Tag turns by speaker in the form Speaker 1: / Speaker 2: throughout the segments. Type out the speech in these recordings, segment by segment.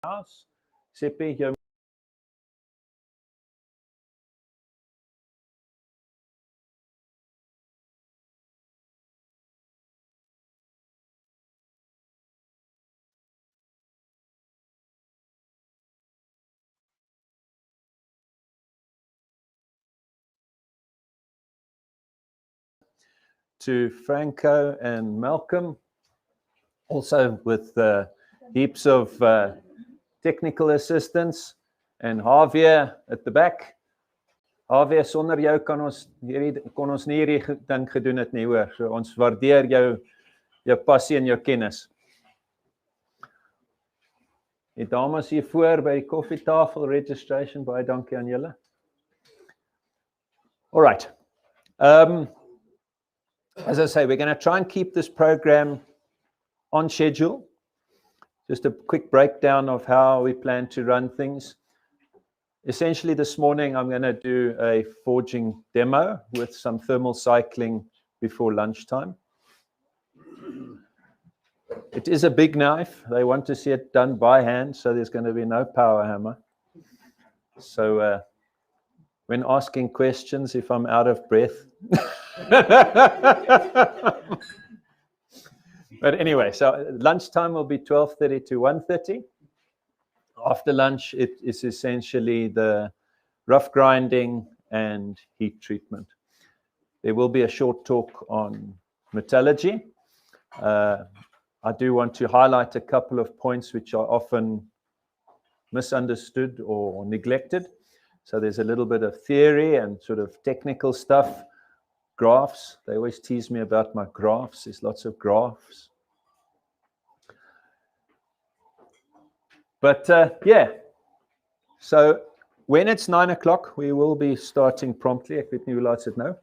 Speaker 1: house. Seppi, jou to Franco and Malcolm, also with heaps of technical assistance, and Harvey at the back. Harvey, sonder jou kon ons nie hierdie ding gedoen het nie, hoor. So ons waardeer jou passie en jou kennis. Die dames hier voor by die koffietafel registration, baie dankie aan julle. All right. As I say, we're going to try and keep this program on schedule. Just a quick breakdown of how we plan to run things. Essentially, this morning, I'm going to do a forging demo with some thermal cycling before lunchtime. It is a big knife. They want to see it done by hand, so there's going to be no power hammer. So when asking questions, if I'm out of breath. But anyway, so lunchtime will be 12:30 to 1:30. After lunch, it is essentially the rough grinding and heat treatment. There will be a short talk on metallurgy. I do want to highlight a couple of points which are often misunderstood or neglected. So there's a little bit of theory and sort of technical stuff. Graphs, they always tease me about my graphs. There's lots of graphs. But yeah, so when it's 9 o'clock, we will be starting promptly. Ek weet nie hoe laat is dit nou.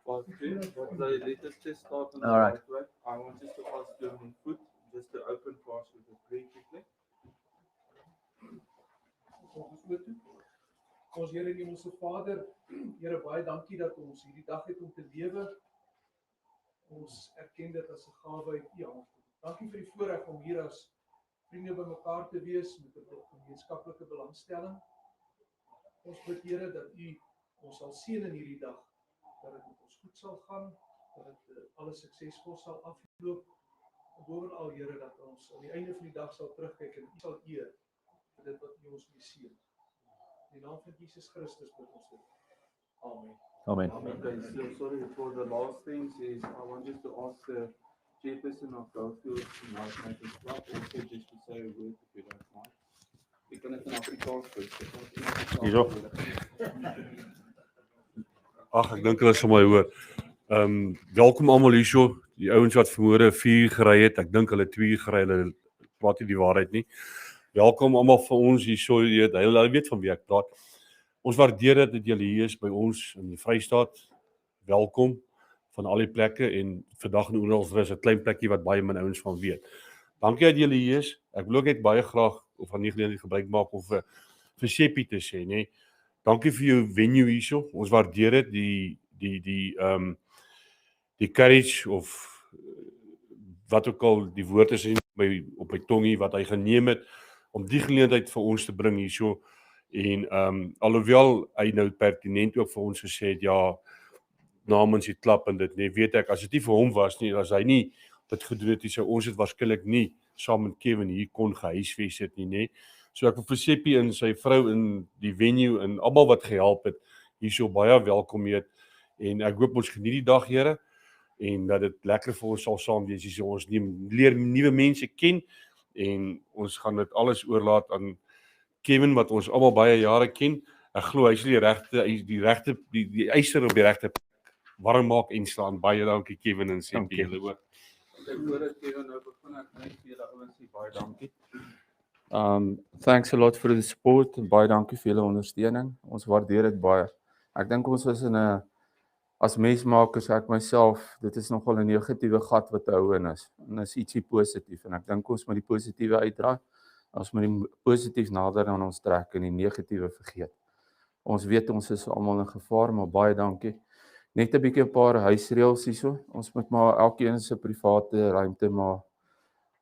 Speaker 2: Let us just start on
Speaker 1: all right.
Speaker 2: Way. I want just to ask you on foot, just to open fast with the very quickly.
Speaker 3: Ons Here en ons Vader, Here baie dankie dat ons hierdie dag het om te lewe. Ons erken dit as 'n gawe uit U hand. Dankie vir die voorreg om hier as vriende bymekaar te wees met 'n gemeenskaplike belangstelling. Ons bid Here dat U ons sal seën in hierdie dag, dat dit met ons goed sal gaan, dat dit alles suksesvol sal afloop. Bovenal Here dat ons aan die einde van die dag sal terugkyk en U sal eer vir dit wat U ons mee seën. In die naam van Jesus Christus bid ons dit. Amen.
Speaker 1: Amen.
Speaker 2: Okay, so sorry for the last things is I want just to ask the chairperson of Goldfields and knifemakers club also just to say a word if you don't mind. Ek kan dit in Afrikaans sê.
Speaker 4: Hierso. Ag, ek dink hulle sal my hoor. Welkom almal hierso. Die ouens wat vanmôre 4 gery het. Ek dink hulle 2 gery, hulle praat nie die waarheid nie. Welkom almal vir ons hierso. Hulle weet van wie ek praat. Ons waardeer dit dat julle hier is by ons in die Vrystaat. Welkom van al die plekke en vandag in Ooralsrus 'n klein plekkie wat baie min ouens van weet. Dankie dat julle hier is. Ek wil ook net baie graag of van die geleentheid gebruik maak om vir Seppi te sê, nê. Dankie vir jou venue hierso. Ons waardeer dit die courage of wat ook al die woord is op my tongie wat hy geneem het om die geleentheid vir ons te bring hierso. En alhoewel hy nou pertinent ook vir ons gesê het, ja, namens die klap en dit, nee, weet ek, as dit nie vir hom was nie, as hy nie dit gedoen het, sou ons het waarskynlik nie saam met Kevin hier kon gehuisves het nie, nee. So ek wil vir Seppi en sy vrou in die venue en almal wat gehelp het, hierso baie welkom heet. En ek hoop ons geniet die dag, Here, en dat dit lekker vir ons sal saam wees. So ons leer nuwe mense ken en ons gaan dit alles oorlaat aan Kevin wat ons almal baie jare ken. Ek glo hy sal die eiser op die regte warm maak en slaan. Baie dankie Kevin en Seppi julle ook.
Speaker 2: Ek hoor dit Kevin nou begin ek net vir julle ouens sê baie dankie.
Speaker 5: Thanks a lot for the support en baie dankie vir julle ondersteuning. Ons waardeer dit baie. Ek dink ons is in 'n as mensmakers ek myself, dit is nogal 'n negatiewe gat wat te hou in is. En is ietsie positief en ek dink ons moet die positiewe uitdra. Ons moet die positief nader aan ons trek en die negatiewe vergeet. Ons weet ons is almal in gevaar, maar baie dankie. Net 'n bietjie 'n paar huisreëls hierso. Ons moet maar elkeen se private ruimte maar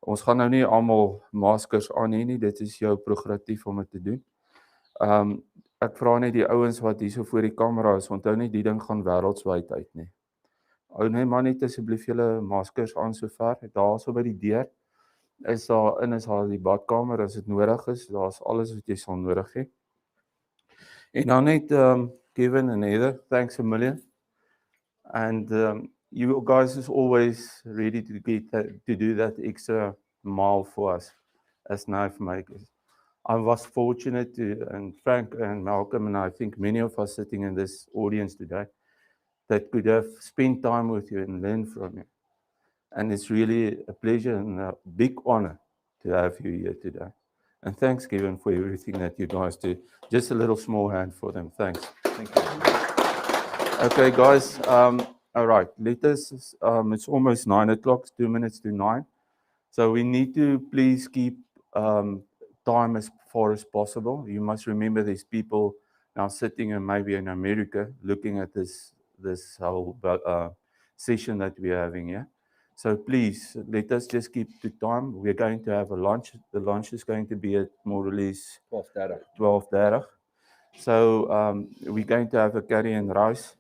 Speaker 5: Ons gaan nou nie almal maskers aan hê nie, dit is jou prerogatief om dit te doen. Ek vra net die ouens wat hier so voor die kamera is, onthou net die ding gaan wêreldwyd uit nie. Hou net maar net asseblief julle maskers aan sover. Daarso by die deur is daar die badkamer as dit nodig is. Daar's alles wat jy sal nodig hê. En dan net Kevin and Heather, thanks a million. And you guys is always ready to do that extra mile for us as knife makers. I was fortunate to, and Frank and Malcolm and I think many of us sitting in this audience today, that could have spent time with you and learn from you. And it's really a pleasure and a big honor to have you here today. And thanks, Kevin, for everything that you guys do. Just a little small hand for them. Thanks.
Speaker 1: Thank you.
Speaker 5: Okay, guys. All right. Let us. It's almost 9 o'clock. 2 minutes to 9. So we need to please keep time as far as possible. You must remember there's people now sitting and maybe in America looking at this whole session that we're having here. So please, let us just keep to time. We're going to have a lunch. The lunch is going to be at more or less 12:30. So we're going to have a curry and rice.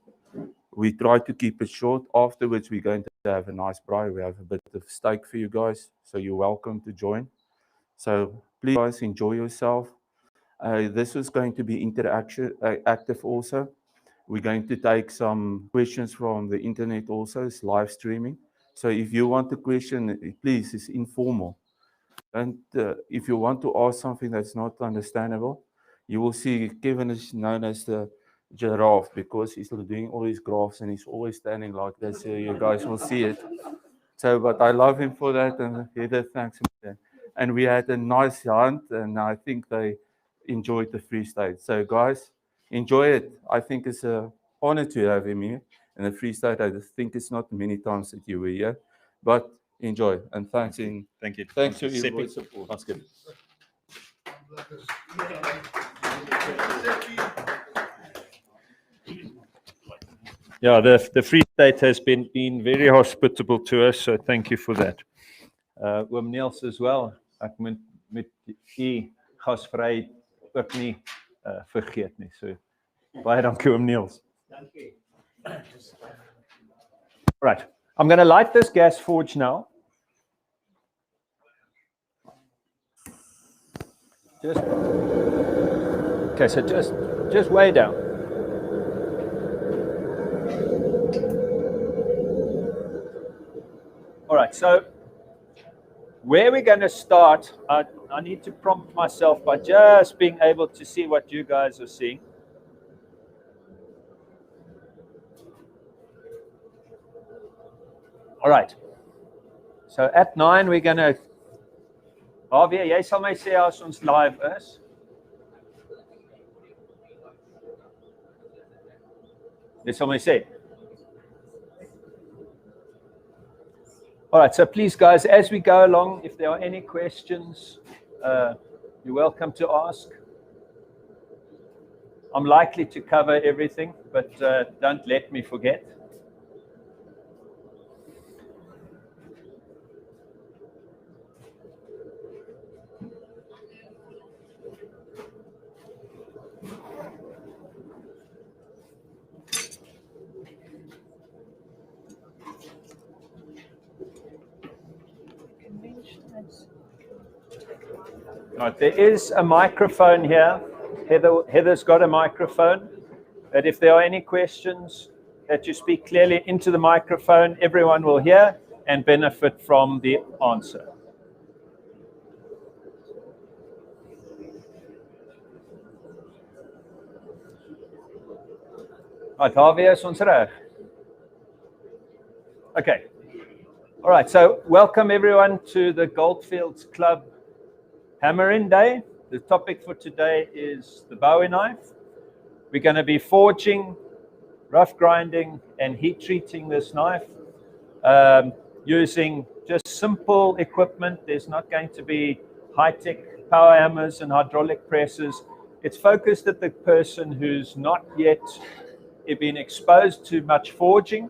Speaker 5: We try to keep it short. Afterwards, we're going to have a nice braai. We have a bit of steak for you guys. So you're welcome to join. So please, guys, enjoy yourself. This is going to be active also. We're going to take some questions from the internet also. It's live streaming. So if you want a question, please, it's informal. And if you want to ask something that's not understandable, you will see Kevin is known as the giraffe because he's doing all his graphs and he's always standing like this. So you guys will see it. So, but I love him for that, and Heather, thanks. And we had a nice hunt, and I think they enjoyed the Free State. So, guys, enjoy it. I think it's an honor to have him here. In the Free State, I think it's not many times that you were here, but enjoy. And thanks.
Speaker 1: Thank you.
Speaker 5: Thanks for your support.
Speaker 1: That's good. Yeah, the Free State has been very hospitable to us, so thank you for that. Oom Niels as well. Ek moet met u gasvry ook nie vergeet nie. So baie dankie Oom Niels. Dankie. Right. I'm going to light this gas forge now. So just way down. All right, so where we're going to start, I need to prompt myself by just being able to see what you guys are seeing. All right. So at 9 we're going to Harvey, jy sal my sê as ons live is. Jy sal my sê. All right, so please guys, as we go along, if there are any questions, you're welcome to ask. I'm likely to cover everything, but don't let me forget. Right, there is a microphone here. Heather's got a microphone. But if there are any questions, that you speak clearly into the microphone, everyone will hear and benefit from the answer. Right, Harvey, is ons reg? Okay. All right, so welcome everyone to the Goldfields Club Hammering Day. The topic for today is the Bowie knife. We're going to be forging, rough grinding, and heat treating this knife using just simple equipment. There's not going to be high-tech power hammers and hydraulic presses. It's focused at the person who's not yet been exposed to much forging,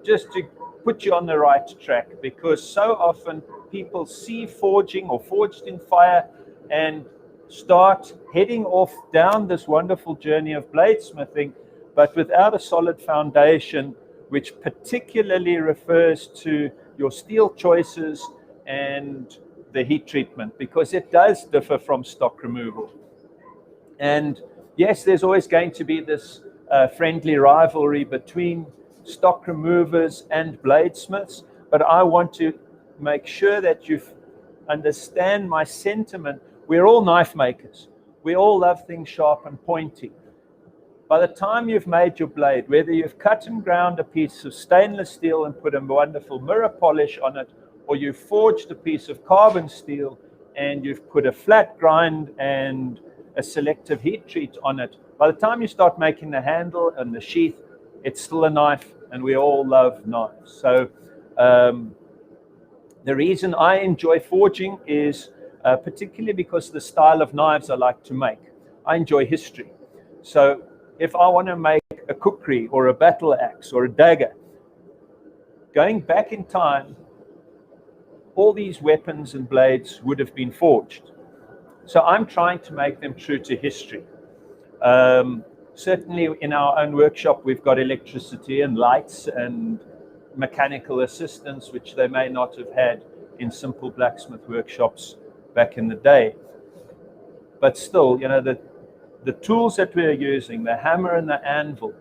Speaker 1: just to put you on the right track, because so often people see forging or forged in fire and start heading off down this wonderful journey of bladesmithing, but without a solid foundation, which particularly refers to your steel choices and the heat treatment, because it does differ from stock removal. And yes, there's always going to be this friendly rivalry between stock removers and bladesmiths, but I want to make sure that you understand my sentiment. We're all knife makers. We all love things sharp and pointy. By the time you've made your blade, whether you've cut and ground a piece of stainless steel and put a wonderful mirror polish on it, or you've forged a piece of carbon steel and you've put a flat grind and a selective heat treat on it, by the time you start making the handle and the sheath, it's still a knife, and we all love knives. So the reason I enjoy forging is particularly because the style of knives I like to make. I enjoy history. So if I want to make a kukri or a battle axe or a dagger, going back in time, all these weapons and blades would have been forged. So I'm trying to make them true to history. Certainly in our own workshop, we've got electricity and lights and mechanical assistance, which they may not have had in simple blacksmith workshops back in the day. But still, you know, the tools that we're using, the hammer and the anvil,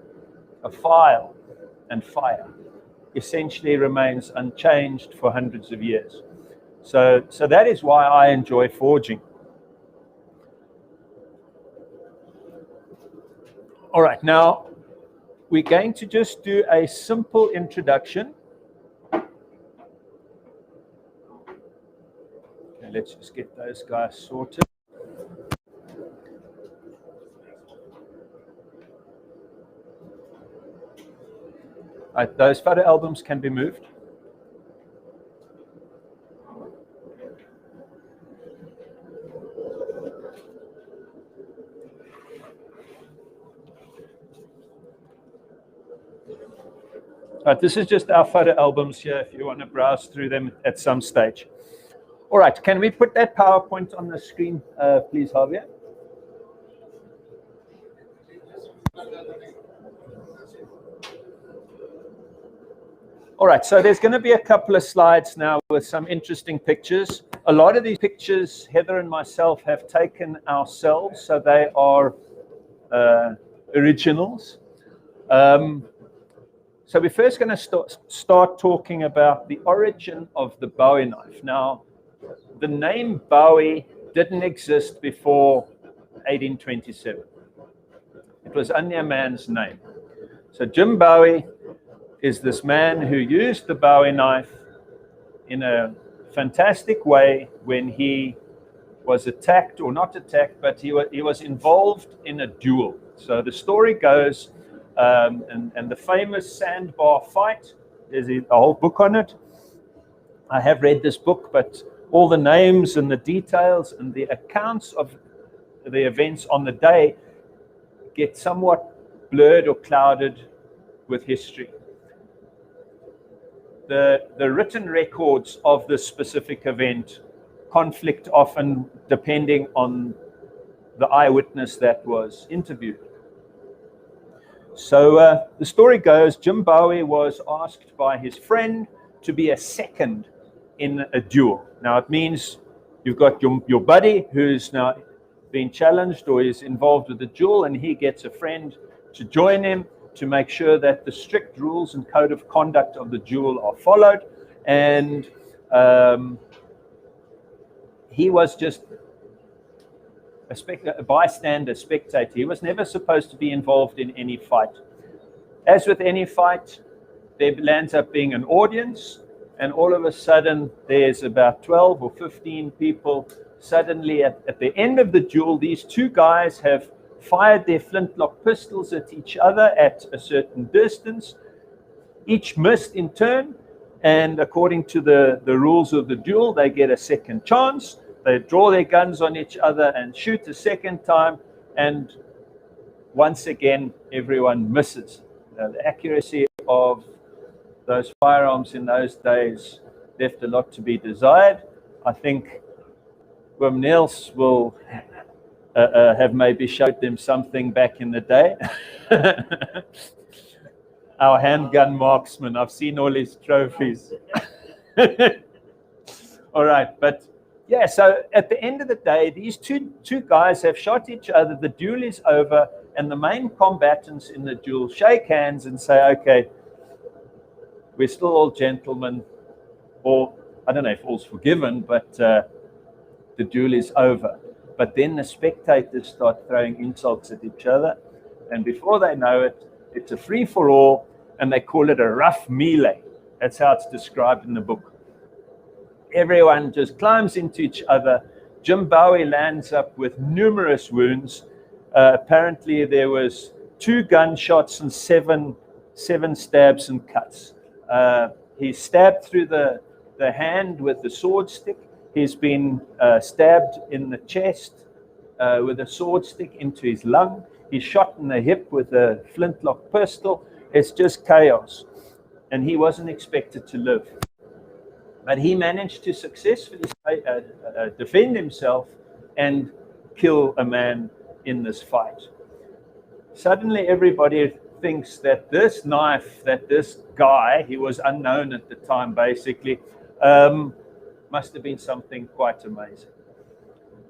Speaker 1: a file and fire, essentially remains unchanged for hundreds of years. So that is why I enjoy forging. All right, now we're going to just do a simple introduction. Okay, let's just get those guys sorted. Right, those photo albums can be moved. Right, this is just our photo albums here if you want to browse through them at some stage. All right, can we put that PowerPoint on the screen, please, Harvey? All right, so there's going to be a couple of slides now with some interesting pictures. A lot of these pictures, Heather and myself have taken ourselves, so they are originals. So we're first going to start talking about the origin of the Bowie knife. Now, the name Bowie didn't exist before 1827. It was only a man's name. So Jim Bowie is this man who used the Bowie knife in a fantastic way when he was attacked, or not attacked, but he was involved in a duel. So the story goes, and the famous sandbar fight, there's a whole book on it. I have read this book, but all the names and the details and the accounts of the events on the day get somewhat blurred or clouded with history. The written records of this specific event conflict often depending on the eyewitness that was interviewed. So the story goes, Jim Bowie was asked by his friend to be a second in a duel. Now it means you've got your buddy who's now been challenged or is involved with the duel, and he gets a friend to join him to make sure that the strict rules and code of conduct of the duel are followed. And he was just a bystander, spectator. He was never supposed to be involved in any fight. As with any fight, there lands up being an audience, and all of a sudden there's about 12 or 15 people. Suddenly at the end of the duel, these two guys have fired their flintlock pistols at each other at a certain distance. Each missed in turn, and according to the rules of the duel, they get a second chance. They draw their guns on each other and shoot a second time, and once again, everyone misses. The accuracy of those firearms in those days left a lot to be desired. I think Wim Niels will have maybe showed them something back in the day. Our handgun marksman, I've seen all his trophies. All right, but yeah, so at the end of the day, these two guys have shot each other, the duel is over, and the main combatants in the duel shake hands and say, okay, we're still all gentlemen, or I don't know if all's forgiven, but the duel is over. But then the spectators start throwing insults at each other, and before they know it, it's a free-for-all, and they call it a rough melee. That's how it's described in the book. Everyone just climbs into each other. Jim Bowie lands up with numerous wounds. Apparently there was 2 gunshots and seven stabs and cuts. He's stabbed through the hand with the sword stick. He's been stabbed in the chest with a sword stick into his lung. He's shot in the hip with a flintlock pistol. It's just chaos. And he wasn't expected to live. But he managed to successfully defend himself and kill a man in this fight. Suddenly everybody thinks that this knife, that this guy, he was unknown at the time basically, must have been something quite amazing.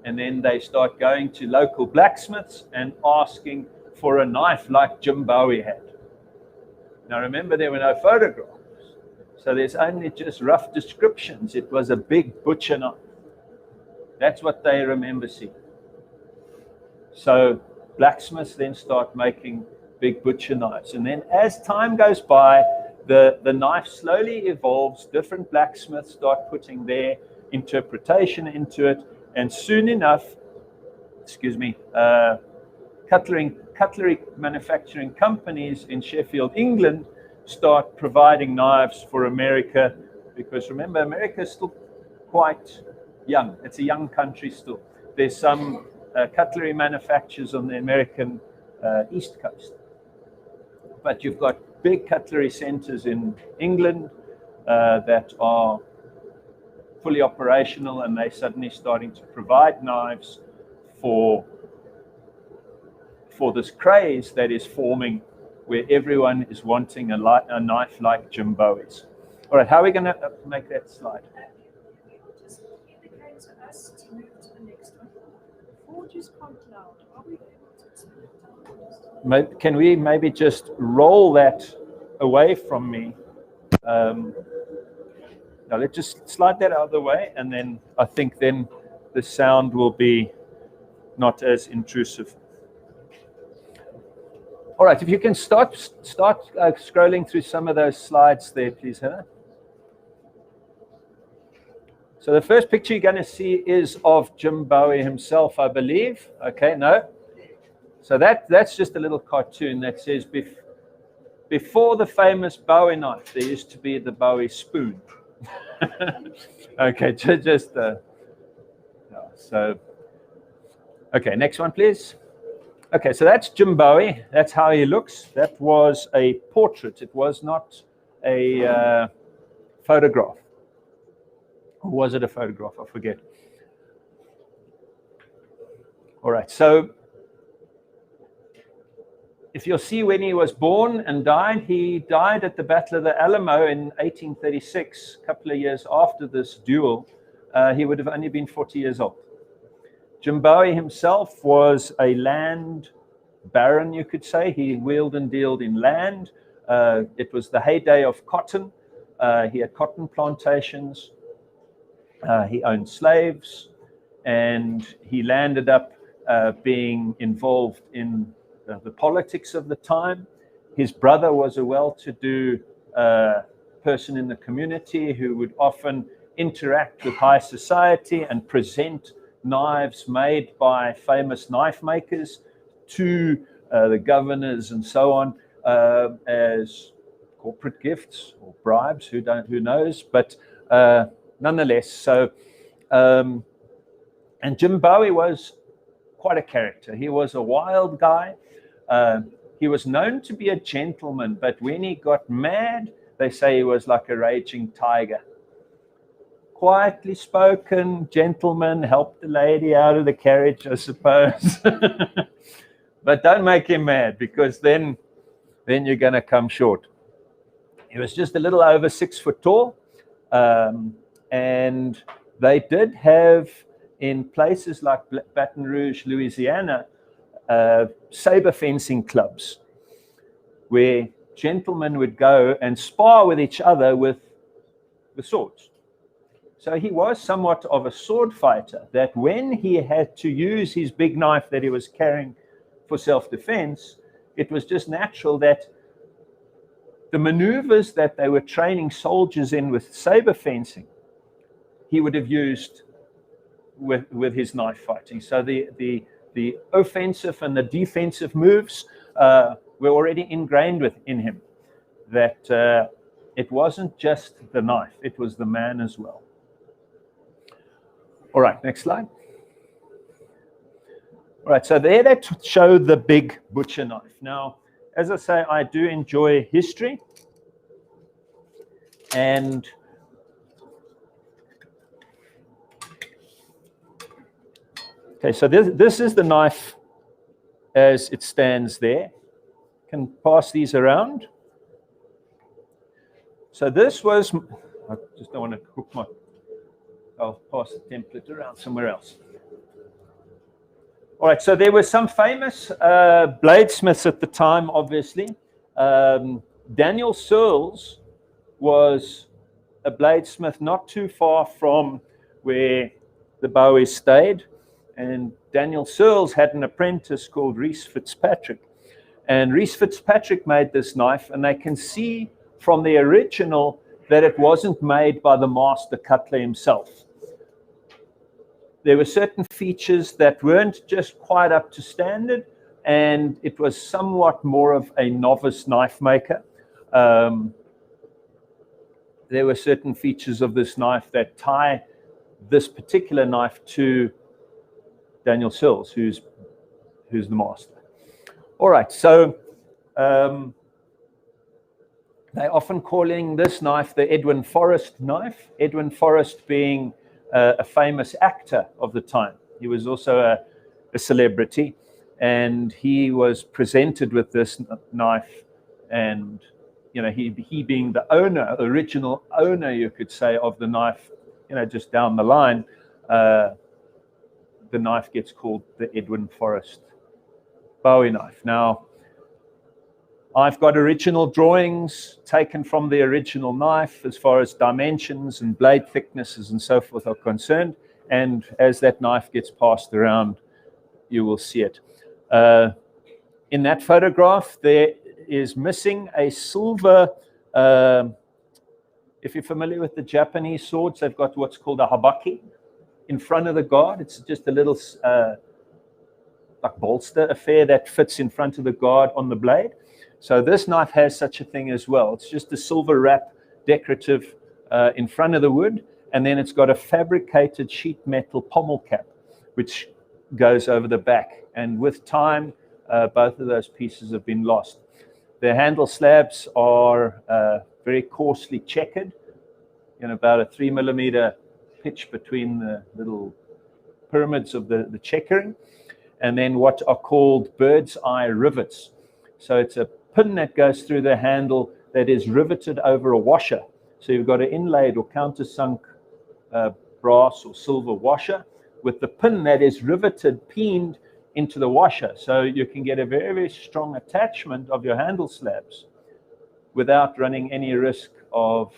Speaker 1: And then they start going to local blacksmiths and asking for a knife like Jim Bowie had. Now remember, there were no photographs. So there's only just rough descriptions. It was a big butcher knife. That's what they remember seeing. So blacksmiths then start making big butcher knives. And then as time goes by, the knife slowly evolves. Different blacksmiths start putting their interpretation into it. And soon enough, cutlery manufacturing companies in Sheffield, England, start providing knives for America, because remember, America is still quite young. It's a young country still. There's some cutlery manufacturers on the American East Coast. But you've got big cutlery centers in England that are fully operational, and they're suddenly starting to provide knives for this craze that is forming, where everyone is wanting a knife like Jim Bowie's. All right, how are we going to make that slide?
Speaker 6: Just indicate to us to move to the next one. The forge is quite loud. Are we able to turn it down?
Speaker 1: Can we maybe just roll that away from me? Now let's just slide that out of the way, and then I think then the sound will be not as intrusive. All right, if you can start scrolling through some of those slides there, please, Heather. So the first picture you're going to see is of Jim Bowie himself, I believe. Okay, no. So that's just a little cartoon that says, before the famous Bowie knife, there used to be the Bowie spoon. Okay, just so. Okay, next one, please. Okay, so that's Jim Bowie. That's how he looks. That was a portrait. It was not a photograph. Or was it a photograph? I forget. All right, so if you'll see when he was born and died, he died at the Battle of the Alamo in 1836, a couple of years after this duel. He would have only been 40 years old. Jim Bowie himself was a land baron, you could say. He wheeled and dealed in land. It was the heyday of cotton. He had cotton plantations. He owned slaves, and he landed up being involved in the politics of the time. His brother was a well-to-do person in the community who would often interact with high society and present knives made by famous knife makers to the governors and so on as corporate gifts or bribes, who knows, but nonetheless. So and Jim Bowie was quite a character. He was a wild guy. He was known to be a gentleman, but when he got mad, they say he was like a raging tiger. quietly spoken gentleman, helped the lady out of the carriage, I suppose. But don't make him mad, because then you're going to come short. He was just a little over 6 foot tall, and they did have, in places like Baton Rouge, Louisiana, saber fencing clubs where gentlemen would go and spar with each other with swords. So he was somewhat of a sword fighter, that when he had to use his big knife that he was carrying for self-defense, it was just natural that the maneuvers that they were training soldiers in with saber fencing, he would have used with his knife fighting. So the offensive and the defensive moves were already ingrained in him, that it wasn't just the knife, it was the man as well. All right, next slide. All right, so there they show the big butcher knife. Now, as I say, I do enjoy history. And okay, so this is the knife as it stands there. Can pass these around. So this was, I just don't want to hook I'll pass the template around somewhere else. All right, so there were some famous bladesmiths at the time, obviously. Daniel Searles was a bladesmith not too far from where the Bowie stayed. And Daniel Searles had an apprentice called Rhys Fitzpatrick. And Rhys Fitzpatrick made this knife, and they can see from the original that it wasn't made by the master cutler himself. There were certain features that weren't just quite up to standard, and it was somewhat more of a novice knife maker. There were certain features of this knife that tie this particular knife to Daniel Searles, who's the master. All right, so they often calling this knife the Edwin Forrest knife. Edwin Forrest being a famous actor of the time. He was also a celebrity, and he was presented with this knife, and he being the owner, original owner, you could say, of the knife, just down the line, the knife gets called the Edwin Forrest Bowie knife. Now, I've got original drawings taken from the original knife as far as dimensions and blade thicknesses and so forth are concerned. And as that knife gets passed around, you will see it. In that photograph, there is missing a silver, if you're familiar with the Japanese swords, they've got what's called a habaki in front of the guard. It's just a little like bolster affair that fits in front of the guard on the blade. So this knife has such a thing as well. It's just a silver wrap decorative in front of the wood, and then it's got a fabricated sheet metal pommel cap, which goes over the back. And with time, both of those pieces have been lost. The handle slabs are very coarsely checkered, about a 3 millimeter pitch between the little pyramids of the checkering, and then what are called bird's eye rivets. So it's a pin that goes through the handle that is riveted over a washer. So you've got an inlaid or countersunk brass or silver washer with the pin that is riveted, peened into the washer. So you can get a very, very strong attachment of your handle slabs without running any risk of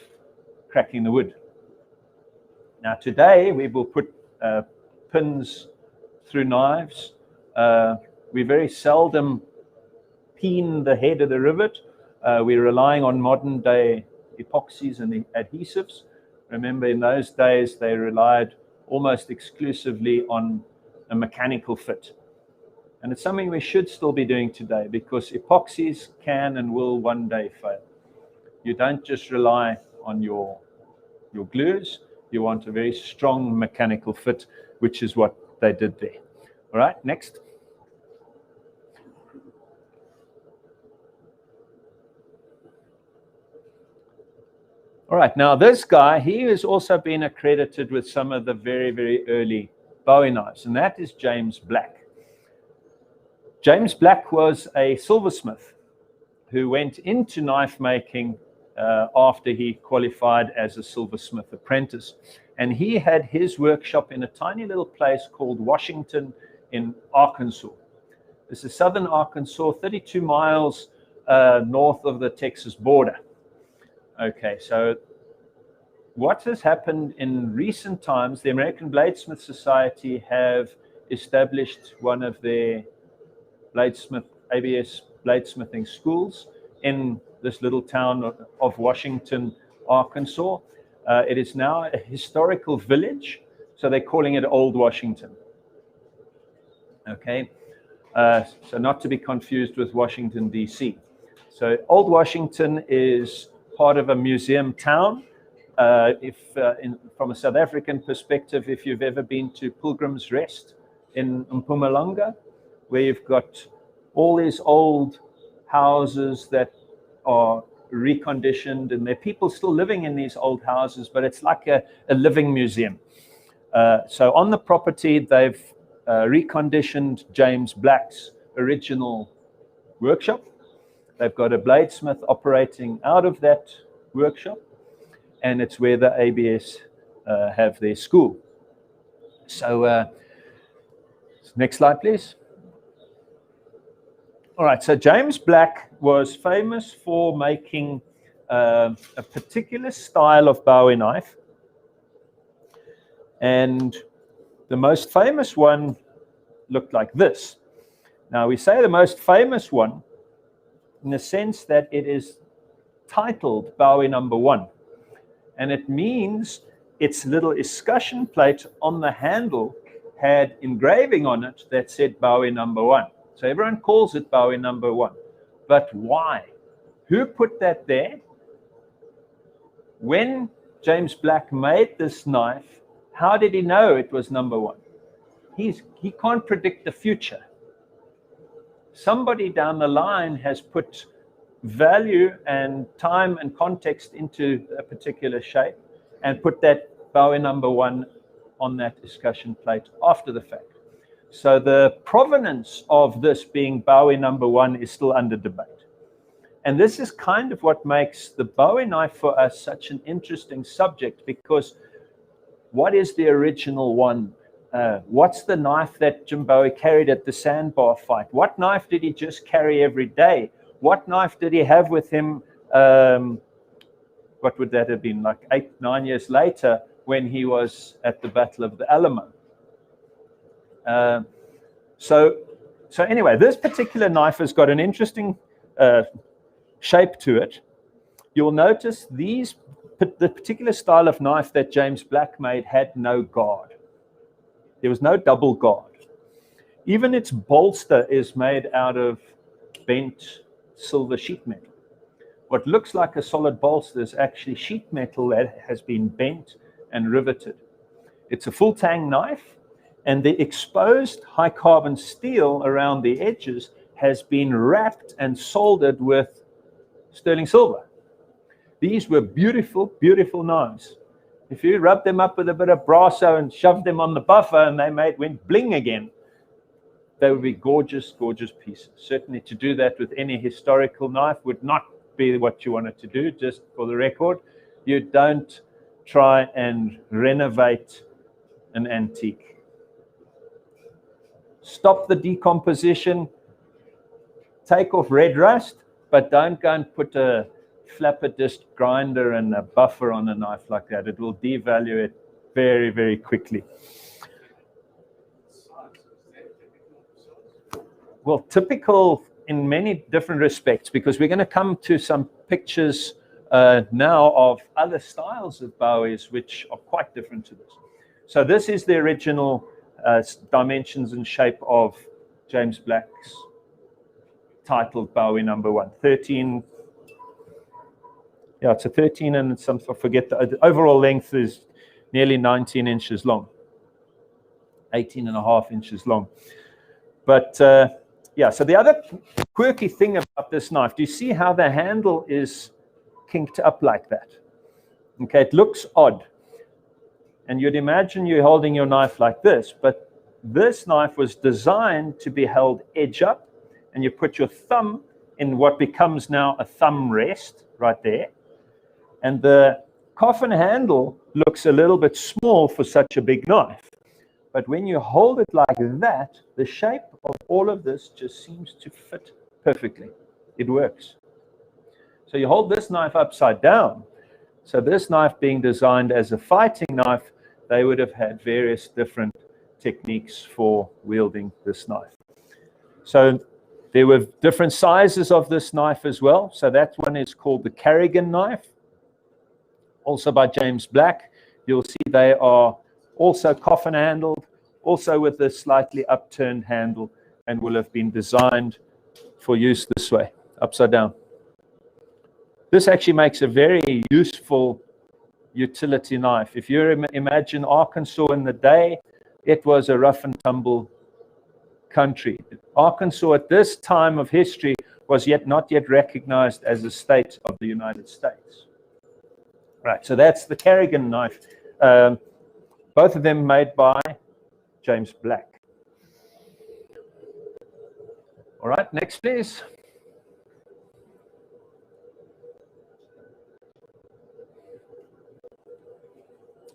Speaker 1: cracking the wood. Now today we will put pins through knives. We very seldom peen the head of the rivet. We're relying on modern day epoxies and adhesives. Remember, in those days, they relied almost exclusively on a mechanical fit. And it's something we should still be doing today, because epoxies can and will one day fail. You don't just rely on your glues. You want a very strong mechanical fit, which is what they did there. All right, next. All right, now this guy, he has also been accredited with some of the very, very early Bowie knives, and that is James Black. James Black was a silversmith who went into knife making after he qualified as a silversmith apprentice. And he had his workshop in a tiny little place called Washington in Arkansas. This is southern Arkansas, 32 miles north of the Texas border. Okay, so what has happened in recent times, the American Bladesmith Society have established one of their ABS bladesmithing schools in this little town of Washington, Arkansas. It is now a historical village, so they're calling it Old Washington. Okay, so not to be confused with Washington, D.C. So Old Washington is part of a museum town. From a South African perspective, if you've ever been to Pilgrim's Rest in Mpumalanga, where you've got all these old houses that are reconditioned, and there are people still living in these old houses, but it's like a living museum. So on the property, they've reconditioned James Black's original workshop. They've got a bladesmith operating out of that workshop, and it's where the ABS have their school. So next slide, please. All right, so James Black was famous for making a particular style of Bowie knife. And the most famous one looked like this. Now, we say the most famous one in the sense that it is titled Bowie number 1. And it means its little escutcheon plate on the handle had engraving on it that said Bowie number 1. So everyone calls it Bowie number 1. But why? Who put that there? When James Black made this knife, how did he know it was number 1? He can't predict the future. Somebody down the line has put value and time and context into a particular shape and put that Bowie number 1 on that escutcheon plate after the fact. So the provenance of this being Bowie number 1 is still under debate. And this is kind of what makes the Bowie knife for us such an interesting subject, because what is the original one? What's the knife that Jim Bowie carried at the sandbar fight? What knife did he just carry every day? What knife did he have with him, what would that have been, like 8-9 years later when he was at the Battle of the Alamo? So anyway, this particular knife has got an interesting shape to it. You'll notice the particular style of knife that James Black made had no guard. There was no double guard. Even its bolster is made out of bent silver sheet metal. What looks like a solid bolster is actually sheet metal that has been bent and riveted. It's a full Tang knife, and the exposed high carbon steel around the edges has been wrapped and soldered with sterling silver. These were beautiful, beautiful knives. If you rub them up with a bit of brasso and shove them on the buffer and they went bling again, they would be gorgeous, gorgeous pieces. Certainly to do that with any historical knife would not be what you wanted to do. Just for the record, you don't try and renovate an antique. Stop the decomposition, take off red rust, but don't go and put a flapper disc grinder and a buffer on a knife like that. It will devalue it very, very quickly. Well, typical in many different respects, because we're going to come to some pictures now of other styles of Bowies which are quite different to this. So this is the original dimensions and shape of James Black's titled Bowie number 1. 13. Yeah, it's a 13 and some, I forget, the overall length is nearly 19 inches long, 18 and a half inches long. But yeah, so the other quirky thing about this knife, do you see how the handle is kinked up like that? Okay, it looks odd. And you'd imagine you're holding your knife like this, but this knife was designed to be held edge up, and you put your thumb in what becomes now a thumb rest right there. And the coffin handle looks a little bit small for such a big knife. But when you hold it like that, the shape of all of this just seems to fit perfectly. It works. So you hold this knife upside down. So this knife being designed as a fighting knife, they would have had various different techniques for wielding this knife. So there were different sizes of this knife as well. So that one is called the Carrigan knife, also by James Black. You'll see they are also coffin handled, also with a slightly upturned handle, and will have been designed for use this way, upside down. This actually makes a very useful utility knife. If you imagine Arkansas in the day, it was a rough and tumble country. Arkansas at this time of history was not yet recognized as a state of the United States. Right, so that's the Carrigan knife. Both of them made by James Black. All right, next please.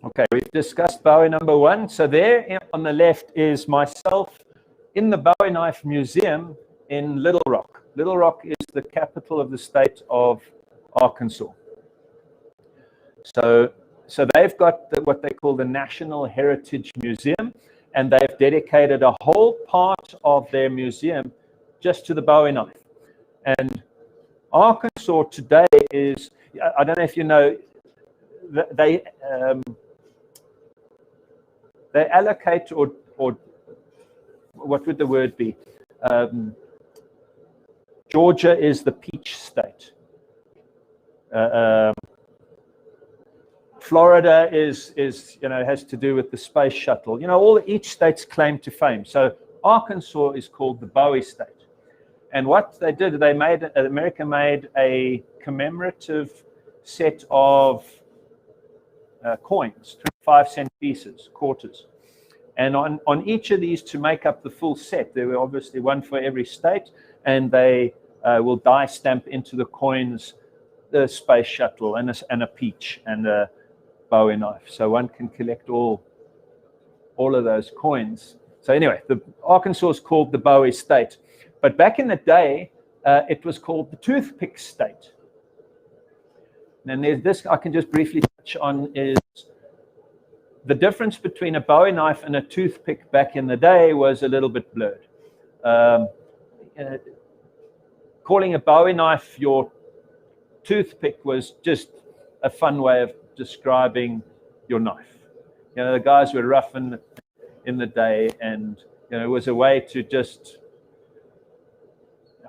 Speaker 1: Okay, we've discussed Bowie number 1. So there on the left is myself in the Bowie Knife Museum in Little Rock. Little Rock is the capital of the state of Arkansas. So they've got what they call the National Heritage Museum, and they've dedicated a whole part of their museum just to the Bowie knife. And Arkansas today is, I don't know if you know, they allocate, or what would the word be? Georgia is the peach state. Florida is has to do with the space shuttle. Each state's claim to fame. So Arkansas is called the Bowie state. And what they did, America made a commemorative set of coins, 25-cent pieces, quarters. And on each of these, to make up the full set, there were obviously one for every state, and they will die stamp into the coins the space shuttle and a peach and a Bowie knife. So one can collect all of those coins. So anyway, the Arkansas is called the Bowie state. But back in the day, it was called the toothpick state. And there's this I can just briefly touch on is the difference between a Bowie knife and a toothpick back in the day was a little bit blurred. Calling a Bowie knife your toothpick was just a fun way of describing your knife. The guys were rough in the day, and it was a way to just,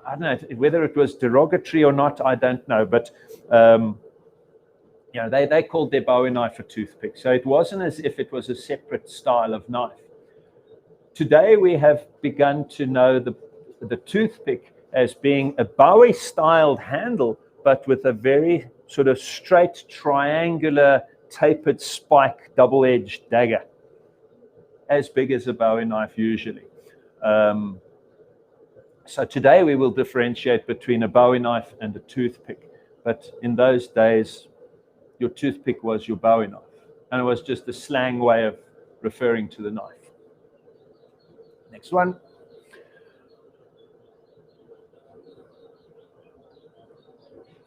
Speaker 1: I don't know whether it was derogatory or not, I don't know, but they called their Bowie knife a toothpick. So it wasn't as if it was a separate style of knife. Today we have begun to know the toothpick as being a Bowie-styled handle, but with a very sort of straight, triangular, tapered spike, double-edged dagger, as big as a Bowie knife usually. So today we will differentiate between a Bowie knife and a toothpick. But in those days, your toothpick was your Bowie knife. And it was just a slang way of referring to the knife. Next one.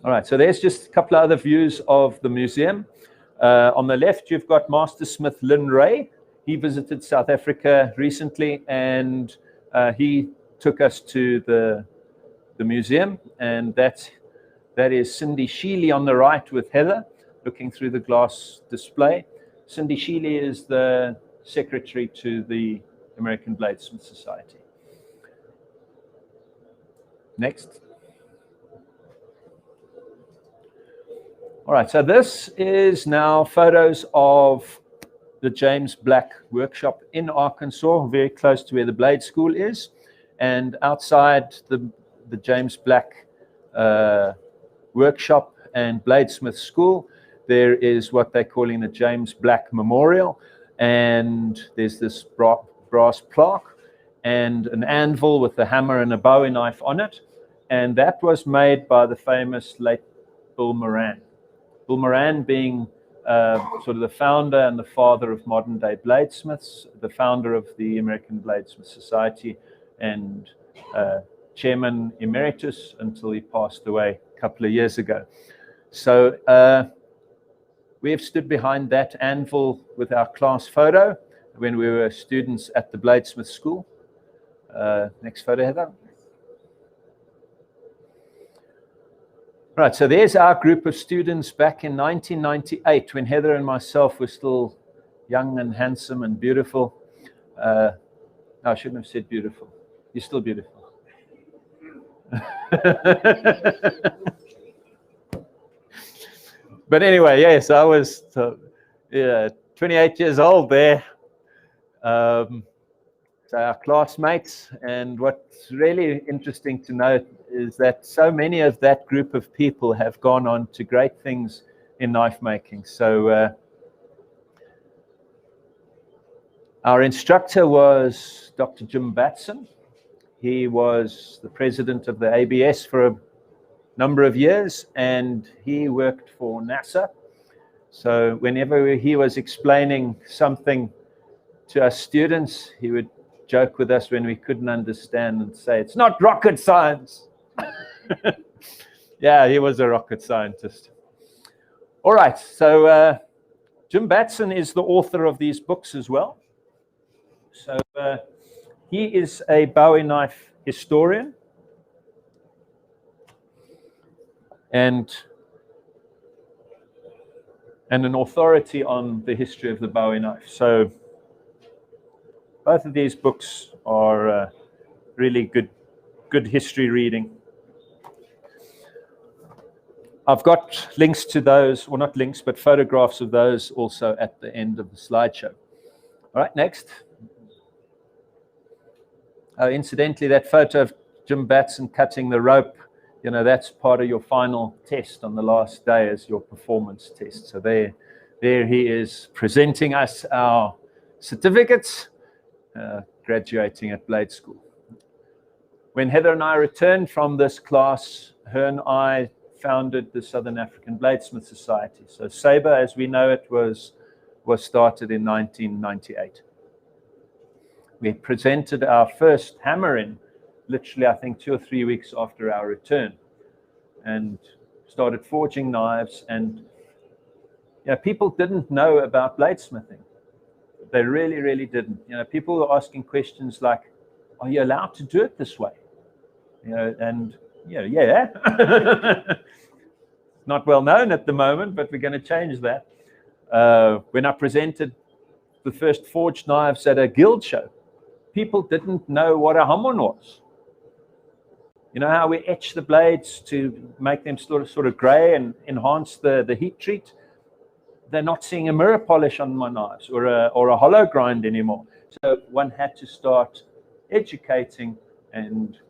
Speaker 1: All right, so there's just a couple of other views of the museum. On the left, you've got Master Smith Lynn Ray. He visited South Africa recently, and he took us to the museum. And that is Cindy Sheely on the right with Heather, looking through the glass display. Cindy Sheely is the secretary to the American Bladesmith Society. Next. All right, so this is now photos of the James Black workshop in Arkansas, very close to where the Blade School is. And outside the James Black workshop and Bladesmith School, there is what they're calling the James Black Memorial, and there's this brass plaque and an anvil with a hammer and a Bowie knife on it, and that was made by the famous late Bill Moran. Bill Moran being sort of the founder and the father of modern day bladesmiths, the founder of the American Bladesmith Society, and chairman emeritus until he passed away a couple of years ago. So we have stood behind that anvil with our class photo when we were students at the Bladesmith School. Next photo, Heather. Right, so there's our group of students back in 1998 when Heather and myself were still young and handsome and beautiful. No, I shouldn't have said beautiful. You're still beautiful. But anyway, yes, I was 28 years old there. So our classmates, and what's really interesting to note is that so many of that group of people have gone on to great things in knife making. So our instructor was Dr. Jim Batson. He was the president of the ABS for a number of years, and he worked for NASA. So whenever he was explaining something to us students, he would joke with us when we couldn't understand and say, "It's not rocket science." Yeah, he was a rocket scientist. All right, so Jim Batson is the author of these books as well. So he is a Bowie knife historian and an authority on the history of the Bowie knife. So both of these books are really good history reading. I've got links to those, or not links, but photographs of those also at the end of the slideshow. All right, next. Incidentally, that photo of Jim Batson cutting the rope, you know, that's part of your final test on the last day as your performance test. So there he is presenting us our certificates, graduating at Blade School. When Heather and I returned from this class, her and I founded the Southern African Bladesmith Society. So SABR, as we know it, was started in 1998. We presented our first hammer in literally, I think, 2 or 3 weeks after our return, and started forging knives. And people didn't know about bladesmithing. They really, really didn't. People were asking questions like, "Are you allowed to do it this way?" Yeah. Not well known at the moment, but we're going to change that. When I presented the first forged knives at a guild show, people didn't know what a hamon was. You know how we etch the blades to make them sort of gray and enhance the heat treat? They're not seeing a mirror polish on my knives or a hollow grind anymore. So one had to start educating and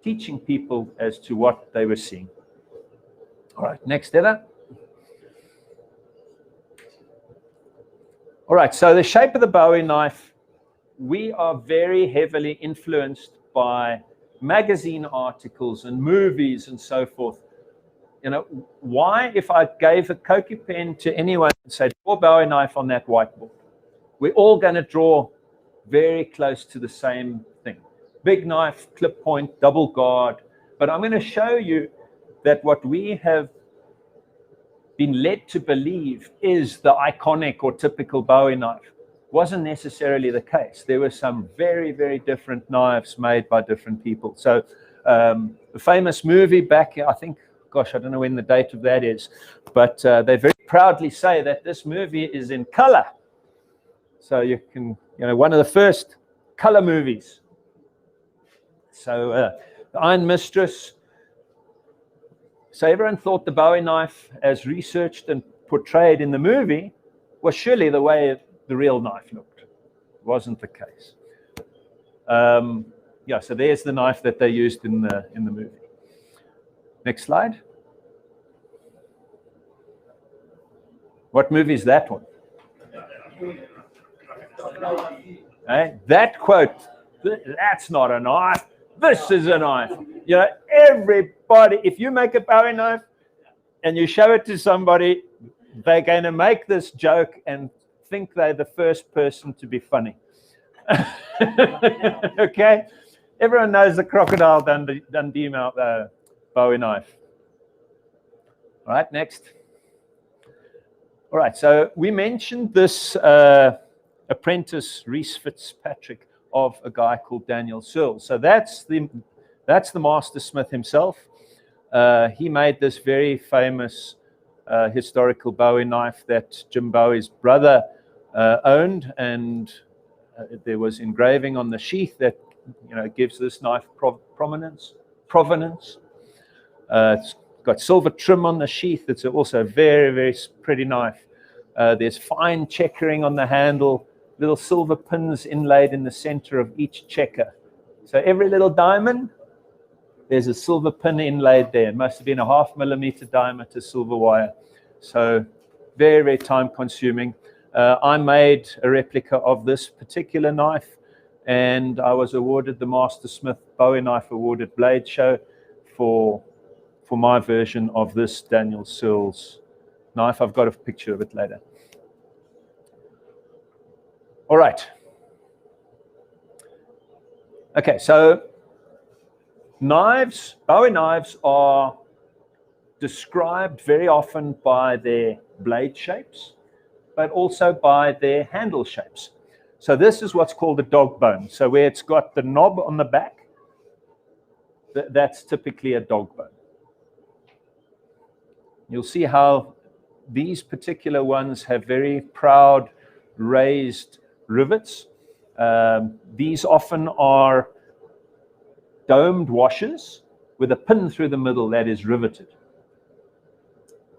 Speaker 1: teaching people as to what they were seeing. All right, next, Heather. All right, so the shape of the Bowie knife, we are very heavily influenced by magazine articles and movies and so forth. Why, if I gave a Koki pen to anyone and said, draw Bowie knife on that whiteboard, we're all going to draw very close to the same thing. Big knife, clip point, double guard. But I'm going to show you that what we have been led to believe is the iconic or typical Bowie knife wasn't necessarily the case. There were some very, very different knives made by different people. So the famous movie back, I think, gosh, I don't know when the date of that is, but they very proudly say that this movie is in color. So you can, one of the first color movies. So the Iron Mistress. So everyone thought the Bowie knife, as researched and portrayed in the movie, was surely the way the real knife looked. It wasn't the case. So there's the knife that they used in the movie. Next slide. What movie is that one? That quote, that's not a knife. This is a knife. You know, everybody, if you make a Bowie knife and you show it to somebody, they're going to make this joke and think they're the first person to be funny. Okay? Everyone knows the Crocodile Dundee Bowie knife. All right, next. All right, so we mentioned this apprentice, Rhys Fitzpatrick, of a guy called Daniel Searles. So that's the master smith himself. He made this very famous historical Bowie knife that Jim Bowie's brother owned, and there was engraving on the sheath that gives this knife provenance. It's got silver trim on the sheath. It's also a very, very pretty knife. There's fine checkering on the handle, little silver pins inlaid in the center of each checker. So every little diamond, there's a silver pin inlaid there. It must have been a 0.5 millimeter diameter silver wire. So very, very time consuming. I made a replica of this particular knife, and I was awarded the Master Smith Bowie Knife Award at Blade Show for my version of this Daniel Searles knife. I've got a picture of it later. All right. Okay, so knives, Bowie knives are described very often by their blade shapes, but also by their handle shapes. So this is what's called a dog bone. So where it's got the knob on the back, that's typically a dog bone. You'll see how these particular ones have very proud raised rivets. These often are domed washers with a pin through the middle that is riveted.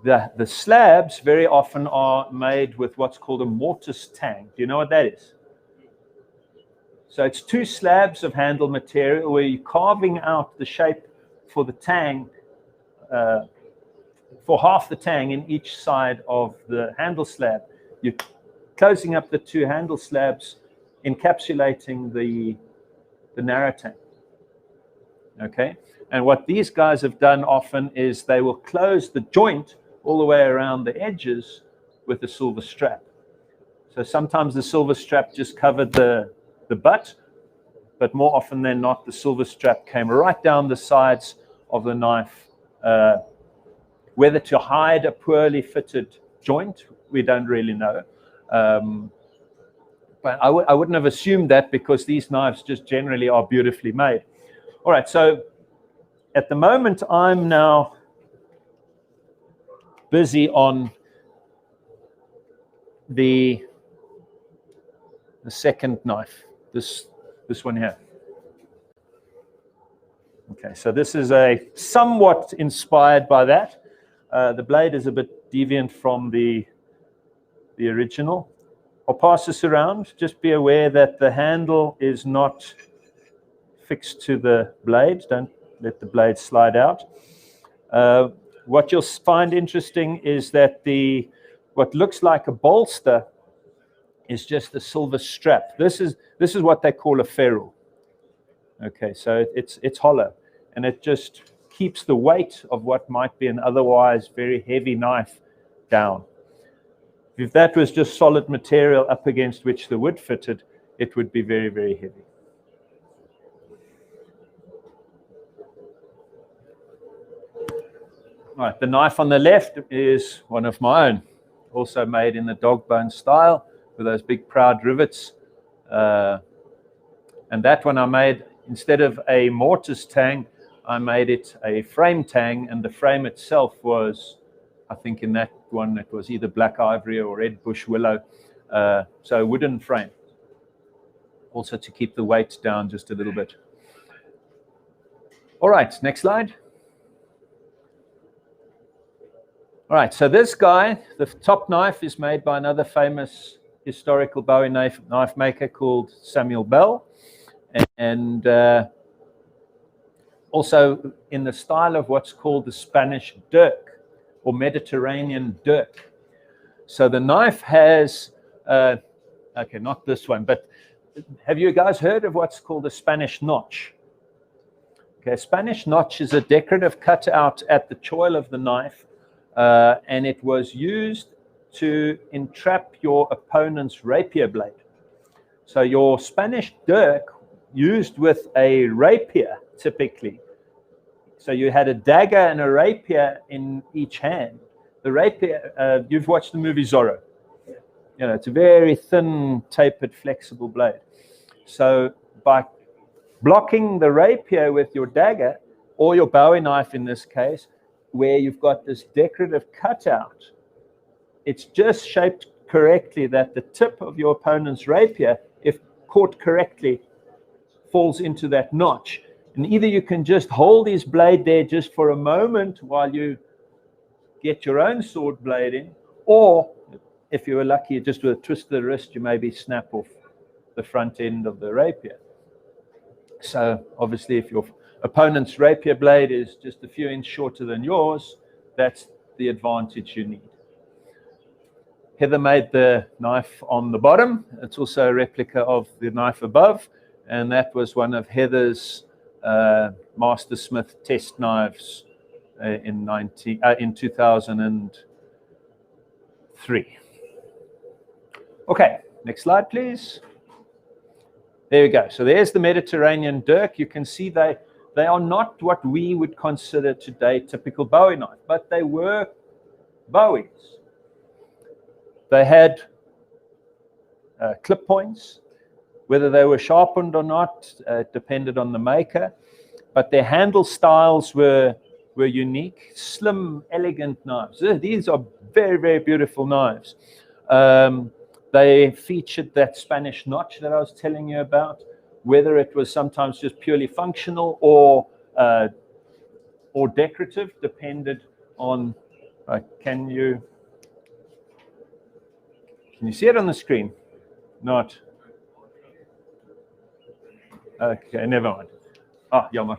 Speaker 1: The slabs very often are made with what's called a mortise tang. Do you know what that is? So it's two slabs of handle material where you're carving out the shape for the tang, for half the tang in each side of the handle slab. You're closing up the two handle slabs, encapsulating the narrow tang. Okay? And what these guys have done often is they will close the joint all the way around the edges with a silver strap. So sometimes the silver strap just covered the butt, but more often than not, the silver strap came right down the sides of the knife. Whether to hide a poorly fitted joint, we don't really know. But I wouldn't have assumed that, because these knives just generally are beautifully made. All right, so at the moment, I'm now busy on the second knife, this one here. Okay, so this is a somewhat inspired by that. The blade is a bit deviant from the original. I'll pass this around. Just be aware that the handle is not fixed to the blade. Don't let the blade slide out. What you'll find interesting is that what looks like a bolster is just a silver strap. This is what they call a ferrule. Okay, so it's hollow, and it just keeps the weight of what might be an otherwise very heavy knife down. If that was just solid material up against which the wood fitted, it would be very, very heavy. All right, the knife on the left is one of my own, also made in the dog bone style with those big proud rivets. And that one I made, instead of a mortise tang, I made it a frame tang, and the frame itself was, I think in that one, it was either black ivory or red bush willow. So a wooden frame, also to keep the weight down just a little bit. All right, next slide. All right, so this guy, the top knife, is made by another famous historical Bowie knife maker called Samuel Bell, and also in the style of what's called the Spanish dirk or Mediterranean dirk. So the knife has, okay, not this one, but have you guys heard of what's called a Spanish notch? Okay, Spanish notch is a decorative cutout at the choil of the knife, and it was used to entrap your opponent's rapier blade. So your Spanish dirk used with a rapier typically. So you had a dagger and a rapier in each hand. The rapier, you've watched the movie Zorro. You know, it's a very thin, tapered, flexible blade. So by blocking the rapier with your dagger, or your Bowie knife in this case, where you've got this decorative cutout, it's just shaped correctly that the tip of your opponent's rapier, if caught correctly, falls into that notch. And either you can just hold his blade there just for a moment while you get your own sword blade in, or if you were lucky, just with a twist of the wrist, you maybe snap off the front end of the rapier. So obviously, if your opponent's rapier blade is just a few inches shorter than yours, that's the advantage you need. Heather made the knife on the bottom. It's also a replica of the knife above, and that was one of Heather's Mastersmith test knives in 2003. Okay, next slide, please. There we go. So there's the Mediterranean dirk. You can see they are not what we would consider today typical Bowie knife, but they were Bowies. They had clip points. Whether they were sharpened or not depended on the maker, but their handle styles were unique, slim, elegant knives. These are very, very beautiful knives. They featured that Spanish notch that I was telling you about, whether it was sometimes just purely functional or decorative, depended on. Can you see it on the screen? Not. Okay, never mind. Jammer.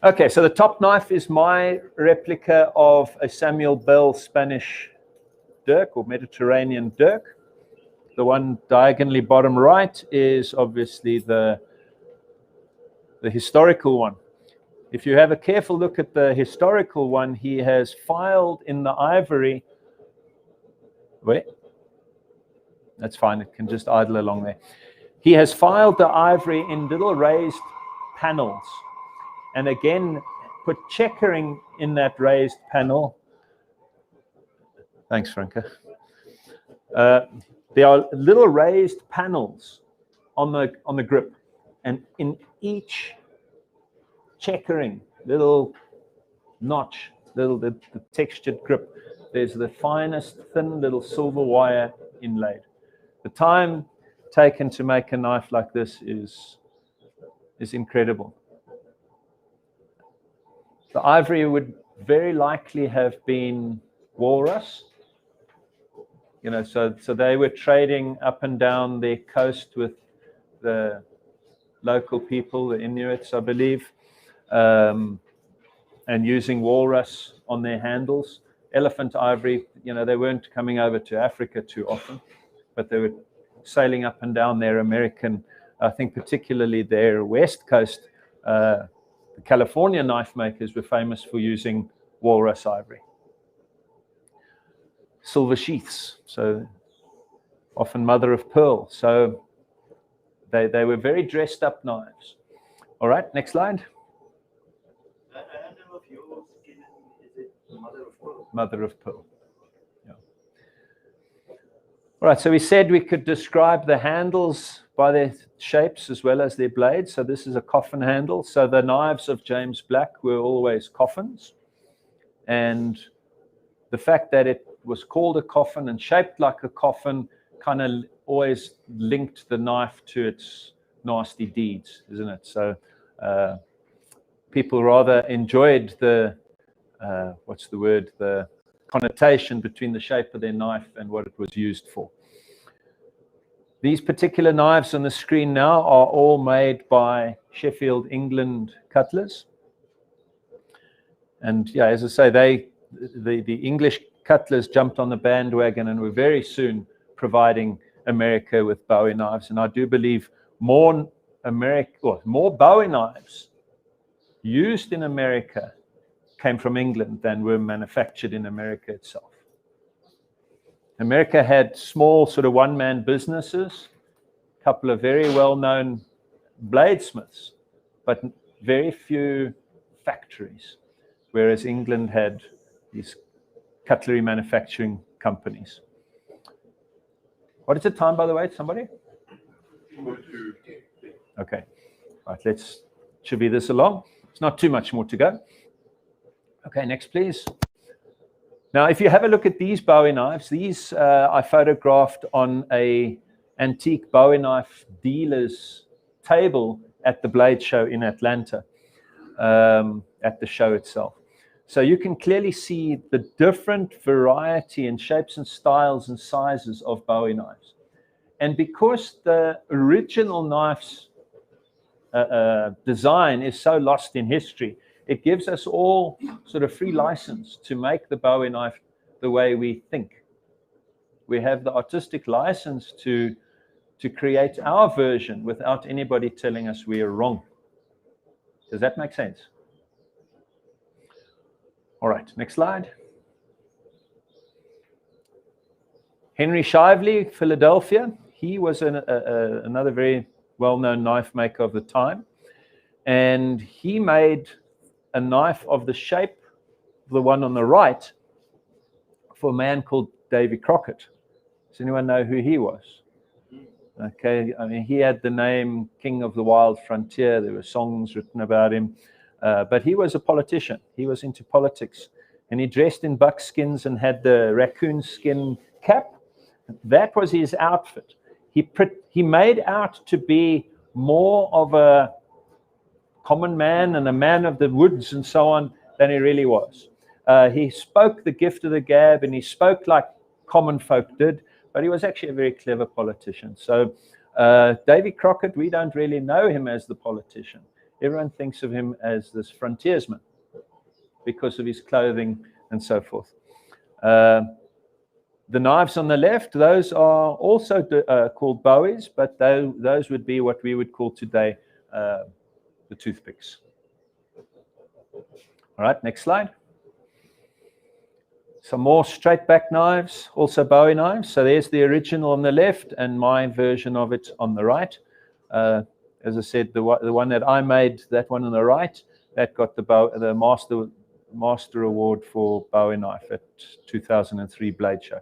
Speaker 1: Okay, so the top knife is my replica of a Samuel Bell Spanish dirk or Mediterranean dirk. The one diagonally bottom right is obviously the historical one. If you have a careful look at the historical one, he has filed in the ivory. Wait, that's fine, it can just idle along there. He has filed the ivory in little raised panels, and again put checkering in that raised panel. Thanks, Franca. There are little raised panels on the grip, and in each checkering, little notch, the textured grip, there's the finest thin little silver wire inlaid. The time taken to make a knife like this is incredible. The ivory would very likely have been walrus. You know, so they were trading up and down their coast with the local people, the Inuits, I believe, and using walrus on their handles. Elephant ivory, you know, they weren't coming over to Africa too often, but they were sailing up and down their American, I think particularly their west coast, the California knife makers were famous for using walrus ivory. Silver sheaths, so often mother of pearl. So they were very dressed up knives. All right, next slide.
Speaker 7: Of yours, is it mother of pearl?
Speaker 1: Mother of pearl. Yeah. All right, so we said we could describe the handles by their shapes as well as their blades. So this is a coffin handle. So the knives of James Black were always coffins. And the fact that it was called a coffin and shaped like a coffin kind of always linked the knife to its nasty deeds, isn't it? So people rather enjoyed the, the connotation between the shape of their knife and what it was used for. These particular knives on the screen now are all made by Sheffield, England cutlers. And yeah, as I say, the English Cutler's jumped on the bandwagon and were very soon providing America with Bowie knives. And I do believe more Bowie knives used in America came from England than were manufactured in America itself. America had small sort of one-man businesses, a couple of very well-known bladesmiths, but very few factories, whereas England had these cutlery manufacturing companies. What is the time, by the way, somebody? Okay, right, let's chivvy this along. It's not too much more to go. Okay, next, please. Now, if you have a look at these Bowie knives, these I photographed on a antique Bowie knife dealer's table at the Blade Show in Atlanta, at the show itself. So you can clearly see the different variety in shapes and styles and sizes of Bowie knives. And because the original knife's design is so lost in history, it gives us all sort of free license to make the Bowie knife the way we think. We have the artistic license to create our version without anybody telling us we are wrong. Does that make sense? All right, next slide. Henry Shively, Philadelphia. He was another very well-known knife maker of the time. And he made a knife of the shape of the one on the right for a man called Davy Crockett. Does anyone know who he was? Okay, I mean, he had the name King of the Wild Frontier. There were songs written about him. But he was a politician. He was into politics. And he dressed in buckskins and had the raccoon skin cap. That was his outfit. He made out to be more of a common man and a man of the woods and so on than he really was. He spoke the gift of the gab and he spoke like common folk did, but he was actually a very clever politician. So Davy Crockett, we don't really know him as the politician. Everyone thinks of him as this frontiersman because of his clothing and so forth. The knives on the left, those are also called Bowies, but those would be what we would call today the toothpicks. All right, next slide. Some more straight back knives, also Bowie knives. So there's the original on the left and my version of it on the right. As I said, the one that I made, that one on the right, that got the Master Award for Bowie knife at 2003 Blade Show.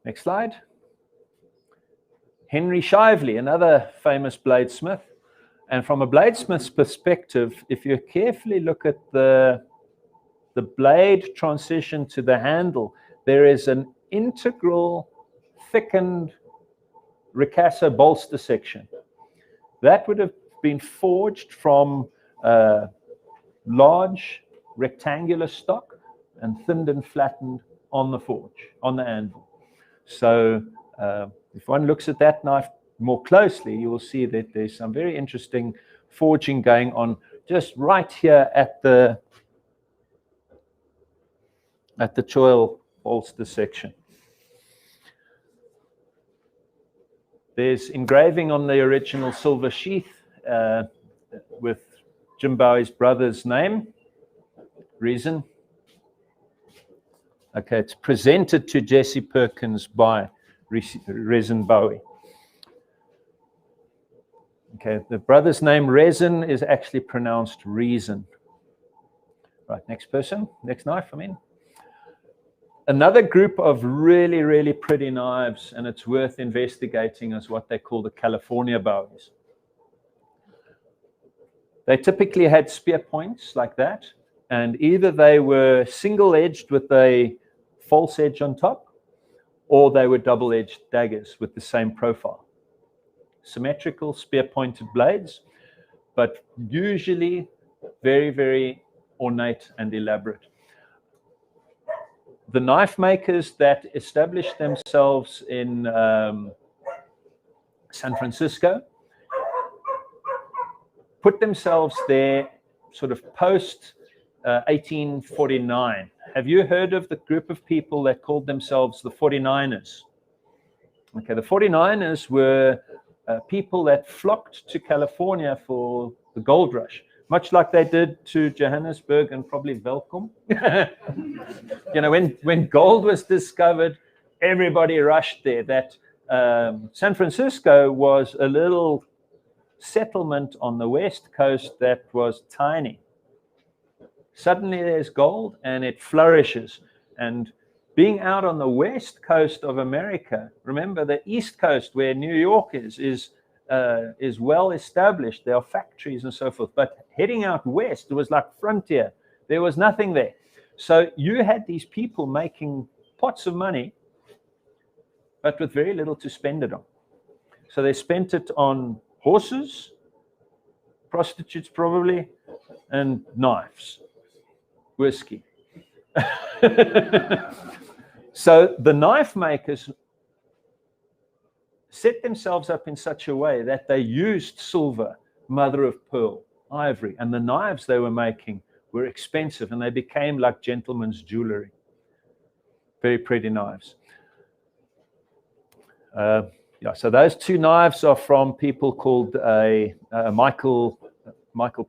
Speaker 1: Next slide. Henry Shively, another famous bladesmith. And from a bladesmith's perspective, if you carefully look at the blade transition to the handle, there is an integral thickened ricasso bolster section. That would have been forged from large rectangular stock and thinned and flattened on the forge, on the anvil. So if one looks at that knife more closely, you will see that there's some very interesting forging going on just right here at the choil bolster section. There's engraving on the original silver sheath with Jim Bowie's brother's name, Reason. Okay, it's presented to Jesse Perkins by Resin Bowie. Okay, the brother's name, Resin, is actually pronounced Reason. Right, next person, next knife, I mean. Another group of really, really pretty knives, and it's worth investigating, is what they call the California Bowies. They typically had spear points like that, and either they were single-edged with a false edge on top, or they were double-edged daggers with the same profile. Symmetrical spear-pointed blades, but usually very, very ornate and elaborate. The knife makers that established themselves in San Francisco put themselves there sort of post 1849. Have you heard of the group of people that called themselves the 49ers? Okay, the 49ers were people that flocked to California for the gold rush, much like they did to Johannesburg and probably Welkom. You know, when gold was discovered, everybody rushed there. That San Francisco was a little settlement on the west coast that was tiny. Suddenly there's gold and it flourishes. And being out on the west coast of America, remember the east coast where New York is well established. There are factories and so forth. But heading out west, it was like frontier. There was nothing there. So you had these people making pots of money, but with very little to spend it on. So they spent it on horses, prostitutes probably, and knives, whiskey. So the knife makers set themselves up in such a way that they used silver, mother of pearl, ivory, and the knives they were making were expensive, and they became like gentlemen's jewelry. Very pretty knives. Yeah, so those two knives are from people called Michael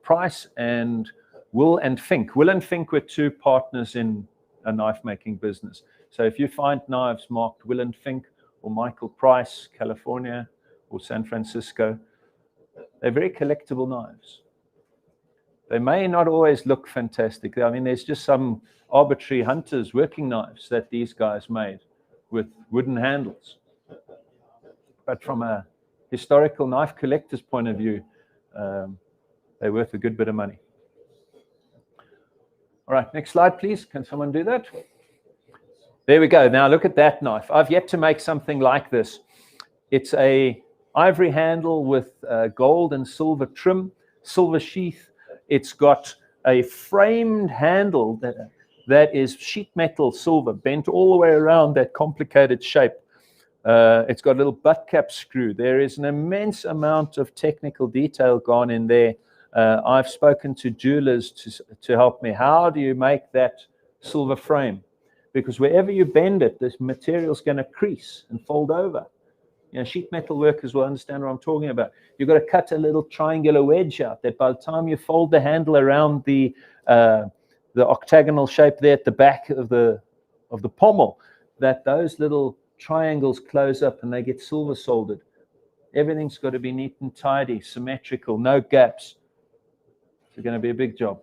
Speaker 1: Price and Will and Fink. Will and Fink were two partners in a knife-making business. So if you find knives marked Will and Fink or Michael Price, California, or San Francisco, they're very collectible knives. They may not always look fantastic. I mean, there's just some arbitrary hunter's working knives that these guys made with wooden handles. But from a historical knife collector's point of view, they're worth a good bit of money. All right, next slide, please. Can someone do that? There we go. Now look at that knife. I've yet to make something like this. It's a ivory handle with gold and silver trim, silver sheath. It's got a framed handle that is sheet metal silver, bent all the way around that complicated shape. It's got a little butt cap screw. There is an immense amount of technical detail gone in there. I've spoken to jewelers to help me. How do you make that silver frame? Because wherever you bend it, this material is going to crease and fold over. You know, sheet metal workers will understand what I'm talking about. You've got to cut a little triangular wedge out that by the time you fold the handle around the octagonal shape there at the back of the pommel, that those little triangles close up and they get silver soldered. Everything's got to be neat and tidy, symmetrical, no gaps. It's going to be a big job.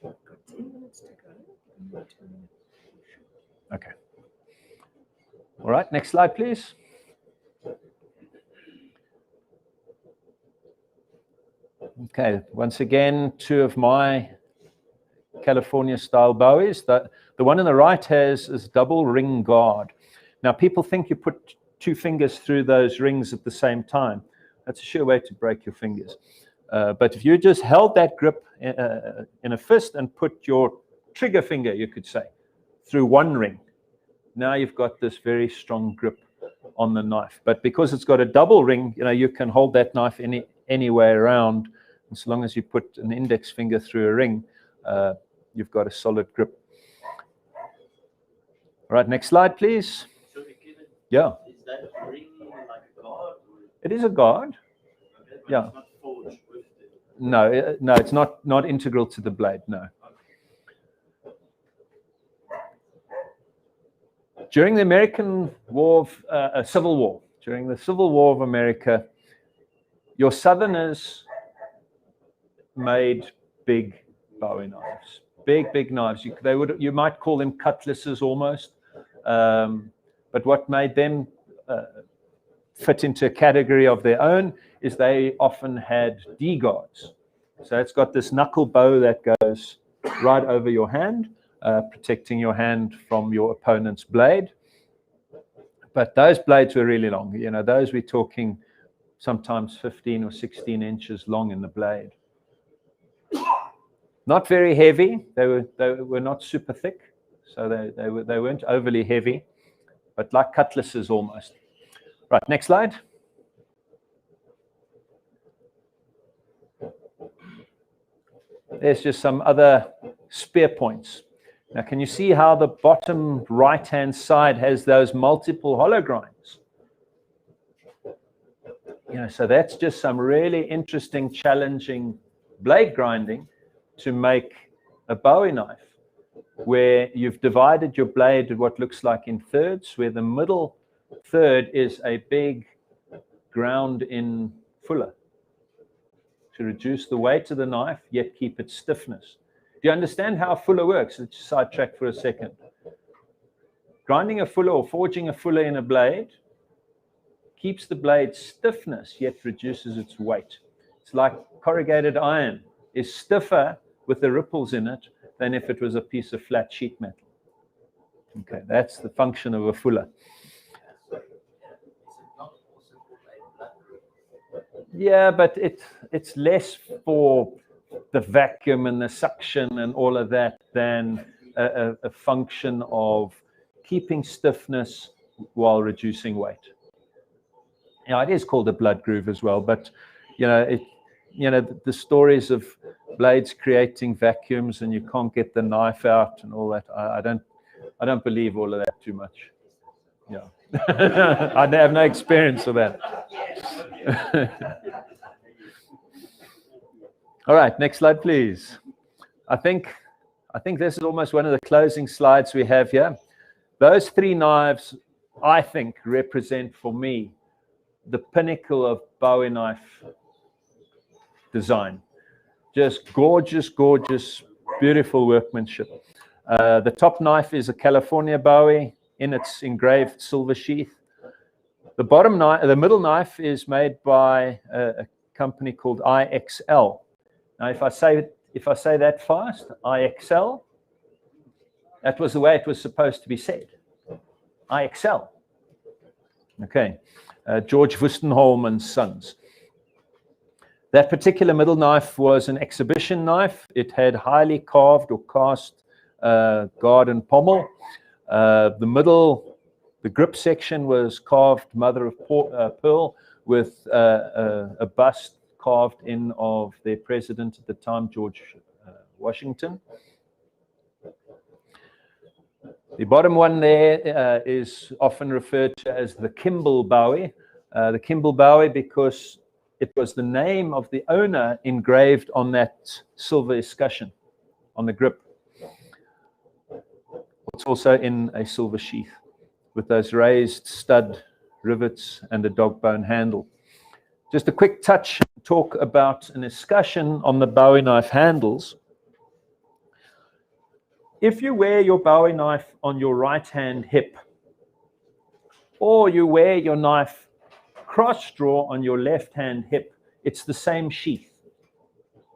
Speaker 6: 10 minutes to go.
Speaker 1: Okay. All right, next slide, please. Okay, once again, two of my California style Bowies. The one on the right has this double ring guard. Now, people think you put two fingers through those rings at the same time. That's a sure way to break your fingers. But if you just held that grip in a fist and put your trigger finger, you could say, through one ring, now you've got this very strong grip on the knife. But because it's got a double ring, you know, you can hold that knife any way around. As long as you put an index finger through a ring, you've got a solid grip. All right, next slide, please.
Speaker 7: So again,
Speaker 1: Yeah.
Speaker 7: is that ring like a guard?
Speaker 1: It is a guard.
Speaker 7: Okay, but
Speaker 1: Yeah.
Speaker 7: it's not forged with it.
Speaker 1: No, it's not integral to the blade, no. During the American War of Civil War, during the Civil War of America, your Southerners made big Bowie knives, big knives. You might call them cutlasses almost, but what made them fit into a category of their own is they often had D guards. So it's got this knuckle bow that goes right over your hand, protecting your hand from your opponent's blade. But those blades were really long. You know, those we're talking sometimes 15 or 16 inches long in the blade. Not very heavy. They were not super thick, so they weren't overly heavy, but like cutlasses almost. Right, next slide. There's just some other spear points. Now, can you see how the bottom right-hand side has those multiple hollow grinds? So that's just some really interesting, challenging blade grinding to make a Bowie knife, where you've divided your blade what looks like in thirds, where the middle third is a big ground-in fuller to reduce the weight of the knife, yet keep its stiffness. Do you understand how a fuller works? Let's just sidetrack for a second. Grinding a fuller or forging a fuller in a blade keeps the blade's stiffness, yet reduces its weight. It's like corrugated iron is stiffer with the ripples in it than if it was a piece of flat sheet metal. Okay, that's the function of a fuller. Yeah, but it's less for the vacuum and the suction and all of that than a function of keeping stiffness while reducing weight. It is called a blood groove as well, but the stories of blades creating vacuums and you can't get the knife out and all that, I don't believe all of that too much. Yeah. I have no experience of that. All right, next slide, please. I think this is almost one of the closing slides we have here. Those three knives, I think, represent for me the pinnacle of Bowie knife design. Just gorgeous, gorgeous, beautiful workmanship. The top knife is a California Bowie in its engraved silver sheath. The bottom knife, the middle knife, is made by a company called IXL. Now, if I say that fast, IXL, that was the way it was supposed to be said. IXL. Okay, George Wustenholm and Sons. That particular middle knife was an exhibition knife. It had highly carved or cast guard and pommel. The grip section was carved mother of pearl with a bust carved in of their president at the time, George Washington. The bottom one there is often referred to as the Kimball Bowie. The Kimball Bowie because it was the name of the owner engraved on that silver escutcheon on the grip. It's also in a silver sheath with those raised stud rivets and a dog bone handle. Just a quick touch, talk about an escutcheon on the Bowie knife handles. If you wear your Bowie knife on your right-hand hip, or you wear your knife cross-draw on your left-hand hip, it's the same sheath.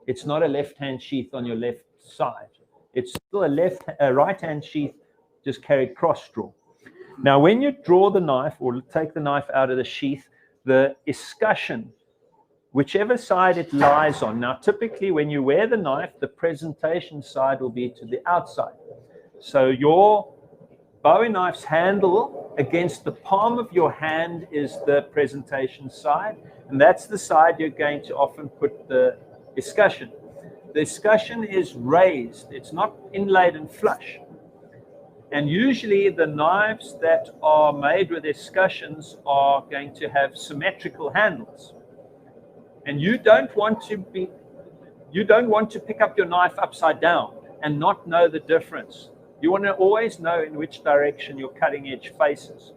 Speaker 1: It's not a left-hand sheath on your left side. It's still a right-hand sheath, just carried cross-draw. Now, when you draw the knife or take the knife out of the sheath, the escutcheon, whichever side it lies on. Now, typically when you wear the knife, the presentation side will be to the outside. So your Bowie knife's handle against the palm of your hand is the presentation side, and that's the side you're going to often put the escutcheon. The escutcheon is raised. It's not inlaid and flush. And usually the knives that are made with escutcheons are going to have symmetrical handles. And you don't want to pick up your knife upside down and not know the difference. You want to always know in which direction your cutting edge faces.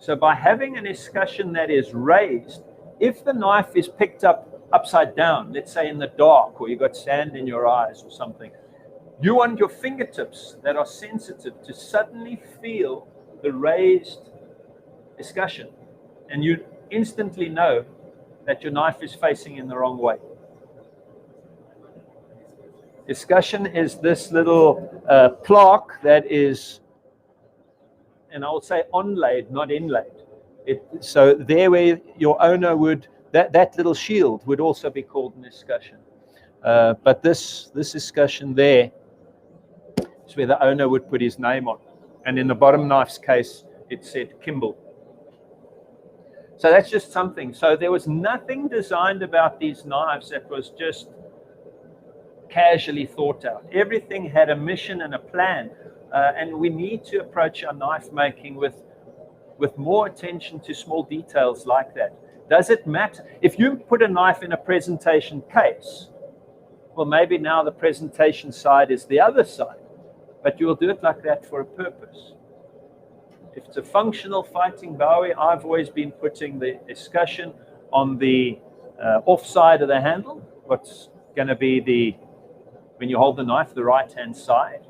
Speaker 1: So by having an escutcheon that is raised, if the knife is picked up upside down, let's say in the dark, or you've got sand in your eyes or something, you want your fingertips that are sensitive to suddenly feel the raised escutcheon, and you instantly know that your knife is facing in the wrong way. Escutcheon is this little plaque that is, and I would say onlaid, not inlaid. So there where your owner would, that little shield would also be called an escutcheon. But this escutcheon there is where the owner would put his name on. And in the bottom knife's case, it said Kimball. So that's just something. So there was nothing designed about these knives that was just casually thought out. Everything had a mission and a plan, and we need to approach our knife making with more attention to small details like that. Does it matter? If you put a knife in a presentation case, well, maybe now the presentation side is the other side, but you'll do it like that for a purpose. If it's a functional fighting Bowie, I've always been putting the discussion on the off side of the handle, what's going to be when you hold the knife, the right-hand side.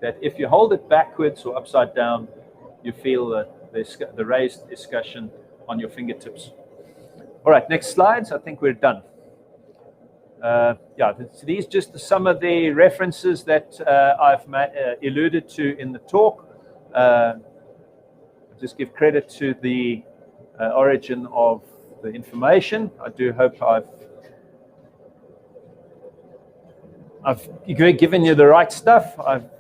Speaker 1: That if you hold it backwards or upside down, you feel the raised discussion on your fingertips. All right, next slides. I think we're done. Yeah, these just some of the references that I've alluded to in the talk. Just give credit to the origin of the information. I do hope I've given you the right stuff. I've,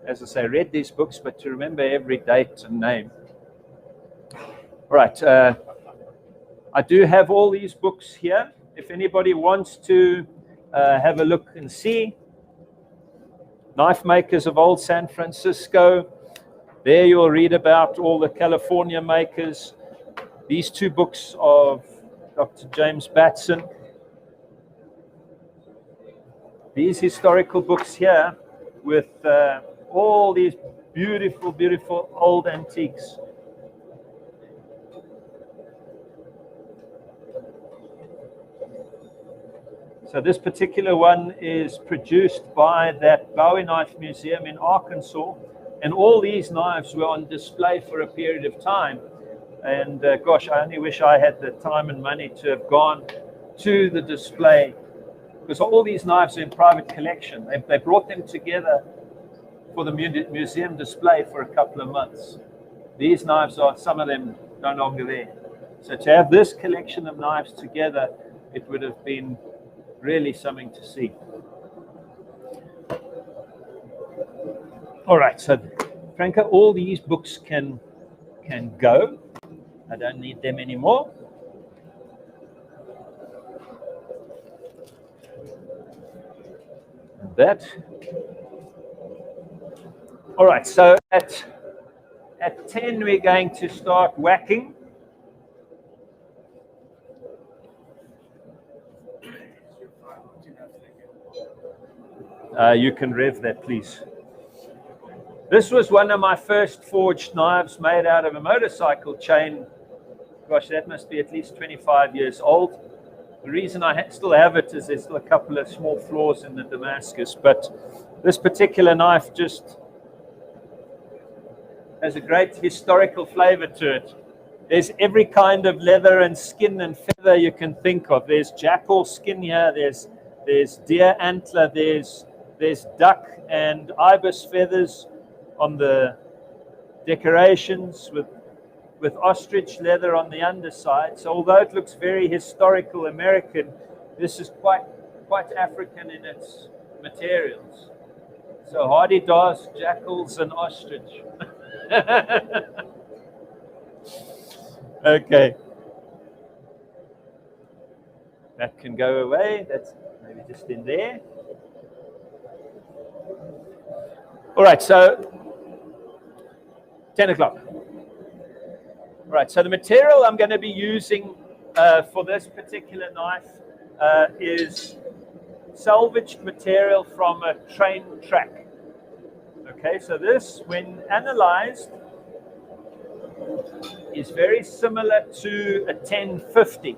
Speaker 1: as I say, read these books, but to remember every date and name. All right, I do have all these books here. If anybody wants to have a look and see, Knife Makers of Old San Francisco, there you'll read about all the California makers. These two books of Dr. James Batson. These historical books here with all these beautiful, beautiful old antiques. So this particular one is produced by that Bowie Knife Museum in Arkansas, and all these knives were on display for a period of time. And gosh, I only wish I had the time and money to have gone to the display, because all these knives are in private collection. They brought them together for the museum display for a couple of months. These knives are, some of them no longer there. So to have this collection of knives together, it would have been really something to see. All right, so Franca, all these books can go. I don't need them anymore. And that. All right, so at 10 we're going to start whacking. You can rev that, please. This was one of my first forged knives made out of a motorcycle chain. Gosh, that must be at least 25 years old. The reason I still have it is there's still a couple of small flaws in the Damascus, but this particular knife just has a great historical flavor to it. There's every kind of leather and skin and feather you can think of. There's jackal skin here, there's deer antler, there's duck and ibis feathers on the decorations with ostrich leather on the underside. So although it looks very historical American, this is quite African in its materials. So hardy-daws, jackals and ostrich. Okay. That can go away. That's maybe just in there. All right, so 10 o'clock. All right, so the material I'm going to be using for this particular knife is salvaged material from a train track. Okay, so this, when analyzed, is very similar to a 1050.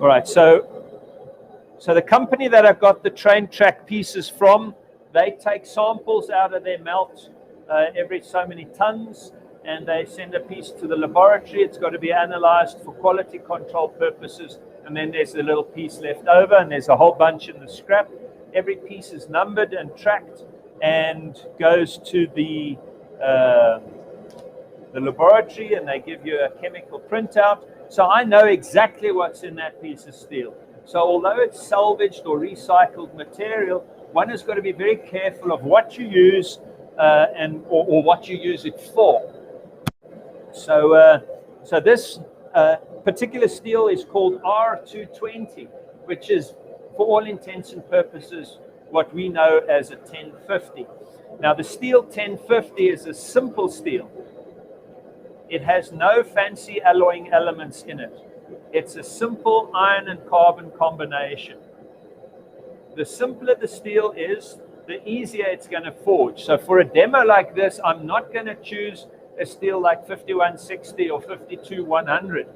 Speaker 1: All right, so the company that I got the train track pieces from, they take samples out of their melt every so many tons, and they send a piece to the laboratory. It's got to be analyzed for quality control purposes, and then there's a little piece left over, and there's a whole bunch in the scrap. Every piece is numbered and tracked and goes to the laboratory, and they give you a chemical printout. So I know exactly what's in that piece of steel. So although it's salvaged or recycled material, one has got to be very careful of what you use or what you use it for. So, so this particular steel is called R220, which is, for all intents and purposes, what we know as a 1050. Now, the steel 1050 is a simple steel. It has no fancy alloying elements in it. It's a simple iron and carbon combination. The simpler the steel is, the easier it's going to forge. So for a demo like this, I'm not going to choose a steel like 5160 or 52100.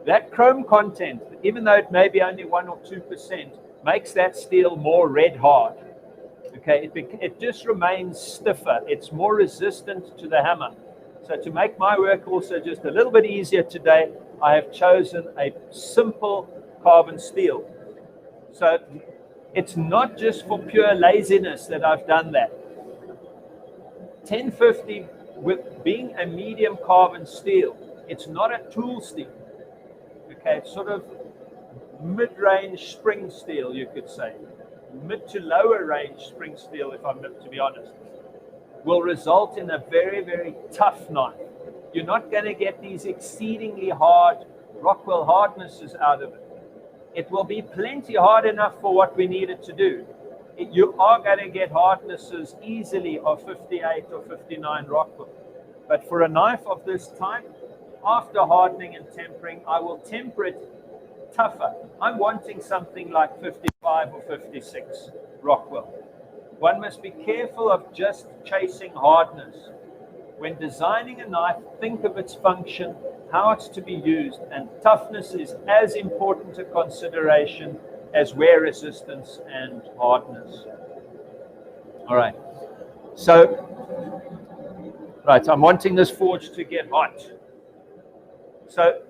Speaker 1: That chrome content, even though it may be only 1 or 2%, makes that steel more red hard. Okay, it just remains stiffer. It's more resistant to the hammer. So to make my work also just a little bit easier today, I have chosen a simple carbon steel. So it's not just for pure laziness that I've done that. 1050, with being a medium carbon steel, it's not a tool steel. Okay, it's sort of mid-range spring steel, you could say. Mid to lower range spring steel, if I'm to be honest, will result in a very, very tough knife. You're not going to get these exceedingly hard Rockwell hardnesses out of it. It will be plenty hard enough for what we need it to do. You are going to get hardnesses easily of 58 or 59 Rockwell. But for a knife of this type, after hardening and tempering, I will temper it tougher. I'm wanting something like 55 or 56 Rockwell. One must be careful of just chasing hardness. When designing a knife, think of its function, how it's to be used, and toughness is as important a consideration as wear resistance and hardness. All right. So, right, I'm wanting this forge to get hot. So,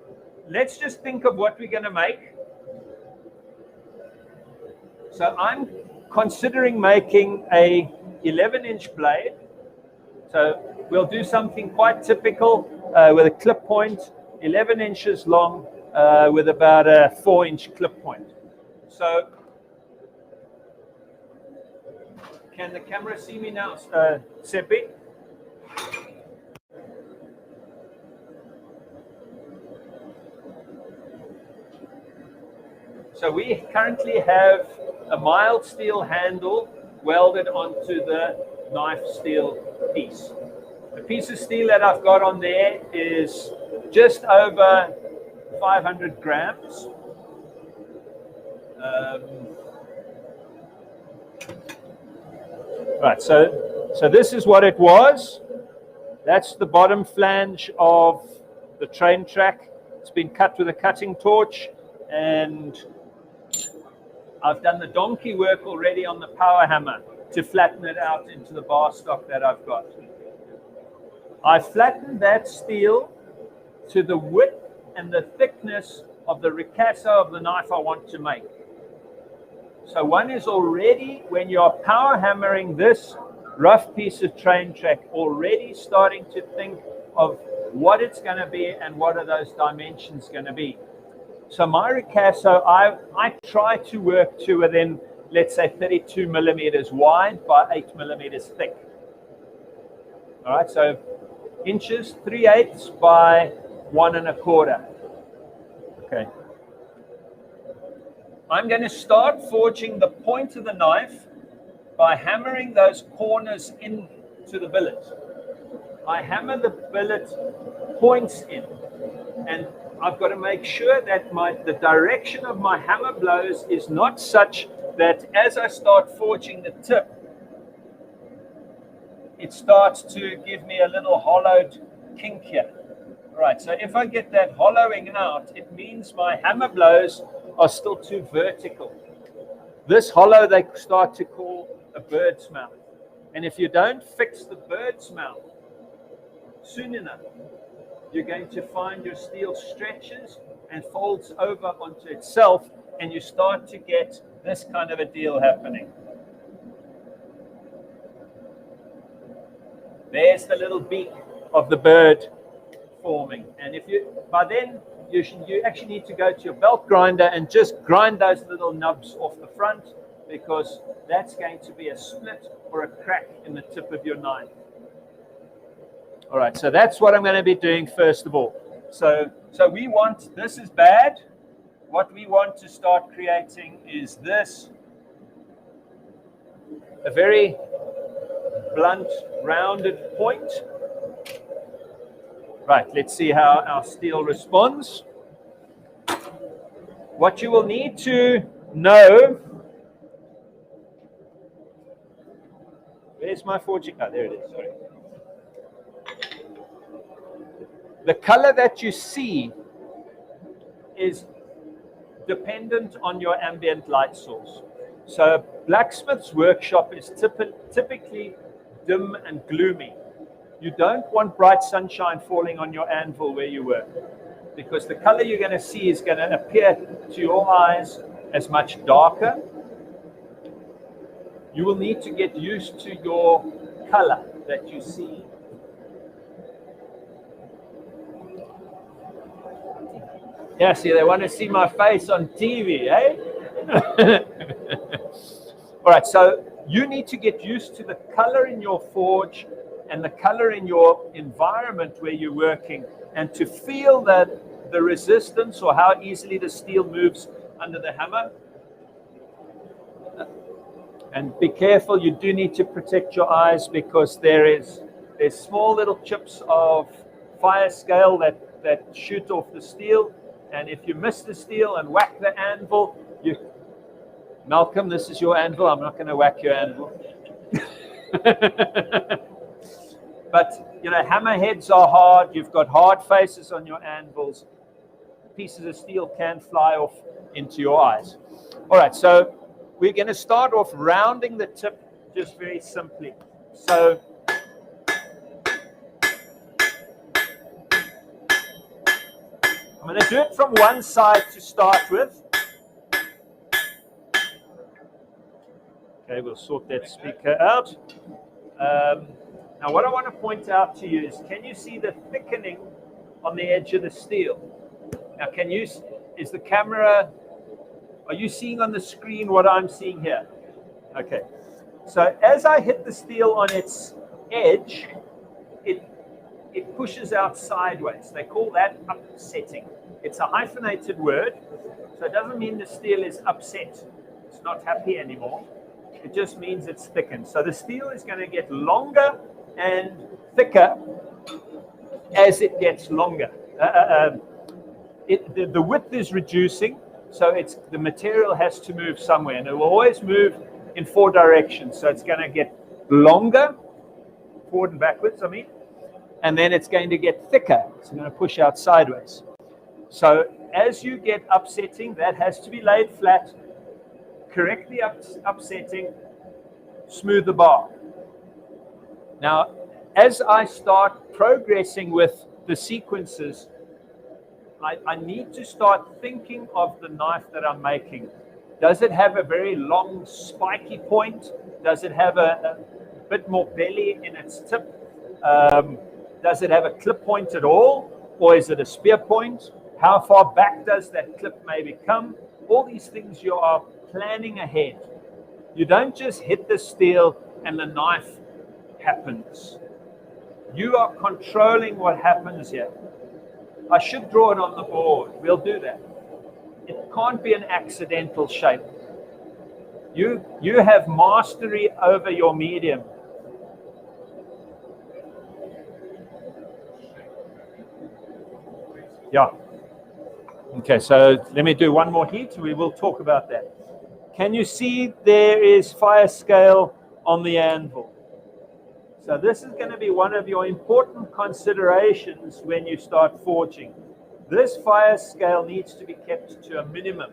Speaker 1: let's just think of what we're going to make. So I'm considering making a 11-inch blade. So we'll do something quite typical with a clip point, 11 inches long with about a 4-inch clip point. So can the camera see me now, Seppi? So we currently have a mild steel handle welded onto the knife steel piece. The piece of steel that I've got on there is just over 500 grams. Right, so this is what it was. That's the bottom flange of the train track. It's been cut with a cutting torch, and I've done the donkey work already on the power hammer to flatten it out into the bar stock that I've got. I flattened that steel to the width and the thickness of the ricasso of the knife I want to make. So one is already, when you're power hammering this rough piece of train track, already starting to think of what it's going to be and what are those dimensions going to be. So my ricasso, I try to work to within, let's say, 32 millimeters wide by 8 millimeters thick. All right, so inches, 3/8 by 1 1/4. Okay. I'm going to start forging the point of the knife by hammering those corners into the billet. I hammer the billet points in, and I've got to make sure that the direction of my hammer blows is not such that as I start forging the tip, it starts to give me a little hollowed kink here. All right, so if I get that hollowing out, it means my hammer blows are still too vertical. This hollow they start to call a bird's mouth. And if you don't fix the bird's mouth soon enough, you're going to find your steel stretches and folds over onto itself, and you start to get this kind of a deal happening. There's the little beak of the bird forming. And by then, you actually need to go to your belt grinder and just grind those little nubs off the front because that's going to be a split or a crack in the tip of your knife. All right, so that's what I'm going to be doing first of all. So we want, this is bad. What we want to start creating is this, a very blunt, rounded point. Right, let's see how our steel responds. What you will need to know, where's my forging? Oh, there it is, sorry. The color that you see is dependent on your ambient light source. So a blacksmith's workshop is typically dim and gloomy. You don't want bright sunshine falling on your anvil where you work, because the color you're going to see is going to appear to your eyes as much darker. You will need to get used to your color that you see. Yeah, see, they want to see my face on TV, eh? All right, so you need to get used to the color in your forge and the color in your environment where you're working, and to feel that the resistance or how easily the steel moves under the hammer. And be careful, you do need to protect your eyes, because there's small little chips of fire scale that shoot off the steel. And if you miss the steel and whack the anvil, Malcolm, this is your anvil. I'm not going to whack your anvil. But, you know, hammerheads are hard. You've got hard faces on your anvils. Pieces of steel can fly off into your eyes. All right, so we're going to start off rounding the tip just very simply. So I'm going to do it from one side to start with. Okay, we'll sort that speaker out. Now, what I want to point out to you is, can you see the thickening on the edge of the steel? Now, is the camera, are you seeing on the screen what I'm seeing here? Okay. So as I hit the steel on its edge, it pushes out sideways. They call that upsetting. It's a hyphenated word, so it doesn't mean the steel is upset. It's not happy anymore. It just means it's thickened. So the steel is going to get longer and thicker as it gets longer. The width is reducing, so the material has to move somewhere, and it will always move in 4 directions. So it's going to get longer, forward and backwards, I mean, and then it's going to get thicker. It's going to push out sideways. So as you get upsetting, that has to be laid flat, correctly upsetting, smooth the bar. Now, as I start progressing with the sequences, I need to start thinking of the knife that I'm making. Does it have a very long, spiky point? Does it have a bit more belly in its tip? Does it have a clip point at all? Or is it a spear point? How far back does that clip maybe come? All these things you are planning ahead. You don't just hit the steel and the knife happens. You are controlling what happens here. I should draw it on the board. We'll do that. It can't be an accidental shape. You have mastery over your medium. Yeah. Okay, so let me do one more heat. We will talk about that. Can you see there is fire scale on the anvil? So this is going to be one of your important considerations when you start forging. This fire scale needs to be kept to a minimum.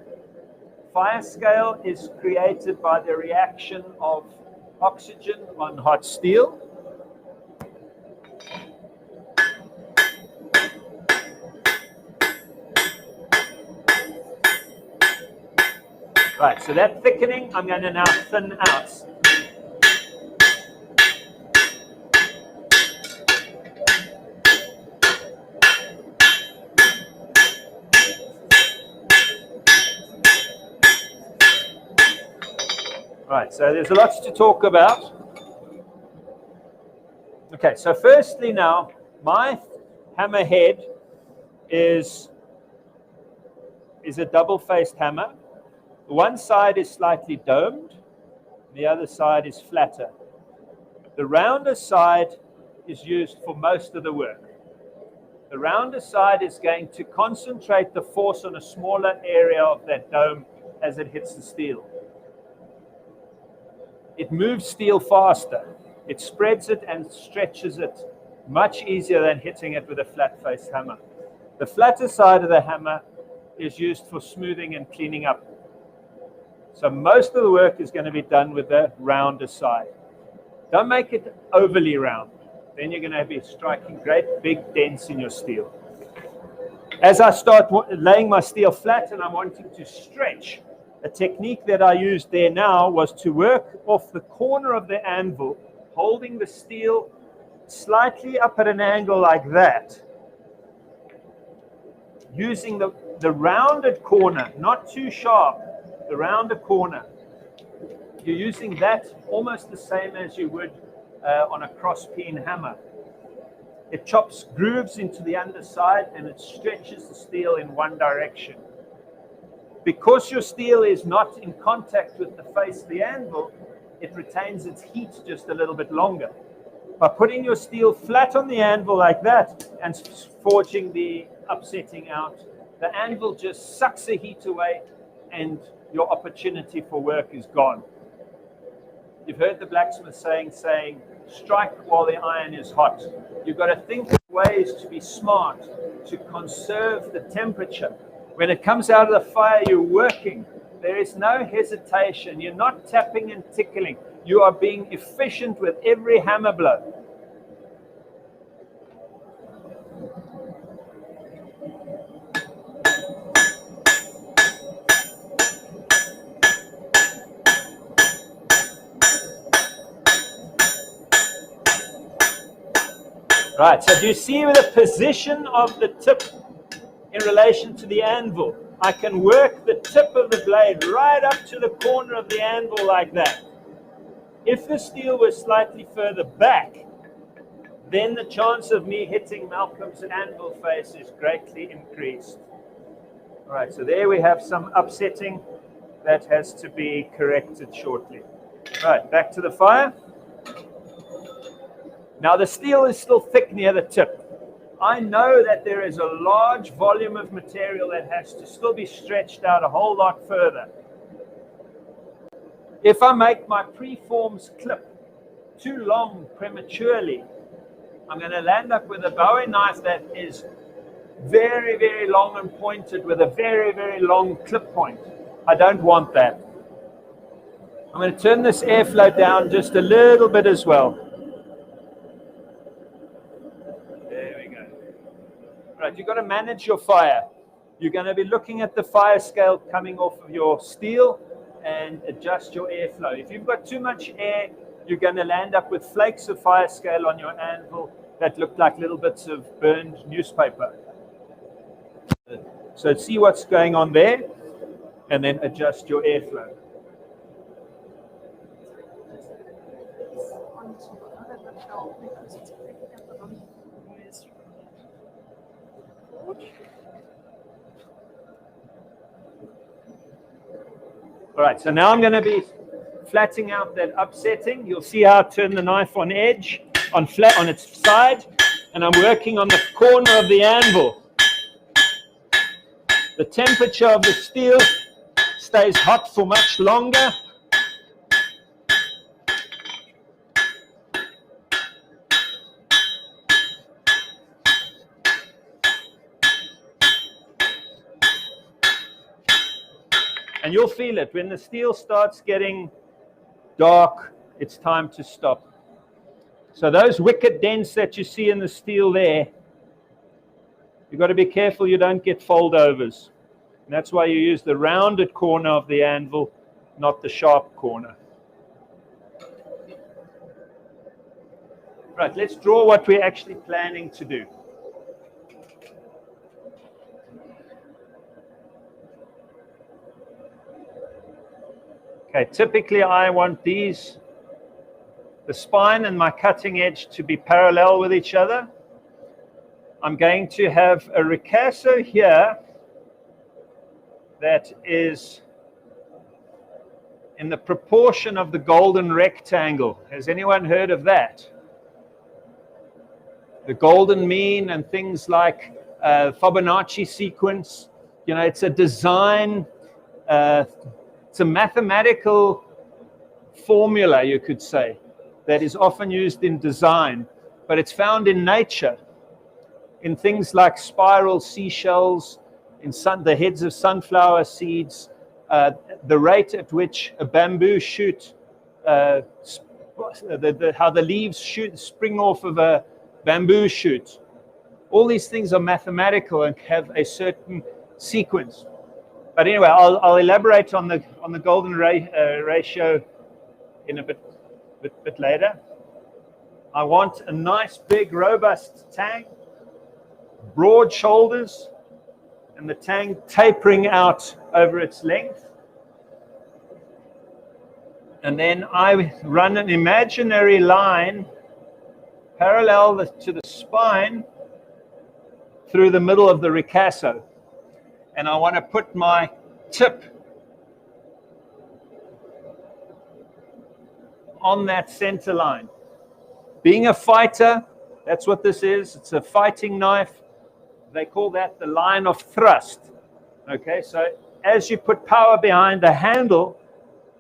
Speaker 1: Fire scale is created by the reaction of oxygen on hot steel. Right, so that thickening I'm going to now thin out. Right, so there's lots to talk about. Okay, so firstly now, my hammer head is a double-faced hammer. One side is slightly domed, the other side is flatter. The rounder side is used for most of the work. The rounder side is going to concentrate the force on a smaller area of that dome as it hits the steel. It moves steel faster. It spreads it and stretches it much easier than hitting it with a flat-faced hammer. The flatter side of the hammer is used for smoothing and cleaning up. So most of the work is going to be done with the rounder side. Don't make it overly round. Then you're going to be striking great big dents in your steel. As I start laying my steel flat and I'm wanting to stretch, a technique that I used there now was to work off the corner of the anvil, holding the steel slightly up at an angle like that, using the rounded corner, not too sharp, the rounded corner. You're using that almost the same as you would on a cross-peen hammer. It chops grooves into the underside and it stretches the steel in one direction. Because your steel is not in contact with the face of the anvil, it retains its heat just a little bit longer. By putting your steel flat on the anvil like that and forging the upsetting out, the anvil just sucks the heat away and your opportunity for work is gone. You've heard the blacksmith saying, strike while the iron is hot. You've got to think of ways to be smart, to conserve the temperature. When it comes out of the fire, you're working. There is no hesitation. You're not tapping and tickling. You are being efficient with every hammer blow. Right, so do you see the position of the tip in relation to the anvil? I can work the tip of the blade right up to the corner of the anvil like that. If the steel was slightly further back, then the chance of me hitting Malcolm's anvil face is greatly increased. All right, so there we have some upsetting that has to be corrected shortly. All right, back to the fire. Now the steel is still thick near the tip. I know that there is a large volume of material that has to still be stretched out a whole lot further. If I make my preforms clip too long prematurely, I'm going to land up with a Bowie knife that is very, very long and pointed with a very, very long clip point. I don't want that. I'm going to turn this airflow down just a little bit as well. Right, you've got to manage your fire. You're going to be looking at the fire scale coming off of your steel and adjust your airflow. If you've got too much air, you're going to land up with flakes of fire scale on your anvil that look like little bits of burned newspaper. So see what's going on there and then adjust your airflow. All right, so now I'm going to be flattening out that upsetting. You'll see how I turn the knife on edge, on flat on its side, and I'm working on the corner of the anvil. The temperature of the steel stays hot for much longer. And you'll feel it. When the steel starts getting dark, it's time to stop. So those wicked dents that you see in the steel there, you've got to be careful you don't get fold-overs. And that's why you use the rounded corner of the anvil, not the sharp corner. Right, let's draw what we're actually planning to do. Okay, typically I want the spine and my cutting edge to be parallel with each other. I'm going to have a ricasso here that is in the proportion of the golden rectangle. Has anyone heard of that? The golden mean and things like Fibonacci sequence. You know, it's a design, it's a mathematical formula, you could say, that is often used in design, but it's found in nature, in things like spiral seashells, in the heads of sunflower seeds, the rate at which a bamboo shoot, how the leaves spring off of a bamboo shoot. All these things are mathematical and have a certain sequence. But anyway, I'll elaborate on the golden ratio in a bit later. I want a nice, big, robust tang, broad shoulders, and the tang tapering out over its length. And then I run an imaginary line parallel to the spine through the middle of the ricasso. And I want to put my tip on that center line. Being a fighter, that's what this is. It's a fighting knife. They call that the line of thrust. Okay, so as you put power behind the handle,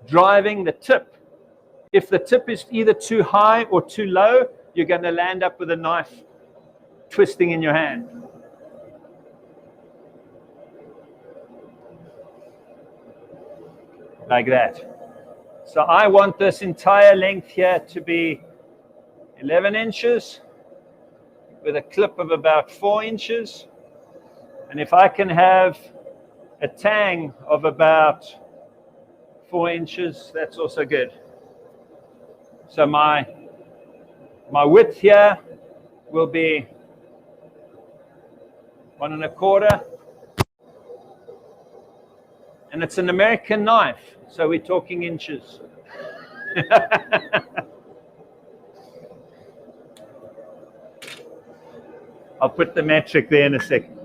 Speaker 1: driving the tip, if the tip is either too high or too low, you're going to land up with a knife twisting in your hand. Like that. So I want this entire length here to be 11 inches with a clip of about 4 inches. And if I can have a tang of about 4 inches, that's also good. So my width here will be 1 1/4. And it's an American knife, so we're talking inches. I'll put the metric there in a second.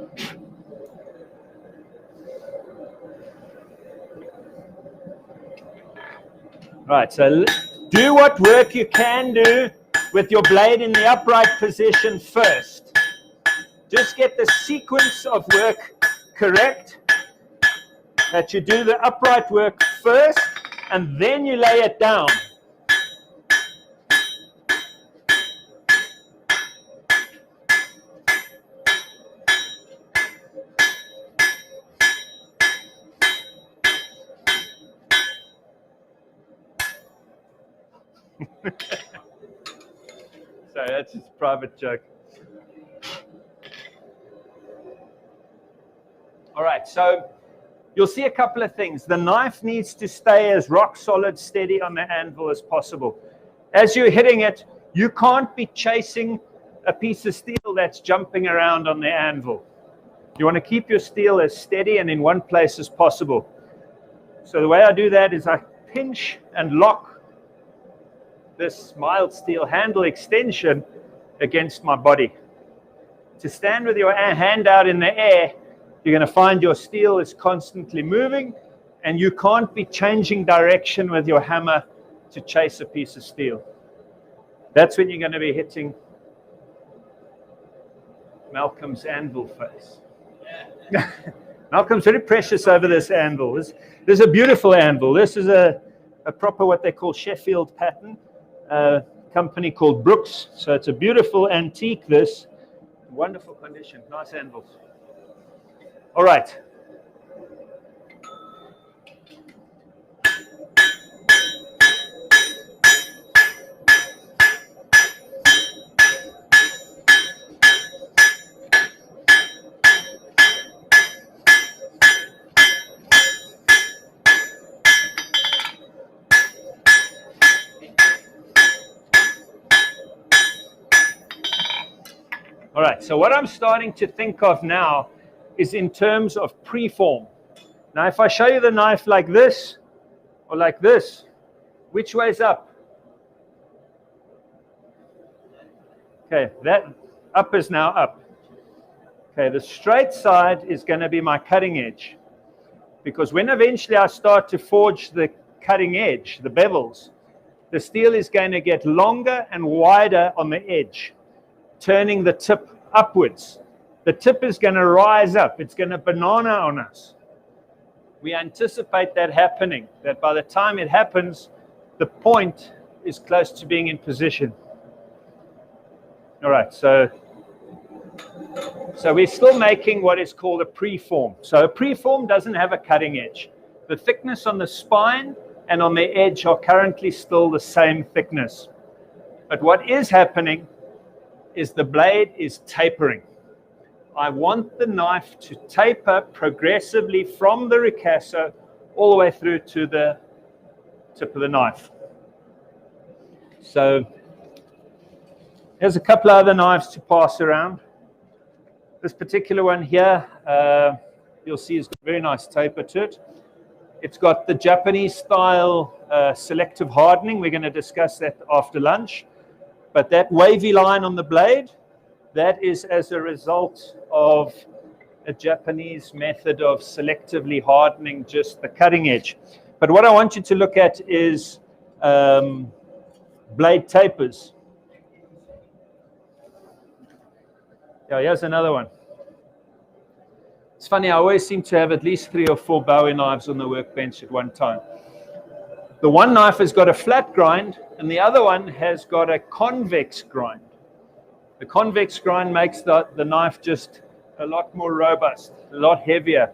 Speaker 1: Right, so do what work you can do with your blade in the upright position first. Just get the sequence of work correct, that you do the upright work first, and then you lay it down. Sorry, that's just a private joke. All right, so you'll see a couple of things. The knife needs to stay as rock solid, steady on the anvil as possible. As you're hitting it, you can't be chasing a piece of steel that's jumping around on the anvil. You want to keep your steel as steady and in one place as possible. So the way I do that is I pinch and lock this mild steel handle extension against my body. To stand with your hand out in the air, you're going to find your steel is constantly moving, and you can't be changing direction with your hammer to chase a piece of steel. That's when you're going to be hitting Malcolm's anvil face. Malcolm's very precious over this anvil. This is a beautiful anvil. This is a proper what they call Sheffield pattern. Company called Brooks. So it's a beautiful antique, this. Wonderful condition. Nice anvils. All right. All right, so what I'm starting to think of now is in terms of preform. Now, if I show you the knife like this, or like this. Which way's up? Okay, that up is now up. Okay, the straight side is going to be my cutting edge. Because when eventually I start to forge the cutting edge, the bevels, the steel is going to get longer and wider on the edge, turning the tip upwards. The tip is going to rise up. It's going to banana on us. We anticipate that happening, that by the time it happens, the point is close to being in position. All right, so we're still making what is called a preform. So a preform doesn't have a cutting edge. The thickness on the spine and on the edge are currently still the same thickness. But what is happening is the blade is tapering. I want the knife to taper progressively from the ricasso all the way through to the tip of the knife. So here's a couple of other knives to pass around. This particular one here, you'll see it's got a very nice taper to it. It's got the Japanese style selective hardening. We're going to discuss that after lunch. But that wavy line on the blade, that is as a result of a Japanese method of selectively hardening just the cutting edge. But what I want you to look at is blade tapers. Yeah, here's another one. It's funny, I always seem to have at least 3 or 4 Bowie knives on the workbench at one time. The one knife has got a flat grind, and the other one has got a convex grind. The convex grind makes the knife just a lot more robust, a lot heavier.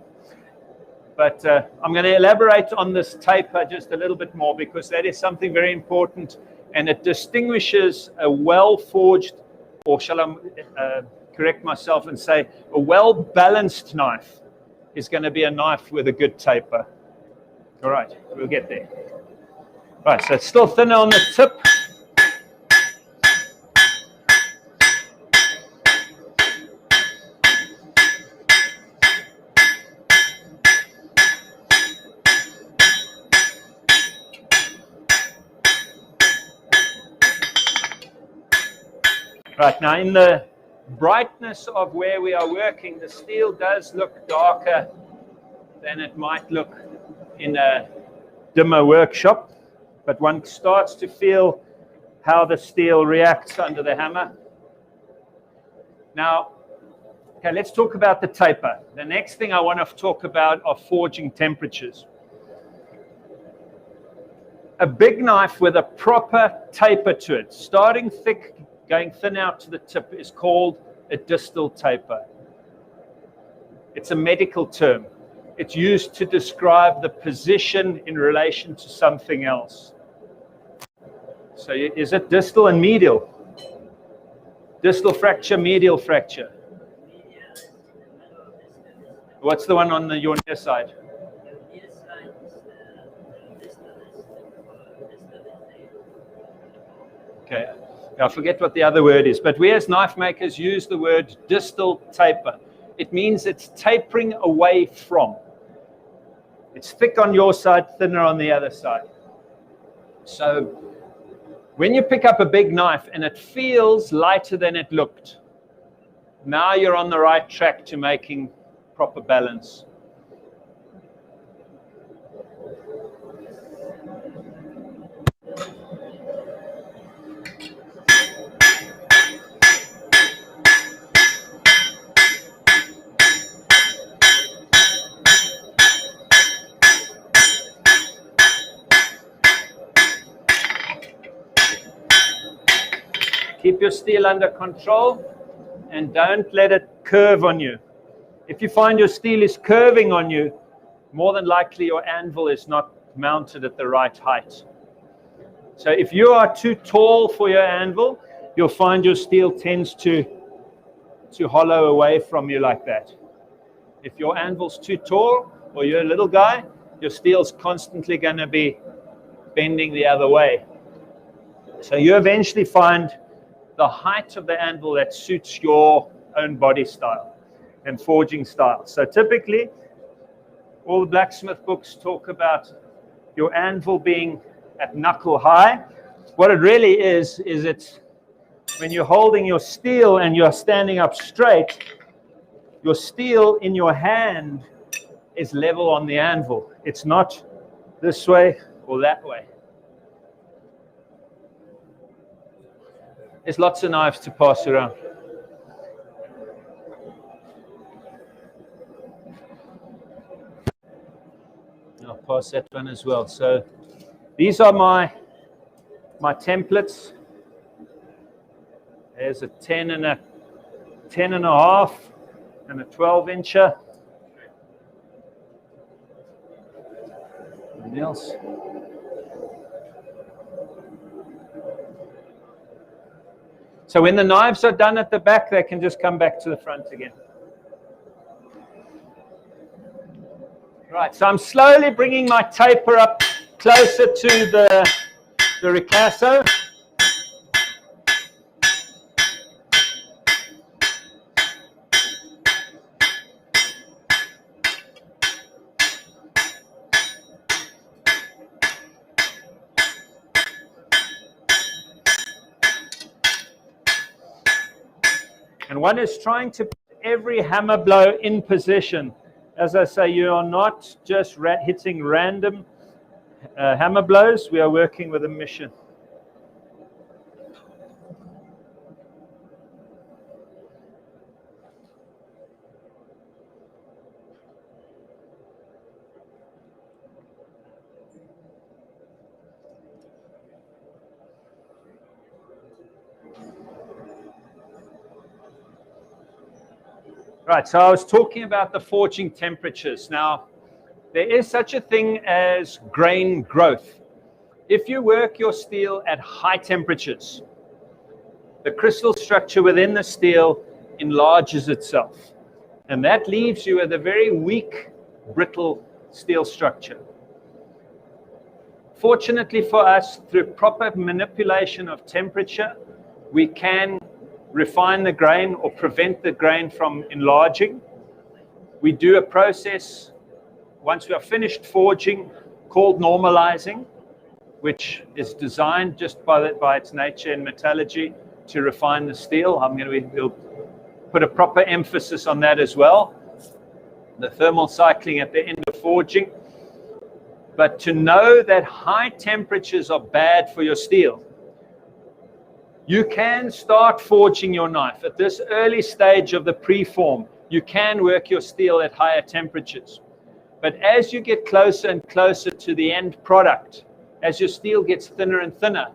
Speaker 1: But I'm going to elaborate on this taper just a little bit more, because that is something very important, and it distinguishes a well-forged, or shall I correct myself and say a well-balanced knife is going to be a knife with a good taper. All right, we'll get there. Right, so it's still thinner on the tip. Right, now in the brightness of where we are working, the steel does look darker than it might look in a dimmer workshop, but one starts to feel how the steel reacts under the hammer. Now, okay, let's talk about the taper. The next thing I want to talk about are forging temperatures. A big knife with a proper taper to it, starting thick, going thin out to the tip, is called a distal taper. It's a medical term. It's used to describe the position in relation to something else. So is it distal and medial? Distal fracture, medial fracture. What's the one on your near side? Okay. I forget what the other word is, but we as knife makers use the word distal taper. It means it's tapering away from. It's thick on your side, thinner on the other side. So when you pick up a big knife and it feels lighter than it looked, now you're on the right track to making proper balance. Keep your steel under control and don't let it curve on you. If you find your steel is curving on you, more than likely your anvil is not mounted at the right height. So if you are too tall for your anvil, you'll find your steel tends to hollow away from you like that. If your anvil's too tall or you're a little guy, your steel's constantly going to be bending the other way. So you eventually find the height of the anvil that suits your own body style and forging style. So typically, all the blacksmith books talk about your anvil being at knuckle high. What it really is it's when you're holding your steel and you're standing up straight, your steel in your hand is level on the anvil. It's not this way or that way. There's lots of knives to pass around. I'll pass that one as well. So these are my templates. There's a 10 and a 10.5 and a 12-incher. Anything else? So when the knives are done at the back, they can just come back to the front again. Right, so I'm slowly bringing my taper up closer to the ricasso. And one is trying to put every hammer blow in position. As I say, you are not just hitting random hammer blows. We are working with a mission. Right, so I was talking about the forging temperatures. Now, there is such a thing as grain growth. If you work your steel at high temperatures, the crystal structure within the steel enlarges itself. And that leaves you with a very weak, brittle steel structure. Fortunately for us, through proper manipulation of temperature, we can refine the grain or prevent the grain from enlarging. We do a process once we are finished forging called normalizing, which is designed just by its nature in metallurgy to refine the steel. We'll put a proper emphasis on that as well. The thermal cycling at the end of forging. But to know that high temperatures are bad for your steel, you can start forging your knife. At this early stage of the preform, you can work your steel at higher temperatures. But as you get closer and closer to the end product, as your steel gets thinner and thinner,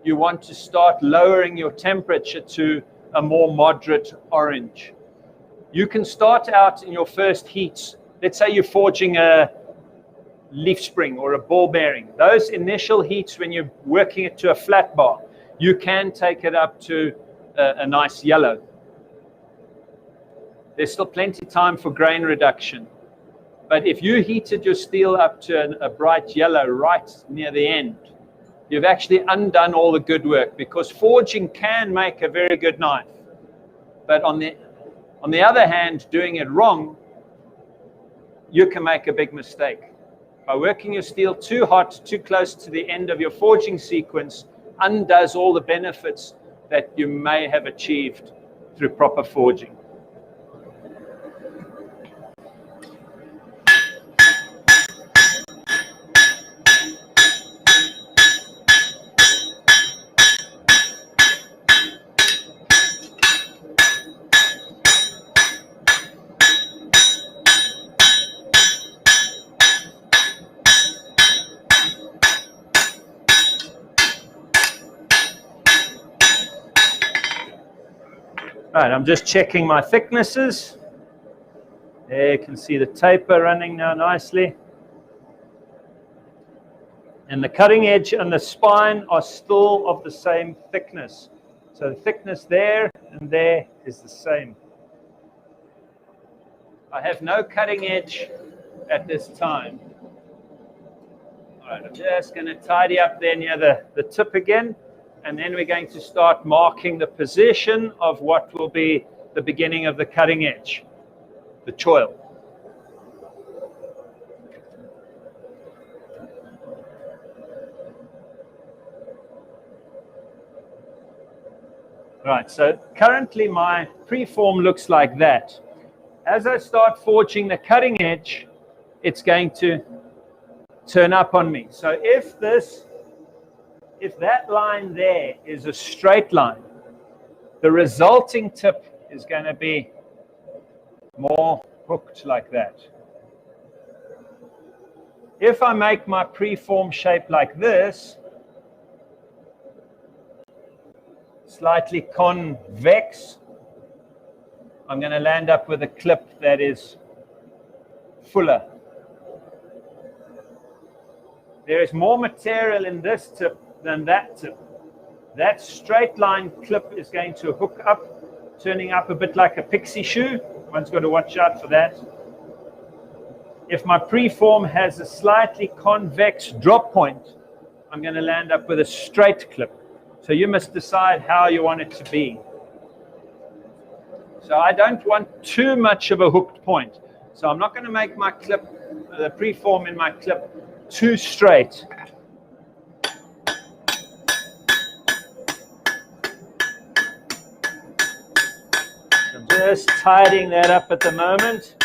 Speaker 1: you want to start lowering your temperature to a more moderate orange. You can start out in your first heats. Let's say you're forging a leaf spring or a ball bearing. Those initial heats when you're working it to a flat bar, you can take it up to a nice yellow. There's still plenty of time for grain reduction. But if you heated your steel up to a bright yellow right near the end, you've actually undone all the good work, because forging can make a very good knife. But on the other hand, doing it wrong, you can make a big mistake. By working your steel too hot, too close to the end of your forging sequence, undoes all the benefits that you may have achieved through proper forging. Right, I'm just checking my thicknesses. There you can see the taper running now nicely. And the cutting edge and the spine are still of the same thickness. So the thickness there and there is the same. I have no cutting edge at this time. All right, I'm just going to tidy up there near the tip again. And then we're going to start marking the position of what will be the beginning of the cutting edge, the choil. Right, so currently my preform looks like that. As I start forging the cutting edge, it's going to turn up on me. So if that line there is a straight line, the resulting tip is going to be more hooked like that. If I make my preform shape like this, slightly convex, I'm going to land up with a clip that is fuller. There is more material in this tip than that tip. That straight line clip is going to hook up, turning up a bit like a pixie shoe. One's got to watch out for that. If my preform has a slightly convex drop point, I'm going to land up with a straight clip. So you must decide how you want it to be. So I don't want too much of a hooked point. So I'm not going to make my clip, the preform in my clip, too straight. I'm just tidying that up at the moment.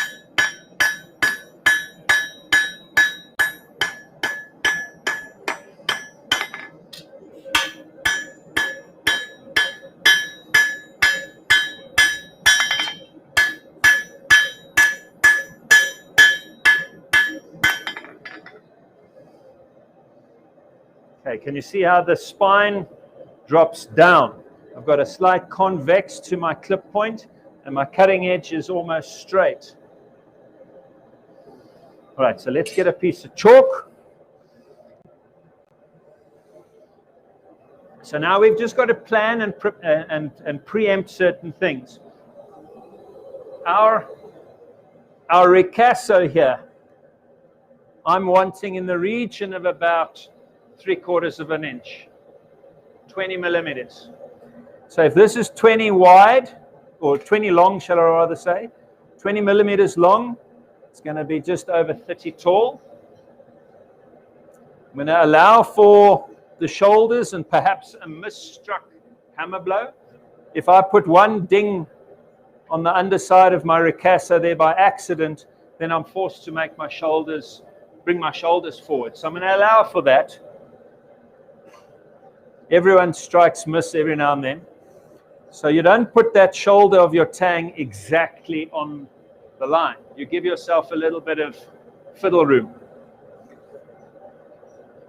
Speaker 1: Okay, can you see how the spine drops down? I've got a slight convex to my clip point, and my cutting edge is almost straight. All right, so let's get a piece of chalk. So now we've just got to plan and preempt certain things. Our ricasso here, I'm wanting in the region of about 3/4 of an inch, 20 millimeters. So if this is 20 wide, or 20 long, shall I rather say, 20 millimeters long, it's going to be just over 30 tall. I'm going to allow for the shoulders and perhaps a misstruck hammer blow. If I put one ding on the underside of my ricasso there by accident, then I'm forced to make my shoulders, bring my shoulders forward. So I'm going to allow for that. Everyone strikes miss every now and then. So you don't put that shoulder of your Tang exactly on the line. You give yourself a little bit of fiddle room.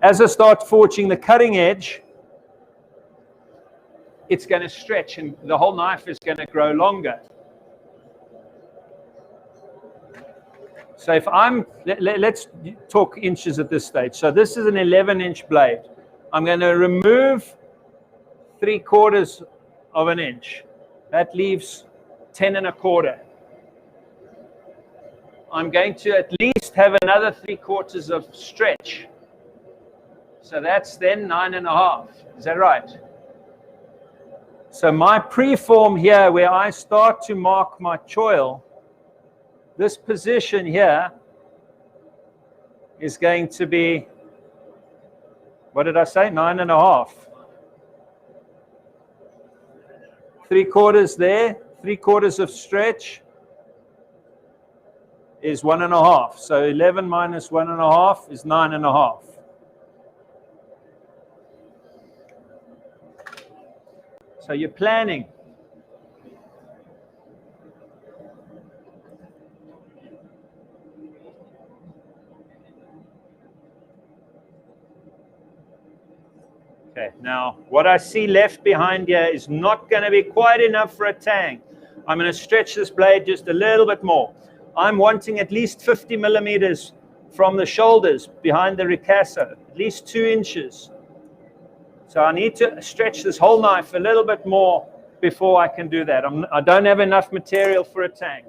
Speaker 1: As I start forging the cutting edge, it's going to stretch and the whole knife is going to grow longer. So if let's talk inches at this stage. So this is an 11-inch blade. I'm going to remove 3/4 of an inch. That leaves 10 1/4. I'm going to at least have another 3/4 of stretch. So that's then 9 1/2. Is that right? So my preform here, where I start to mark my choil, this position here is going to be, what did I say? 9 1/2. 3/4 there, 3/4 of stretch is 1 1/2. So 11 minus 1 1/2 is 9 1/2. So you're planning. Okay, now what I see left behind here is not going to be quite enough for a Tang. I'm going to stretch this blade just a little bit more. I'm wanting at least 50 millimeters from the shoulders behind the ricasso, at least 2 inches. So I need to stretch this whole knife a little bit more before I can do that. I don't have enough material for a Tang.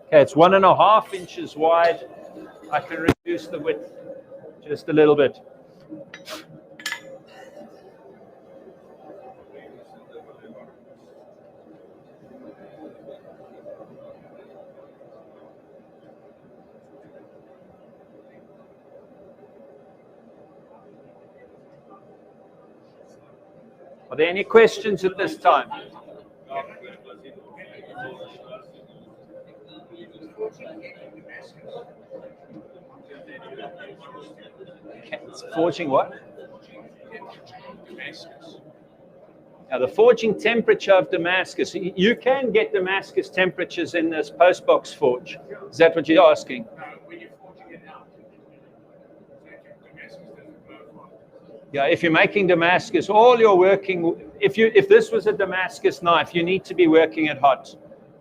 Speaker 1: Okay, it's 1 1/2 inches wide. I can reduce the width just a little bit. Are there any questions at this time? Forging what? Now, the forging temperature of Damascus, you can get Damascus temperatures in this postbox forge. Is that what you're asking? Yeah, if you're making Damascus, all you're working, if this was a Damascus knife, you need to be working it hot.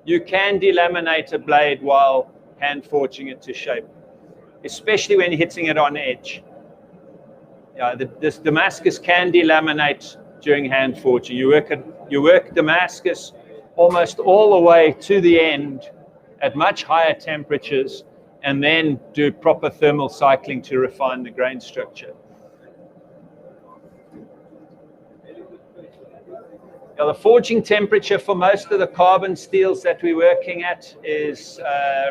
Speaker 1: You can delaminate a blade while hand forging it to shape, especially when hitting it on edge. Yeah, this Damascus can delaminate during hand forging. You work Damascus almost all the way to the end at much higher temperatures, and then do proper thermal cycling to refine the grain structure. Now, the forging temperature for most of the carbon steels that we're working at is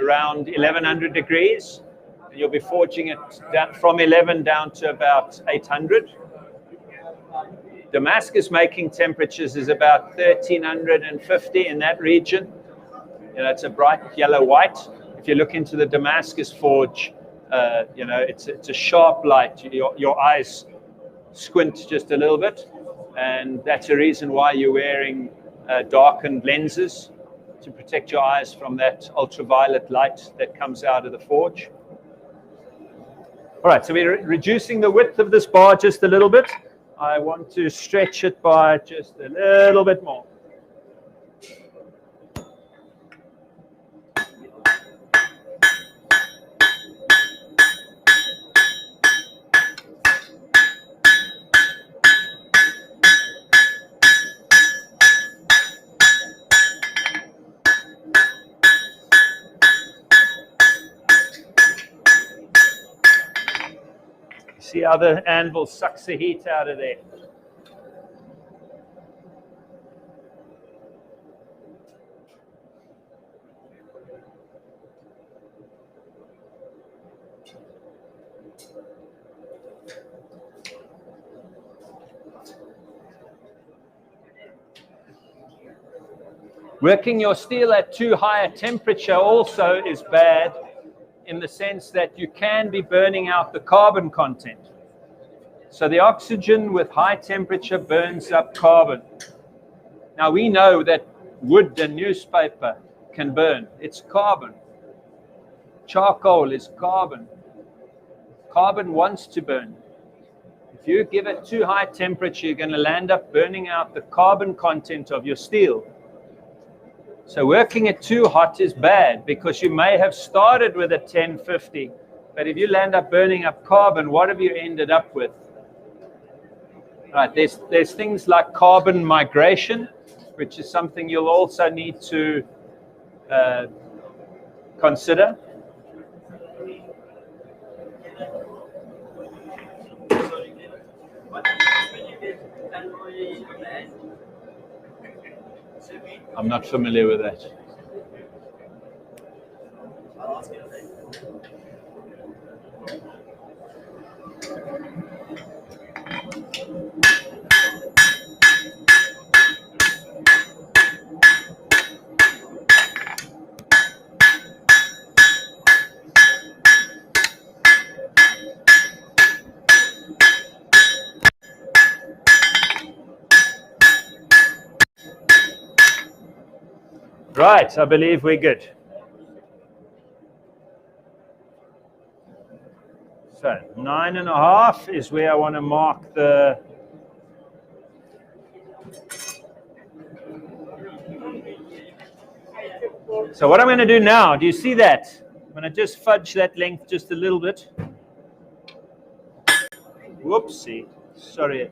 Speaker 1: around 1100 degrees. You'll be forging it down from 11 down to about 800. Damascus making temperatures is about 1350 in that region. You know, it's a bright yellow white. If you look into the Damascus forge, you know, it's a sharp light. Your eyes squint just a little bit, and that's a reason why you're wearing darkened lenses to protect your eyes from that ultraviolet light that comes out of the forge. All right, so we're reducing the width of this bar just a little bit. I want to stretch it by just a little bit more. See how the anvil sucks the heat out of there. Working your steel at too high a temperature also is bad, in the sense that you can be burning out the carbon content. So the oxygen with high temperature burns up carbon. Now we know that wood and newspaper can burn. It's carbon. Charcoal is carbon. Carbon wants to burn. If you give it too high temperature, you're going to land up burning out the carbon content of your steel. So working it too hot is bad, because you may have started with a 1050, but if you land up burning up carbon, what have you ended up with? Right, there's things like carbon migration, which is something you'll also need to consider. I'm not familiar with that. Right, I believe we're good. So 9.5 is where I want to mark the. So what I'm going to do now, do you see that? I'm going to just fudge that length just a little bit. Whoopsie, sorry.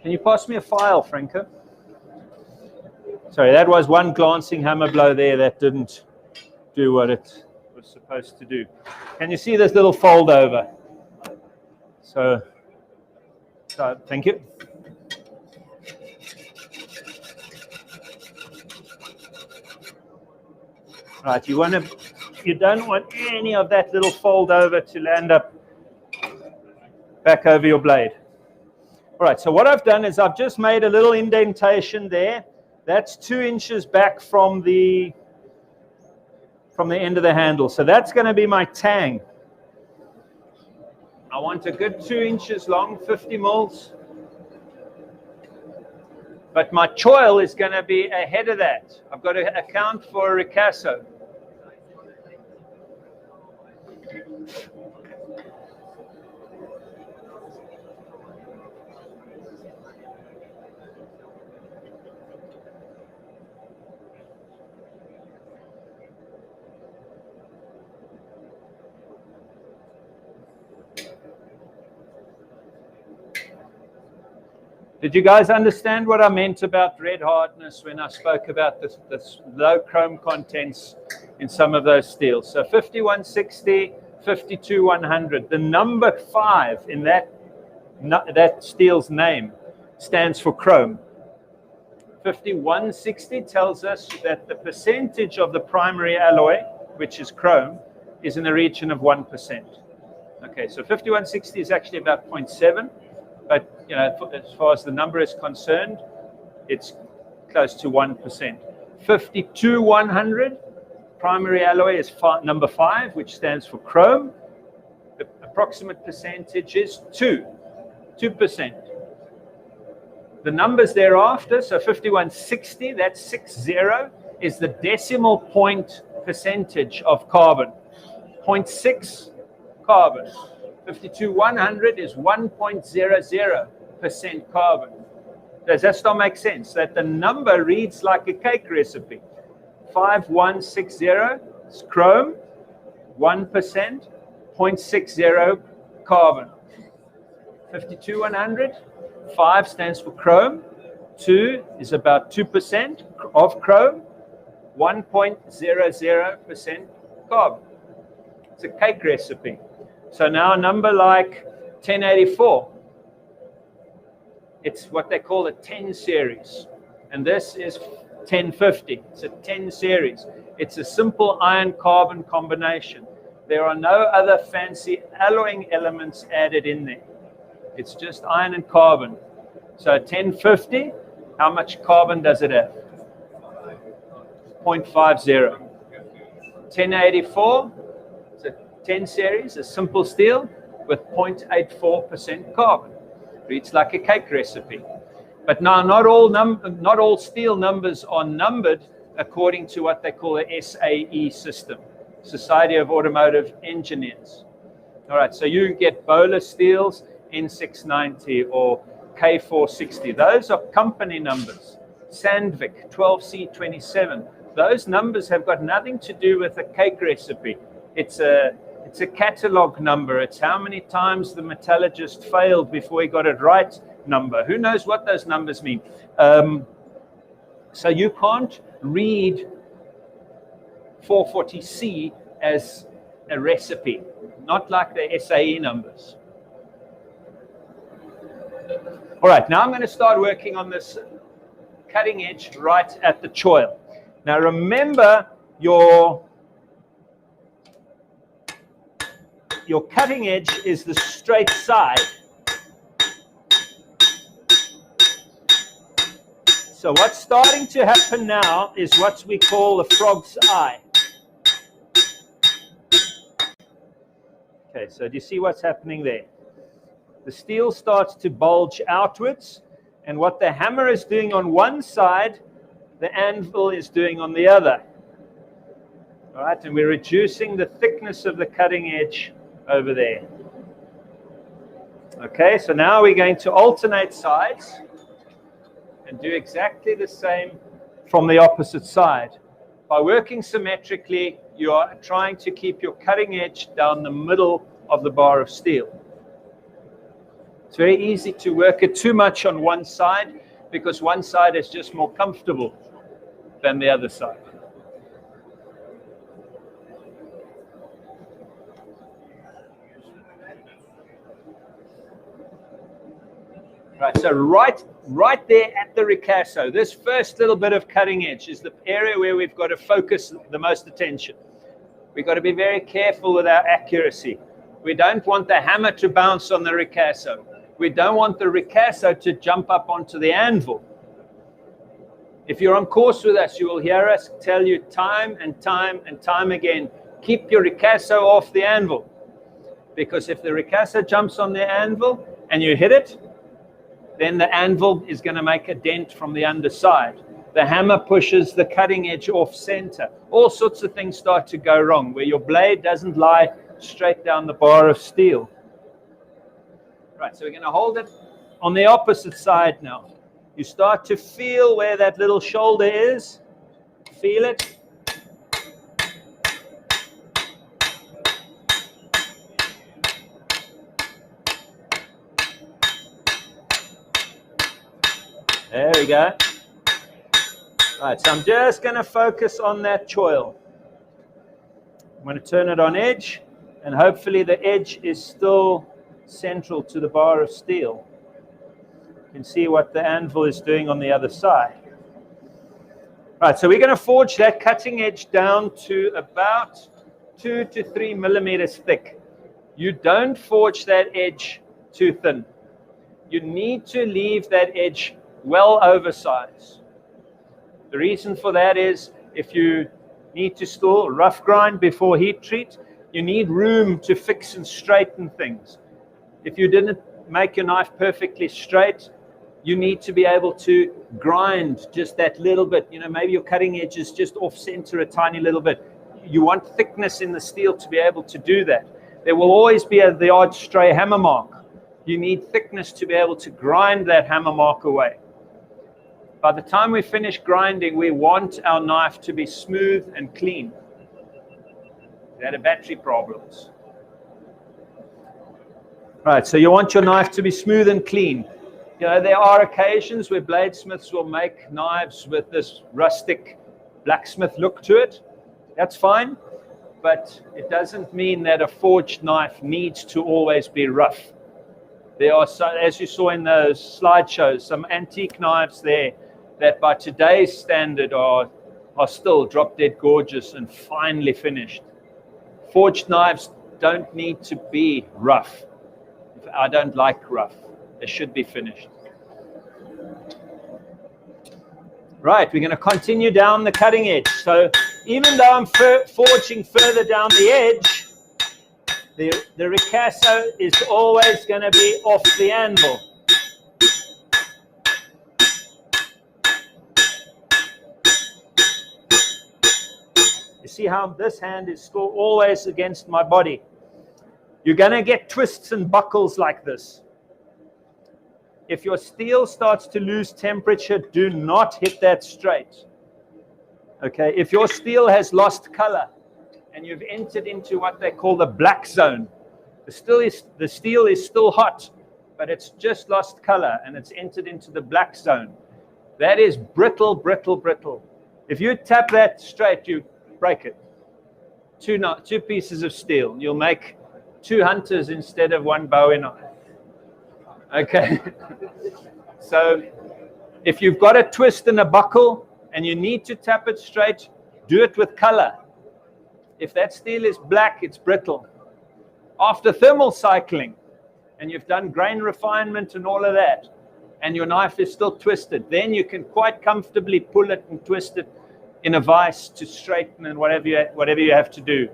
Speaker 1: Can you pass me a file, Franco? Sorry, that was one glancing hammer blow there that didn't do what it was supposed to do. Can you see this little fold over? So thank you. Right, you don't want any of that little fold over to land up back over your blade. All right, so what I've done is I've just made a little indentation there. That's 2 inches back from the end of the handle. So that's going to be my tang. I want a good 2 inches long, 50 mils. But my choil is going to be ahead of that. I've got to account for a ricasso. Did you guys understand what I meant about red hardness when I spoke about this low chrome contents in some of those steels? So 5160, 52100. The number 5 in that steel's name stands for chrome. 5160 tells us that the percentage of the primary alloy, which is chrome, is in the region of 1%. Okay, so 5160 is actually about 0.7. But you know, as far as the number is concerned, it's close to 1%. 52100, primary alloy is number 5, which stands for chrome. The approximate percentage is 2%. The numbers thereafter, so 5160, that's 60, is the decimal point percentage of carbon. 0.6 carbon. 52100 is 1.00% carbon. Does that still make sense? That the number reads like a cake recipe. 5160 is chrome, 1%, 0.60 carbon. 52100, 5 stands for chrome, 2 is about 2% of chrome, 1.00% carbon. It's a cake recipe. So now a number like 1084, it's what they call a 10 series. And this is 1050. It's a 10 series. It's a simple iron-carbon combination. There are no other fancy alloying elements added in there. It's just iron and carbon. So 1050, how much carbon does it have? 0.50. 1084, 10 series, a simple steel with 0.84% carbon. Reads like a cake recipe. But now not all steel numbers are numbered according to what they call a SAE system, Society of Automotive Engineers. All right, so you get Bowler steels, N690 or K460. Those are company numbers. Sandvik, 12C27. Those numbers have got nothing to do with a cake recipe. It's a catalog number. It's how many times the metallurgist failed before he got it right number. Who knows what those numbers mean? So you can't read 440C as a recipe, not like the SAE numbers. All right, now I'm going to start working on this cutting edge right at the choil. Now remember your cutting edge is the straight side. So what's starting to happen now is what we call a frog's eye. Okay, so do you see what's happening there? The steel starts to bulge outwards, and what the hammer is doing on one side, the anvil is doing on the other. All right, and we're reducing the thickness of the cutting edge over there. Okay, so now we're going to alternate sides and do exactly the same from the opposite side. By working symmetrically, you are trying to keep your cutting edge down the middle of the bar of steel. It's very easy to work it too much on one side because one side is just more comfortable than the other side. Right, so right right there at the ricasso. This first little bit of cutting edge is the area where we've got to focus the most attention. We've got to be very careful with our accuracy. We don't want the hammer to bounce on the ricasso. We don't want the ricasso to jump up onto the anvil. If you're on course with us, you will hear us tell you time and time and time again, keep your ricasso off the anvil. Because if the ricasso jumps on the anvil and you hit it, then the anvil is going to make a dent from the underside. The hammer pushes the cutting edge off center. All sorts of things start to go wrong, where your blade doesn't lie straight down the bar of steel. Right, so we're going to hold it on the opposite side now. You start to feel where that little shoulder is. Feel it. There we go. Right, so I'm just going to focus on that choil. I'm going to turn it on edge, and hopefully the edge is still central to the bar of steel. You can see what the anvil is doing on the other side. Right, so we're going to forge that cutting edge down to about 2 to 3 millimeters thick. You don't forge that edge too thin. You need to leave that edge well oversized. The reason for that is if you need to still rough grind before heat treat, you need room to fix and straighten things. If you didn't make your knife perfectly straight, you need to be able to grind just that little bit. You know, maybe your cutting edge is just off center a tiny little bit. You want thickness in the steel to be able to do that. There will always be the odd stray hammer mark. You need thickness to be able to grind that hammer mark away. By the time we finish grinding, we want our knife to be smooth and clean. That are battery problems. Right, so you want your knife to be smooth and clean. You know, there are occasions where bladesmiths will make knives with this rustic blacksmith look to it. That's fine, but it doesn't mean that a forged knife needs to always be rough. There are, as you saw in those slideshows, some antique knives there that by today's standard are still drop-dead gorgeous and finely finished. Forged knives don't need to be rough. I don't like rough. They should be finished. Right, we're going to continue down the cutting edge. So even though I'm forging further down the edge, the ricasso is always going to be off the anvil. You see how this hand is still always against my body. You're going to get twists and buckles like this. If your steel starts to lose temperature, do not hit that straight. Okay, if your steel has lost color and you've entered into what they call the black zone, the steel is still hot, but it's just lost color and it's entered into the black zone. That is brittle, brittle, brittle. If you tap that straight, you break it. Two pieces of steel. You'll make 2 hunters instead of 1 Bowie knife. Okay. So if you've got a twist and a buckle and you need to tap it straight, do it with color. If that steel is black, it's brittle. After thermal cycling, and you've done grain refinement and all of that, and your knife is still twisted, then you can quite comfortably pull it and twist it in a vise to straighten and whatever you have to do.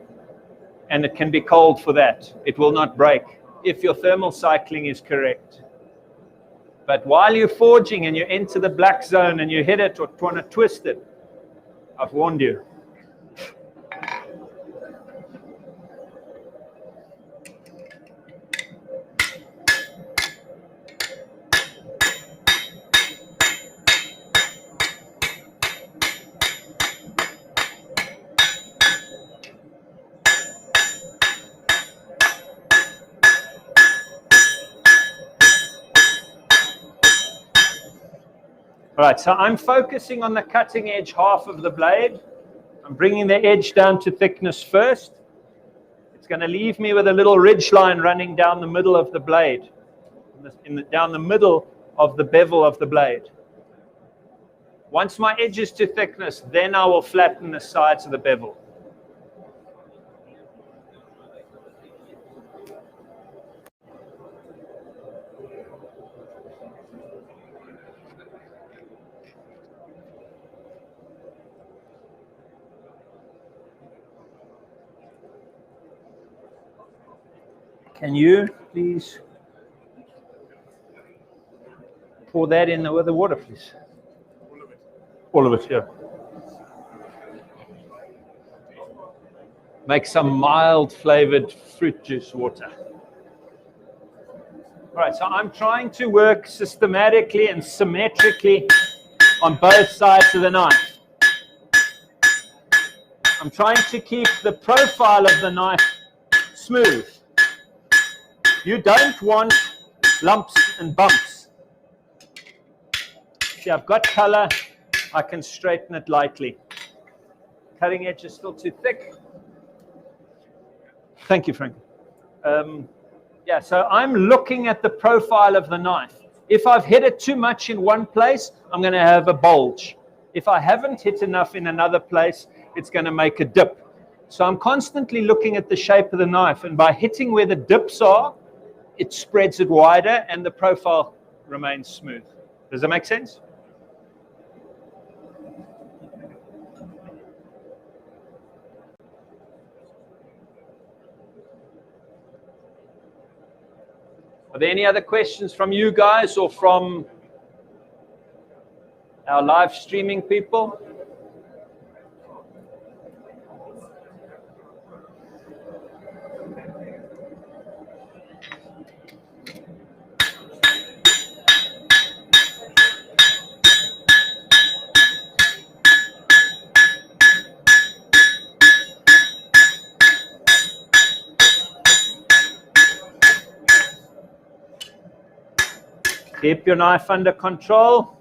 Speaker 1: And it can be cold for that. It will not break if your thermal cycling is correct. But while you're forging and you enter the black zone and you hit it or want to twist it, I've warned you. All right, so I'm focusing on the cutting edge half of the blade. I'm bringing the edge down to thickness first. It's going to leave me with a little ridge line running down the middle of the blade. Down the middle of the bevel of the blade. Once my edge is to thickness, then I will flatten the sides of the bevel. Can you please pour that in with the water, please? All of it, yeah. Make some mild flavored fruit juice water. All right, so I'm trying to work systematically and symmetrically on both sides of the knife. I'm trying to keep the profile of the knife smooth. You don't want lumps and bumps. See, I've got color. I can straighten it lightly. Cutting edge is still too thick. Thank you, Frank. Yeah, so I'm looking at the profile of the knife. If I've hit it too much in one place, I'm going to have a bulge. If I haven't hit enough in another place, it's going to make a dip. So I'm constantly looking at the shape of the knife, and by hitting where the dips are, it spreads it wider and the profile remains smooth. Does that make sense? Are there any other questions from you guys or from our live streaming people? Keep your knife under control.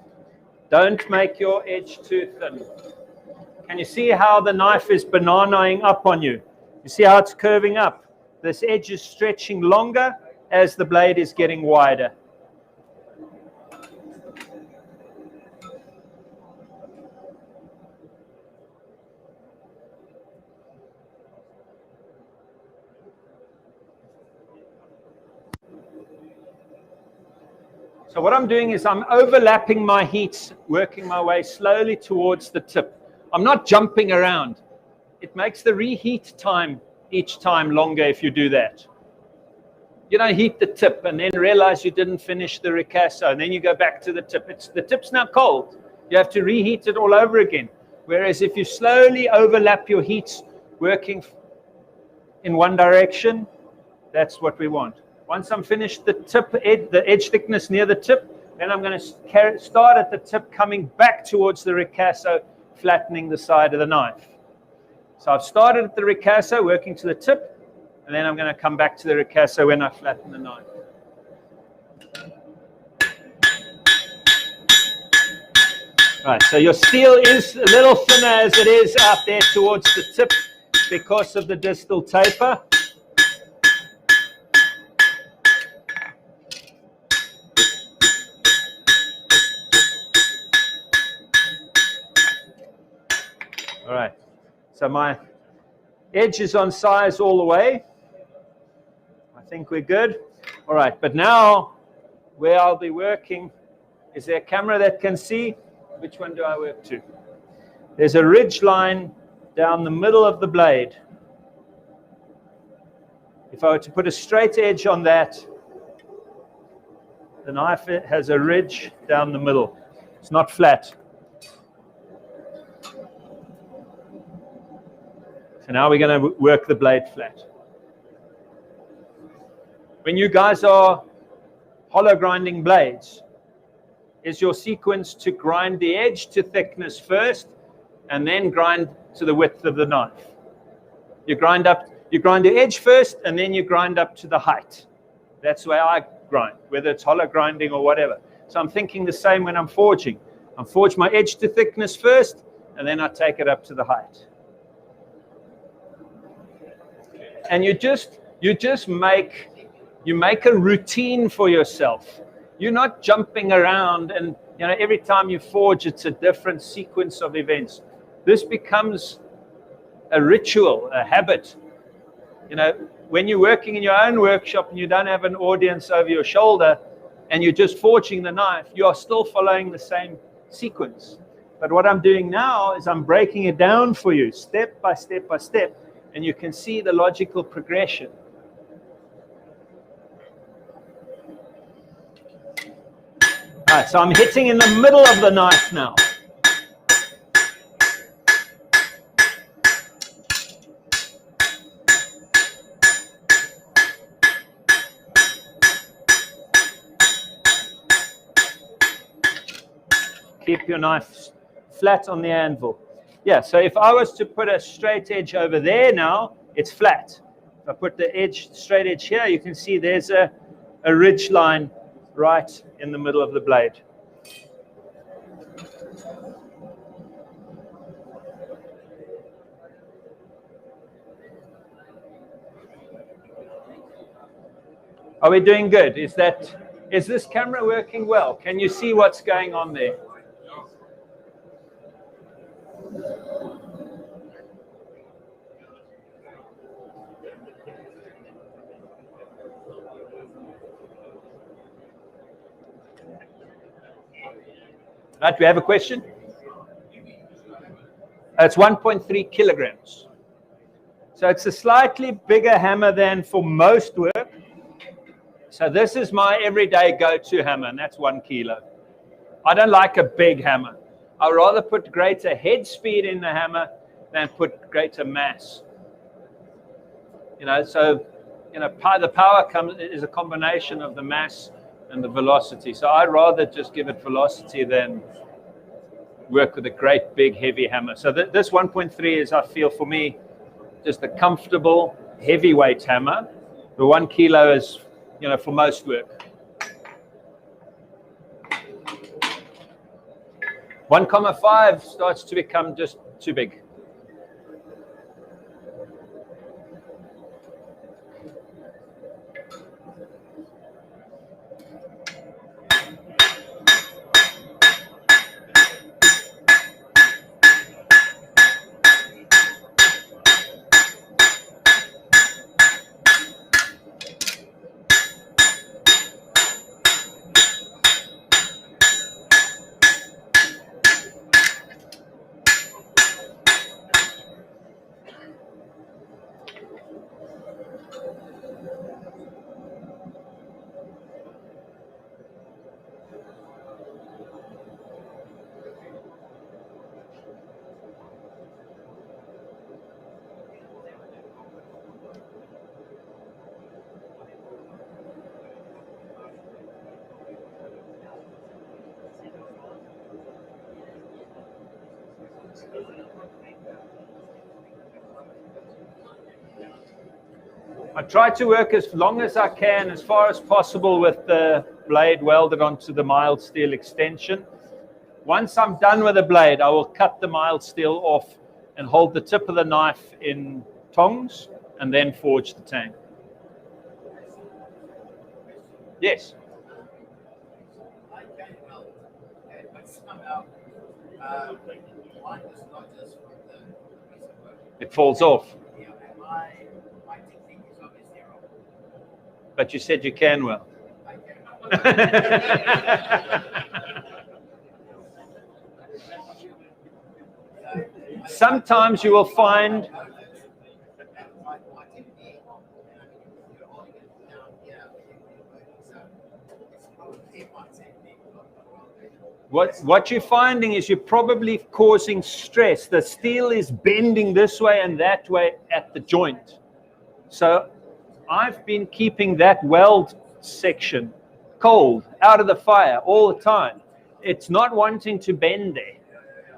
Speaker 1: Don't make your edge too thin. Can you see how the knife is bananaing up on you? You see how it's curving up? This edge is stretching longer as the blade is getting wider. So what I'm doing is I'm overlapping my heats, working my way slowly towards the tip. I'm not jumping around. It makes the reheat time each time longer if you do that. You don't heat the tip and then realize you didn't finish the ricasso, and then you go back to the tip. The tip's now cold. You have to reheat it all over again. Whereas if you slowly overlap your heats working in one direction, that's what we want. Once I'm finished the edge thickness near the tip, then I'm going to start at the tip, coming back towards the ricasso, flattening the side of the knife. So I've started at the ricasso, working to the tip, and then I'm going to come back to the ricasso when I flatten the knife. Right, so your steel is a little thinner as it is out there towards the tip because of the distal taper. All right, so my edge is on size all the way. I think we're good. All right, but now where I'll be working, is there a camera that can see? Which one do I work to? There's a ridge line down the middle of the blade. If I were to put a straight edge on that, the knife has a ridge down the middle. It's not flat. So now we're going to work the blade flat. When you guys are hollow grinding blades, is your sequence to grind the edge to thickness first and then grind to the width of the knife? You grind the edge first and then you grind up to the height. That's the way I grind, whether it's hollow grinding or whatever. So I'm thinking the same when I'm forging. I forge my edge to thickness first and then I take it up to the height. And you make a routine for yourself. You're not jumping around and every time you forge, it's a different sequence of events. This becomes a ritual, a habit. When you're working in your own workshop and you don't have an audience over your shoulder and you're just forging the knife, you are still following the same sequence. But what I'm doing now is I'm breaking it down for you, step by step by step, and you can see the logical progression. All right, so I'm hitting in the middle of the knife now. Keep your knife flat on the anvil. Yeah, so if I was to put a straight edge over there now, it's flat. If I put the straight edge here, you can see there's a ridge line right in the middle of the blade. Are we doing good? Is this camera working well? Can you see what's going on there? Right, we have a question? It's 1.3 kilograms. So it's a slightly bigger hammer than for most work. So this is my everyday go-to hammer, and that's 1 kilo. I don't like a big hammer. I'd rather put greater head speed in the hammer than put greater mass. The power is a combination of the mass and the velocity. So I'd rather just give it velocity than work with a great big heavy hammer. So this 1.3 is, I feel, for me, just a comfortable heavyweight hammer. The 1 kilo is, for most work. 1.5 starts to become just too big. I try to work as long as I can, as far as possible, with the blade welded onto the mild steel extension. Once I'm done with the blade, I will cut the mild steel off and hold the tip of the knife in tongs and then forge the tang. Yes? It falls off. But you said you can well. Sometimes you will find what you're finding is you're probably causing stress. The steel is bending this way and that way at the joint. So I've been keeping that weld section cold, out of the fire all the time. It's not wanting to bend there.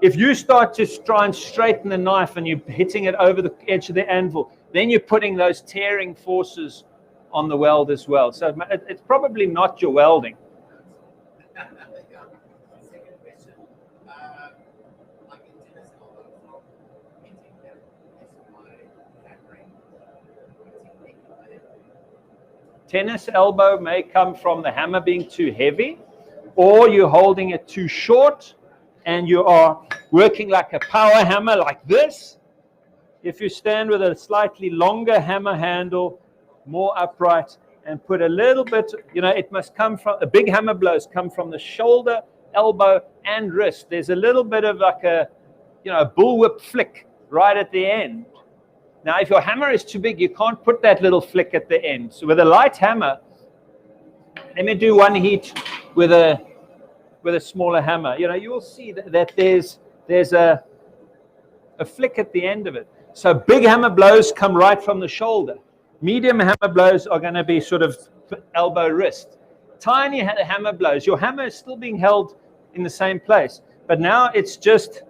Speaker 1: If you start to try and straighten the knife and you're hitting it over the edge of the anvil, then you're putting those tearing forces on the weld as well. So it's probably not your welding. Tennis elbow may come from the hammer being too heavy, or you're holding it too short and you are working like a power hammer like this. If you stand with a slightly longer hammer handle, more upright, and put a little bit, it must come from, a big hammer blows come from the shoulder, elbow, and wrist. There's a little bit of like a bullwhip flick right at the end. Now, if your hammer is too big, you can't put that little flick at the end. So with a light hammer, let me do one heat with a smaller hammer. You will see that there's a flick at the end of it. So big hammer blows come right from the shoulder. Medium hammer blows are going to be sort of elbow wrist. Tiny hammer blows, your hammer is still being held in the same place, but now it's just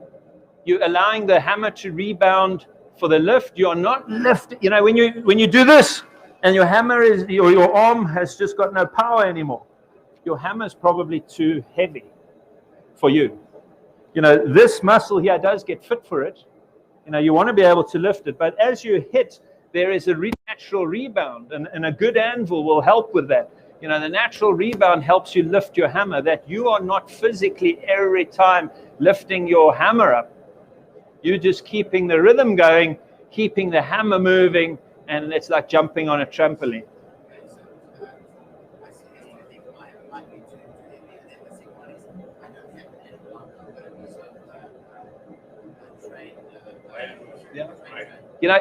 Speaker 1: you're allowing the hammer to rebound for the lift. You're not lifting. When you do this and your hammer is your arm has just got no power anymore, your hammer is probably too heavy for you. This muscle here does get fit for it. You want to be able to lift it, but as you hit, there is a natural rebound, and a good anvil will help with that. The natural rebound helps you lift your hammer, that you are not physically every time lifting your hammer up. You're just keeping the rhythm going, keeping the hammer moving, and it's like jumping on a trampoline.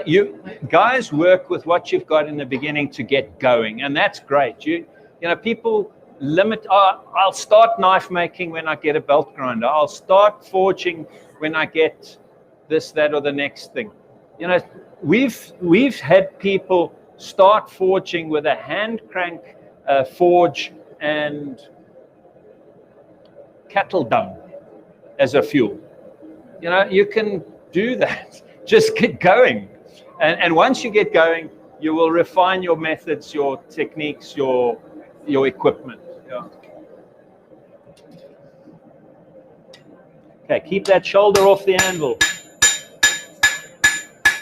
Speaker 1: You guys work with what you've got in the beginning to get going, and that's great. People limit. I'll start knife making when I get a belt grinder. I'll start forging when I get this, that, or the next thing. We've had people start forging with a hand crank forge and cattle dung as a fuel. You can do that. Just get going. And once you get going, you will refine your methods, your techniques, your equipment. Yeah. Okay, keep that shoulder off the anvil.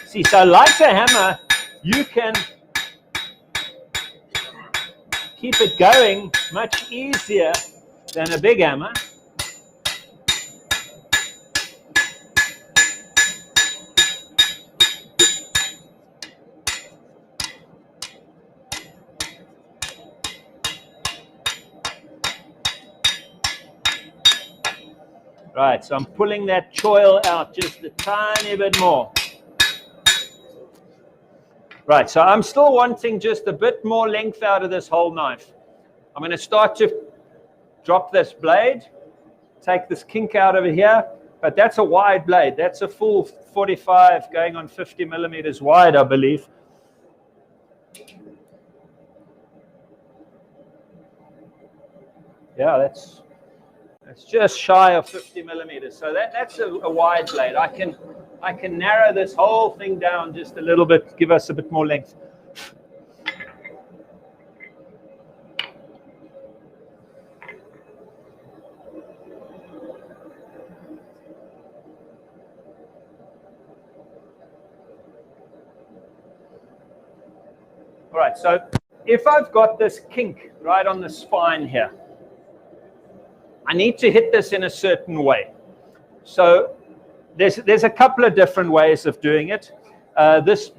Speaker 1: See, so like a hammer, you can keep it going much easier than a big hammer. Right, so I'm pulling that choil out just a tiny bit more. Right, so I'm still wanting just a bit more length out of this whole knife. I'm going to start to drop this blade, take this kink out over here, but that's a wide blade. That's a full 45 going on 50 millimeters wide, I believe. Yeah, that's just shy of 50 millimeters. So that's a wide blade. I can narrow this whole thing down just a little bit, give us a bit more length. All right, so if I've got this kink right on the spine here, I need to hit this in a certain way. So there's a couple of different ways of doing it. This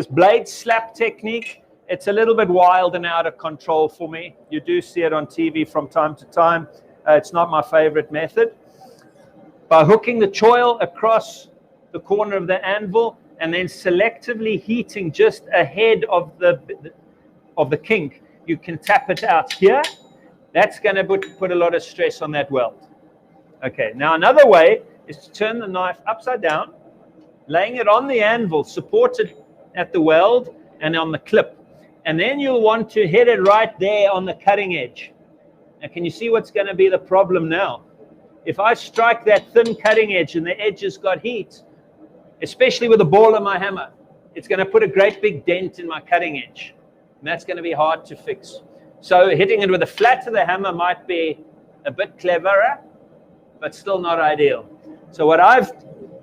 Speaker 1: blade slap technique, it's a little bit wild and out of control for me. You do see it on TV from time to time. It's not my favorite method. By hooking the choil across the corner of the anvil and then selectively heating just ahead of the kink, you can tap it out here. That's going to put a lot of stress on that weld. Okay, now another way is to turn the knife upside down, laying it on the anvil, supported at the weld and on the clip. And then you'll want to hit it right there on the cutting edge. Now, can you see what's going to be the problem now? If I strike that thin cutting edge and the edge has got heat, especially with the ball of my hammer, it's going to put a great big dent in my cutting edge. And that's going to be hard to fix. So hitting it with the flat of the hammer might be a bit cleverer, but still not ideal. So what I've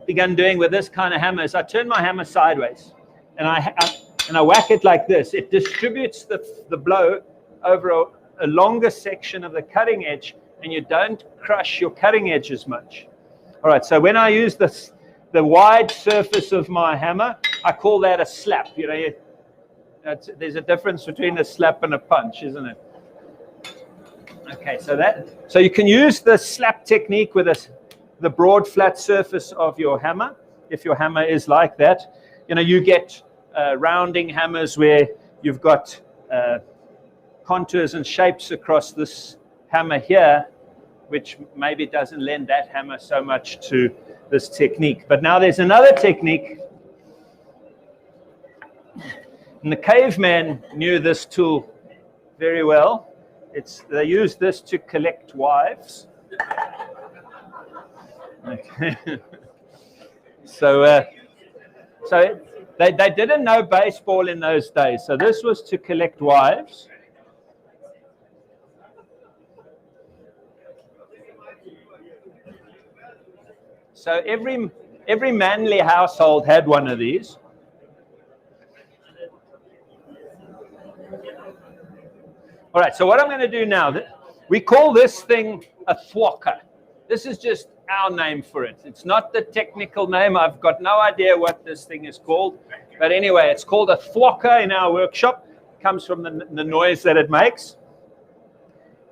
Speaker 1: begun doing with this kind of hammer is I turn my hammer sideways, and and I whack it like this, it distributes the blow over a longer section of the cutting edge, and you don't crush your cutting edge as much. All right, so when I use the wide surface of my hammer, I call that a slap. You know, there's a difference between a slap and a punch, isn't it? Okay, so you can use the slap technique with the broad flat surface of your hammer. If your hammer is like that, you know, you get rounding hammers where you've got contours and shapes across this hammer here, which maybe doesn't lend that hammer so much to this technique. But now there's another technique, and the caveman knew this tool very well. They use this to collect wives. Okay. So they didn't know baseball in those days. So this was to collect wives. So every manly household had one of these. All right, so what I'm going to do now, we call this thing a thwacker. This is just our name for it. It's not the technical name. I've got no idea what this thing is called. But anyway, it's called a thwacker in our workshop. It comes from the noise that it makes.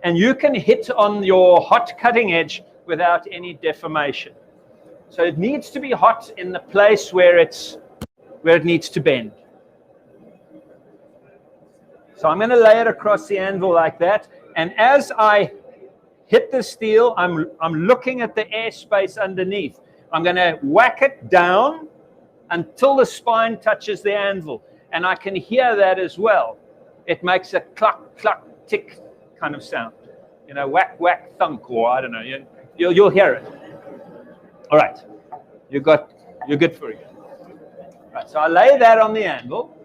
Speaker 1: And you can hit on your hot cutting edge without any deformation. So it needs to be hot in the place where it needs to bend. So I'm going to lay it across the anvil like that. And as I hit the steel, I'm looking at the airspace underneath. I'm going to whack it down until the spine touches the anvil. And I can hear that as well. It makes a cluck, cluck, tick kind of sound. You know, whack, whack, thunk, or I don't know. You'll hear it. All right. You're good for it. Right, so I lay that on the anvil.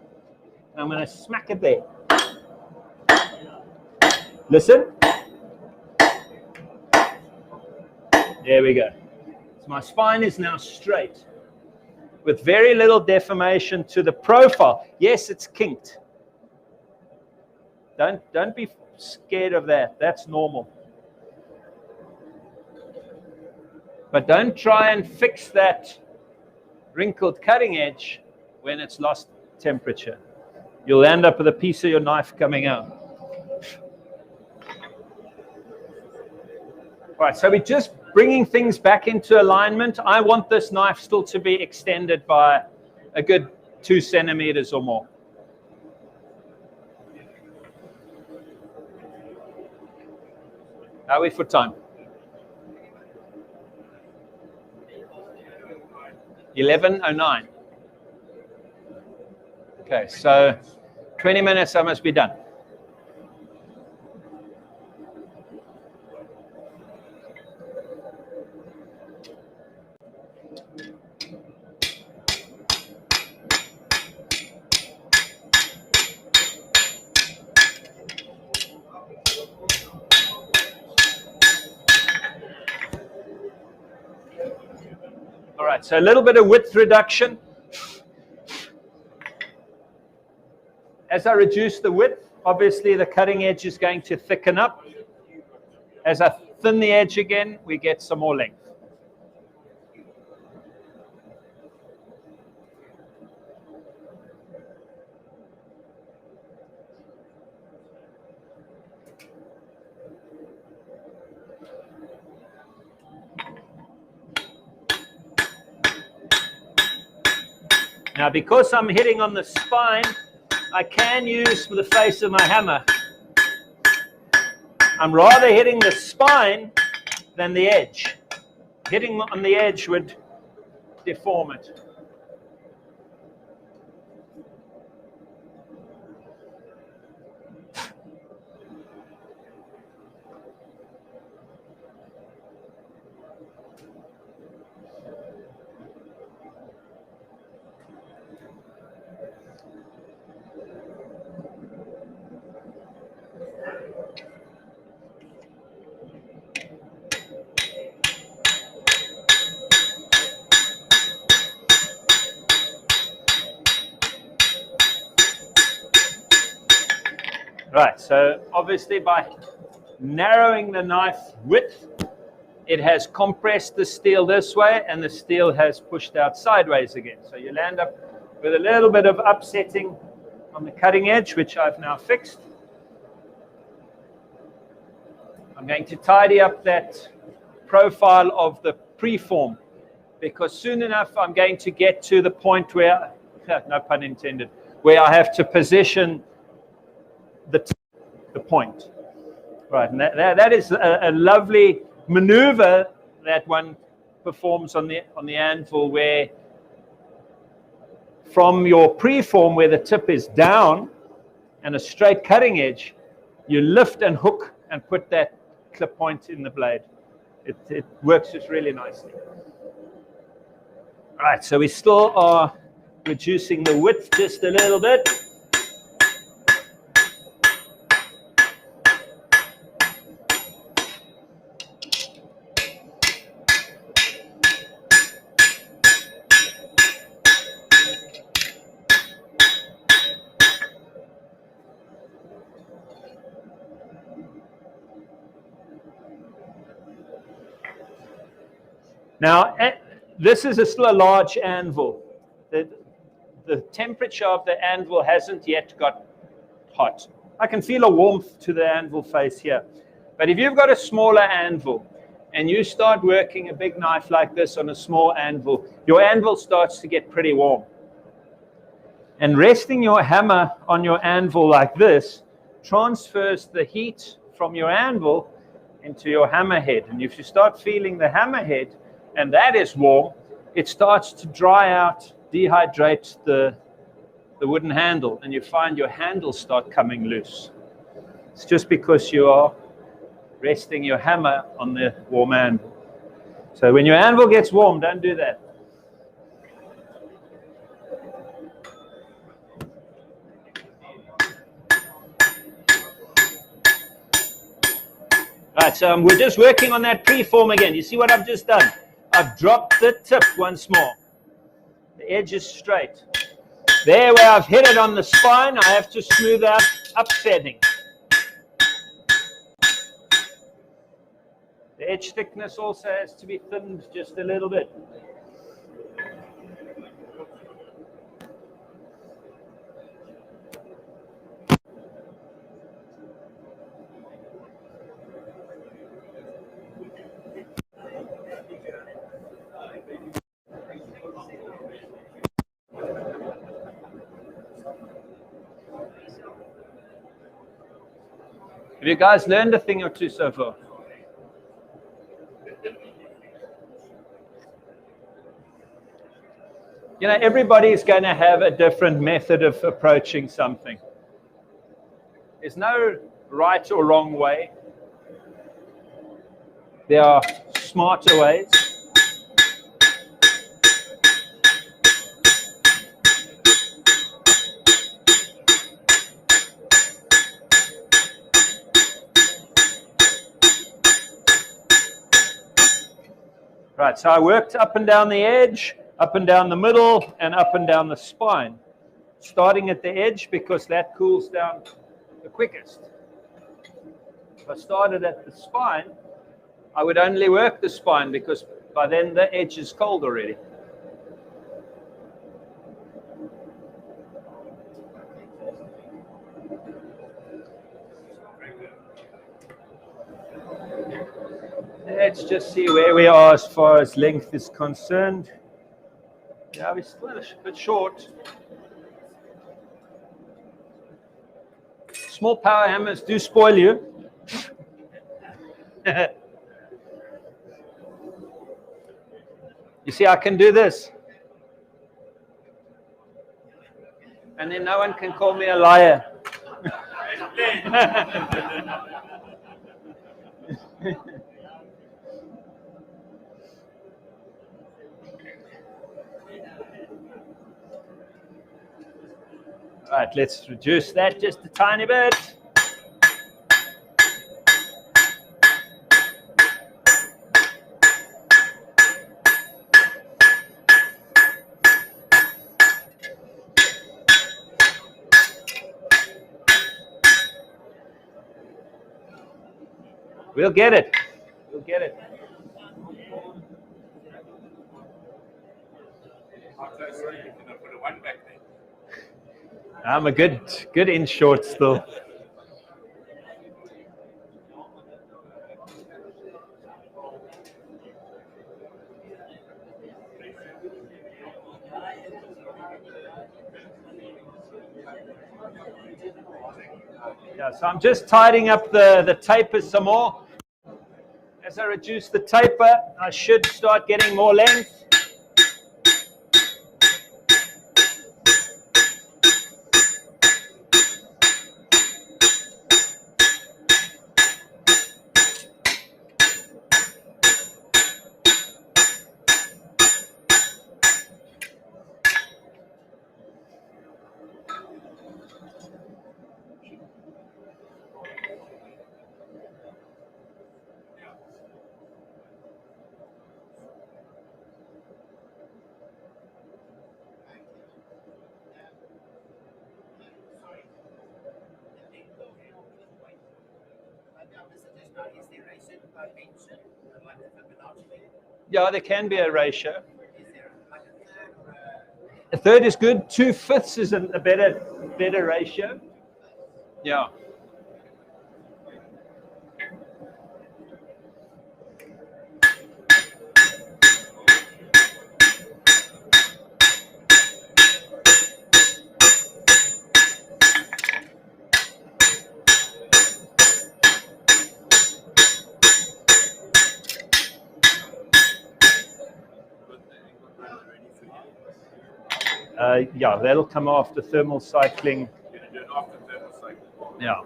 Speaker 1: And I'm going to smack it there. Listen. There we go. So my spine is now straight with very little deformation to the profile. Yes, it's kinked. Don't be scared of that. That's normal. But don't try and fix that wrinkled cutting edge when it's lost temperature. You'll end up with a piece of your knife coming out. All right, so we're just bringing things back into alignment. I want this knife still to be extended by a good 2 centimeters or more. How are we for time? 11:09. Okay, so 20 minutes, I must be done. All right, so a little bit of width reduction. As I reduce the width, obviously the cutting edge is going to thicken up. As I thin the edge again, we get some more length. Now, because I'm hitting on the spine, I can use the face of my hammer. I'm rather hitting the spine than the edge. Hitting on the edge would deform it. Right, so obviously by narrowing the knife width, it has compressed the steel this way and the steel has pushed out sideways again. So you'll end up with a little bit of upsetting on the cutting edge, which I've now fixed. I'm going to tidy up that profile of the preform because soon enough I'm going to get to the point where, no pun intended, where I have to position the point. Right, and that is a lovely maneuver that one performs on the anvil, where from your preform where the tip is down and a straight cutting edge, you lift and hook and put that clip point in the blade. It works just really nicely. Right, so we still are reducing the width just a little bit. Now, this is still a large anvil. The temperature of the anvil hasn't yet got hot. I can feel a warmth to the anvil face here. But if you've got a smaller anvil and you start working a big knife like this on a small anvil, your anvil starts to get pretty warm. And resting your hammer on your anvil like this transfers the heat from your anvil into your hammerhead. And if you start feeling the hammerhead, and that is warm, it starts to dry out, dehydrate the wooden handle, and you find your handles start coming loose. It's just because you are resting your hammer on the warm anvil. So when your anvil gets warm, don't do that. Right, so we're just working on that preform again. You see what I've just done? I've dropped the tip once more. The edge is straight. There where I've hit it on the spine, I have to smooth out upsetting. The edge thickness also has to be thinned just a little bit. Have you guys learned a thing or two so far? You know, everybody's going to have a different method of approaching something. There's no right or wrong way. There are smarter ways. Right, so I worked up and down the edge, up and down the middle, and up and down the spine. Starting at the edge because that cools down the quickest. If I started at the spine, I would only work the spine because by then the edge is cold already. Let's just see where we are as far as length is concerned. Yeah, we're still a bit short. Small power hammers do spoil you. You see, I can do this. And then no one can call me a liar. Right, let's reduce that just a tiny bit. We'll get it. We'll get it. I'm a good in short still. Yeah, so I'm just tidying up the taper some more. As I reduce the taper, I should start getting more length. Yeah, there can be a ratio. A third is good. 2/5 is a better ratio. Yeah. Yeah, that'll come after thermal cycling. Yeah.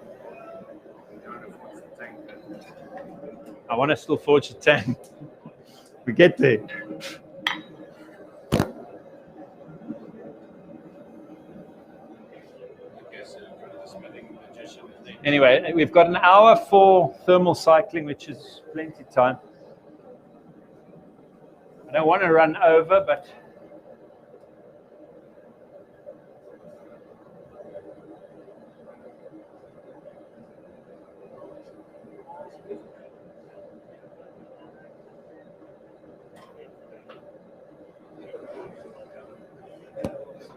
Speaker 1: I want to still forge a Tang. We get there. Anyway, we've got an hour for thermal cycling, which is plenty of time. I don't want to run over, but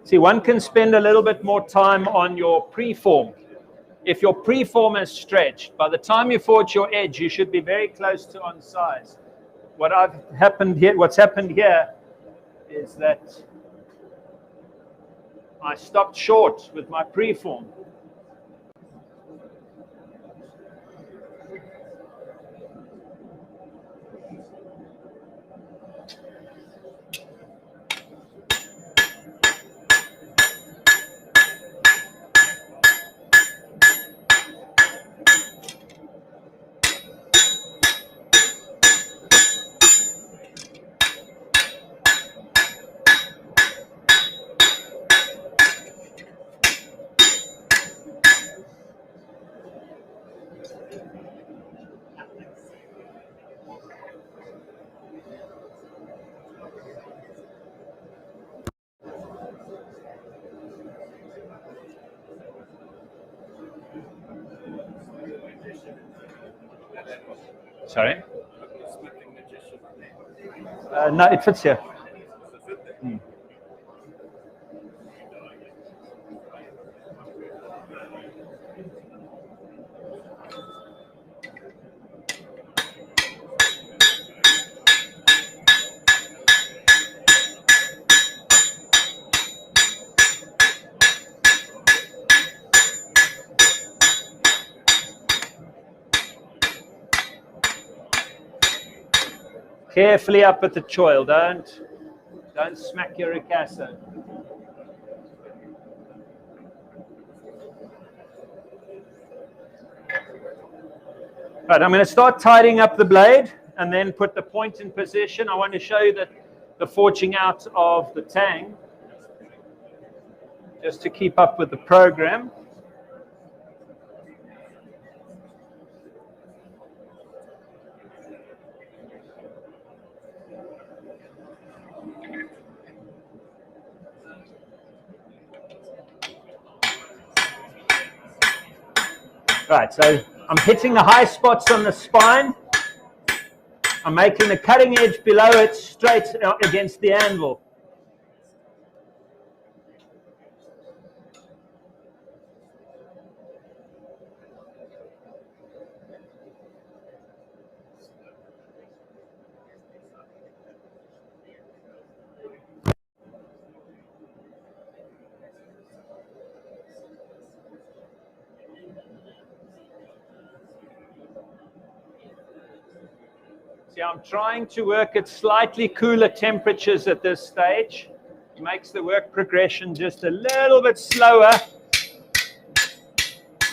Speaker 1: see, one can spend a little bit more time on your preform. If your preform is stretched, by the time you forge your edge, you should be very close to on size. What's happened here is that I stopped short with my preform. Sorry? No, it fits here. Carefully up at the choil, don't smack your ricasso. Right, I'm going to start tidying up the blade and then put the point in position. I want to show you that the forging out of the Tang, just to keep up with the program. Right, so I'm hitting the high spots on the spine. I'm making the cutting edge below it straight against the anvil. See, I'm trying to work at slightly cooler temperatures at this stage. It makes the work progression just a little bit slower.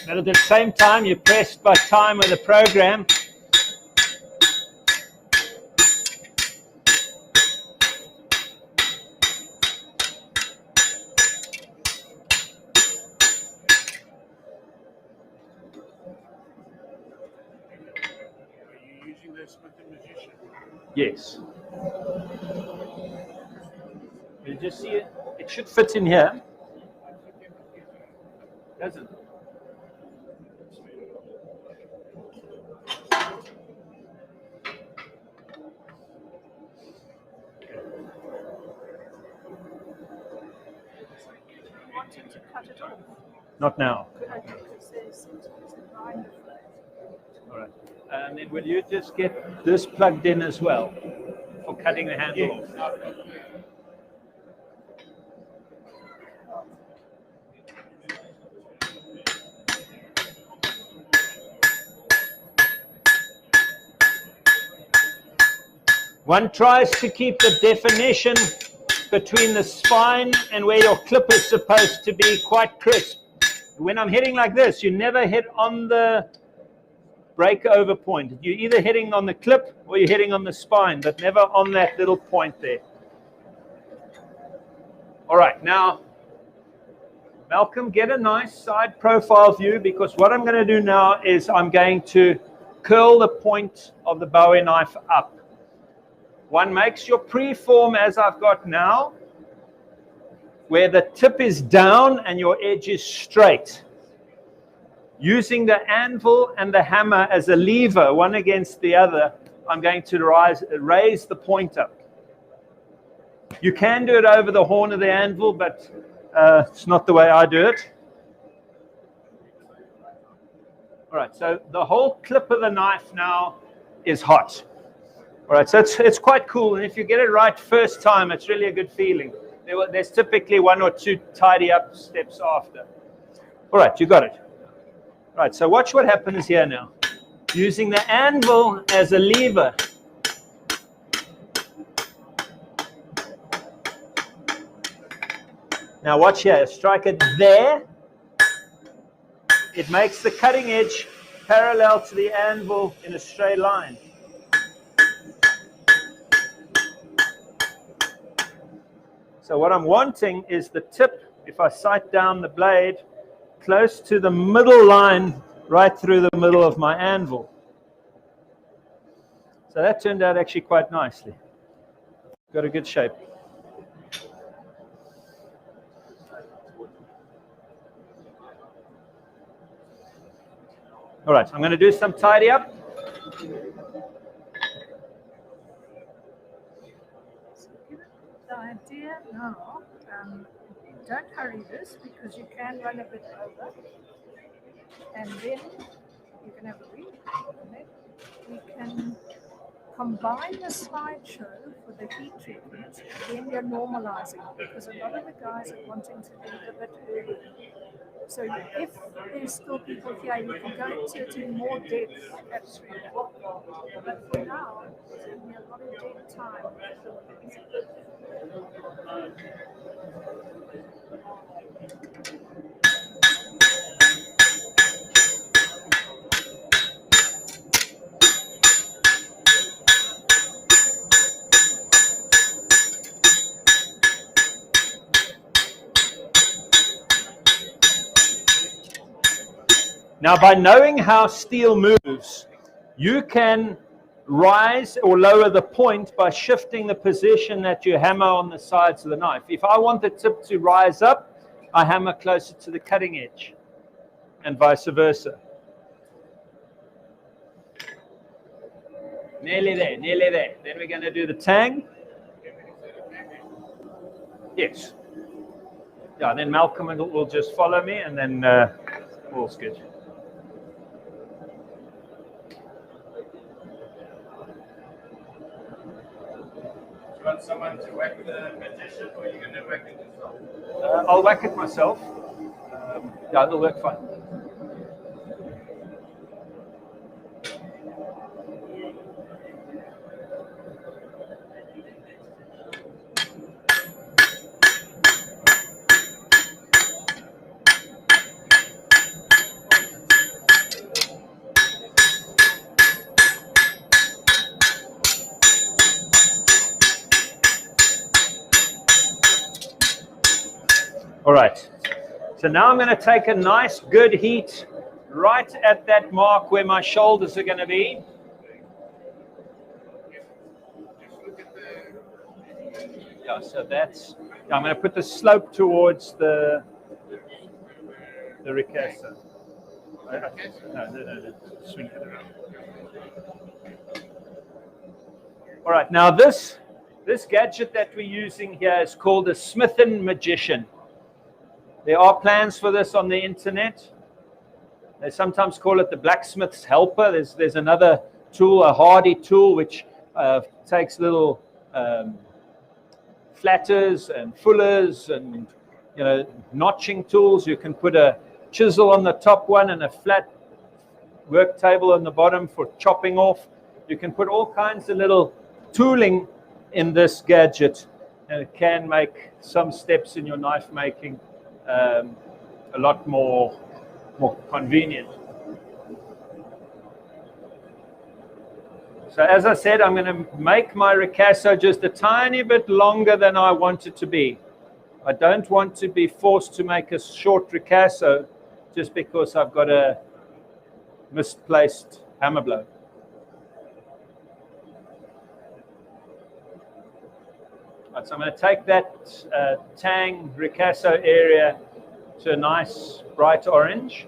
Speaker 1: But at the same time, you're pressed by time with the program.
Speaker 4: Are you using this with the musician?
Speaker 1: Yes. You just see it. It should fit in here. Doesn't.
Speaker 6: Wanted to cut it off.
Speaker 1: Not now.
Speaker 6: Could I take this line?
Speaker 1: All right. And then will you just get this plugged in as well for cutting the handle off? One tries to keep the definition between the spine and where your clip is supposed to be quite crisp. When I'm hitting like this, you never hit on the break over point. You're either hitting on the clip or you're hitting on the spine, but never on that little point there. All right, now, Malcolm, get a nice side profile view, because what I'm going to do now is I'm going to curl the point of the Bowie knife up. One makes your preform as I've got now, where the tip is down and your edge is straight. Using the anvil and the hammer as a lever, one against the other, I'm going to raise the point up. You can do it over the horn of the anvil, but it's not the way I do it. All right, so the whole clip of the knife now is hot. All right, so it's quite cool, and if you get it right first time, it's really a good feeling. There's typically one or two tidy up steps after. All right, you got it. All right, so watch what happens here now. Using the anvil as a lever. Now watch here, strike it there. It makes the cutting edge parallel to the anvil in a straight line. So what I'm wanting is the tip, if I sight down the blade, close to the middle line, right through the middle of my anvil. So that turned out actually quite nicely. Got a good shape. All right, I'm going to do some tidy up.
Speaker 6: The idea now, don't hurry this because you can run a bit over, and then you can have a read, and then we can combine the slideshow for the heat treatment, then you're normalizing, because a lot of the guys are wanting to leave a bit early. So if there's still people here, you can go into it in more depth at 3 o'clock. But for now, there's going to be a lot of dead time.
Speaker 1: Now, by knowing how steel moves, you can rise or lower the point by shifting the position that you hammer on the sides of the knife. If I want the tip to rise up, I hammer closer to the cutting edge, and vice versa. Nearly there, nearly there. Then we're going to do the tang. Yes. Yeah, then Malcolm will just follow me, and then all's good.
Speaker 2: You want someone to whack the magician, or you're going to whack it yourself?
Speaker 1: I'll whack it myself. Yeah, it'll work fine. All right, so now I'm going to take a nice good heat right at that mark where my shoulders are going to be. Yeah, so that's, I'm going to put the slope towards the ricasso. No. Swing it around. All right, now this gadget that we're using here is called a Smithing Magician. There are plans for this on the internet. They sometimes call it the blacksmith's helper. There's another tool, a Harvey tool, which takes little flatters and fullers and notching tools. You can put a chisel on the top one and a flat work table on the bottom for chopping off. You can put all kinds of little tooling in this gadget, and it can make some steps in your knife making a lot more convenient. So as I said, I'm going to make my ricasso just a tiny bit longer than I want it to be. I don't want to be forced to make a short ricasso just because I've got a misplaced hammer blow. Right, so I'm going to take that Tang ricasso area to a nice bright orange.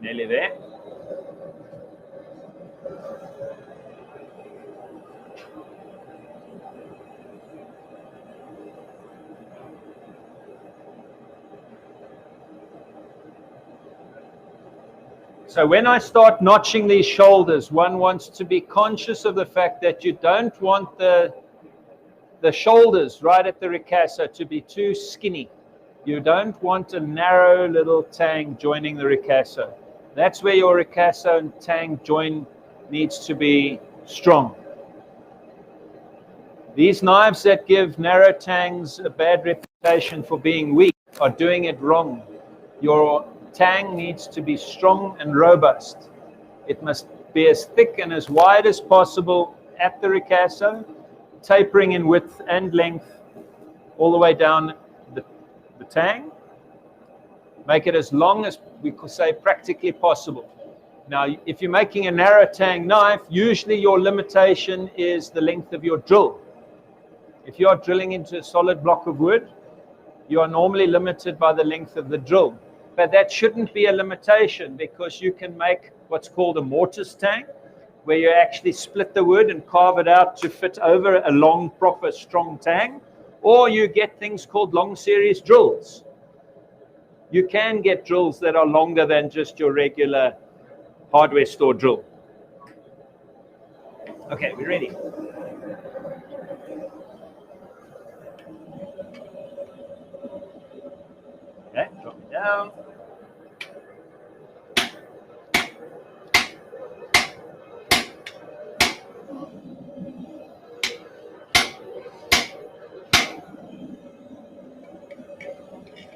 Speaker 1: Nearly there. So when I start notching these shoulders, one wants to be conscious of the fact that you don't want the shoulders right at the ricasso to be too skinny. You don't want a narrow little tang joining the ricasso. That's where your ricasso and tang join needs to be strong. These knives that give narrow tangs a bad reputation for being weak are doing it wrong. Your tang needs to be strong and robust. It must be as thick and as wide as possible at the ricasso, tapering in width and length all the way down the tang. Make it as long as we could say practically possible. Now, if you're making a narrow tang knife, usually your limitation is the length of your drill. If you are drilling into a solid block of wood, you are normally limited by the length of the drill. But that shouldn't be a limitation, because you can make what's called a mortise tang, where you actually split the wood and carve it out to fit over a long, proper, strong tang. Or you get things called long series drills. You can get drills that are longer than just your regular hardware store drill. Okay, we're ready. Okay, drop it down.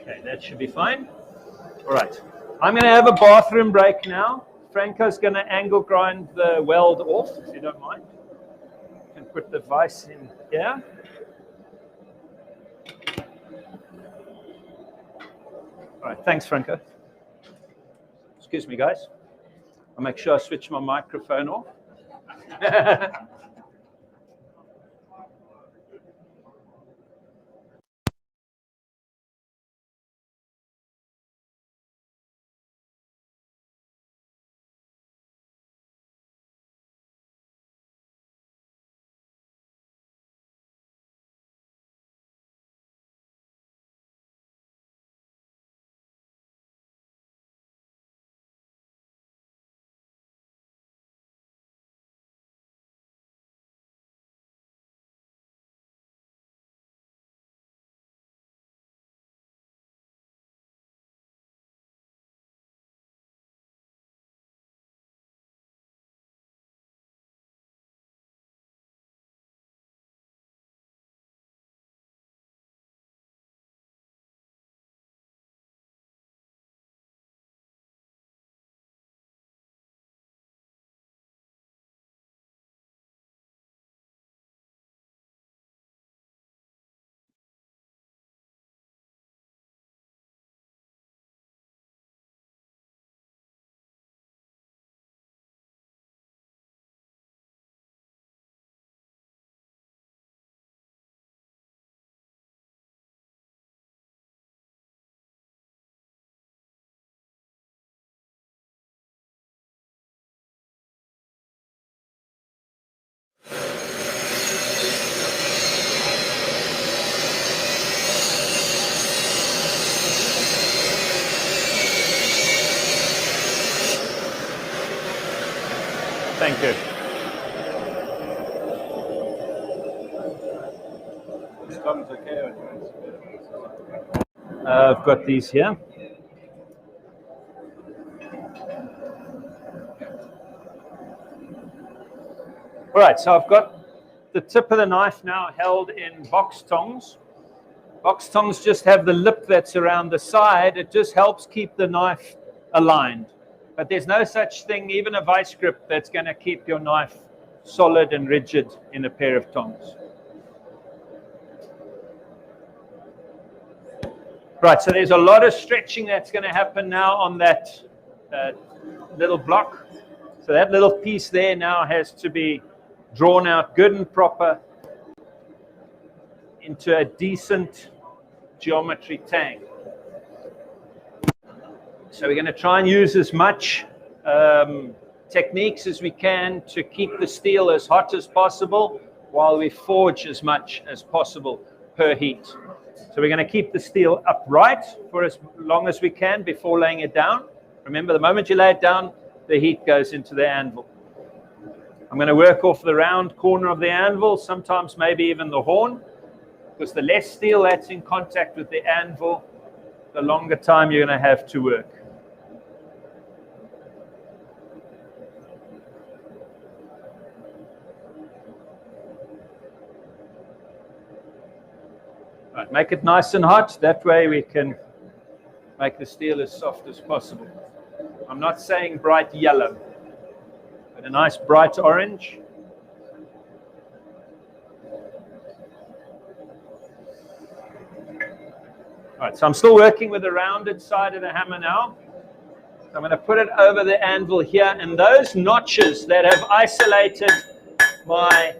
Speaker 1: Okay, that should be fine. All right, I'm going to have a bathroom break now. Franco's going to angle grind the weld off, if you don't mind. You can put the vise in here. All right, thanks, Franco. Excuse me, guys. I'll make sure I switch my microphone off. Thank you. I've got these here. All right, so I've got the tip of the knife now held in box tongs. Box tongs just have the lip that's around the side. It just helps keep the knife aligned. But there's no such thing, even a vice grip, that's going to keep your knife solid and rigid in a pair of tongs. Right, so there's a lot of stretching that's going to happen now on that little block. So that little piece there now has to be drawn out good and proper into a decent geometry tang. So we're going to try and use as much techniques as we can to keep the steel as hot as possible while we forge as much as possible per heat. So we're going to keep the steel upright for as long as we can before laying it down. Remember, the moment you lay it down, the heat goes into the anvil. I'm going to work off the round corner of the anvil, sometimes maybe even the horn, because the less steel that's in contact with the anvil, the longer time you're going to have to work. Right, make it nice and hot. That way we can make the steel as soft as possible. I'm not saying bright yellow, but a nice bright orange. All right, so I'm still working with the rounded side of the hammer now. So I'm going to put it over the anvil here, and those notches that have isolated my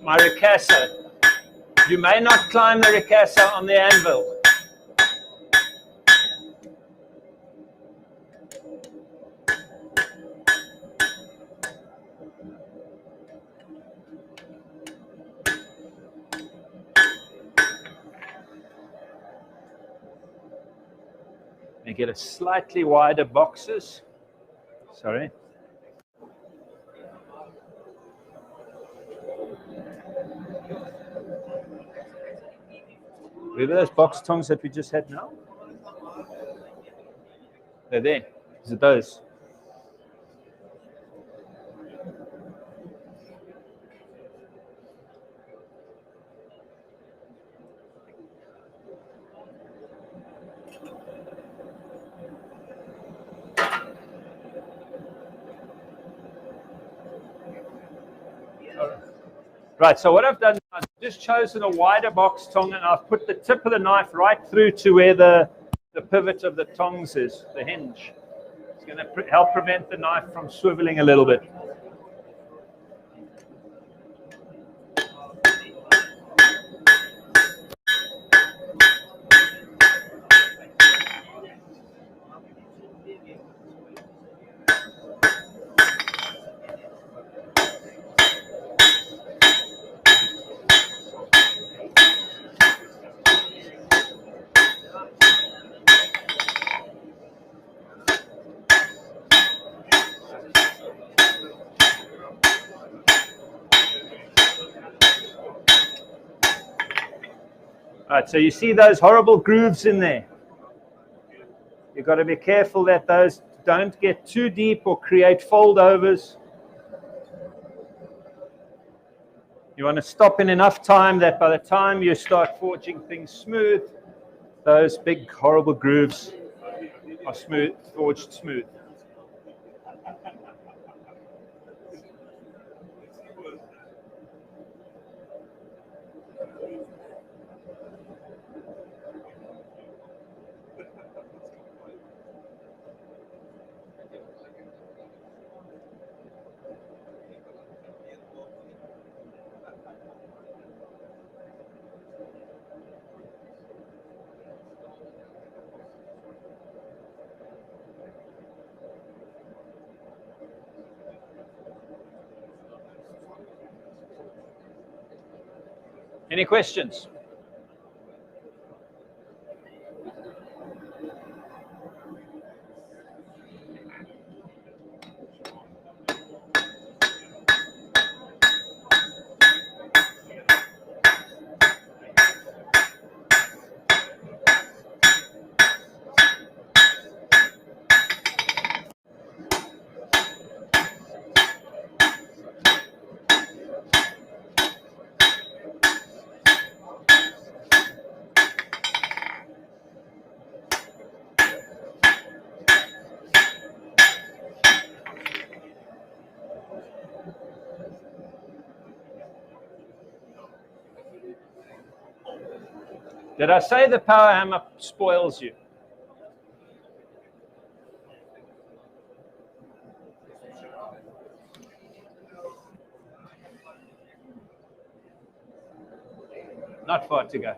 Speaker 1: ricasso, you may not climb the ricasso on the anvil. And get a slightly wider boxes. Sorry. Remember those box tongs that we just had now? They're there. Is it those? Right, so what I've done, I've just chosen a wider box tong, and I've put the tip of the knife right through to where the pivot of the tongs is, the hinge. It's going to help prevent the knife from swiveling a little bit. All right, so you see those horrible grooves in there. You've got to be careful that those don't get too deep or create foldovers. You want to stop in enough time that by the time you start forging things smooth, those big horrible grooves are smooth, forged smooth. Any questions? Did I say the power hammer spoils you? Not far to go.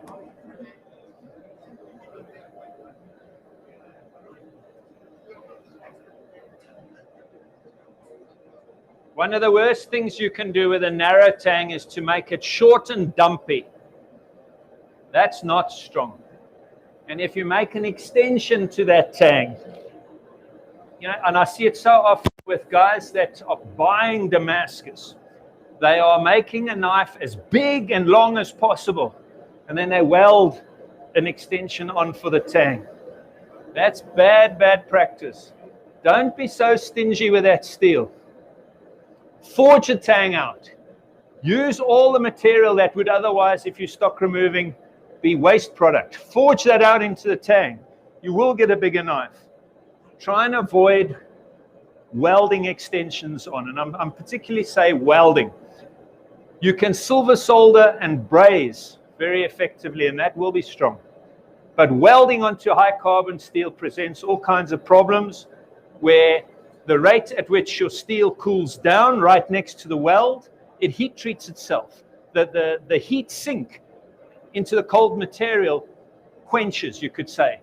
Speaker 1: One of the worst things you can do with a narrow tang is to make it short and dumpy. That's not strong. And if you make an extension to that tang, you know, and I see it so often with guys that are buying Damascus, they are making a knife as big and long as possible, and then they weld an extension on for the tang. That's bad, bad practice. Don't be so stingy with that steel. Forge a tang out. Use all the material that would otherwise, if you stock removing, be waste product. Forge that out into the tang. You will get a bigger knife. Try and avoid welding extensions on, and I'm particularly say welding. You can silver solder and braze very effectively, and that will be strong. But welding onto high carbon steel presents all kinds of problems where the rate at which your steel cools down right next to the weld, it heat treats itself. The heat sink into the cold material quenches, you could say,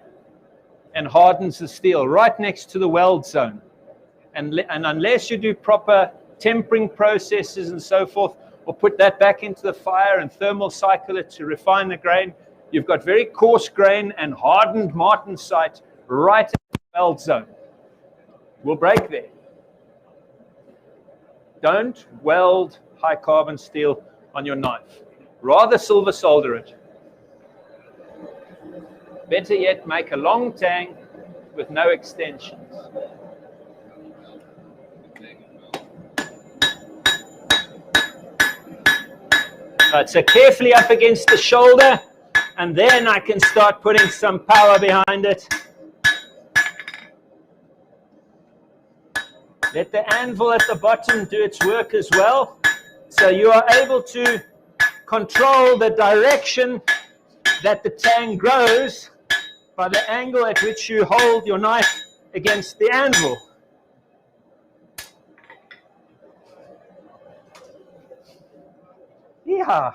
Speaker 1: and hardens the steel right next to the weld zone. And unless you do proper tempering processes and so forth, or put that back into the fire and thermal cycle it to refine the grain, you've got very coarse grain and hardened martensite right in the weld zone. We'll break there. Don't weld high carbon steel on your knife. Rather silver solder it. Better yet, make a long tang with no extensions. Right, so carefully up against the shoulder, and then I can start putting some power behind it. Let the anvil at the bottom do its work as well. So you are able to control the direction that the tang grows by the angle at which you hold your knife against the anvil. Yeah.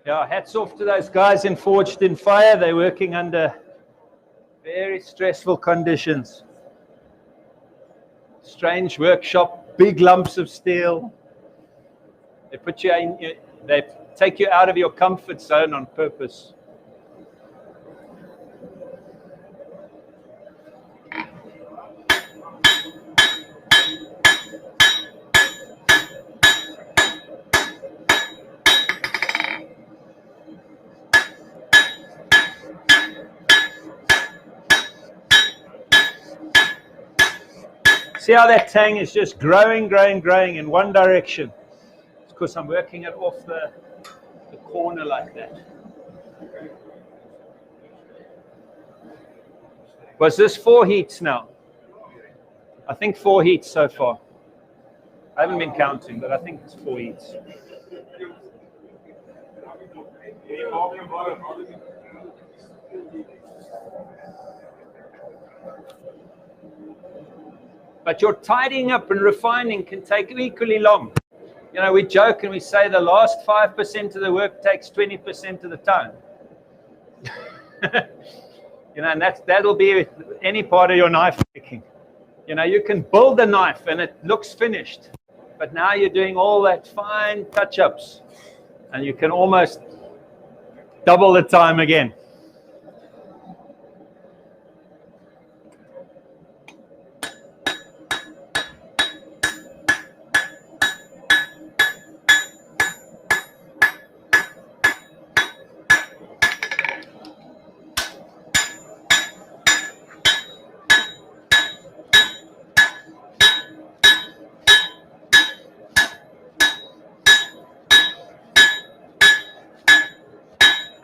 Speaker 1: Yeah, hats off to those guys in Forged in Fire. They're working under very stressful conditions. Strange workshop, big lumps of steel. They put you in, they take you out of your comfort zone on purpose. See how that tang is just growing, growing, growing in one direction. It's because I'm working it off the corner like that. Was this 4 heats now? I think 4 heats so far. I haven't been counting, but I think it's 4 heats. But your tidying up and refining can take equally long. You know, we joke and we say the last 5% of the work takes 20% of the time. You know, and that'll be with any part of your knife making. You know, you can build a knife and it looks finished, but now you're doing all that fine touch-ups, and you can almost double the time again.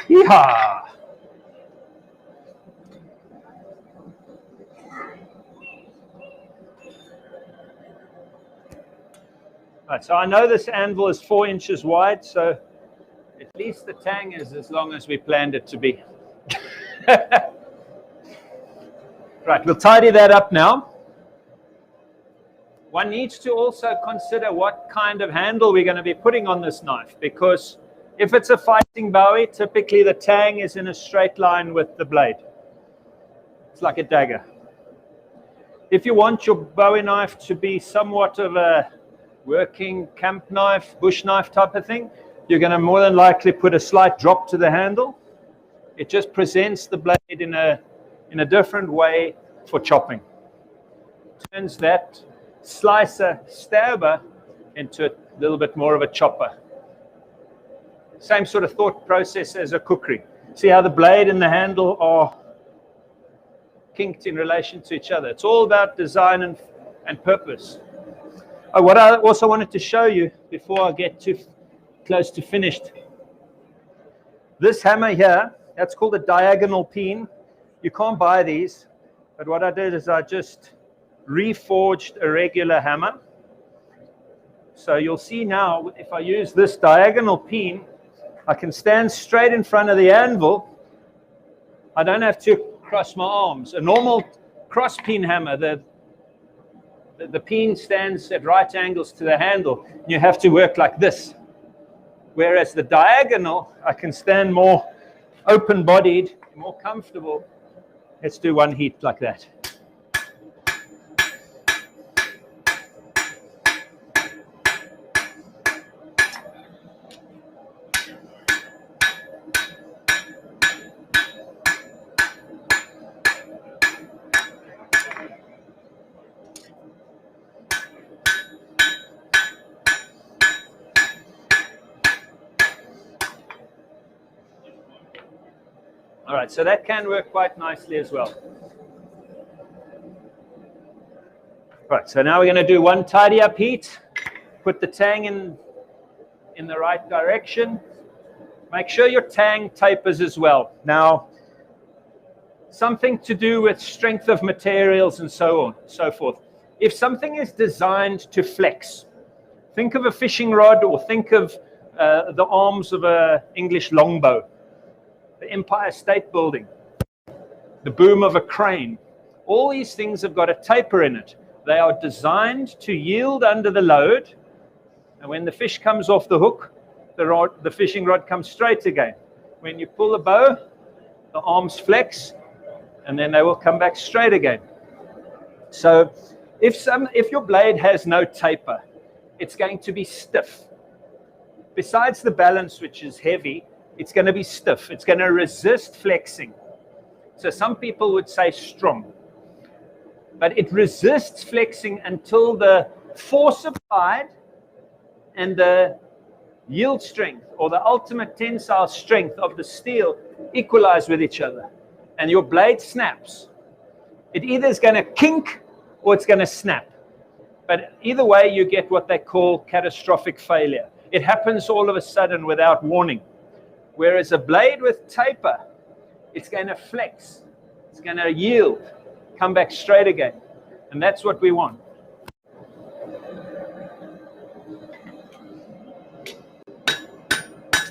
Speaker 1: Yeehaw! Right, so I know this anvil is 4 inches wide, so at least the tang is as long as we planned it to be. Right, we'll tidy that up now. One needs to also consider what kind of handle we're going to be putting on this knife, because if it's a fighting Bowie, typically the tang is in a straight line with the blade. It's like a dagger. If you want your Bowie knife to be somewhat of a working camp knife, bush knife type of thing, you're going to more than likely put a slight drop to the handle. It just presents the blade in a different way for chopping. Turns that slicer stabber into a little bit more of a chopper. Same sort of thought process as a kukri. See how the blade and the handle are kinked in relation to each other. It's all about design and purpose. Oh, what I also wanted to show you before I get too close to finished. This hammer here, that's called a diagonal peen. You can't buy these, but what I did is I just reforged a regular hammer. So you'll see now, if I use this diagonal peen, I can stand straight in front of the anvil. I don't have to cross my arms. A normal cross peen hammer, the peen stands at right angles to the handle. You have to work like this. Whereas the diagonal, I can stand more open-bodied, more comfortable. Let's do one heat like that. All right, so that can work quite nicely as well. Right, so now we're going to do one tidy up heat. Put the tang in the right direction. Make sure your tang tapers as well. Now, something to do with strength of materials and so on, so forth. if something is designed to flex, think of a fishing rod or think of the arms of an English longbow, the Empire State Building, the boom of a crane. All these things have got a taper in it. They are designed to yield under the load, and when the fish comes off the hook, the fishing rod comes straight again. When you pull the bow, the arms flex, and then they will come back straight again. So if your blade has no taper, it's going to be stiff. Besides the balance, which is heavy, it's going to be stiff. It's going to resist flexing. So some people would say strong. But it resists flexing until the force applied and the yield strength or the ultimate tensile strength of the steel equalize with each other. And your blade snaps. It either is going to kink or it's going to snap. But either way, you get what they call catastrophic failure. It happens all of a sudden without warning. Whereas a blade with taper, it's going to flex. It's going to yield, come back straight again. And that's what we want.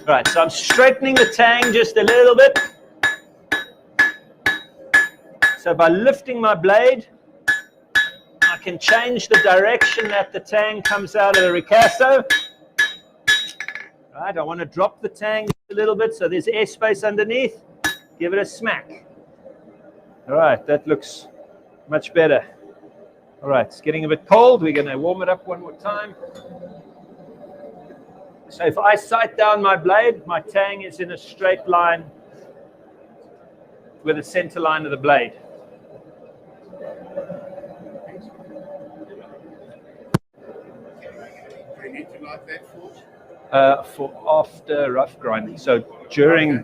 Speaker 1: All right, so I'm straightening the tang just a little bit. So by lifting my blade, I can change the direction that the tang comes out of the ricasso. All right, I want to drop the tang just a little bit so there's airspace underneath. Give it a smack. All right, that looks much better. All right, it's getting a bit cold. We're going to warm it up one more time. So if I sight down my blade, my tang is in a straight line with the center line of the blade.
Speaker 2: You need to light that
Speaker 1: For after rough grinding. So during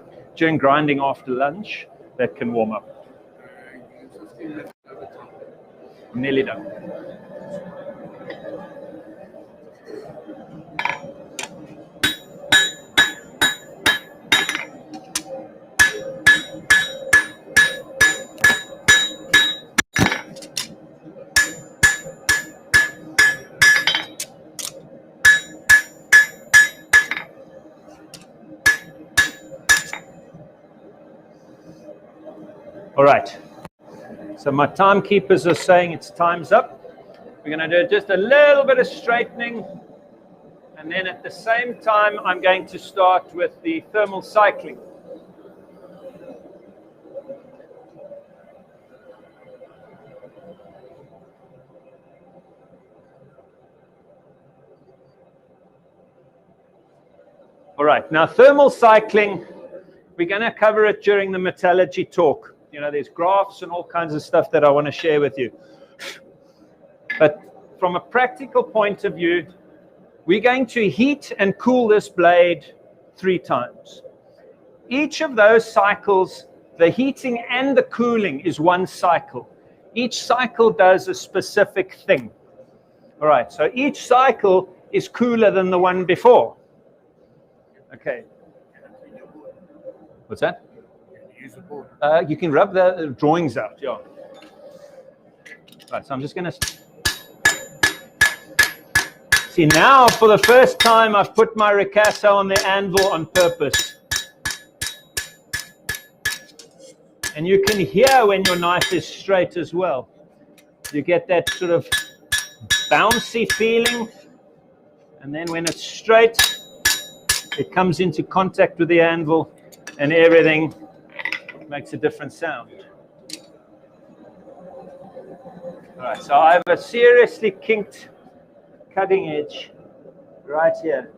Speaker 1: grinding after lunch, that can warm up.
Speaker 2: 15 minutes over time.
Speaker 1: Nearly done. All right, so my timekeepers are saying it's time's up. We're going to do just a little bit of straightening, and then at the same time, I'm going to start with the thermal cycling. All right, now thermal cycling, we're going to cover it during the metallurgy talk. You know, there's graphs and all kinds of stuff that I want to share with you. But from a practical point of view, we're going to heat and cool this blade 3 times. Each of those cycles, the heating and the cooling is 1 cycle. Each cycle does a specific thing. All right, so each cycle is cooler than the one before. Okay. What's that?
Speaker 2: Use the board.
Speaker 1: You can rub the drawings out, yeah. Right, so I'm just going to... See, now for the first time, I've put my ricasso on the anvil on purpose. And you can hear when your knife is straight as well. You get that sort of bouncy feeling. And then when it's straight, it comes into contact with the anvil and everything makes a different sound. All right, so I have a seriously kinked cutting edge right here.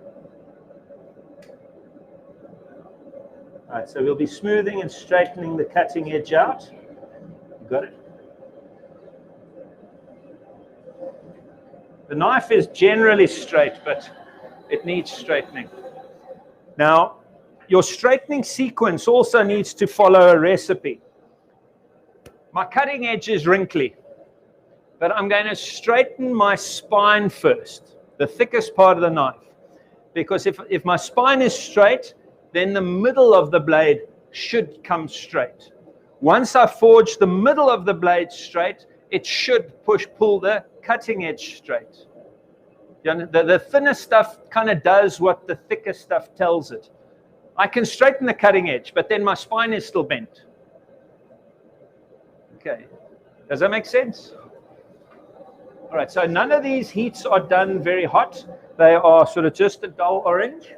Speaker 1: All right, so we'll be smoothing and straightening the cutting edge out. You got it? The knife is generally straight, but it needs straightening. Now, your straightening sequence also needs to follow a recipe. My cutting edge is wrinkly, but I'm going to straighten my spine first, the thickest part of the knife. Because if my spine is straight, then the middle of the blade should come straight. Once I forge the middle of the blade straight, it should pull the cutting edge straight. The thinner stuff kind of does what the thicker stuff tells it. I can straighten the cutting edge, but then my spine is still bent. Okay, does that make sense? All right, so none of these heats are done very hot. They are sort of just a dull orange.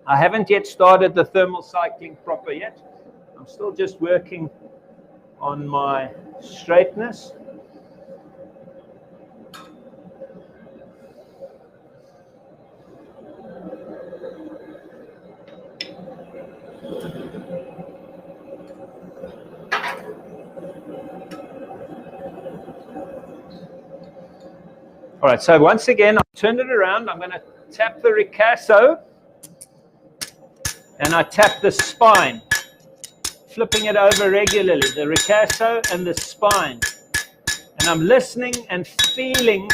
Speaker 1: I haven't yet started the thermal cycling proper yet. I'm still just working on my straightness. All right, so once again, I'll turn it around. I'm going to tap the ricasso, and I tap the spine, flipping it over regularly, the ricasso and the spine. And I'm listening and feeling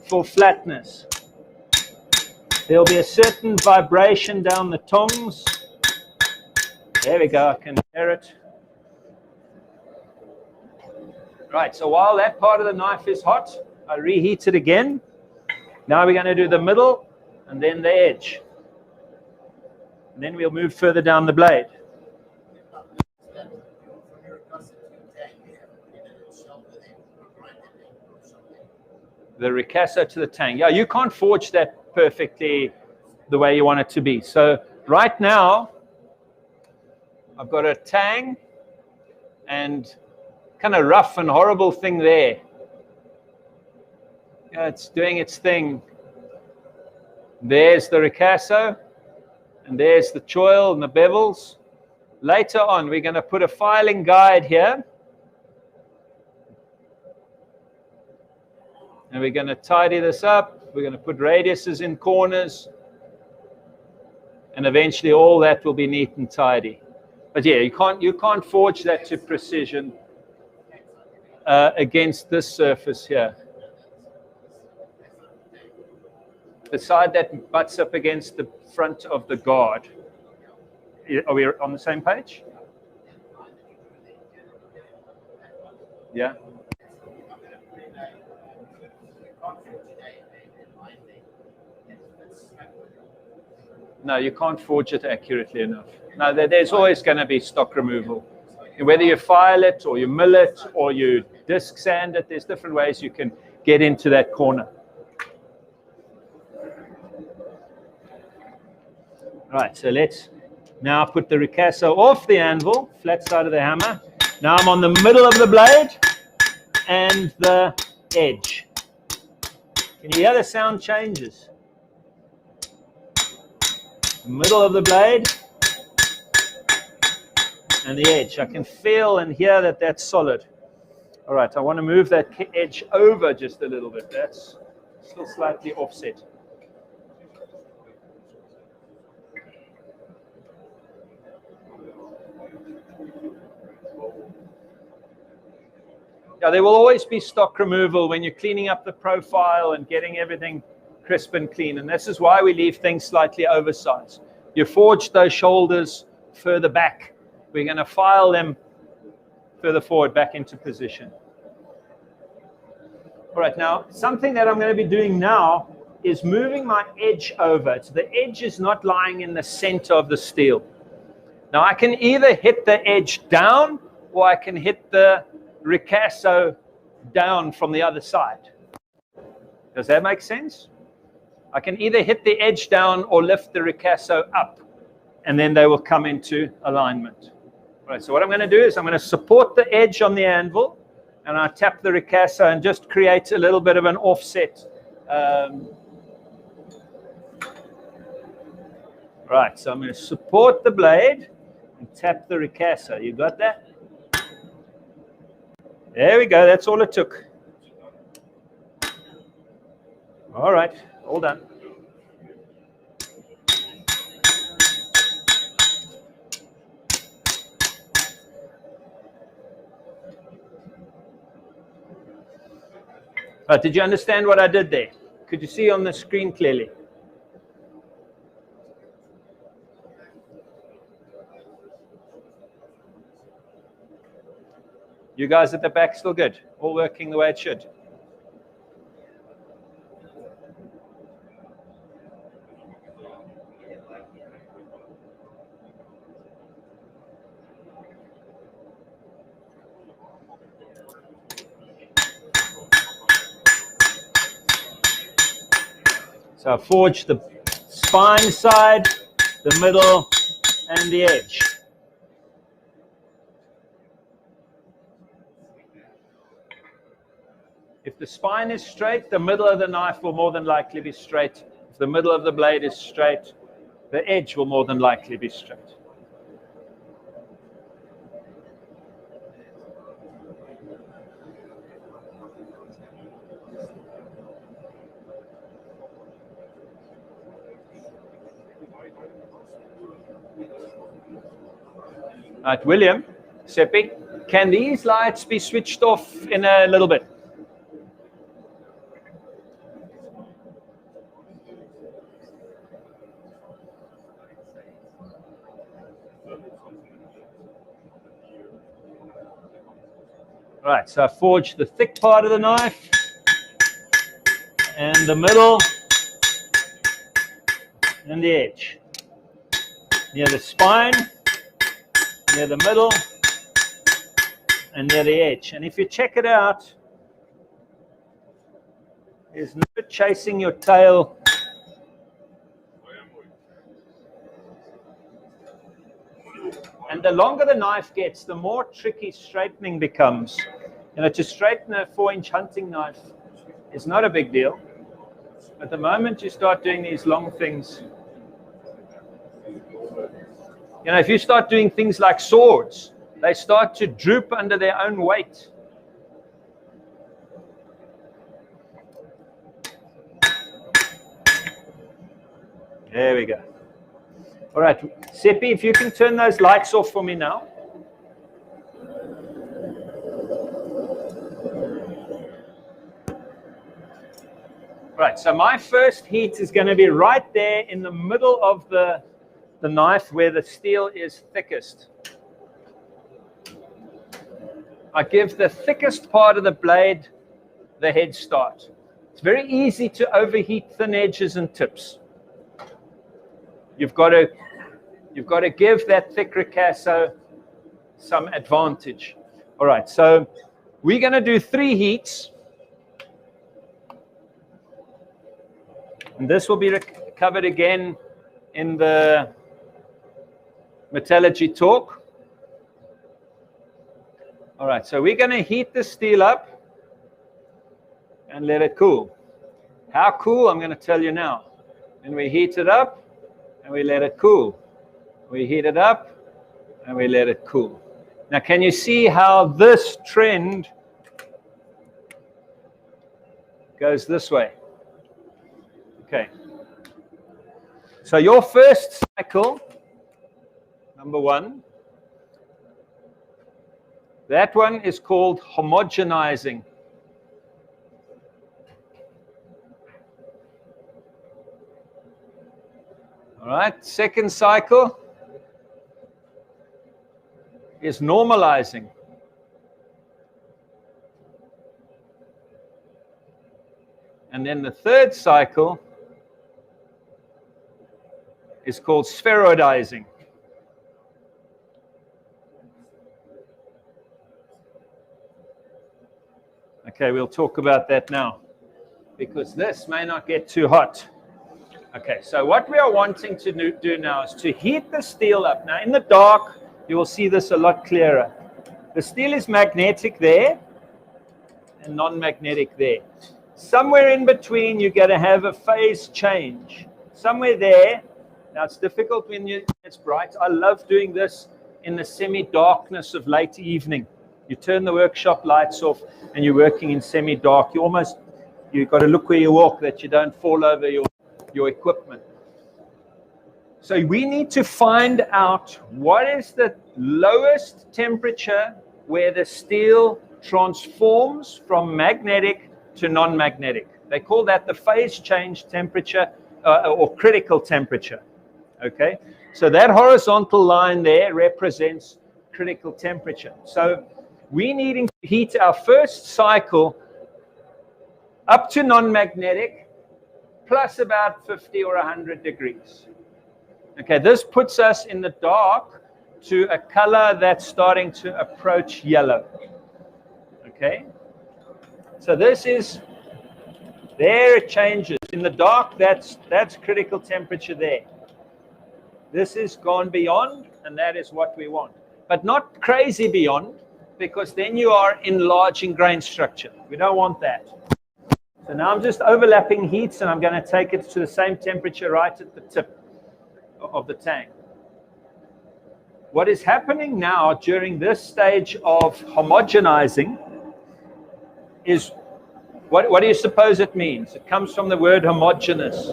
Speaker 1: for flatness. There'll be a certain vibration down the tongs. There we go, I can hear it. Right, so while that part of the knife is hot, I reheat it again. Now we're going to do the middle and then the edge. And then we'll move further down the blade. The ricasso to the Tang. Yeah, you can't forge that perfectly the way you want it to be. So right now, I've got a Tang and kind of rough and horrible thing there. Yeah, it's doing its thing. There's the ricasso, and there's the choil and the bevels. Later on, we're going to put a filing guide here. And we're going to tidy this up. We're going to put radiuses in corners. And eventually all that will be neat and tidy. But yeah, you can't forge that to precision against this surface here. The side that butts up against the front of the guard. Are we on the same page? Yeah. No, you can't forge it accurately enough. No, there's always going to be stock removal. Whether you file it or you mill it or you disc sand it, there's different ways you can get into that corner. Right, so let's now put the ricasso off the anvil, flat side of the hammer. Now I'm on the middle of the blade and the edge. Can you hear the sound changes? Middle of the blade and the edge. I can feel and hear that that's solid. All right, I want to move that edge over just a little bit. That's still slightly offset. Yeah, there will always be stock removal when you're cleaning up the profile and getting everything crisp and clean. And this is why we leave things slightly oversized. You forge those shoulders further back. We're going to file them further forward back into position. All right, now something that I'm going to be doing now is moving my edge over. So the edge is not lying in the center of the steel. Now I can either hit the edge down or I can hit the ricasso down from the other side. Does that make sense? I can either hit the edge down or lift the ricasso up, and then they will come into alignment. All right, so what I'm going to do is I'm going to support the edge on the anvil, and I tap the ricasso and just create a little bit of an offset. Right, so I'm going to support the blade and tap the ricasso. You got that? There we go. That's all it took. All right, all done. Did you understand what I did there? Could you see on the screen clearly? You guys at the back still good? All working the way it should? So I forge the spine side, the middle, and the edge. If the spine is straight, the middle of the knife will more than likely be straight. If the middle of the blade is straight, the edge will more than likely be straight. Right, William, Seppi, can these lights be switched off in a little bit? Right, so I forged the thick part of the knife and the middle and the edge. Near the spine, near the middle, and near the edge. And if you check it out, there's no chasing your tail. And the longer the knife gets, the more tricky straightening becomes. You know, to straighten a 4-inch hunting knife is not a big deal. At the moment you start doing these long things, you know, if you start doing things like swords, they start to droop under their own weight. There we go. All right, Seppi, if you can turn those lights off for me now. Right, so my first heat is going to be right there in the middle of the knife where the steel is thickest. I give the thickest part of the blade the head start. It's very easy to overheat thin edges and tips. You've got to give that thick ricasso some advantage. All right, so we're going to do 3 heats. And this will be covered again in the metallurgy talk. All right, so we're going to heat the steel up and let it cool. How cool? I'm going to tell you now. And we heat it up and we let it cool. We heat it up and we let it cool. Now, can you see how this trend goes this way? Okay. So your first cycle, number 1, that one is called homogenizing. All right, second cycle is normalizing. And then the third cycle is called spheroidizing. Okay, we'll talk about that now, because this may not get too hot. Okay, so what we are wanting to do now is to heat the steel up. Now, in the dark, you will see this a lot clearer. The steel is magnetic there and non-magnetic there. Somewhere in between, you're going to have a phase change. Somewhere there. Now, it's difficult when it's bright. I love doing this in the semi-darkness of late evening. You turn the workshop lights off and you're working in semi-dark. You've got to look where you walk that you don't fall over your equipment. So we need to find out what is the lowest temperature where the steel transforms from magnetic to non-magnetic. They call that the phase change temperature or critical temperature. Okay, so that horizontal line there represents critical temperature. So we needing to heat our first cycle up to non-magnetic plus about 50 or 100 degrees. Okay, this puts us in the dark to a color that's starting to approach yellow. Okay, so this is, there it changes. In the dark, that's critical temperature there. This is gone beyond, and that is what we want. But not crazy beyond, because then you are enlarging grain structure. We don't want that. So now I'm just overlapping heats, and I'm going to take it to the same temperature right at the tip of the tang. What is happening now during this stage of homogenizing is, what do you suppose it means? It comes from the word homogeneous.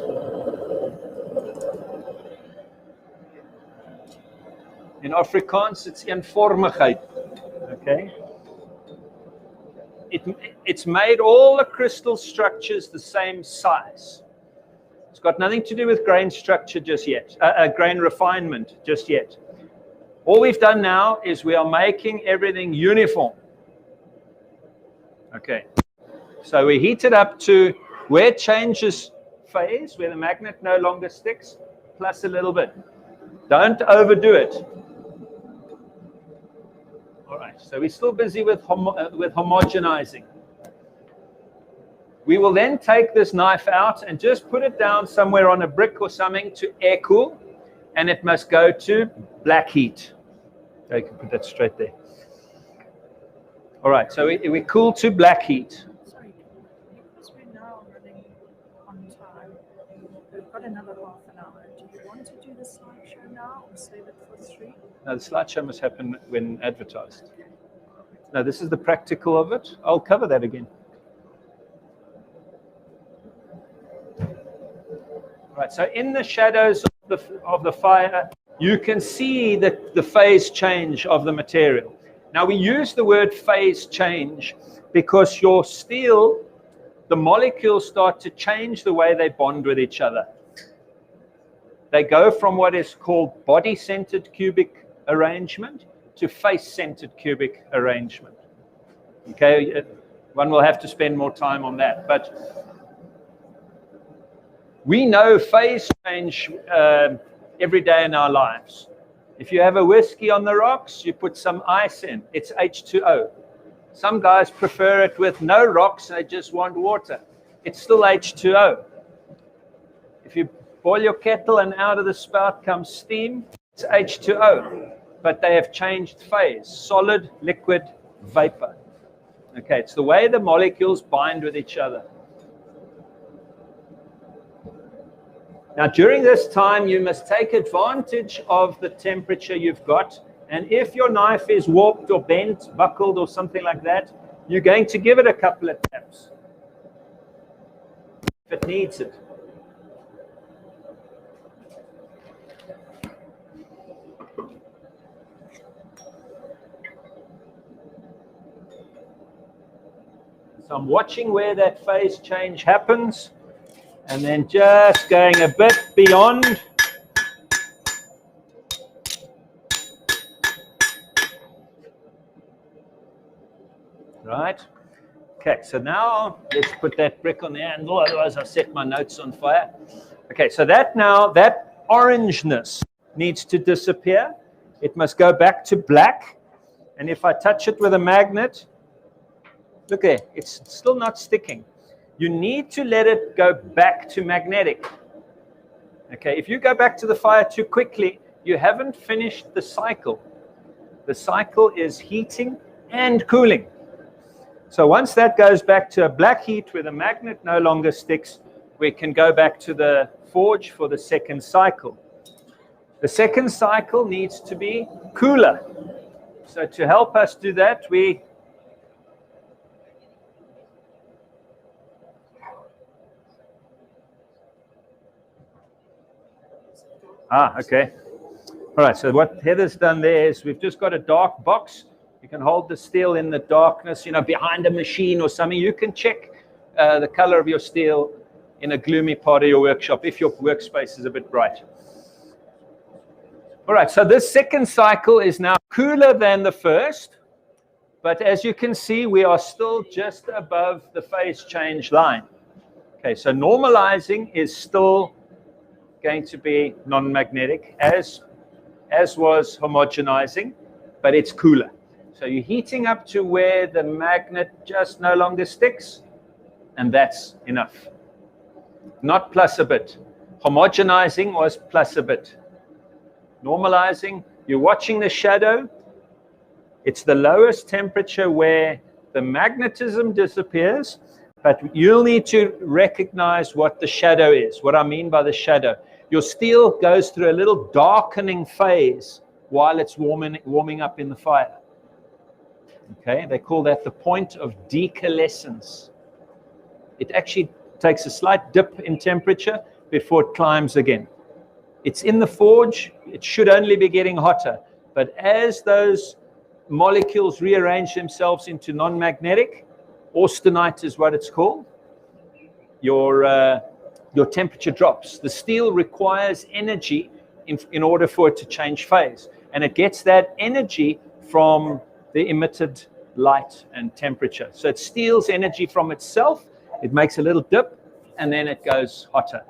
Speaker 1: In Afrikaans, it's eenvormigheid. Okay? It's made all the crystal structures the same size. It's got nothing to do with grain structure just yet, grain refinement just yet. All we've done now is we are making everything uniform. Okay. So we heat it up to where it changes phase, where the magnet no longer sticks, plus a little bit. Don't overdo it. All right, so we're still busy with homogenizing. We will then take this knife out and just put it down somewhere on a brick or something to air cool, and it must go to black heat. I can put that straight there. All right, so we cool to black heat.
Speaker 6: Sorry, because we're now running on time, we've got another half an hour. Do you want to do the slideshow now or save it for 3?
Speaker 1: No, the slideshow must happen when advertised. No, this is the practical of it. I'll cover that again. Right, so in the shadows of the fire, you can see the phase change of the material. Now, we use the word phase change because your steel, the molecules start to change the way they bond with each other. They go from what is called body-centered cubic arrangement to face-centered cubic arrangement. Okay, one will have to spend more time on that, but we know phase change every day in our lives. If you have a whiskey on the rocks, you put some ice in. It's H2O. Some guys prefer it with no rocks, they just want water. It's still H2O. If you boil your kettle and out of the spout comes steam, it's H2O. But they have changed phase, solid, liquid, vapor. Okay, it's the way the molecules bind with each other. Now, during this time, you must take advantage of the temperature you've got. And if your knife is warped or bent, buckled or something like that, you're going to give it a couple of taps if it needs it. So I'm watching where that phase change happens. And then just going a bit beyond. Right. Okay, so now let's put that brick on the handle, otherwise I'll set my notes on fire. Okay, so that orangeness needs to disappear. It must go back to black. And if I touch it with a magnet, look there, it's still not sticking. You need to let it go back to magnetic. Okay, if you go back to the fire too quickly, you haven't finished the cycle. The cycle is heating and cooling. So once that goes back to a black heat where the magnet no longer sticks, we can go back to the forge for the second cycle. The second cycle needs to be cooler. So to help us do that, okay. All right, so what Heather's done there is we've just got a dark box. You can hold the steel in the darkness, behind a machine or something. You can check the color of your steel in a gloomy part of your workshop if your workspace is a bit bright. All right, so this second cycle is now cooler than the first. But as you can see, we are still just above the phase change line. Okay, so normalizing is still going to be non-magnetic, as was homogenizing, but it's cooler. So you're heating up to where the magnet just no longer sticks, and that's enough. not plus a bit. Homogenizing was plus a bit. Normalizing, you're watching the shadow. It's the lowest temperature where the magnetism disappears, but you'll need to recognize what the shadow is. What I mean by the shadow. Your steel goes through a little darkening phase while it's warming up in the fire. Okay, they call that the point of decoalescence. It actually takes a slight dip in temperature before it climbs again. It's in the forge, it should only be getting hotter. But as those molecules rearrange themselves into non-magnetic, austenite is what it's called, your temperature drops. The steel requires energy in order for it to change phase. And it gets that energy from the emitted light and temperature. So it steals energy from itself, it makes a little dip, and then it goes hotter.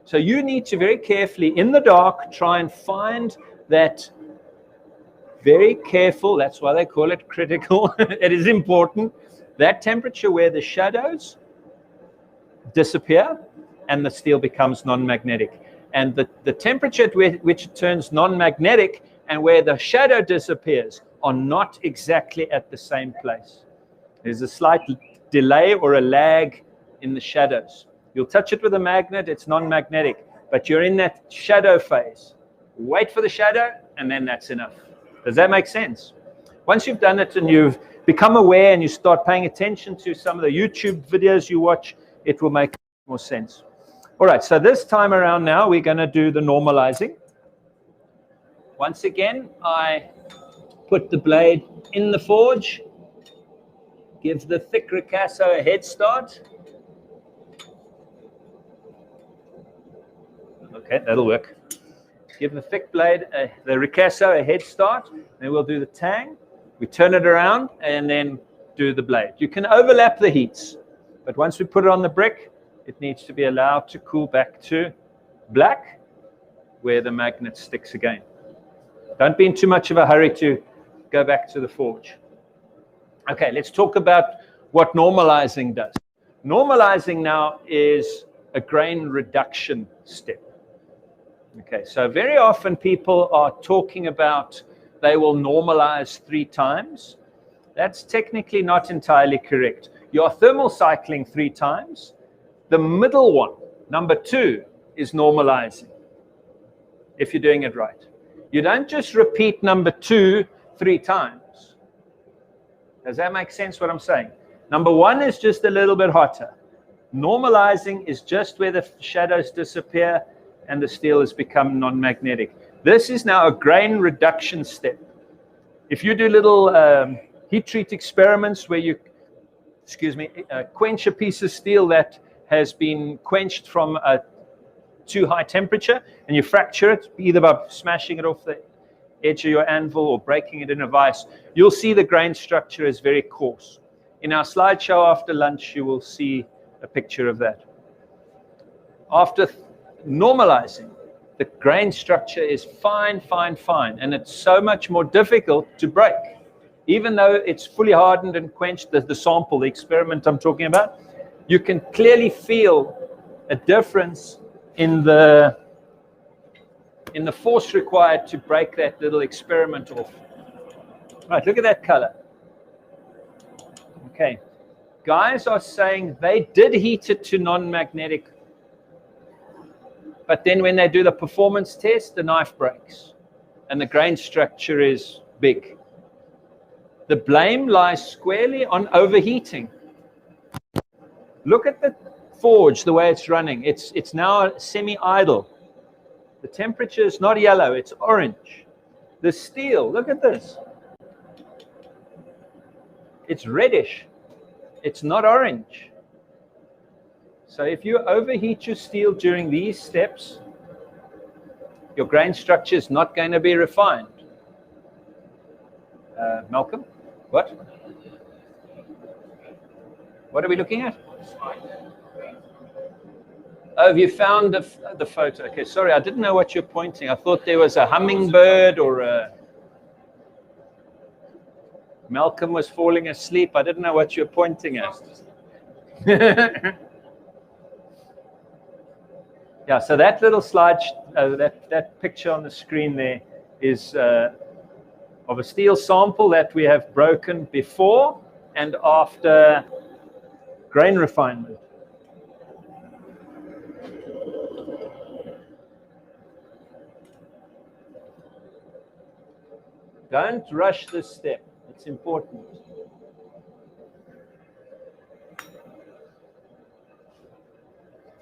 Speaker 1: So you need to very carefully, in the dark, try and find that very careful, that's why they call it critical, it is important, that temperature where the shadows disappear and the steel becomes non-magnetic. And the temperature at which it turns non-magnetic and where the shadow disappears are not exactly at the same place. There's a slight delay or a lag in the shadows. You'll touch it with a magnet, it's non-magnetic, but you're in that shadow phase. Wait for the shadow, and then that's enough. Does that make sense? Once you've done it and you've become aware and you start paying attention to some of the YouTube videos you watch, it will make more sense. All right, so this time around now, we're going to do the normalizing. Once again, I put the blade in the forge, give the thick ricasso a head start. Okay, that'll work. Give the thick blade, the ricasso a head start, then we'll do the tang. We turn it around and then do the blade. You can overlap the heats, but once we put it on the brick, it needs to be allowed to cool back to black, where the magnet sticks again. Don't be in too much of a hurry to go back to the forge. Okay, let's talk about what normalizing does. Normalizing now is a grain reduction step. Okay, so very often people are talking about they will normalize 3 times. That's technically not entirely correct. You are thermal cycling 3 times. The middle one, number 2, is normalizing, if you're doing it right. You don't just repeat number 2 3 times. Does that make sense what I'm saying? Number 1 is just a little bit hotter. Normalizing is just where the shadows disappear and the steel has become non-magnetic. This is now a grain reduction step. If you do little heat treat experiments where you, quench a piece of steel that has been quenched from a too high temperature and you fracture it, either by smashing it off the edge of your anvil or breaking it in a vise, you'll see the grain structure is very coarse. In our slideshow after lunch, you will see a picture of that. After normalizing, the grain structure is fine, fine, fine, and it's so much more difficult to break. Even though it's fully hardened and quenched, the sample, the experiment I'm talking about, you can clearly feel a difference in the force required to break that little experiment off. Right, look at that color. Okay, guys are saying they did heat it to non-magnetic, but then when they do the performance test, the knife breaks and the grain structure is big. The blame lies squarely on overheating. Look at the forge, the way it's running. It's now semi-idle. The temperature is not yellow, it's orange. The steel, look at this. It's reddish. It's not orange. So if you overheat your steel during these steps, your grain structure is not going to be refined. Malcolm, what? What are we looking at? Oh, have you found the photo? Okay, sorry, I didn't know what you're pointing. I thought there was a hummingbird or a... Malcolm was falling asleep. I didn't know what you're pointing at. Yeah, so that little slide, that picture on the screen there is of a steel sample that we have broken before and after grain refinement. Don't rush this step. It's important.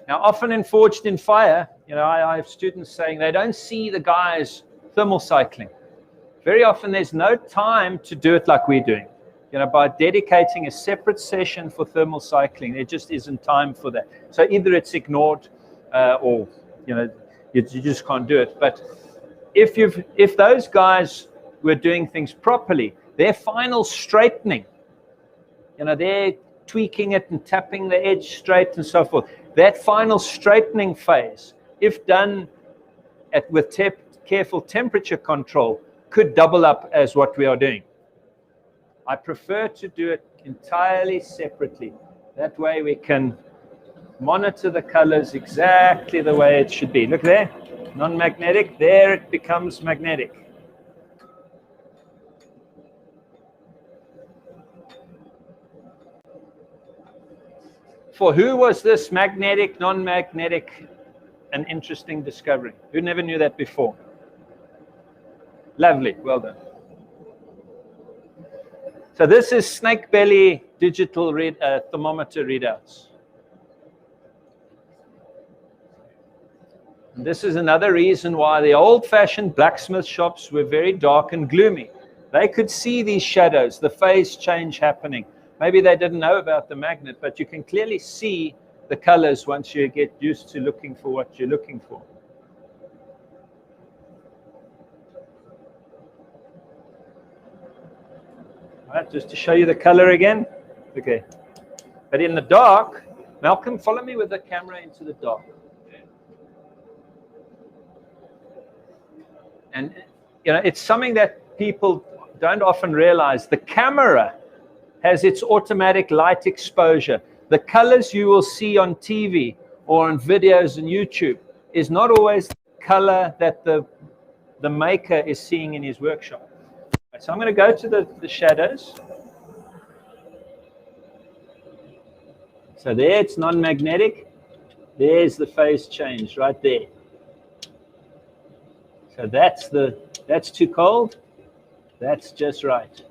Speaker 1: Now, often in Forged in Fire, I have students saying they don't see the guys thermal cycling. Very often there's no time to do it like we're doing. By dedicating a separate session for thermal cycling, there just isn't time for that. So either it's ignored or, you just can't do it. But if those guys were doing things properly, their final straightening, they're tweaking it and tapping the edge straight and so forth. That final straightening phase, if done with careful temperature control, could double up as what we are doing. I prefer to do it entirely separately. That way we can monitor the colors exactly the way it should be. Look there, non-magnetic, there it becomes magnetic. For who was this magnetic, non-magnetic an interesting discovery? Who never knew that before? Lovely, well done. So this is snake belly digital thermometer readouts. And this is another reason why the old-fashioned blacksmith shops were very dark and gloomy. They could see these shadows, the phase change happening. Maybe they didn't know about the magnet, but you can clearly see the colors once you get used to looking for what you're looking for. All right, just to show you the color again. Okay. But in the dark, Malcolm, follow me with the camera into the dark. And, it's something that people don't often realize. The camera has its automatic light exposure. The colors you will see on TV or on videos on YouTube is not always the color that the maker is seeing in his workshop. So I'm going to go to the shadows. So there it's non-magnetic. There's the phase change right there. So that's too cold. That's just right.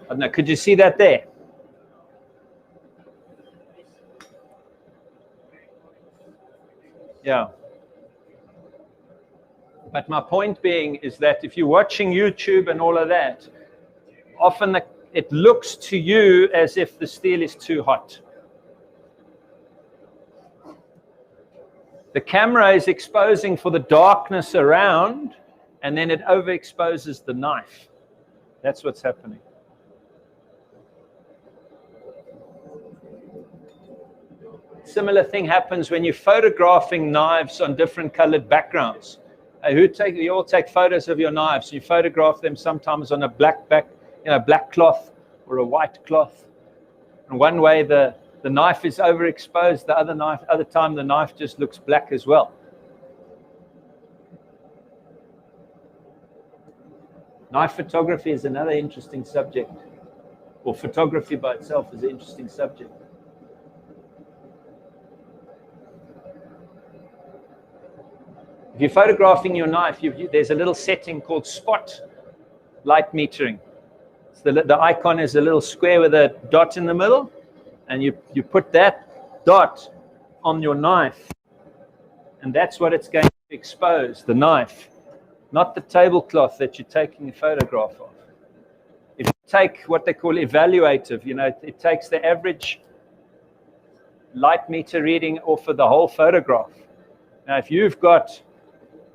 Speaker 1: I don't know, could you see that there? Yeah. But my point being is that if you're watching YouTube and all of that, often it looks to you as if the steel is too hot. The camera is exposing for the darkness around, and then it overexposes the knife. That's what's happening. Similar thing happens when you're photographing knives on different colored backgrounds. You all take photos of your knives. You photograph them sometimes on a black black cloth or a white cloth. And one way the knife is overexposed, the other time the knife just looks black as well. Knife photography is another interesting subject. Or photography by itself is an interesting subject. If you're photographing your knife, there's a little setting called spot light metering. So the icon is a little square with a dot in the middle, and you put that dot on your knife, and that's what it's going to expose, the knife, not the tablecloth that you're taking a photograph of. If you take what they call evaluative, it takes the average light meter reading off of the whole photograph. Now, if you've got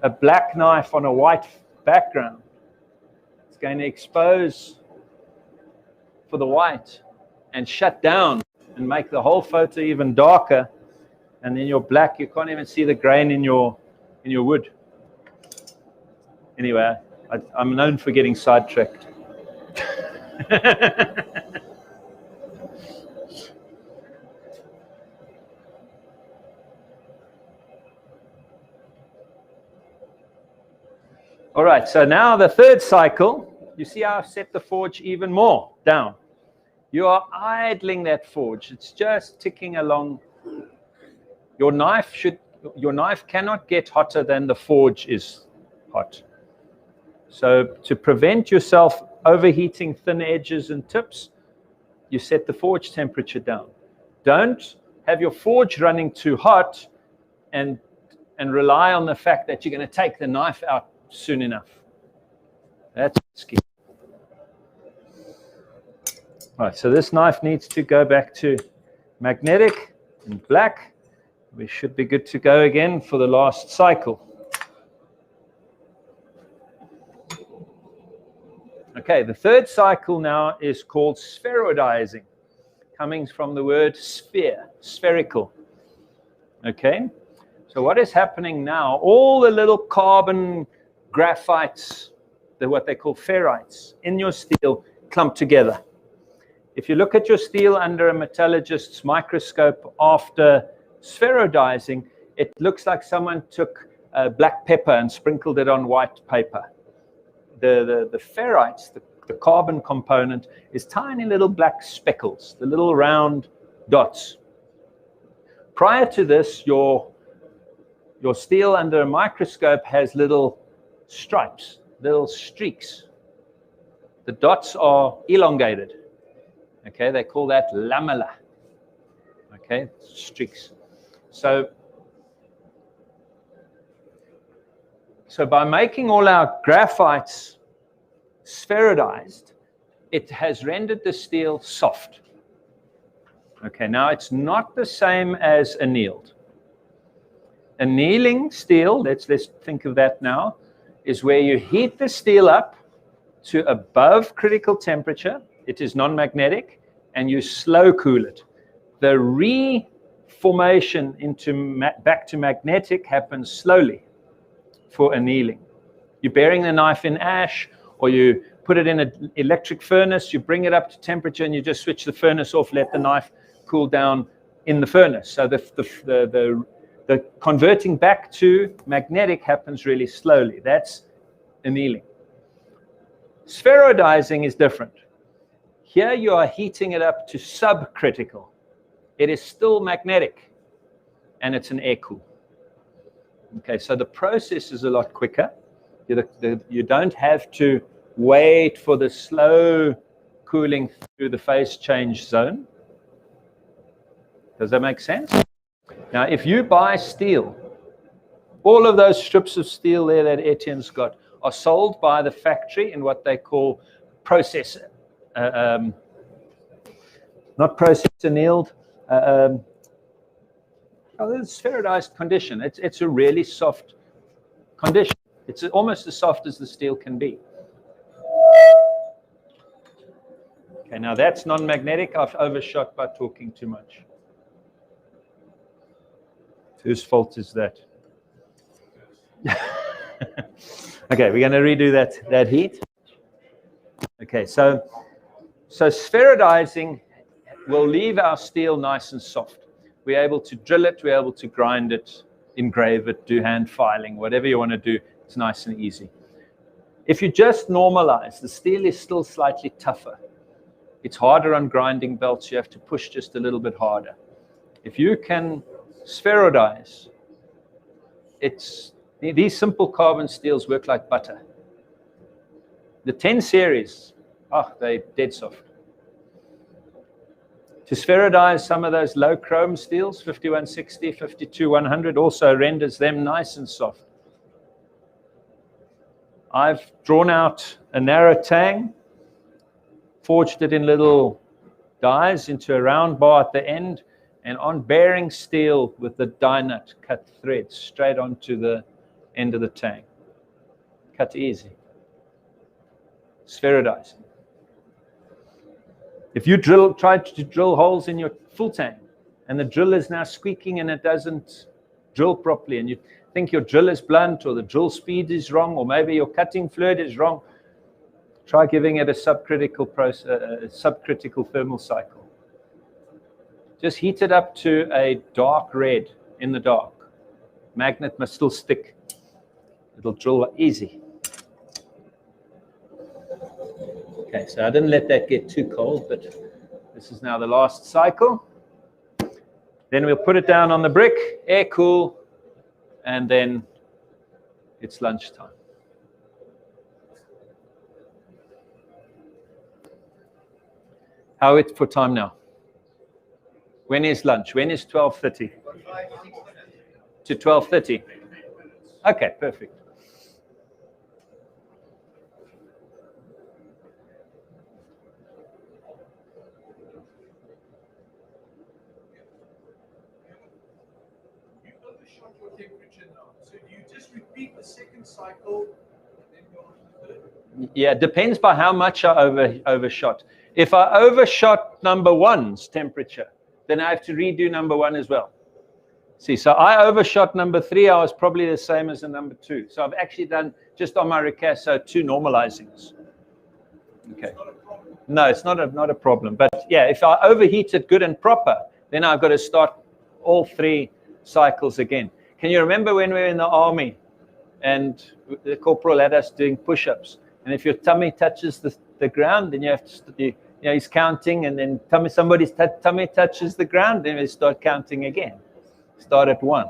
Speaker 1: a black knife on a white background, it's going to expose for the white and shut down and make the whole photo even darker. And then your black, you can't even see the grain in your wood. Anyway, I'm known for getting sidetracked. All right, so now the third cycle, you see how I've set the forge even more down. You are idling that forge. It's just ticking along. Your knife cannot get hotter than the forge is hot. So to prevent yourself overheating thin edges and tips, you set the forge temperature down. Don't have your forge running too hot and rely on the fact that you're going to take the knife out soon enough. That's risky. All right, so this knife needs to go back to magnetic and black. We should be good to go again for the last cycle. Okay, the third cycle now is called spheroidizing, coming from the word sphere, spherical. Okay, so what is happening now? All the little carbon graphites, what they call ferrites, in your steel clump together. If you look at your steel under a metallurgist's microscope after spheroidizing, it looks like someone took black pepper and sprinkled it on white paper. The ferrites, the carbon component, is tiny little black speckles, the little round dots. Prior to this, your steel under a microscope has little stripes, little streaks. The dots are elongated. Okay, they call that lamella. Okay, streaks. So by making all our graphites spheroidized, it has rendered the steel soft. Okay, now it's not the same as annealed. Annealing steel, let's think of that now, is where you heat the steel up to above critical temperature. It is non-magnetic, and you slow cool it. The reformation back to magnetic happens slowly for annealing. You're burying the knife in ash, or you put it in an electric furnace, you bring it up to temperature, and you just switch the furnace off, let the knife cool down in the furnace. So the converting back to magnetic happens really slowly. That's annealing. Spheroidizing is different. Here you are heating it up to subcritical. It is still magnetic, and it's an air cool. Okay, so the process is a lot quicker. You don't have to wait for the slow cooling through the phase change zone. Does that make sense? Now, if you buy steel, all of those strips of steel there that Etienne's got are sold by the factory in what they call process, not process annealed, spheroidized condition. It's a really soft condition. It's almost as soft as the steel can be. Okay, now that's non-magnetic. I've overshot by talking too much. Whose fault is that? Okay, we're going to redo that heat. Okay, so spheroidizing will leave our steel nice and soft. We're able to drill it, we're able to grind it, engrave it, do hand filing, whatever you want to do, it's nice and easy. If you just normalize, the steel is still slightly tougher. It's harder on grinding belts, you have to push just a little bit harder. If you can spheroidize, these simple carbon steels work like butter. The 10 series, they're dead soft. To spheroidize some of those low chrome steels, 5160, 52100, also renders them nice and soft. I've drawn out a narrow tang, forged it in little dies into a round bar at the end, and on bearing steel with the die nut, cut threads straight onto the end of the tang. Cut easy. Spheroidizing. If you try to drill holes in your full tang, and the drill is now squeaking and it doesn't drill properly, and you think your drill is blunt, or the drill speed is wrong, or maybe your cutting fluid is wrong, try giving it a subcritical thermal cycle. Just heat it up to a dark red in the dark. Magnet must still stick. It'll drill easy. Okay, so I didn't let that get too cold, but this is now the last cycle. Then we'll put it down on the brick, air cool, and then it's lunchtime. How it's for time now? When is lunch? When is 12:30? To 12:30? Okay, perfect.
Speaker 3: You overshot your temperature now. So do you just repeat the second cycle and then go on to the third?
Speaker 1: Yeah, it depends by how much I overshot. If I overshot number one's temperature, then I have to redo number one as well. See, so I overshot number 3. I was probably the same as the number 2. So I've actually done, just on my ricasso, 2 normalizings. Okay. No, it's not a problem. But yeah, if I overheat it good and proper, then I've got to start all 3 cycles again. Can you remember when we were in the army and the corporal had us doing push-ups? And if your tummy touches the ground, then you have to, he's counting, and then somebody's tummy touches the ground, then we start counting again. Start at 1.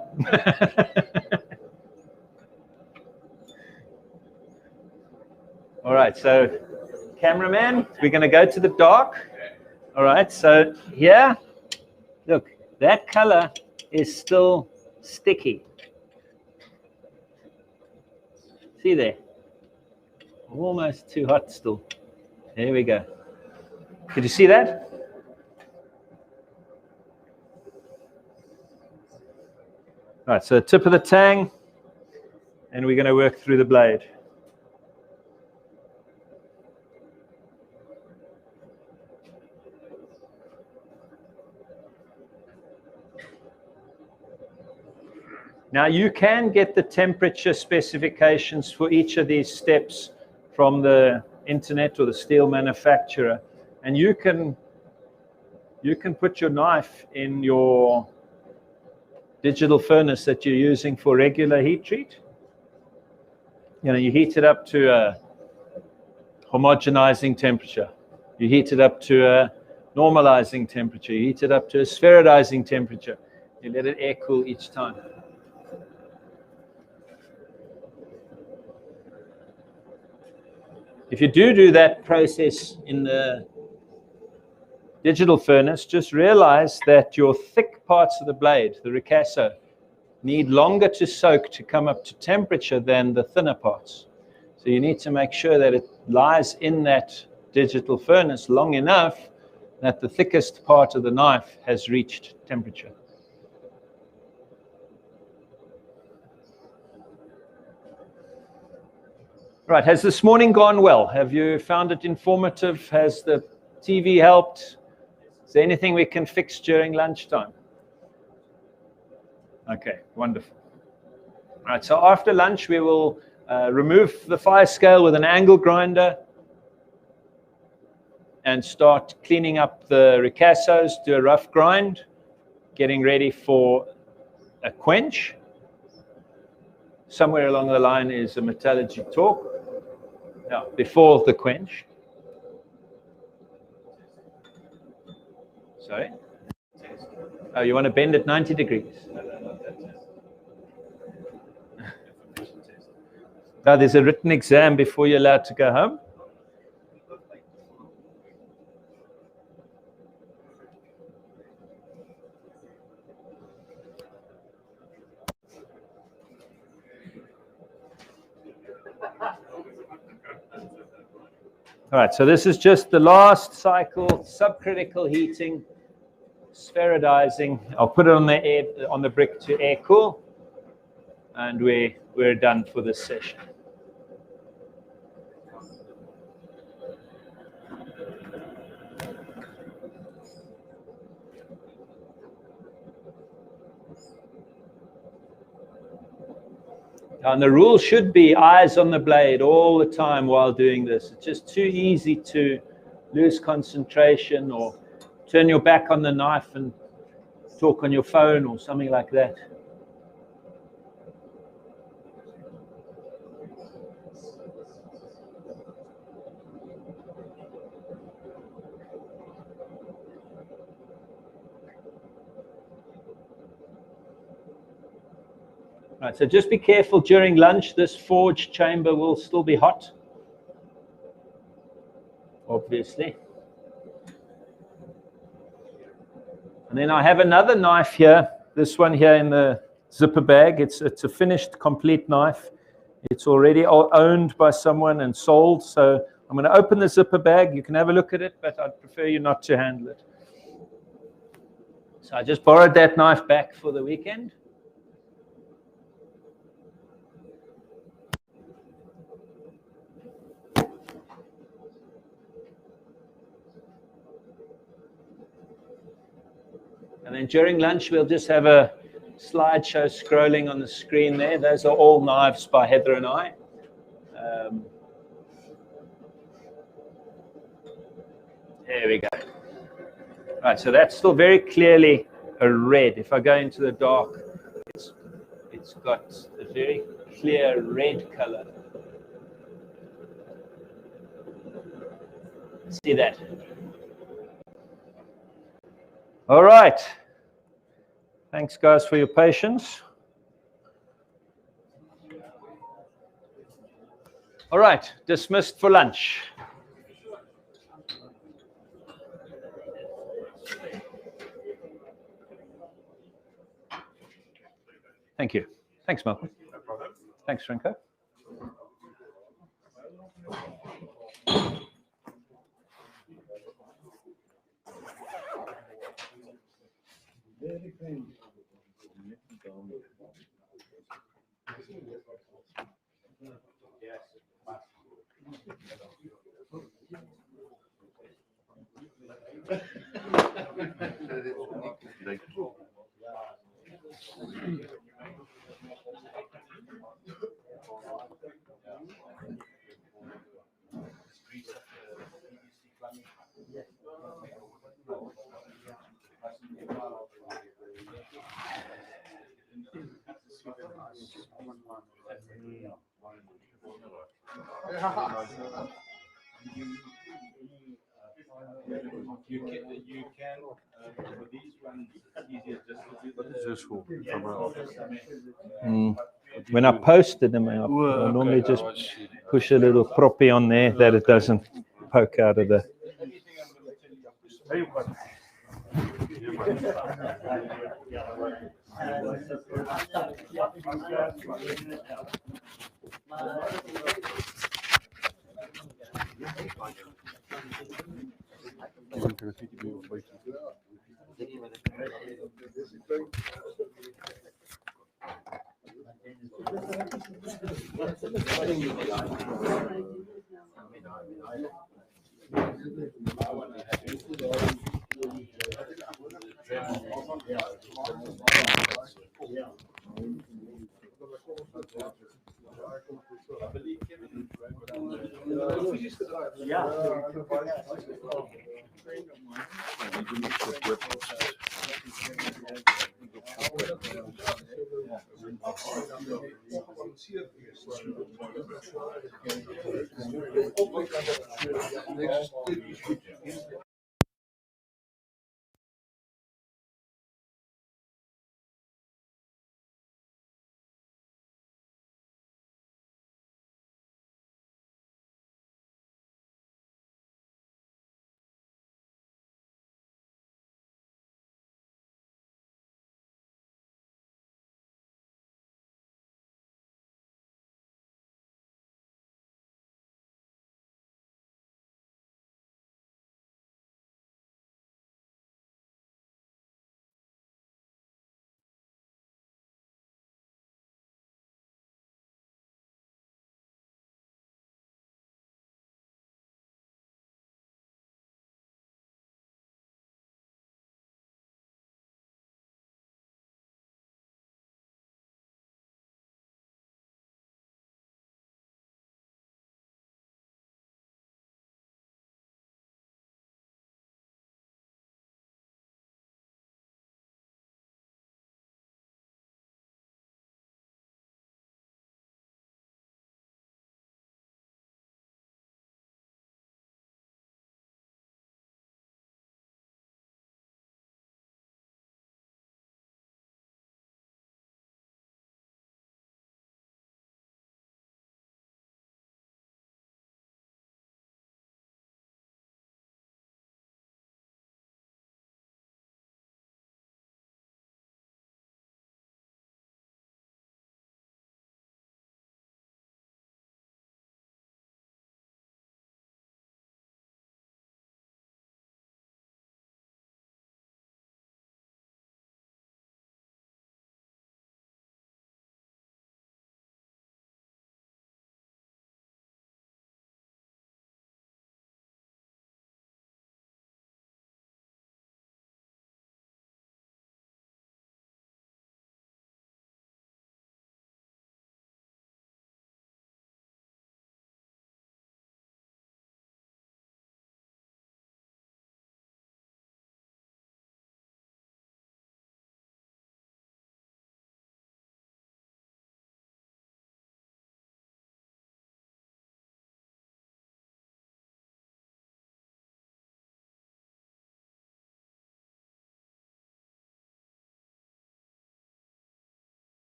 Speaker 1: All right, so cameraman, we're going to go to the dark. All right, so here, look, that color is still sticky. See there? Almost too hot still. There we go. Did you see that? All right, so the tip of the tang, and we're going to work through the blade. Now you can get the temperature specifications for each of these steps from the internet or the steel manufacturer, and you can put your knife in your digital furnace that you're using for regular heat treat. You heat it up to a homogenizing temperature. You heat it up to a normalizing temperature. You heat it up to a spherodizing temperature. You let it air cool each time. If you do that process in the digital furnace, just realize that your thick parts of the blade, the ricasso, need longer to soak to come up to temperature than the thinner parts. So you need to make sure that it lies in that digital furnace long enough that the thickest part of the knife has reached temperature. Right, has this morning gone well? Have you found it informative? Has the TV helped? Is there anything we can fix during lunchtime? Okay, wonderful. All right, so after lunch, we will remove the fire scale with an angle grinder and start cleaning up the ricassos, do a rough grind, getting ready for a quench. Somewhere along the line is a metallurgy torque. Now, before the quench. Sorry? Oh, you want to bend it 90 degrees? No, there's a written exam before you're allowed to go home. All right, so this is just the last cycle, subcritical heating, spherodizing. I'll put it on the brick to air cool, and we're done for this session. And the rule should be eyes on the blade all the time while doing this. It's just too easy to lose concentration or turn your back on the knife and talk on your phone or something like that. Right, so just be careful during lunch. This forge chamber will still be hot, obviously. And then I have another knife here, this one here in the zipper bag. It's a finished, complete knife. It's already owned by someone and sold. So I'm going to open the zipper bag. You can have a look at it, but I'd prefer you not to handle it. So I just borrowed that knife back for the weekend. And then during lunch, we'll just have a slideshow scrolling on the screen there. Those are all knives by Heather and I. There we go. Right, so that's still very clearly a red. If I go into the dark, it's got a very clear red color. See that? All right. Thanks, guys, for your patience. All right, dismissed for lunch. Thank you. Thanks, Malcolm.
Speaker 4: No problem.
Speaker 1: Thanks, Renko.
Speaker 2: You can for these ones, it's easier just to do
Speaker 4: What is this for? From my office.
Speaker 1: When I posted them, I normally just push a little proppy on there that it doesn't poke out of the.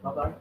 Speaker 7: Bye bye.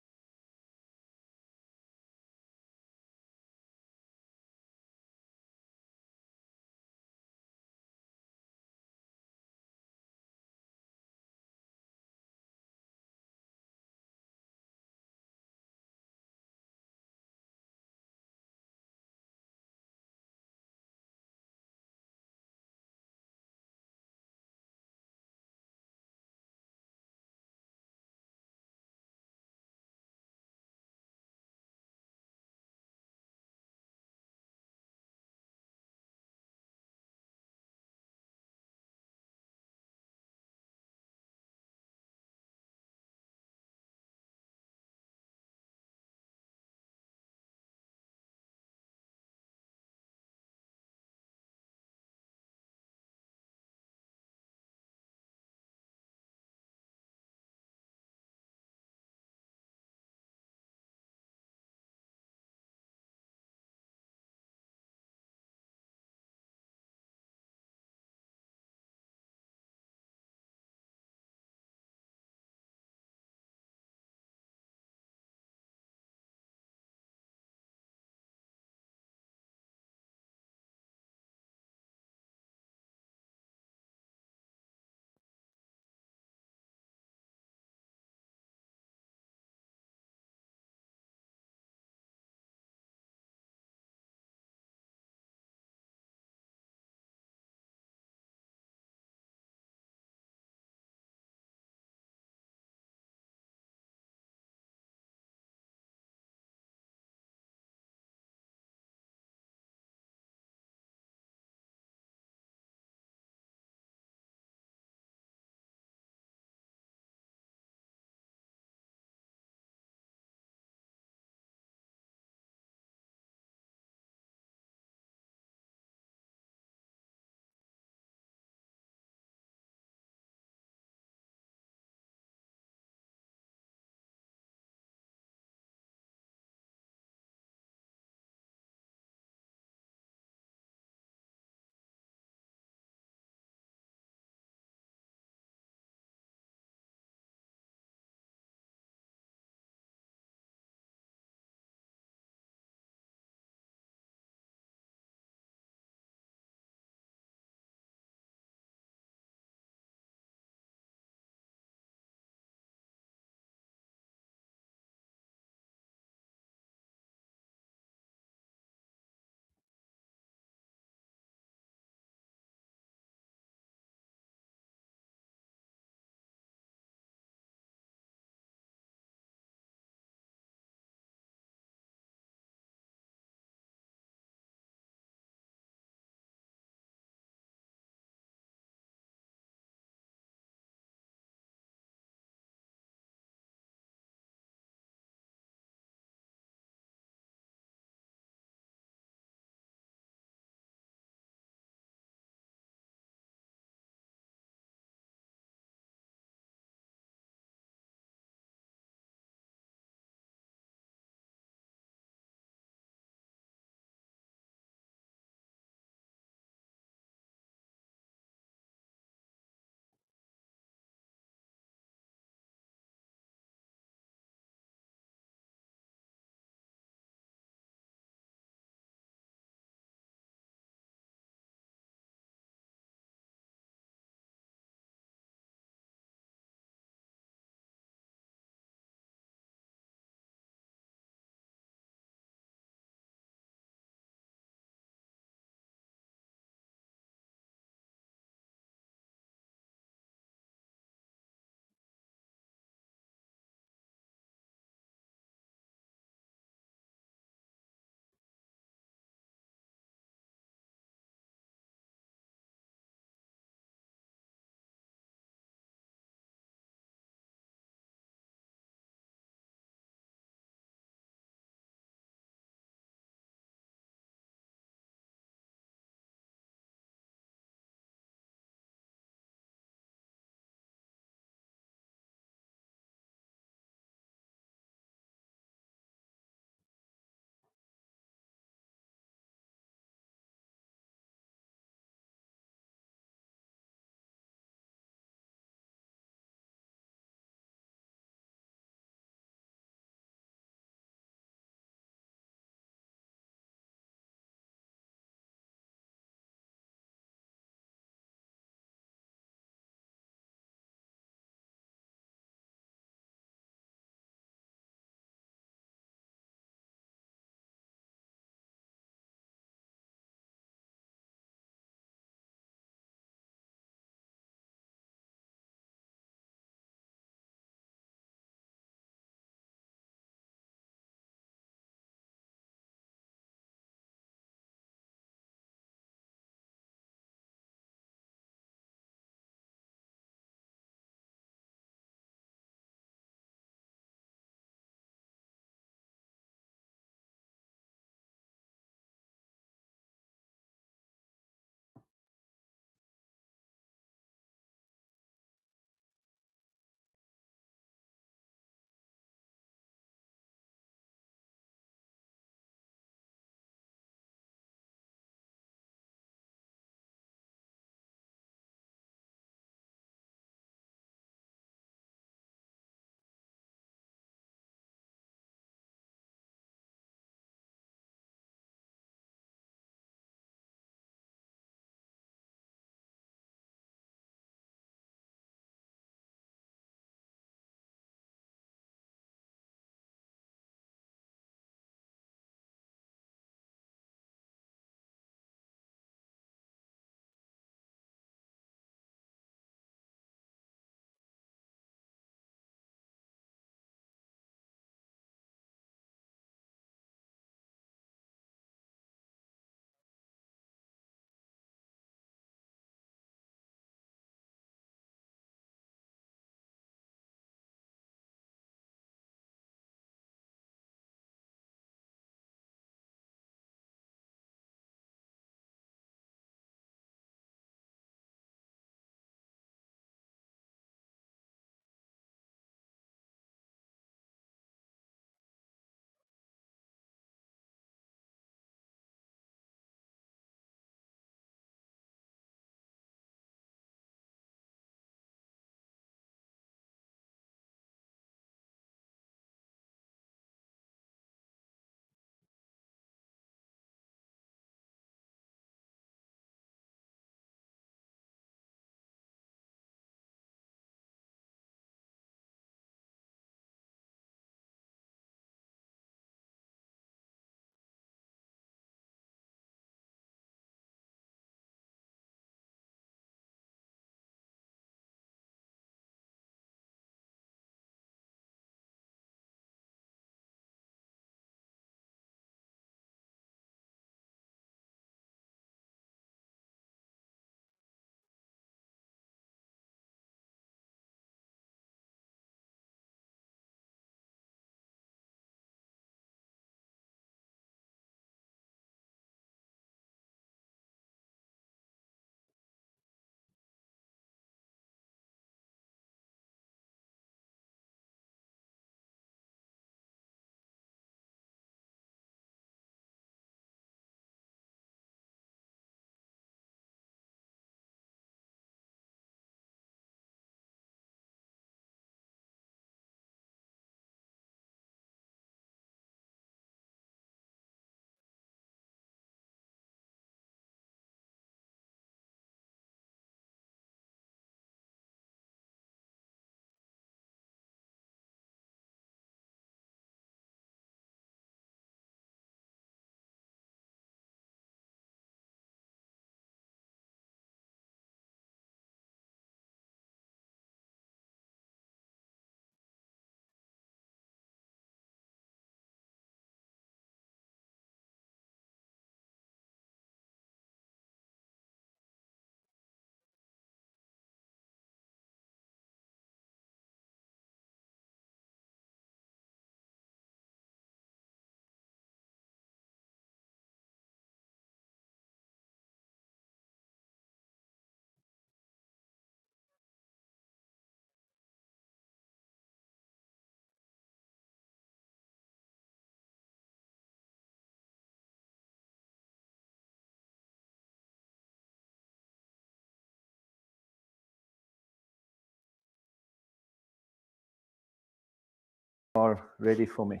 Speaker 1: are ready for me.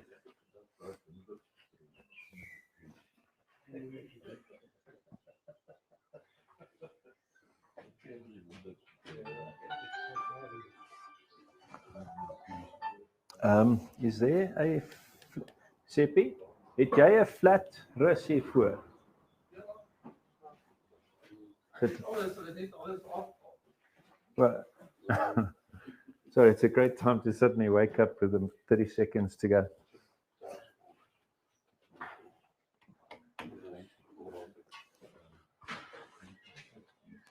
Speaker 1: Is there a Seppi? Het jy 'n flat rus hier voor? Well, sorry, it's a great time to suddenly wake up with them 30 seconds to go.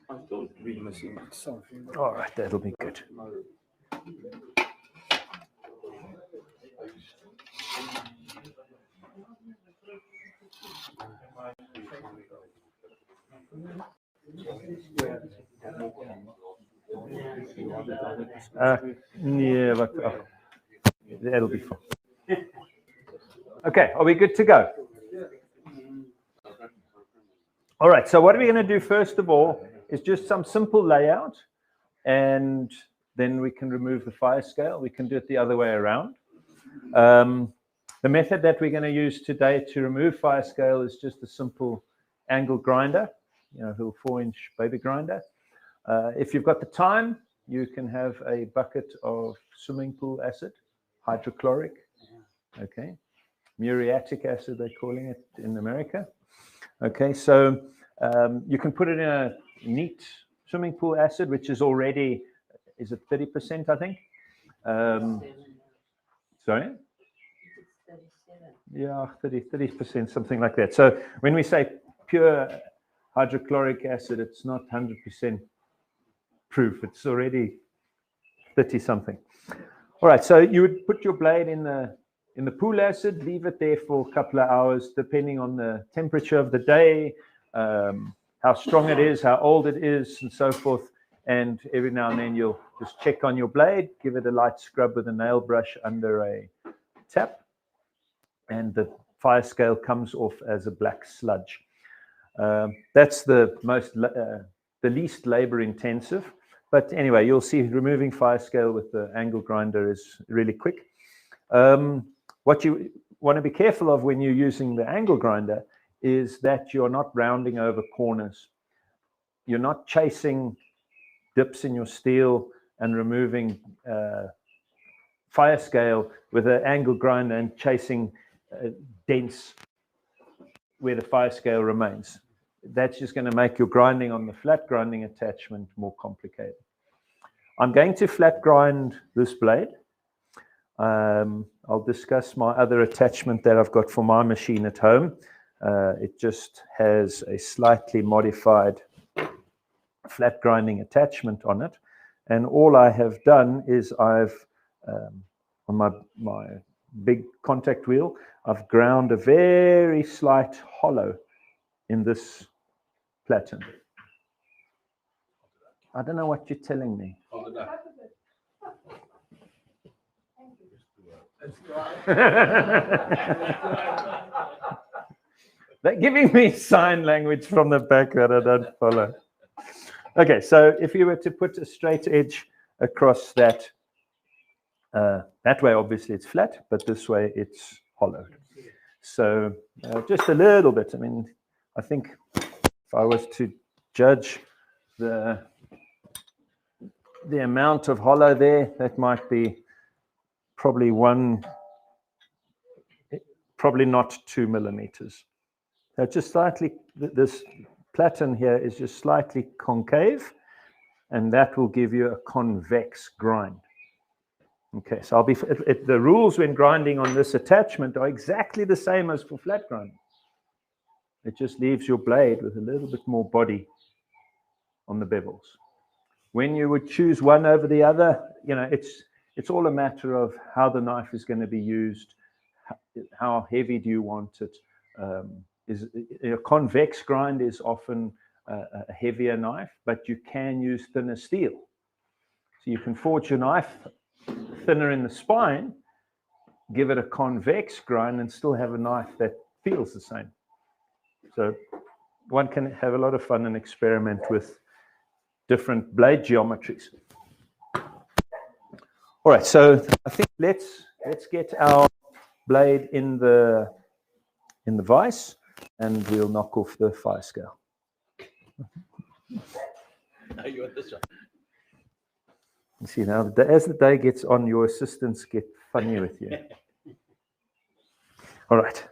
Speaker 2: I thought we were missing something.
Speaker 1: All right, that'll be good. Yeah, but that'll be fine. Okay, are we good to go? All right, so what are we going to do first of all is just some simple layout, and then we can remove the fire scale. We can do it the other way around. The method that we're going to use today to remove fire scale is just a simple angle grinder, little 4-inch baby grinder. If you've got the time, you can have a bucket of swimming pool acid, hydrochloric, okay, muriatic acid, they're calling it in America. Okay, so you can put it in a neat swimming pool acid, which is already, is it 30%, I think? Sorry? Yeah, 30%, something like that. So when we say pure hydrochloric acid, it's not 100% proof. It's already 30 something. All right, so you would put your blade in the pool acid, leave it there for a couple of hours, depending on the temperature of the day, how strong it is, how old it is, and so forth. And every now and then you'll just check on your blade, give it a light scrub with a nail brush under a tap, and the fire scale comes off as a black sludge. That's the least labor intensive. But anyway, you'll see removing fire scale with the angle grinder is really quick. What you want to be careful of when you're using the angle grinder is that you're not rounding over corners. You're not chasing dips in your steel and removing fire scale with an angle grinder and chasing dents where the fire scale remains. That's just going to make your grinding on the flat grinding attachment more complicated. I'm going to flat grind this blade. I'll discuss my other attachment that I've got for my machine at home. It just has a slightly modified flat grinding attachment on it. And all I have done is I've, on my big contact wheel, I've ground a very slight hollow in this platen. I don't know what you're telling me. They're giving me sign language from the back that I don't follow. Okay, so if you were to put a straight edge across that, that way obviously it's flat, but this way it's hollow. So just a little bit. I mean, I think if I was to judge the amount of hollow there, that might be probably not 2 millimeters. So just slightly, this platen here is just slightly concave, and that will give you a convex grind. Okay, so the rules when grinding on this attachment are exactly the same as for flat grinding. It just leaves your blade with a little bit more body on the bevels. When you would choose one over the other, it's all a matter of how the knife is going to be used. How heavy do you want it? A convex grind is often a heavier knife, but you can use thinner steel. So you can forge your knife thinner in the spine, give it a convex grind, and still have a knife that feels the same. So one can have a lot of fun and experiment with different blade geometries. All right, so I think let's let's get our blade in the vise, and we'll knock off the fire scale.
Speaker 7: Now you want this one.
Speaker 1: You see, now as the day gets on, your assistants get funny with you. All right.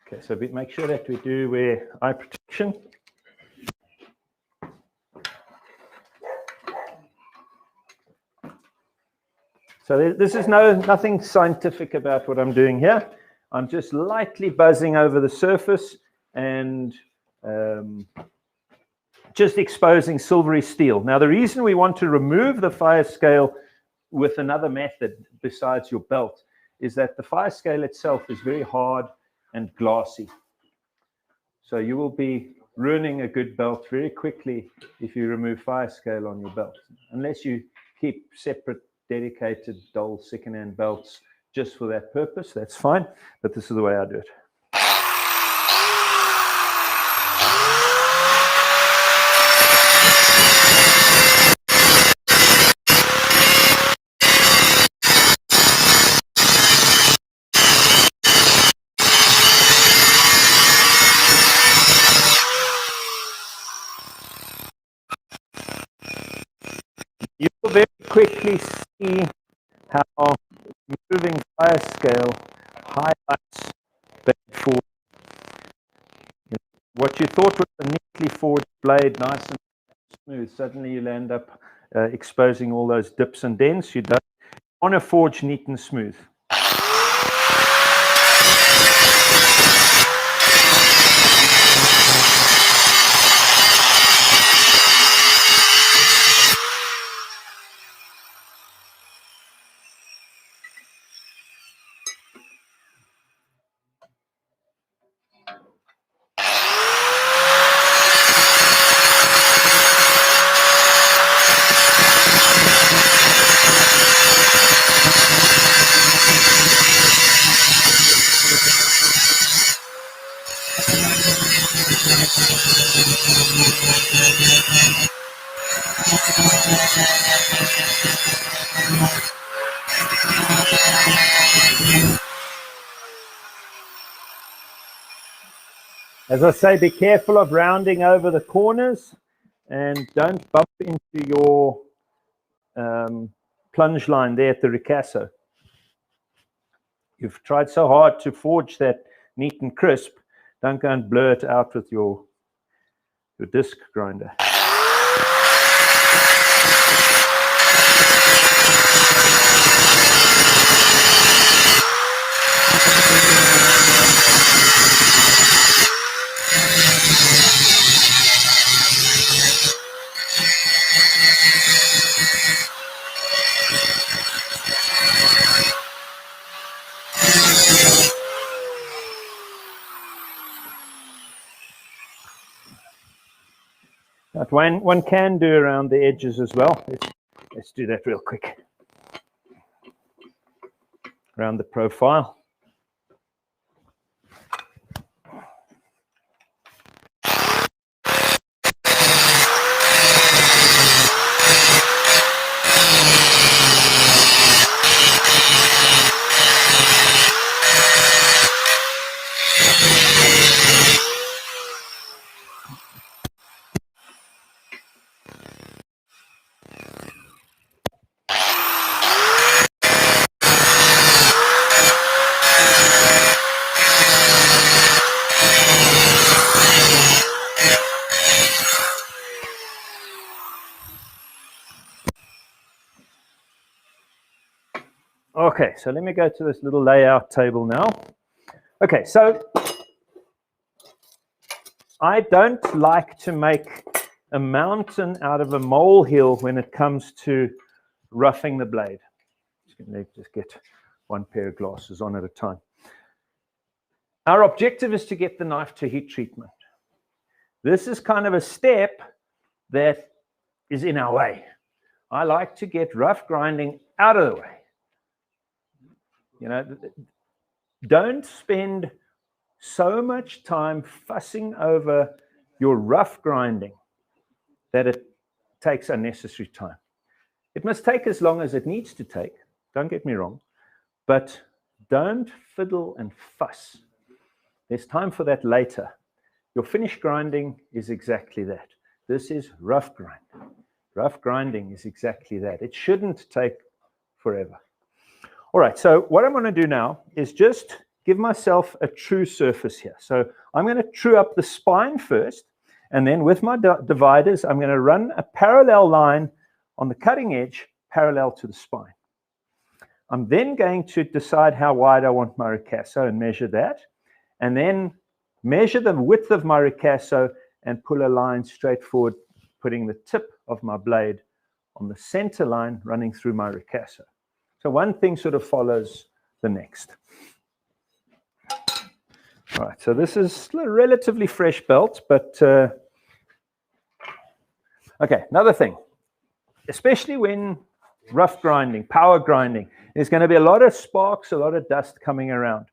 Speaker 1: Okay, so make sure that we do wear eye protection. So this is nothing scientific about what I'm doing here. I'm just lightly buzzing over the surface and just exposing silvery steel. Now, the reason we want to remove the fire scale with another method besides your belt is that the fire scale itself is very hard and glassy. So you will be ruining a good belt very quickly if you remove fire scale on your belt, unless you keep separate, dedicated, dull, second-hand belts just for that purpose. That's fine, but this is the way I do it. You will very quickly see how moving fire scale highlights blade forward. What you thought was a neatly forged blade, nice and smooth, suddenly you'll end up exposing all those dips and dents. You don't want to forge neat and smooth. As I say, be careful of rounding over the corners and don't bump into your plunge line there at the ricasso. You've tried so hard to forge that neat and crisp, don't go and blur it out with your disc grinder. But one can do around the edges as well. Let's do that real quick. Around the profile. Okay, so let me go to this little layout table now. Okay, so I don't like to make a mountain out of a molehill when it comes to roughing the blade. Just get one pair of glasses on at a time. Our objective is to get the knife to heat treatment. This is kind of a step that is in our way. I like to get rough grinding out of the way. You know, don't spend so much time fussing over your rough grinding that it takes unnecessary time. It must take as long as it needs to take, don't get me wrong, But don't fiddle and fuss. There's time for that later. Your finish grinding is exactly that. This is rough grind. Rough grinding is exactly that. It shouldn't take forever. All right, so what I'm going to do now is just give myself a true surface here. So I'm going to true up the spine first, and then with my dividers, I'm going to run a parallel line on the cutting edge parallel to the spine. I'm then going to decide how wide I want my ricasso and measure that, and then measure the width of my ricasso and pull a line straight forward, putting the tip of my blade on the center line running through my ricasso. So one thing sort of follows the next. All right, so this is a relatively fresh belt, but okay, another thing, especially when rough grinding, power grinding, there's going to be a lot of sparks, a lot of dust coming around.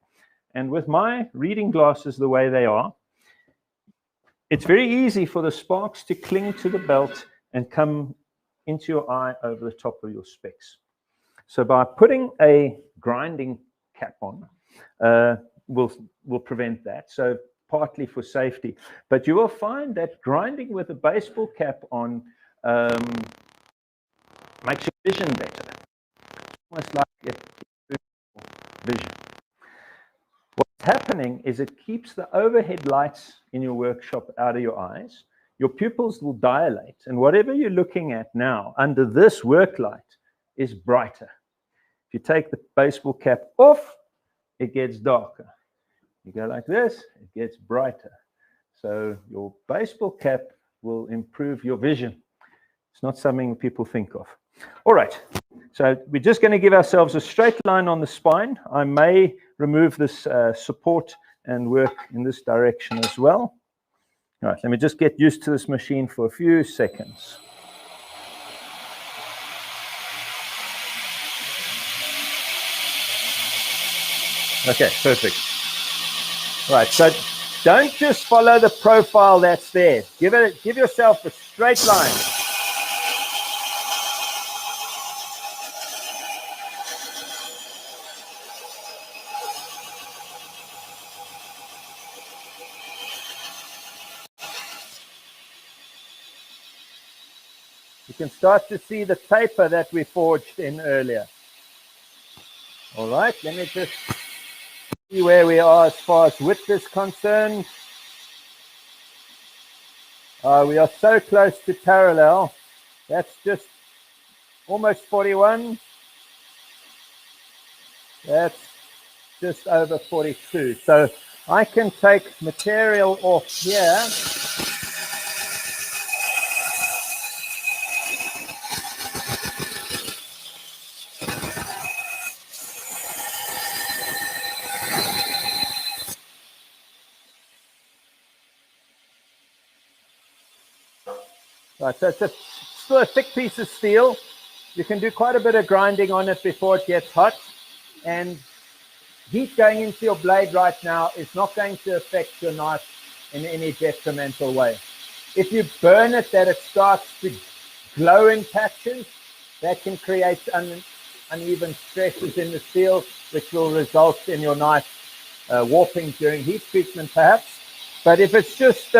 Speaker 1: And with my reading glasses the way they are, it's very easy for the sparks to cling to the belt and come into your eye over the top of your specs. So by putting a grinding cap on, we'll prevent that. So partly for safety. But you will find that grinding with a baseball cap on makes your vision better. Almost like it improves vision. What's happening is it keeps the overhead lights in your workshop out of your eyes. Your pupils will dilate, and whatever you're looking at now under this work light is brighter. If you take the baseball cap off, it gets darker. You go like this, it gets brighter. So your baseball cap will improve your vision. It's not something people think of. All right, so we're just going to give ourselves a straight line on the spine. I may remove this support and work in this direction as well. All right, let me just get used to this machine for a few seconds. Okay, perfect. All right, so don't just follow the profile that's there. Give yourself a straight line. You can start to see the taper that we forged in earlier. All right, let me just see where we are as far as width is concerned. We are so close to parallel. That's just almost 41. That's just over 42. So I can take material off here. Right, so it's still a thick piece of steel. You can do quite a bit of grinding on it before it gets hot. And heat going into your blade right now is not going to affect your knife in any detrimental way. If you burn it, that it starts to glow in patches, that can create uneven stresses in the steel, which will result in your knife warping during heat treatment perhaps. But if it's just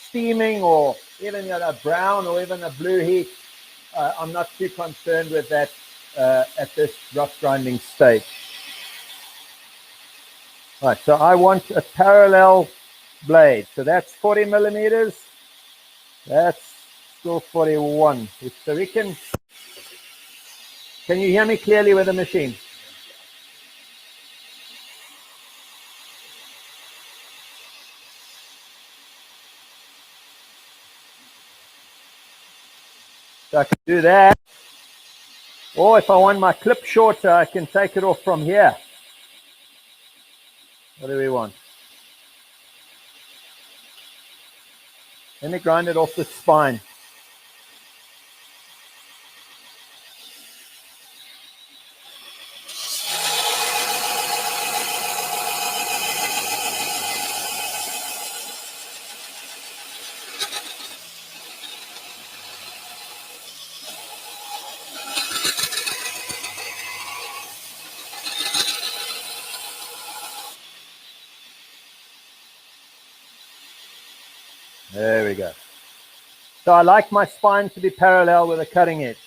Speaker 1: steaming or even a brown or even a blue heat, I'm not too concerned with that at this rough grinding stage. Right, so I want a parallel blade. So that's 40 millimeters. That's still 41. So we can you hear me clearly with the machine? So I can do that. Or if I want my clip shorter, I can take it off from here. What do we want? Let me grind it off the spine. There we go. So I like my spine to be parallel with the cutting edge.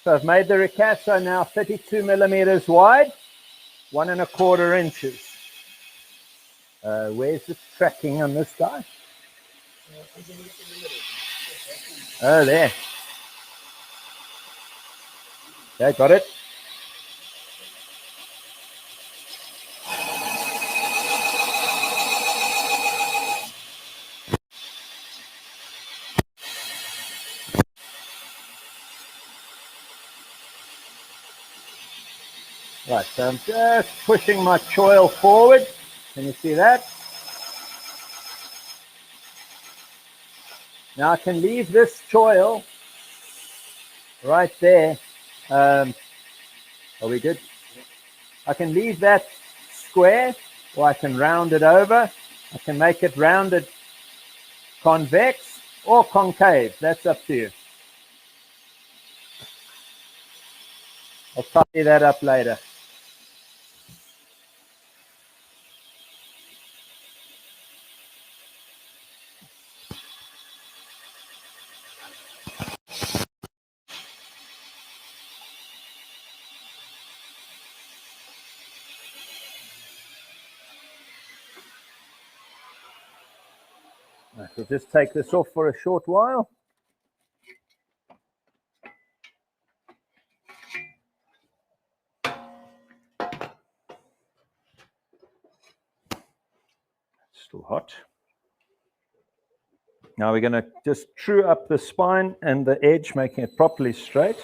Speaker 1: So I've made the ricasso now 32 millimeters wide, 1 1/4 inches. Where's the tracking on this guy? Oh, there. Okay, got it. Right, so I'm just pushing my choil forward. Can you see that? Now I can leave this choil right there. Are we good? I can leave that square, or I can round it over. I can make it rounded convex or concave. That's up to you. I'll tidy that up later. Right, we'll just take this off for a short while. Still hot. Now we're going to just true up the spine and the edge, making it properly straight.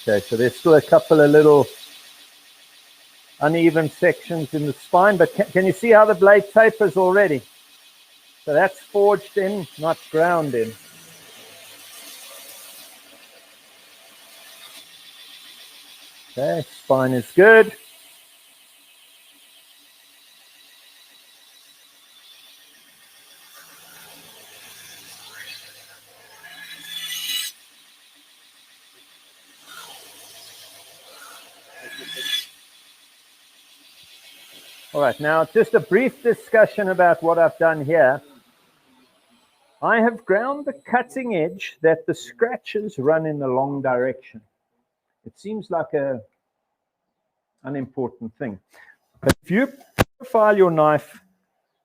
Speaker 1: Okay, so there's still a couple of little uneven sections in the spine, but can you see how the blade tapers already? So that's forged in, not ground in. Okay, spine is good. All right, now just a brief discussion about what I've done here. I have ground the cutting edge that the scratches run in the long direction. It seems like an unimportant thing. But if you profile your knife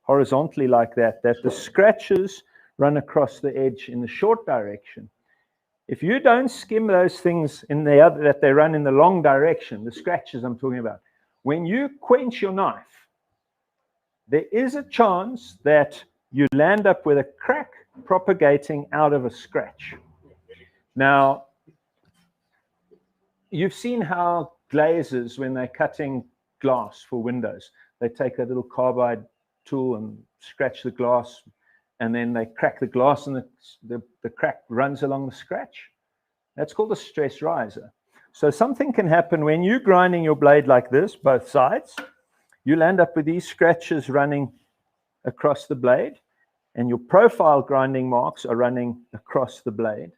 Speaker 1: horizontally like that, that the scratches run across the edge in the short direction, if you don't skim those things in the other, that they run in the long direction, the scratches I'm talking about, when you quench your knife, there is a chance that you land up with a crack propagating out of a scratch. Now, you've seen how glazers, when they're cutting glass for windows, they take a little carbide tool and scratch the glass, and then they crack the glass, and the crack runs along the scratch. That's called a stress riser. So something can happen when you're grinding your blade like this, both sides. You'll end up with these scratches running across the blade, and your profile grinding marks are running across the blade.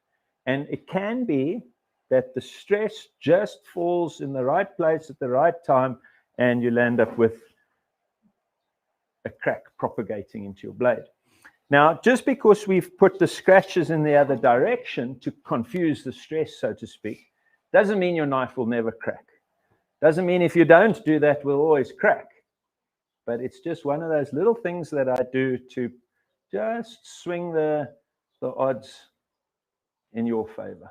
Speaker 1: And it can be that the stress just falls in the right place at the right time, and you'll end up with a crack propagating into your blade. Now, just because we've put the scratches in the other direction to confuse the stress, so to speak, doesn't mean your knife will never crack. Doesn't mean if you don't do that, will always crack. But it's just one of those little things that I do to just swing the odds in your favor.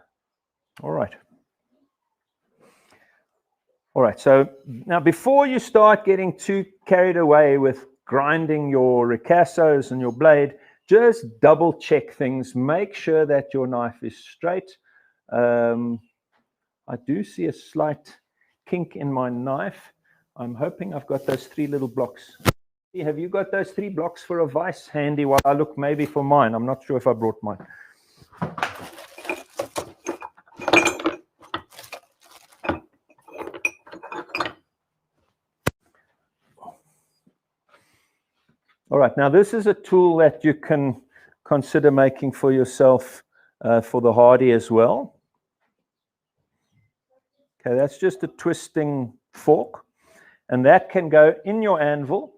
Speaker 1: All right. All right, so now before you start getting too carried away with grinding your ricassos and your blade, just double check things. Make sure that your knife is straight. I do see a slight kink in my knife. I'm hoping I've got those 3 little blocks. Have you got those 3 blocks for a vise handy while I look maybe for mine? I'm not sure if I brought mine. All right, now this is a tool that you can consider making for yourself for the Hardy as well. Okay, that's just a twisting fork, and that can go in your anvil.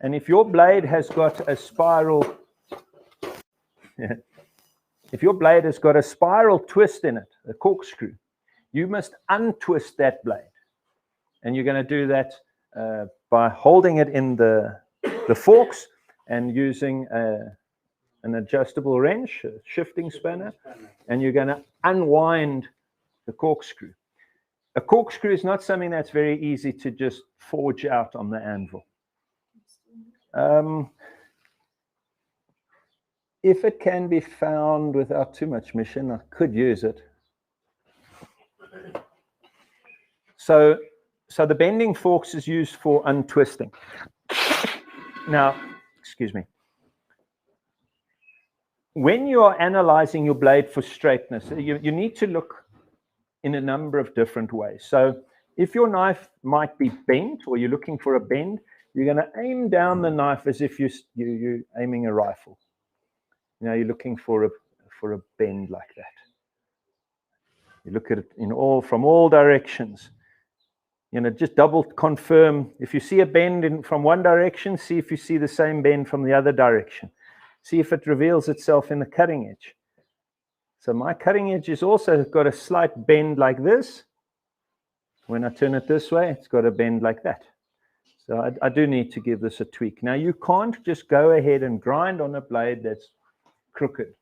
Speaker 1: And if your blade has got a spiral, if your blade has got a spiral twist in it, a corkscrew, you must untwist that blade. And you're going to do that by holding it in the forks and using an adjustable wrench, a shifting spanner, and you're going to unwind the corkscrew. A corkscrew is not something that's very easy to just forge out on the anvil. If it can be found without too much mission, I could use it. So the bending forks is used for untwisting. Now, excuse me. When you are analyzing your blade for straightness, you need to look in a number of different ways. So if your knife might be bent or you're looking for a bend, you're going to aim down the knife as if you're aiming a rifle. You know, you're looking for a bend like that. You look at it from all directions. You know, just double confirm. If you see a bend from one direction, see if you see the same bend from the other direction. See if it reveals itself in the cutting edge. So my cutting edge has also got a slight bend like this. When I turn it this way, it's got a bend like that. So I do need to give this a tweak. Now, you can't just go ahead and grind on a blade that's crooked.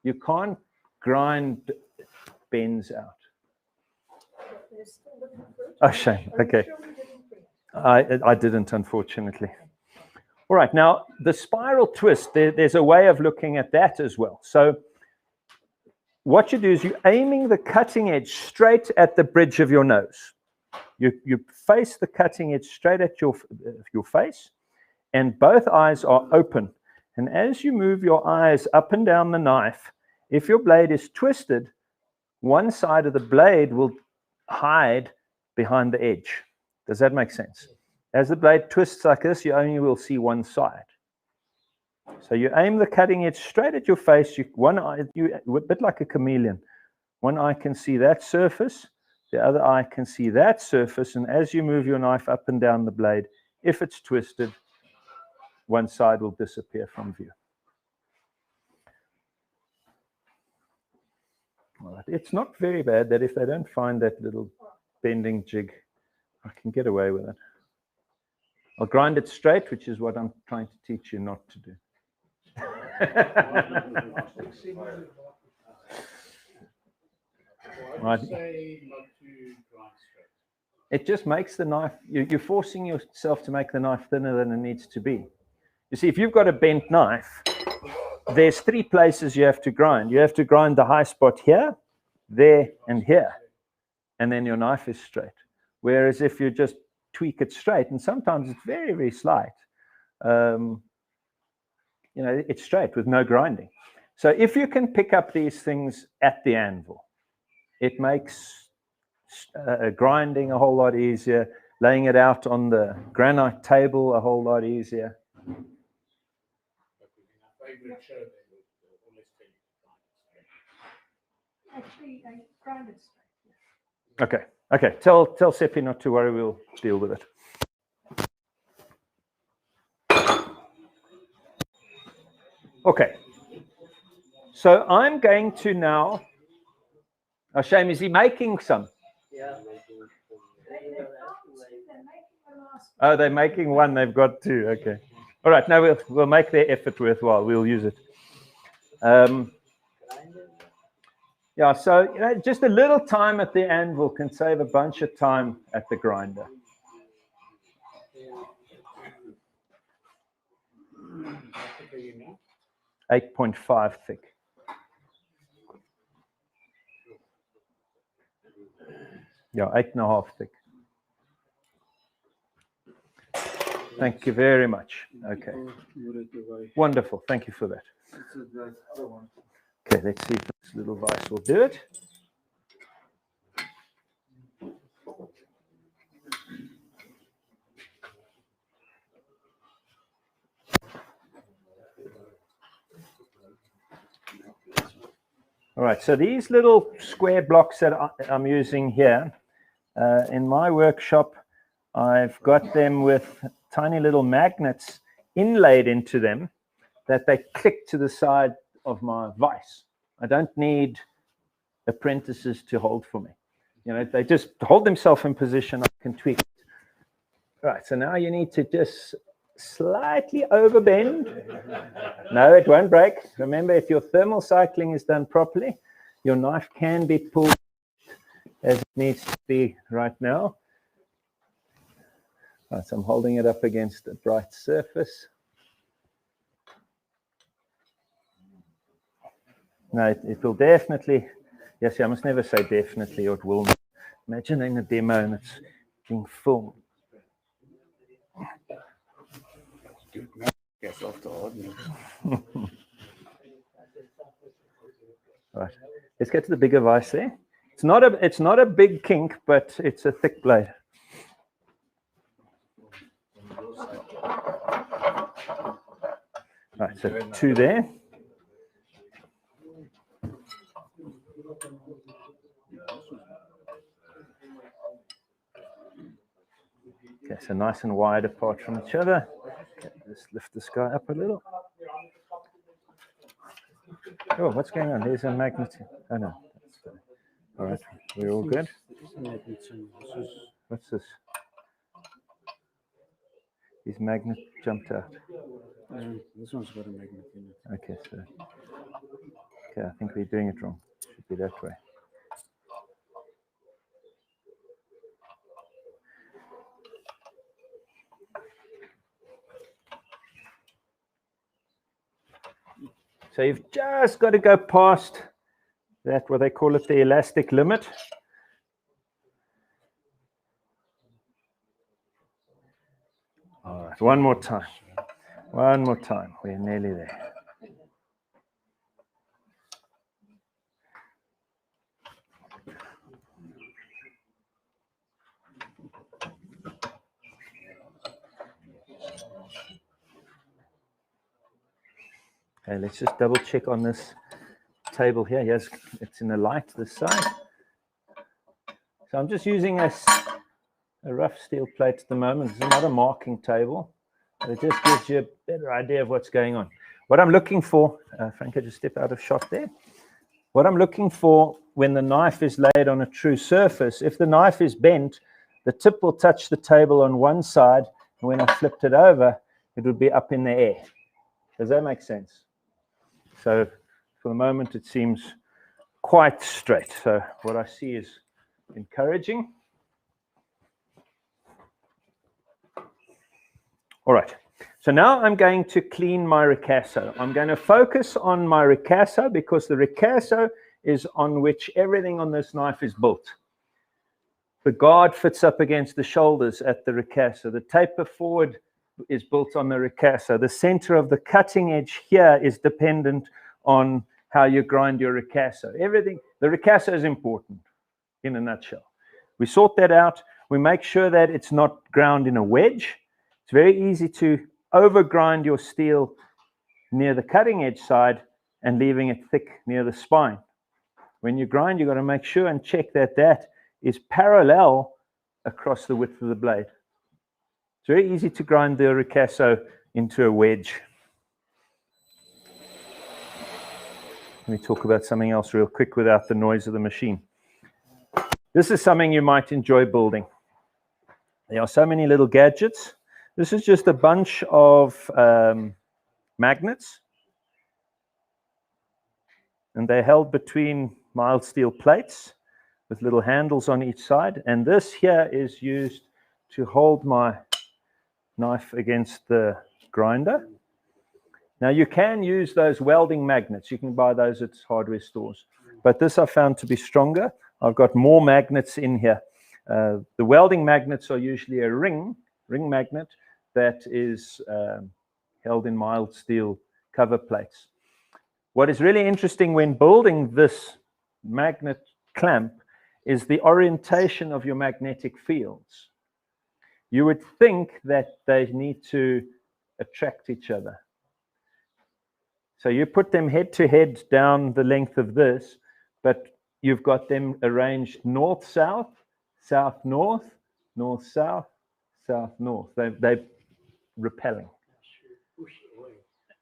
Speaker 1: You can't grind bends out. Oh, shame. Okay. I didn't, unfortunately. All right. Now, the spiral twist, there's a way of looking at that as well. So what you do is you're aiming the cutting edge straight at the bridge of your nose. You face the cutting edge straight at your face, and both eyes are open. And as you move your eyes up and down the knife, if your blade is twisted, one side of the blade will hide behind the edge. Does that make sense? As the blade twists like this, you only will see one side. So you aim the cutting edge straight at your face. One eye, a bit like a chameleon. One eye can see that surface. The other eye can see that surface. And as you move your knife up and down the blade, if it's twisted, one side will disappear from view. Right. It's not very bad that if they don't find that little bending jig, I can get away with it. I'll grind it straight, which is what I'm trying to teach you not to do. Right. It just makes the knife, you're forcing yourself to make the knife thinner than it needs to be. You see, if you've got a bent knife, there's three places you have to grind. You have to grind the high spot here, there, and here. And then your knife is straight. Whereas if you just tweak it straight, and sometimes it's very, very slight, you know, it's straight with no grinding. So if you can pick up these things at the anvil, it makes grinding a whole lot easier, laying it out on the granite table a whole lot easier.
Speaker 6: Actually, I grind it straight.
Speaker 1: Okay. Okay. Tell Seppi not to worry. We'll deal with it. Okay. So I'm going to now. Oh, shame. Is he making some?
Speaker 6: Yeah.
Speaker 1: Oh, they're making one. They've got two. Okay. All right. Now we'll make their effort worthwhile. We'll use it. Yeah, so you know, just a little time at the anvil can save a bunch of time at the grinder. .5 thick. Yeah, 8.5 thick. Thank you very much. Okay. Wonderful. Thank you for that. Okay, let's see if this little vise will do it. All right, so these little square blocks that I'm using here, in my workshop, I've got them with tiny little magnets inlaid into them that they click to the side of my vise. I don't need apprentices to hold for me. You know, they just hold themselves in position. I can tweak it. Right, so now you need to just slightly overbend. No, it won't break. Remember, if your thermal cycling is done properly, your knife can be pulled as it needs to be right now. Right, so I'm holding it up against a bright surface. No, it will definitely, yes, I must never say definitely or it will not. Imagine in a demo and it's being filmed. Right, let's get to the bigger vise there. It's not a big kink, but it's a thick blade. Right, so 2 there. Okay, so nice and wide apart from each other. Okay, just lift this guy up a little. Oh, what's going on? There's a magnet. Oh no. All right, we're all good. What's this? His magnet jumped out.
Speaker 8: This one's got a magnet in it.
Speaker 1: Okay, so I think we're doing it wrong. It should be that way. So you've just got to go past that, what they call it, the elastic limit. All right, one more time. One more time. We're nearly there. Okay, let's just double check on this table here. Yes, it's in the light this side. So I'm just using a rough steel plate at the moment. It's not a marking table, but it just gives you a better idea of what's going on. What I'm looking for, Franco, just step out of shot there. What I'm looking for when the knife is laid on a true surface, if the knife is bent, the tip will touch the table on one side, and when I flipped it over, it would be up in the air. Does that make sense? So for the moment, it seems quite straight. So what I see is encouraging. All right. So now I'm going to clean my ricasso. I'm going to focus on my ricasso because the ricasso is on which everything on this knife is built. The guard fits up against the shoulders at the ricasso. The taper forward is built on the ricasso. The center of the cutting edge here is dependent on how you grind your ricasso. Everything, the ricasso is important in a nutshell. We sort that out. We make sure that it's not ground in a wedge. It's very easy to overgrind your steel near the cutting edge side and leaving it thick near the spine. When you grind, you've got to make sure and check that that is parallel across the width of the blade. It's very easy to grind the ricasso into a wedge. Let me talk about something else real quick without the noise of the machine. This is something you might enjoy building. There are so many little gadgets. This is just a bunch of magnets, and they're held between mild steel plates with little handles on each side. And this here is used to hold my knife against the grinder. Now you can use those welding magnets. You can buy those at hardware stores. But this I found to be stronger. I've got more magnets in here. The welding magnets are usually a ring magnet that is held in mild steel cover plates. What is really interesting when building this magnet clamp is the orientation of your magnetic fields. You would think that they need to attract each other. So you put them head to head down the length of this, but you've got them arranged north-south, south-north, north-south, south-north. They're repelling.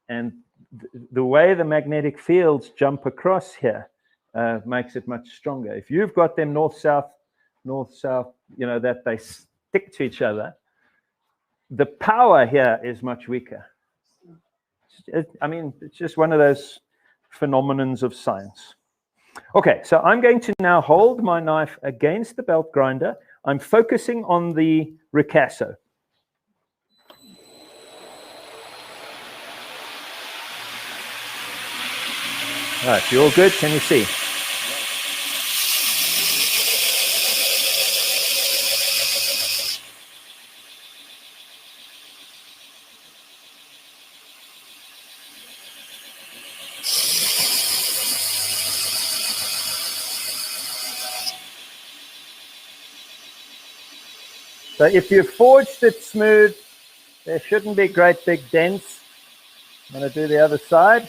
Speaker 1: And the way the magnetic fields jump across here makes it much stronger. If you've got them north-south, north-south, that they stick to each other, the power here is much weaker. It's just one of those phenomenons of science. Okay, so I'm going to now hold my knife against the belt grinder. I'm focusing on the ricasso. All right, you all good? Can you see? So if you've forged it smooth, there shouldn't be great big dents. I'm going to do the other side.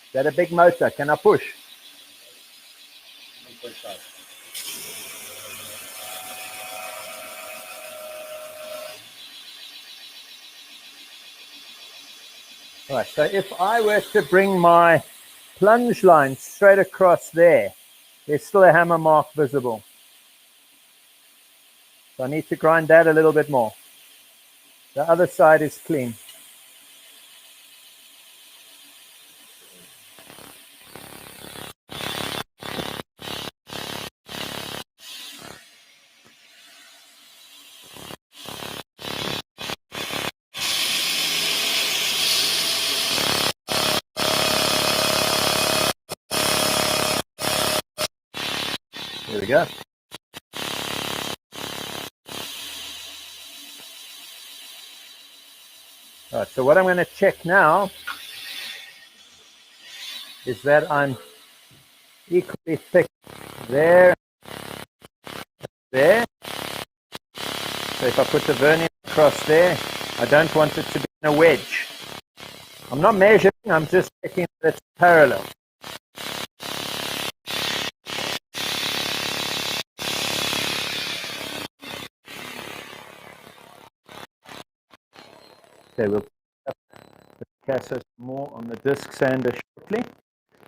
Speaker 1: Is that a big motor? Can I push? All right, so if I were to bring my plunge line straight across there, there's still a hammer mark visible. So I need to grind that a little bit more. The other side is clean. There we go. All right, so what I'm going to check now is that I'm equally thick there, there. So if I put the vernier across there, I don't want it to be in a wedge. I'm not measuring, I'm just checking that it's parallel. Okay, we'll put the Picasso more on the disc sander shortly.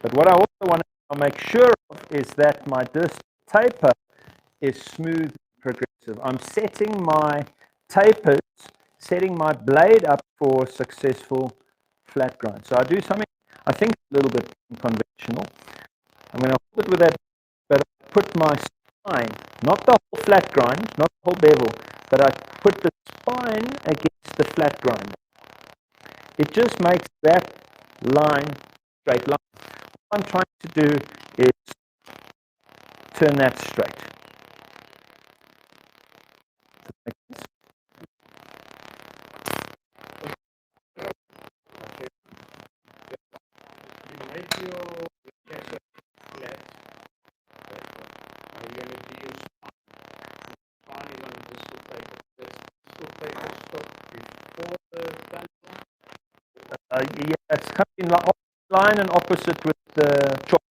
Speaker 1: But what I also want to make sure of is that my disc taper is smooth and progressive. I'm setting my tapers, setting my blade up for successful flat grind. So I do something, I think, a little bit unconventional. I'm going to hold it with that, but I put my spine, not the whole flat grind, not the whole bevel, but I put the spine against the flat grind. It just makes that line straight line. What I'm trying to do is turn that straight. Does that make sense? Yeah, it's kind of in line and opposite with the chalk.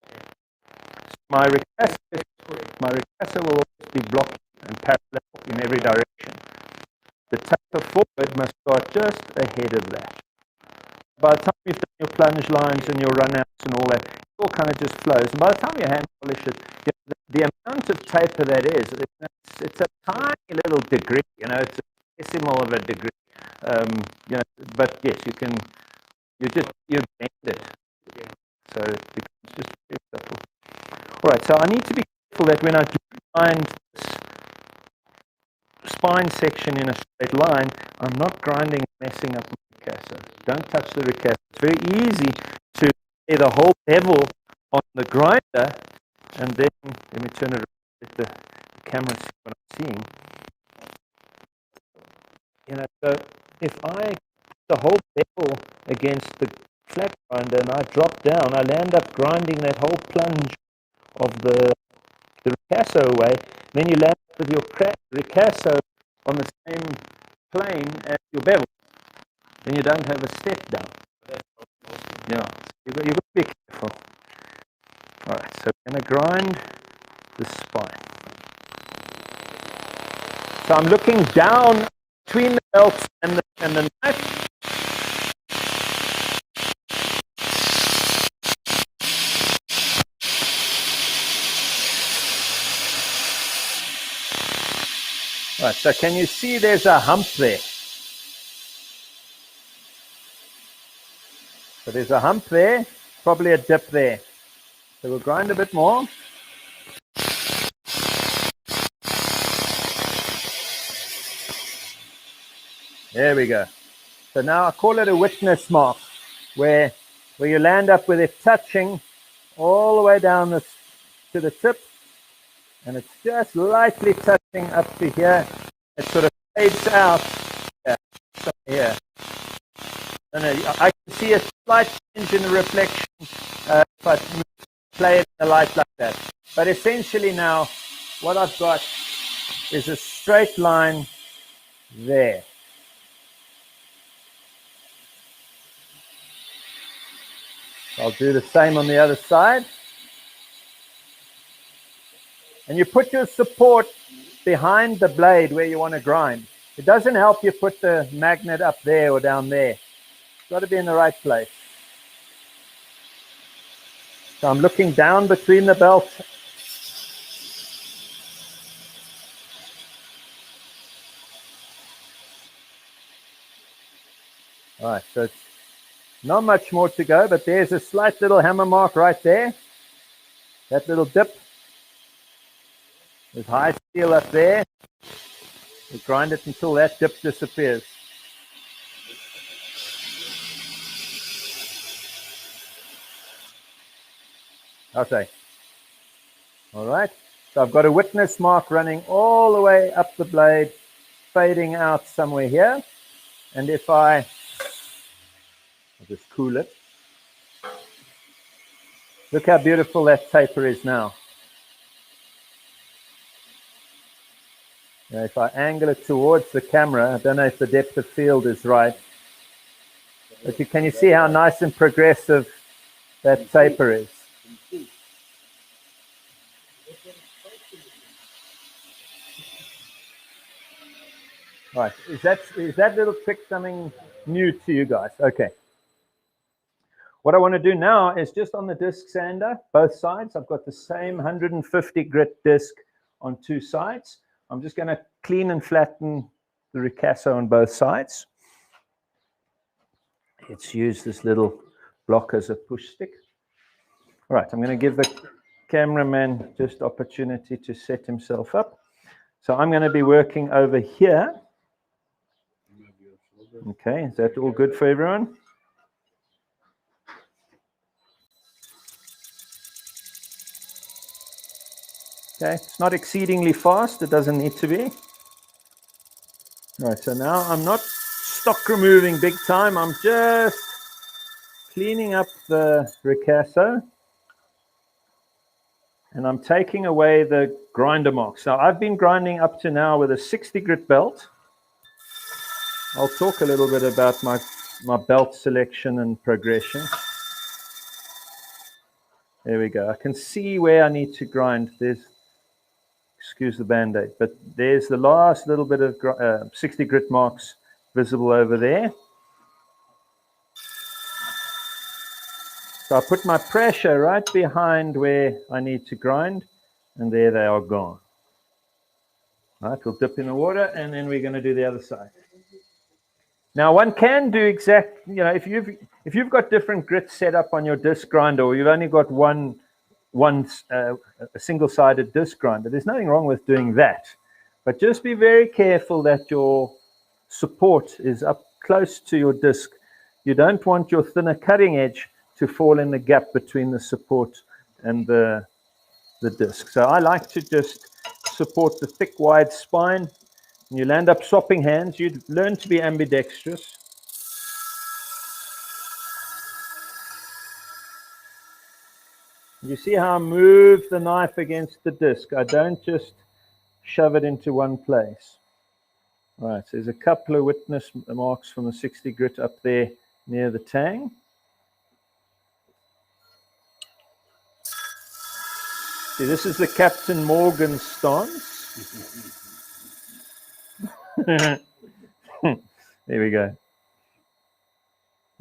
Speaker 1: My ricasso will always be blocking and parallel in every direction. The taper forward must start just ahead of that. By the time you've done your plunge lines and your runouts and all that, it all kind of just flows. And by the time you hand polish it, the amount of taper that is, it's a tiny little degree. It's a decimal of a degree. But yes, you bend it, so it becomes just very subtle. All right, so I need to be careful that when I do grind this spine section in a straight line, I'm not grinding and messing up my ricasso. Don't touch the ricasso. It's very easy to lay the whole bevel on the grinder, and then let me turn it around, let the camera see what I'm seeing. So if I the whole bevel against the flat grinder and I drop down, I'll end up grinding that whole plunge of the ricasso away. Then you land with your ricasso on the same plane as your bevel. then you don't have a step down. Yeah, you got to be careful. All right, so we're going to grind the spine. So I'm looking down between the belts and the knife. Right, so can you see there's a hump there? So there's a hump there, probably a dip there. So we'll grind a bit more. There we go. So now I call it a witness mark, where you land up with it touching all the way down to the tip, and it's just lightly touching up to here. It sort of fades out here. And I can see a slight change in the reflection if I play it in the light like that. But essentially now, what I've got is a straight line there. I'll do the same on the other side. And you put your support behind the blade where you want to grind. It doesn't help you put the magnet up there or down there. It's got to be in the right place. So I'm looking down between the belts. All right, so it's not much more to go, but there's a slight little hammer mark right there. That little dip. There's high steel up there. We grind it until that dip disappears. Okay. All right. So I've got a witness mark running all the way up the blade, fading out somewhere here. And if I'll just cool it. Look how beautiful that taper is now. Now if I angle it towards the camera, I don't know if the depth of field is right, but can you see how nice and progressive that taper is? Right, is that little trick something new to you guys? Okay. What I want to do now is just on the disc sander, both sides, I've got the same 150 grit disc on two sides. I'm just going to clean and flatten the ricasso on both sides. Let's use this little block as a push stick. All right, I'm going to give the cameraman just opportunity to set himself up. So I'm going to be working over here. Okay, is that all good for everyone? Okay, it's not exceedingly fast. It doesn't need to be. All right, so now I'm not stock removing big time. I'm just cleaning up the ricasso. And I'm taking away the grinder marks. Now, I've been grinding up to now with a 60 grit belt. I'll talk a little bit about my belt selection and progression. There we go. I can see where I need to grind. There's, excuse the band-aid, but there's the last little bit of 60 grit marks visible over there. So I put my pressure right behind where I need to grind, and there they are gone. All right, we'll dip in the water, and then we're going to do the other side. Now, one can do if you've got different grits set up on your disc grinder, or you've only got a single-sided disc grinder, there's nothing wrong with doing that. But just be very careful that your support is up close to your disc. You don't want your thinner cutting edge to fall in the gap between the support and the disc. So I like to just support the thick, wide spine. And you'll end up swapping hands. You'd learn to be ambidextrous. You see how I move the knife against the disc. I don't just shove it into one place. Right, so there's a couple of witness marks from the 60 grit up there near the Tang. See, this is the Captain Morgan stance. There we go.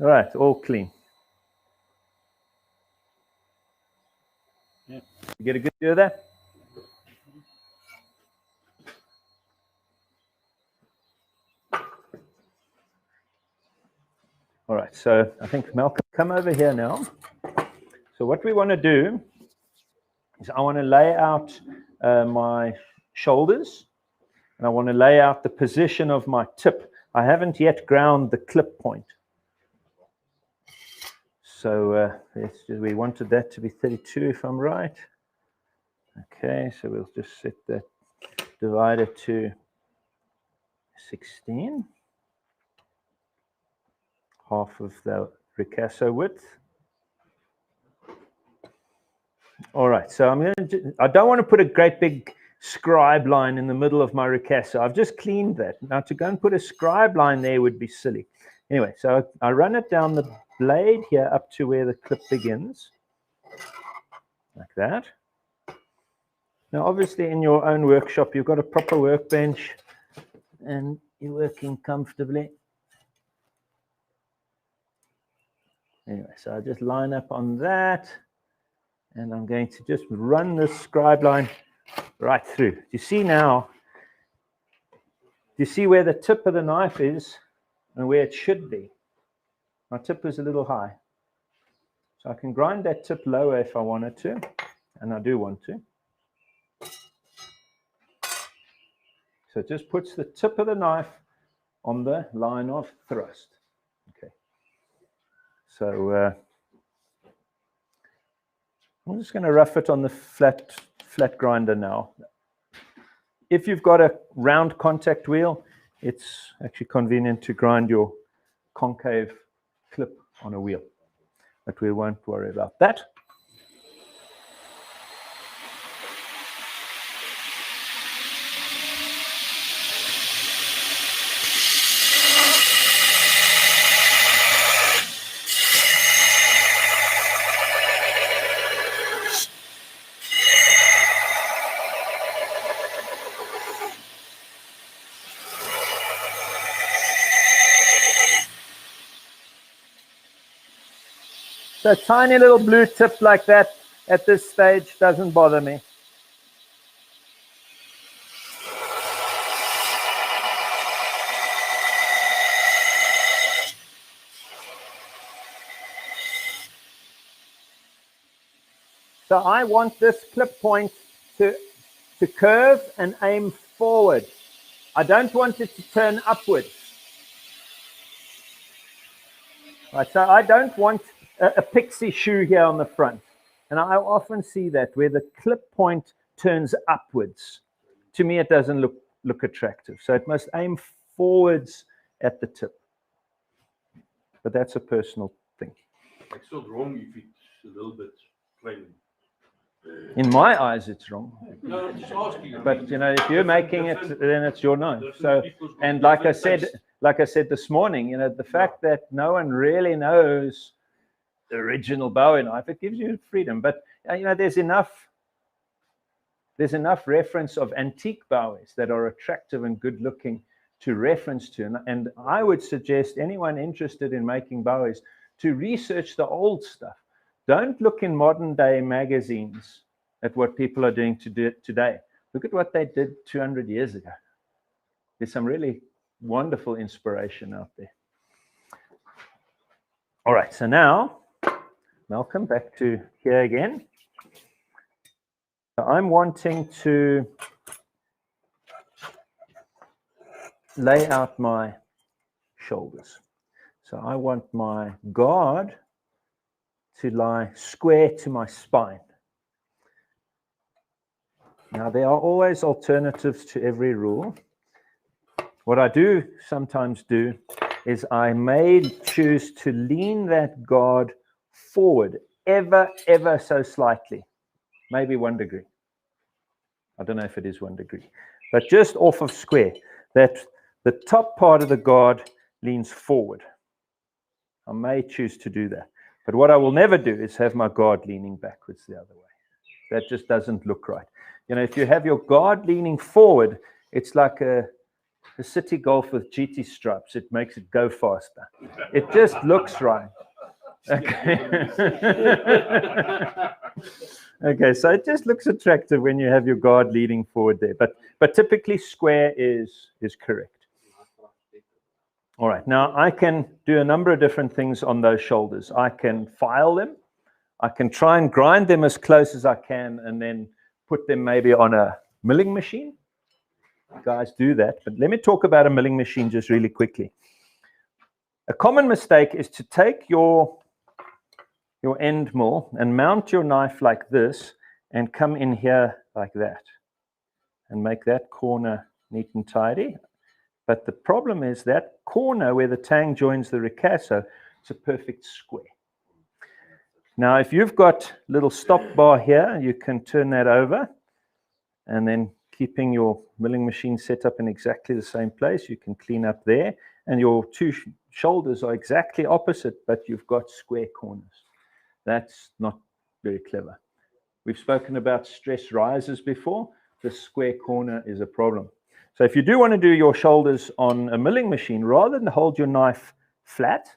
Speaker 1: All right, all clean.
Speaker 8: Yeah.
Speaker 1: You get a good view of that? All right, so I think Malcolm, come over here now. So what we want to do is I want to lay out my shoulders, and I want to lay out the position of my tip. I haven't yet ground the clip point. So we wanted that to be 32 if I'm right. Okay, so we'll just set that divider to 16. Half of the ricasso width. All right, so I don't want to put a great big scribe line in the middle of my ricasso. I've just cleaned that. Now to go and put a scribe line there would be silly. Anyway, so I run it down the blade here up to where the clip begins, like that. Now obviously in your own workshop you've got a proper workbench and you're working comfortably. Anyway, so I just line up on that, and I'm going to just run this scribe line right through. Do you see now? Do you see where the tip of the knife is and where it should be? My tip is a little high. So I can grind that tip lower if I wanted to, and I do want to. So it just puts the tip of the knife on the line of thrust. Okay. So I'm just going to rough it on the flat grinder now. If you've got a round contact wheel, it's actually convenient to grind your concave clip on a wheel, but we won't worry about that. So a tiny little blue tip like that at this stage doesn't bother me. So I want this clip point to curve and aim forward. I don't want it to turn upwards. Right, so I don't want a pixie shoe here on the front. And I often see that where the clip point turns upwards. To me, it doesn't look attractive. So it must aim forwards at the tip. But that's a personal thing.
Speaker 4: It's not wrong if it's a little bit plain.
Speaker 1: In my eyes, it's wrong.
Speaker 4: No, I'm just asking.
Speaker 1: But you know, if you're making it, then it's your knife. So, and like I said this morning, you know, the fact that no one really knows the original Bowie knife, it gives you freedom. But you know, there's enough reference of antique Bowies that are attractive and good looking to reference to. And I would suggest anyone interested in making Bowies to research the old stuff. Don't look in modern day magazines at what people are doing today. Look at what they did 200 years ago. There's some really wonderful inspiration out there. All right, so now, Malcolm, back to here again. So I'm wanting to lay out my shoulders. So I want my guard to lie square to my spine. Now, there are always alternatives to every rule. What I do sometimes do is I may choose to lean that guard forward ever so slightly, maybe 1 degree. I don't know if it is 1 degree, but just off of square, that the top part of the guard leans forward. I may choose to do that. But what I will never do is have my guard leaning backwards the other way. That just doesn't look right. You know, if you have your guard leaning forward, it's like a city golf with GT stripes. It makes it go faster. It just looks right. Okay. Okay, so it just looks attractive when you have your guard leaning forward there. But typically square is correct. All right, now I can do a number of different things on those shoulders. I can file them. I can try and grind them as close as I can and then put them maybe on a milling machine. Guys do that, but let me talk about a milling machine just really quickly. A common mistake is to take your end mill and mount your knife like this and come in here like that and make that corner neat and tidy. But the problem is that corner where the tang joins the ricasso, it's a perfect square. Now, if you've got a little stop bar here, you can turn that over and then keeping your milling machine set up in exactly the same place, you can clean up there and your two shoulders are exactly opposite, but you've got square corners. That's not very clever. We've spoken about stress risers before. The square corner is a problem. So if you do want to do your shoulders on a milling machine, rather than hold your knife flat,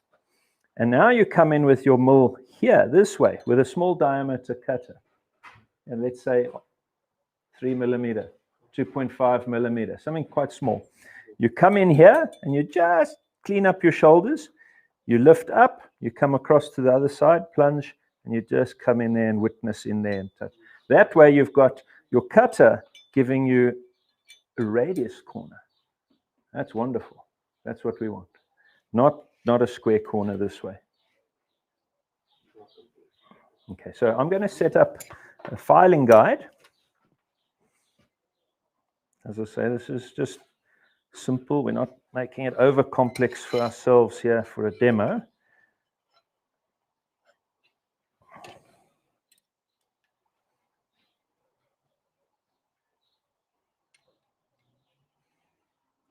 Speaker 1: and now you come in with your mill here, this way, with a small diameter cutter, and let's say 3 millimeter, 2.5 millimeter, something quite small. You come in here and you just clean up your shoulders. You lift up, you come across to the other side, plunge, and you just come in there and witness in there and touch. That way you've got your cutter giving you a radius corner. That's wonderful. That's what we want. Not a square corner this way. Okay, so I'm going to set up a filing guide. As I say, this is just simple. We're not making it over complex for ourselves here for a demo.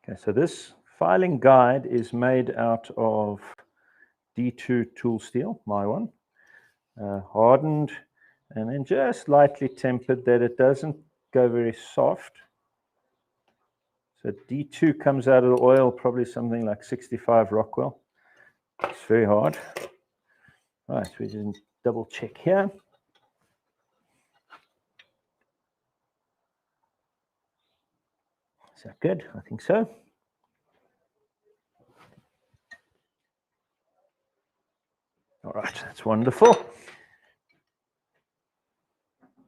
Speaker 1: Okay, so this filing guide is made out of D2 tool steel, my one, hardened and then just lightly tempered that it doesn't go very soft. So D2 comes out of the oil, probably something like 65 Rockwell. It's very hard. Right, we didn't double check here. Is that good? I think so. All right, that's wonderful.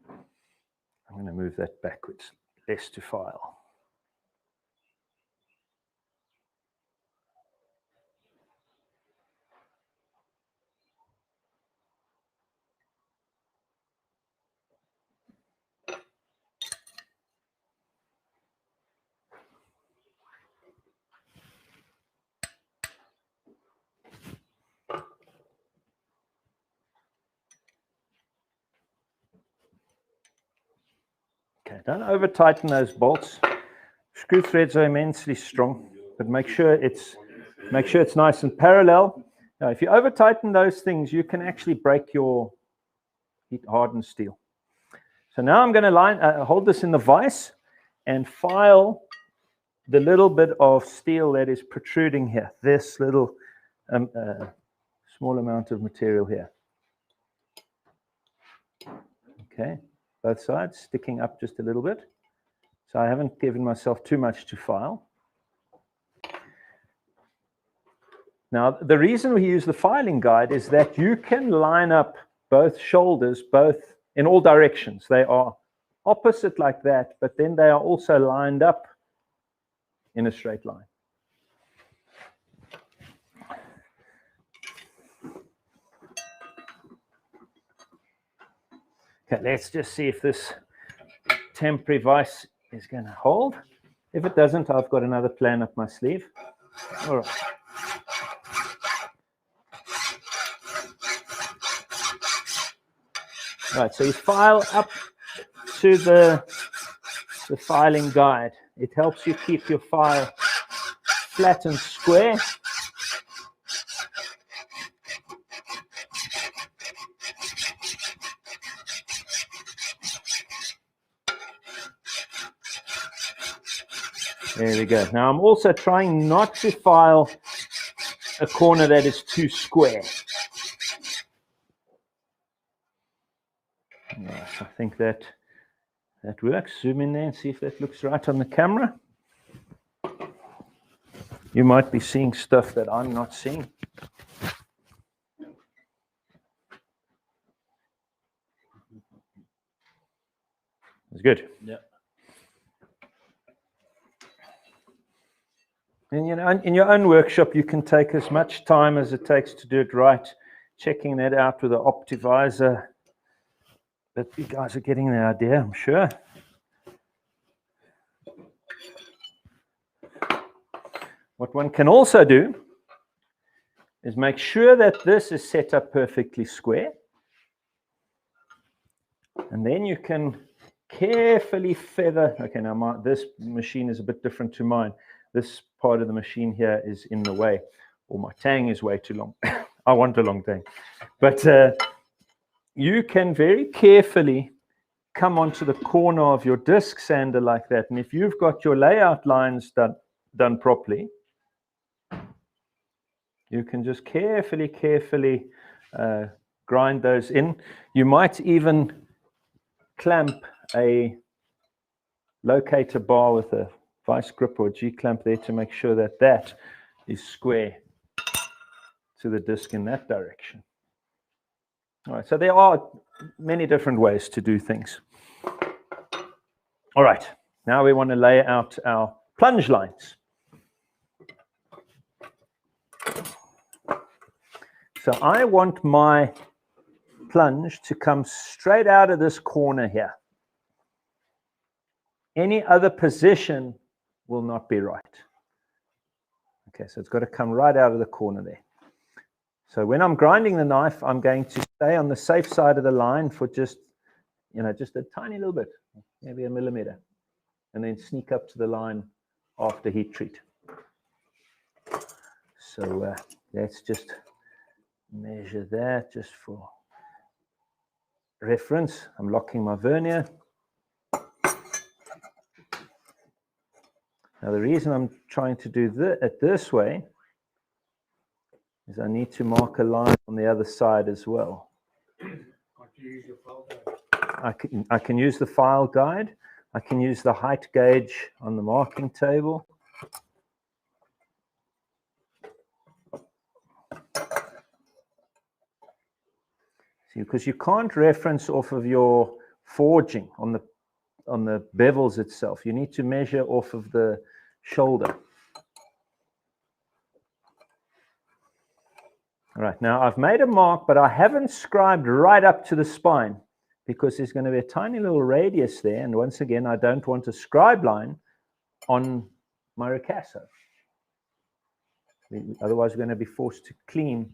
Speaker 1: I'm going to move that backwards, less to file. Okay, don't over tighten those bolts. Screw threads are immensely strong, but make sure it's nice and parallel. Now, if you over tighten those things, you can actually break your heat hardened steel. So now I'm going to hold this in the vise and file the little bit of steel that is protruding here. This little small amount of material here. Okay. Both sides sticking up just a little bit. So I haven't given myself too much to file. Now, the reason we use the filing guide is that you can line up both shoulders, both in all directions. They are opposite like that, but then they are also lined up in a straight line. Okay, let's just see if this temporary vise is going to hold. If it doesn't, I've got another plan up my sleeve. All right. Right, so you file up to the filing guide. It helps you keep your file flat and square. There we go. Now I'm also trying not to file a corner that is too square. Right, I think that works. Zoom in there and see if that looks right on the camera. You might be seeing stuff that I'm not seeing. It's good.
Speaker 7: Yeah.
Speaker 1: And you know, in your own workshop, you can take as much time as it takes to do it right, checking that out with an Optivisor. But you guys are getting the idea, I'm sure. What one can also do is make sure that this is set up perfectly square. And then you can carefully feather. Okay, now this machine is a bit different to mine. This part of the machine here is in the way, or my tang is way too long. I want a long tang. But you can very carefully come onto the corner of your disc sander like that. And if you've got your layout lines done properly, you can just carefully grind those in. You might even clamp a locator bar with a vice grip or G-clamp there to make sure that that is square to the disc in that direction. All right, so there are many different ways to do things. All right, now we want to lay out our plunge lines. So I want my plunge to come straight out of this corner here. Any other position will not be right. Okay, so it's got to come right out of the corner there. So when I'm grinding the knife, I'm going to stay on the safe side of the line for just a tiny little bit, maybe a millimeter, and then sneak up to the line after heat treat. So let's just measure that just for reference. I'm locking my vernier. Now the reason I'm trying to do it this way is I need to mark a line on the other side as well. I can use the file guide. I can use the height gauge on the marking table. See, because you can't reference off of your forging on the bevels itself. You need to measure off of the shoulder. All right, now I've made a mark, but I haven't scribed right up to the spine because there's going to be a tiny little radius there. And once again, I don't want a scribe line on my ricasso. Otherwise, we're going to be forced to clean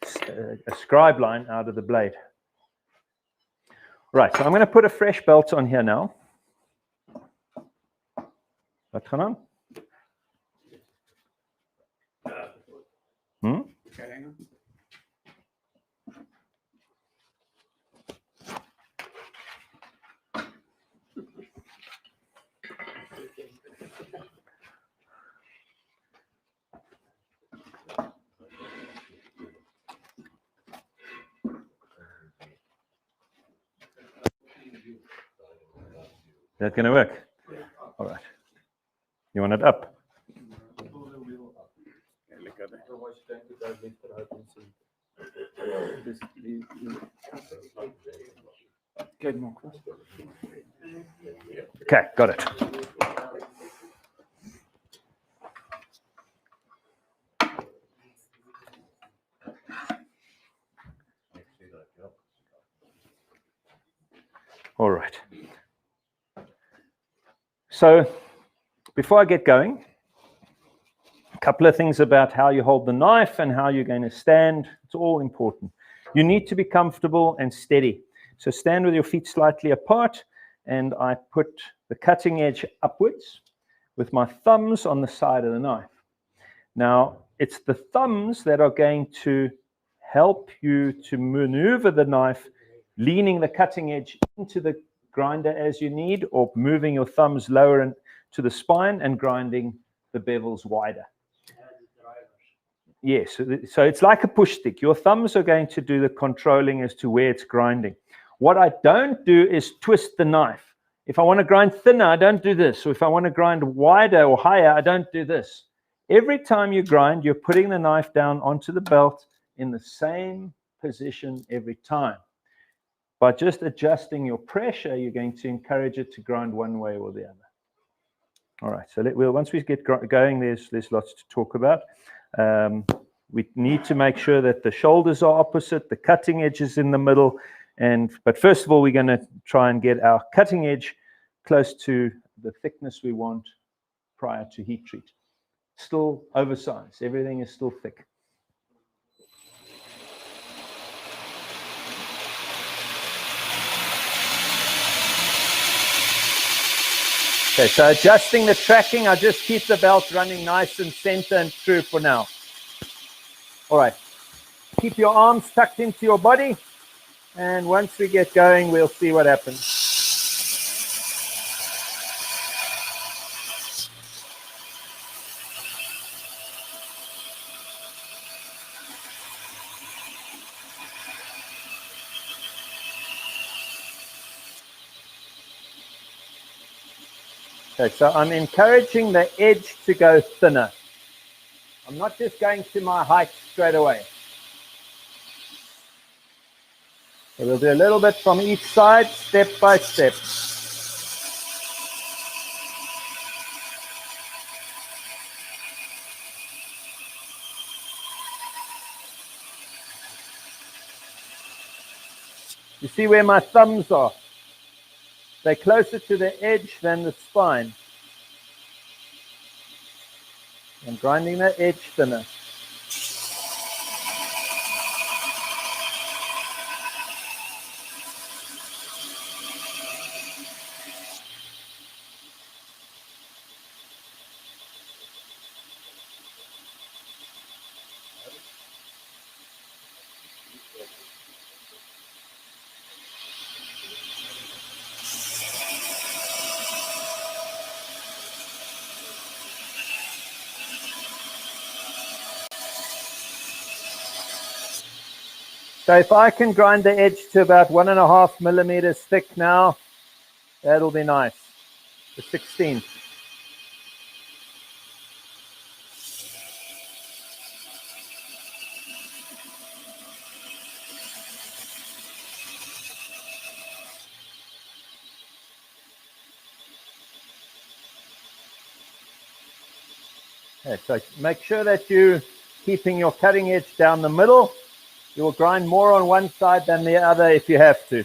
Speaker 1: a scribe line out of the blade. Right, so I'm going to put a fresh belt on here now. Wat gaan aan? Is that going to work? All right. You want it up? Okay, got it. All right. So before I get going, a couple of things about how you hold the knife and how you're going to stand. It's all important. You need to be comfortable and steady. So stand with your feet slightly apart, and I put the cutting edge upwards with my thumbs on the side of the knife. Now, it's the thumbs that are going to help you to maneuver the knife, leaning the cutting edge into the grinder as you need, or moving your thumbs lower to the spine and grinding the bevels wider. Yes, so it's like a push stick. Your thumbs are going to do the controlling as to where it's grinding. What I don't do is twist the knife. If I want to grind thinner, I don't do this. So if I want to grind wider or higher, I don't do this. Every time you grind, you're putting the knife down onto the belt in the same position every time. By just adjusting your pressure, you're going to encourage it to grind one way or the other. All right, so once we get going, there's lots to talk about. We need to make sure that the shoulders are opposite, the cutting edge is in the middle, but first of all, we're going to try and get our cutting edge close to the thickness we want prior to heat treat. Still oversized, everything is still thick. Okay, so adjusting the tracking, I just keep the belt running nice and center and true for now. All right, keep your arms tucked into your body, and once we get going, we'll see what happens. Okay, so I'm encouraging the edge to go thinner. I'm not just going to my height straight away. So we'll do a little bit from each side, step by step. You see where my thumbs are? They're closer to the edge than the spine. I'm grinding the edge thinner. So if I can grind the edge to about 1.5 millimeters thick now, that'll be nice. The 16th. Okay, so make sure that you're keeping your cutting edge down the middle. You will grind more on one side than the other if you have to.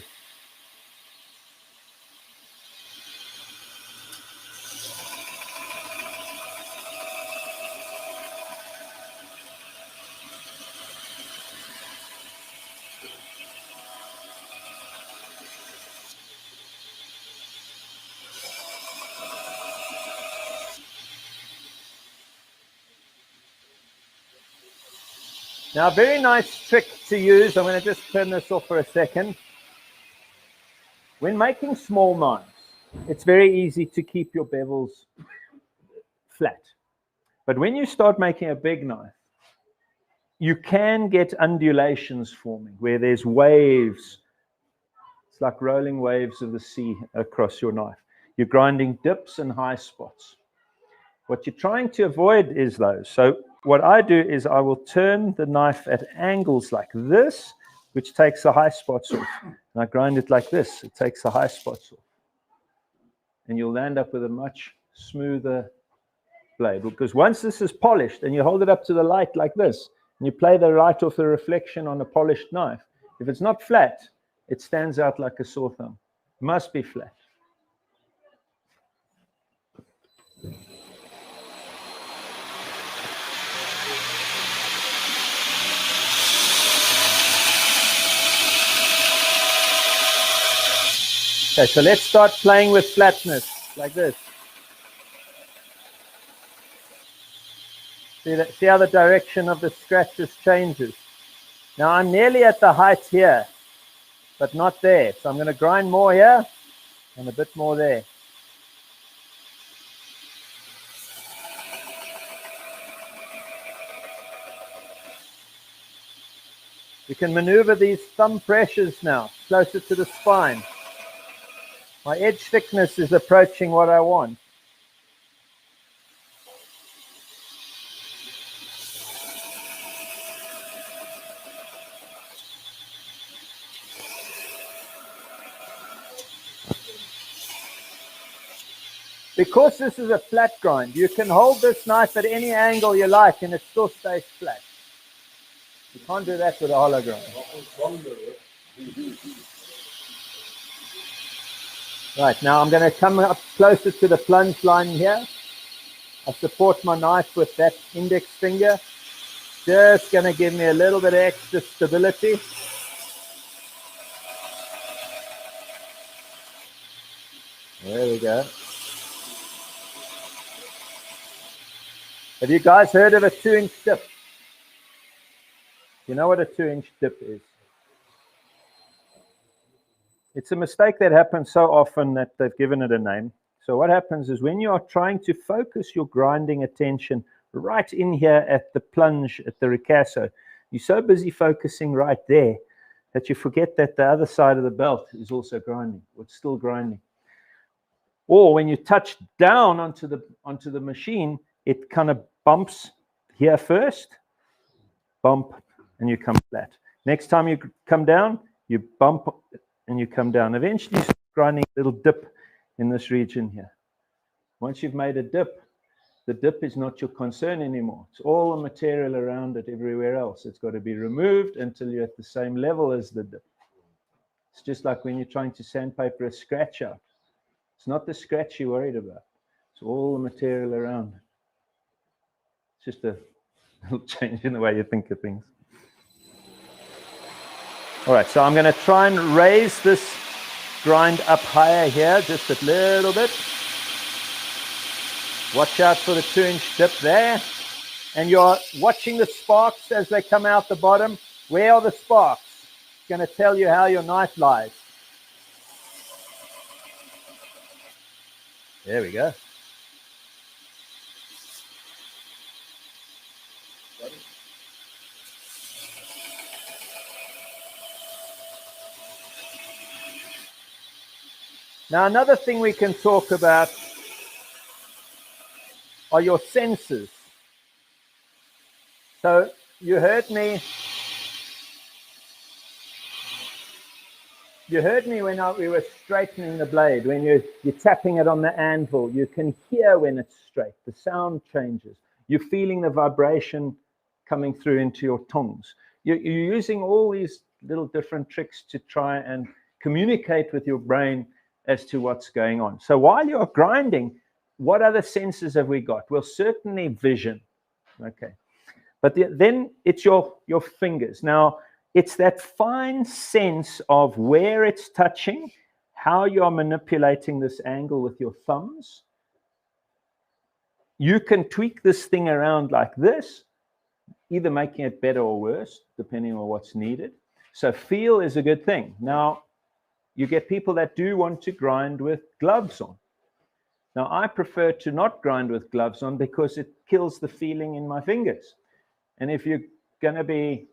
Speaker 1: Now, a very nice trick to use, I'm going to just turn this off for a second. When making small knives, it's very easy to keep your bevels flat. But when you start making a big knife, you can get undulations forming where there's waves. It's like rolling waves of the sea across your knife. You're grinding dips and high spots. What you're trying to avoid is those. So what I do is I will turn the knife at angles like this, which takes the high spots off. And I grind it like this. It takes the high spots off. And you'll end up with a much smoother blade. Because once this is polished and you hold it up to the light like this, and you play the light off the reflection on a polished knife, if it's not flat, it stands out like a sore thumb. It must be flat. Okay, so let's start playing with flatness, like this. See how the direction of the scratches changes. Now I'm nearly at the height here, but not there. So I'm going to grind more here and a bit more there. You can maneuver these thumb pressures now, closer to the spine. My edge thickness is approaching what I want. Because this is a flat grind, you can hold this knife at any angle you like and it still stays flat. You can't do that with a hollow grind. Right, now I'm going to come up closer to the plunge line here. I support my knife with that index finger. Just going to give me a little bit of extra stability. There we go. Have you guys heard of a 2-inch dip? You know what a 2-inch dip is? It's a mistake that happens so often that they've given it a name. So what happens is when you are trying to focus your grinding attention right in here at the plunge, at the ricasso, you're so busy focusing right there that you forget that the other side of the belt is also grinding, or it's still grinding. Or when you touch down onto the machine, it kind of bumps here first, bump, and you come flat. Next time you come down, you bump and you come down. Eventually you start grinding a little dip in this region here. Once you've made a dip, the dip is not your concern anymore. It's all the material around it everywhere else. It's got to be removed until you're at the same level as the dip. It's just like when you're trying to sandpaper a scratch out. It's not the scratch you're worried about. It's all the material around it. It's just a little change in the way you think of things. All right, so I'm going to try and raise this grind up higher here, just a little bit. Watch out for the 2-inch dip there. And you're watching the sparks as they come out the bottom. Where are the sparks? It's going to tell you how your knife lies. There we go. Now, another thing we can talk about are your senses. So you heard me when we were straightening the blade. When you're tapping it on the anvil, you can hear when it's straight. The sound changes. You're feeling the vibration coming through into your tongs. You're using all these little different tricks to try and communicate with your brain as to what's going on. So while you're grinding, what other senses have we got? Well, certainly vision. Okay. But then it's your fingers. Now, it's that fine sense of where it's touching, how you are manipulating this angle with your thumbs. You can tweak this thing around like this, either making it better or worse, depending on what's needed. So feel is a good thing. Now, you get people that do want to grind with gloves on. Now, I prefer to not grind with gloves on because it kills the feeling in my fingers. And if you're going to be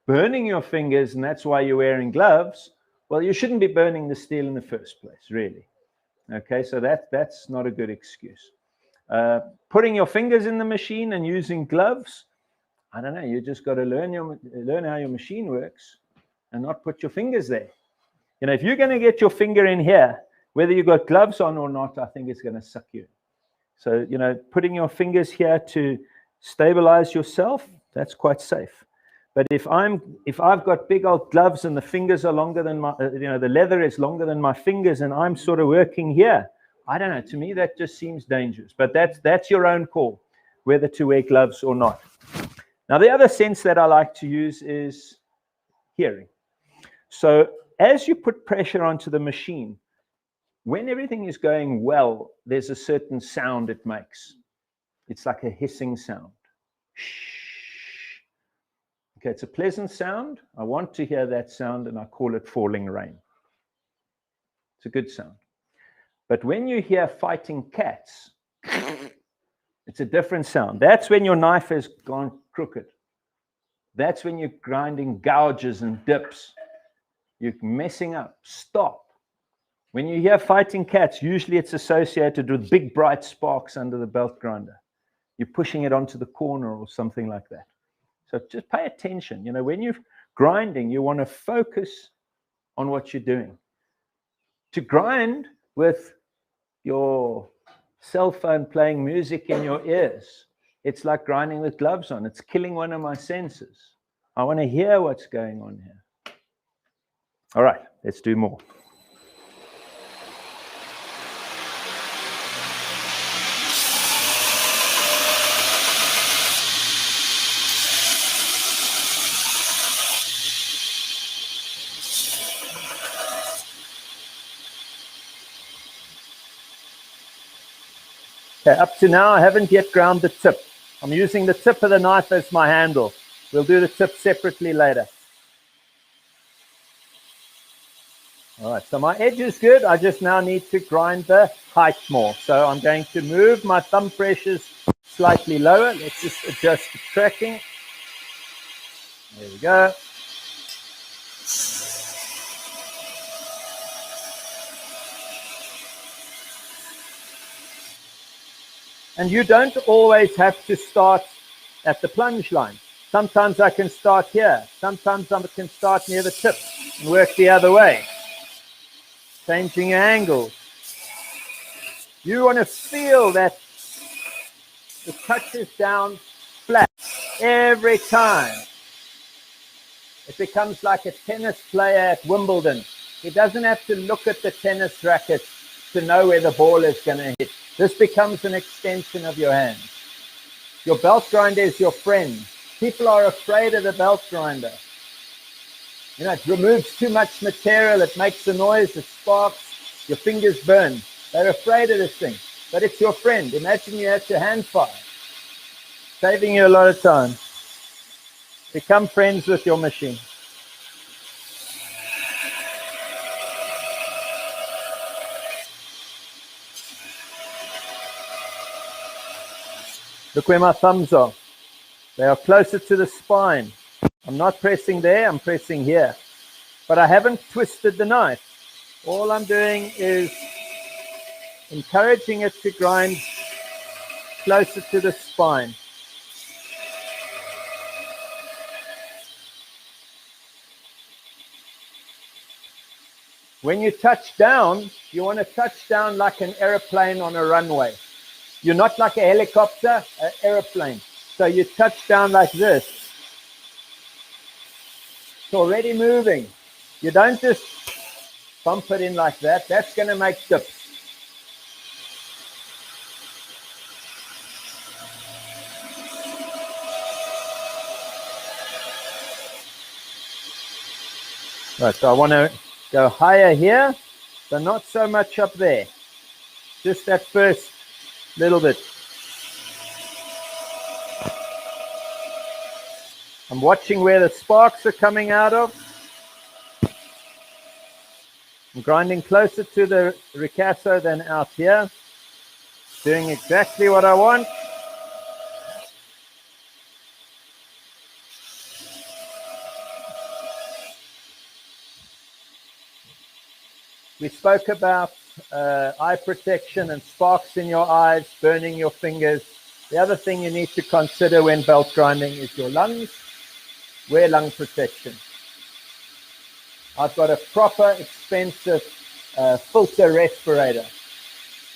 Speaker 1: burning your fingers and that's why you're wearing gloves, well, you shouldn't be burning the steel in the first place, really. Okay, so that's not a good excuse. Putting your fingers in the machine and using gloves, I don't know, you just got to learn how your machine works and not put your fingers there. You know, if you're going to get your finger in here, whether you've got gloves on or not, I think it's going to suck you in. So, you know, putting your fingers here to stabilize yourself, that's quite safe. But if I've got big old gloves and the fingers are longer than my, the leather is longer than my fingers and I'm sort of working here, I don't know, to me that just seems dangerous. But that's your own call, whether to wear gloves or not. Now, the other sense that I like to use is hearing. So as you put pressure onto the machine, when everything is going well, there's a certain sound it makes. It's like a hissing sound. Okay, it's a pleasant sound. I want to hear that sound, and I call it falling rain. It's a good sound. But when you hear fighting cats, it's a different sound. That's when your knife has gone crooked. That's when you're grinding gouges and dips. You're messing up. Stop. When you hear fighting cats, usually it's associated with big bright sparks under the belt grinder. You're pushing it onto the corner or something like that. So just pay attention. You know, when you're grinding, you want to focus on what you're doing. To grind with your cell phone playing music in your ears, it's like grinding with gloves on. It's killing one of my senses. I want to hear what's going on here. All right, let's do more. Okay, up to now, I haven't yet ground the tip. I'm using the tip of the knife as my handle. We'll do the tip separately later. All right, so my edge is good. I just now need to grind the height more. So I'm going to move my thumb pressures slightly lower. Let's just adjust the tracking. There we go. And you don't always have to start at the plunge line. Sometimes I can start here. Sometimes I can start near the tip and work the other way. Changing your angle. You want to feel that it touches down flat every time. It becomes like a tennis player at Wimbledon. He doesn't have to look at the tennis racket to know where the ball is going to hit. This becomes an extension of your hand. Your belt grinder is your friend. People are afraid of the belt grinder. You know, it removes too much material. It makes a noise. It sparks. Your fingers burn. They're afraid of this thing. But it's your friend. Imagine you had to hand fire. Saving you a lot of time. Become friends with your machine. Look where my thumbs are. They are closer to the spine. I'm not pressing there, I'm pressing here. But I haven't twisted the knife. All I'm doing is encouraging it to grind closer to the spine. When you touch down, you want to touch down like an airplane on a runway. You're not like a helicopter, an airplane. So you touch down like this. It's already moving. You don't just bump it in like that. That's going to make dips. Right, so I want to go higher here, but not so much up there. Just that first little bit. I'm watching where the sparks are coming out of. I'm grinding closer to the ricasso than out here. Doing exactly what I want. We spoke about eye protection and sparks in your eyes, burning your fingers. The other thing you need to consider when belt grinding is your lungs. Wear lung protection. I've got a proper, expensive filter respirator.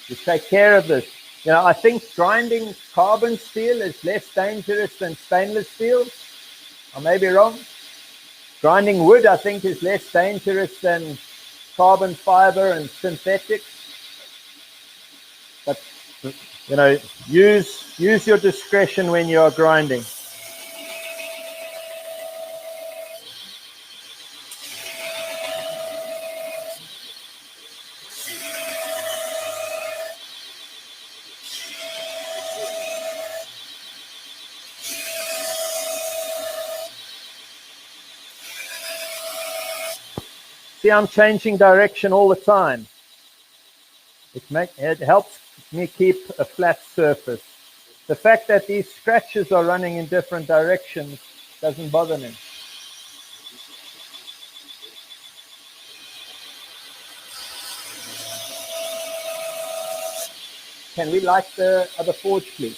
Speaker 1: You take care of this. You know, I think grinding carbon steel is less dangerous than stainless steel. I may be wrong. Grinding wood, I think, is less dangerous than carbon fiber and synthetics. But, you know, use your discretion when you are grinding. See, I'm changing direction all the time. It helps me keep a flat surface. The fact that these scratches are running in different directions doesn't bother me. Can we light the other forge, please?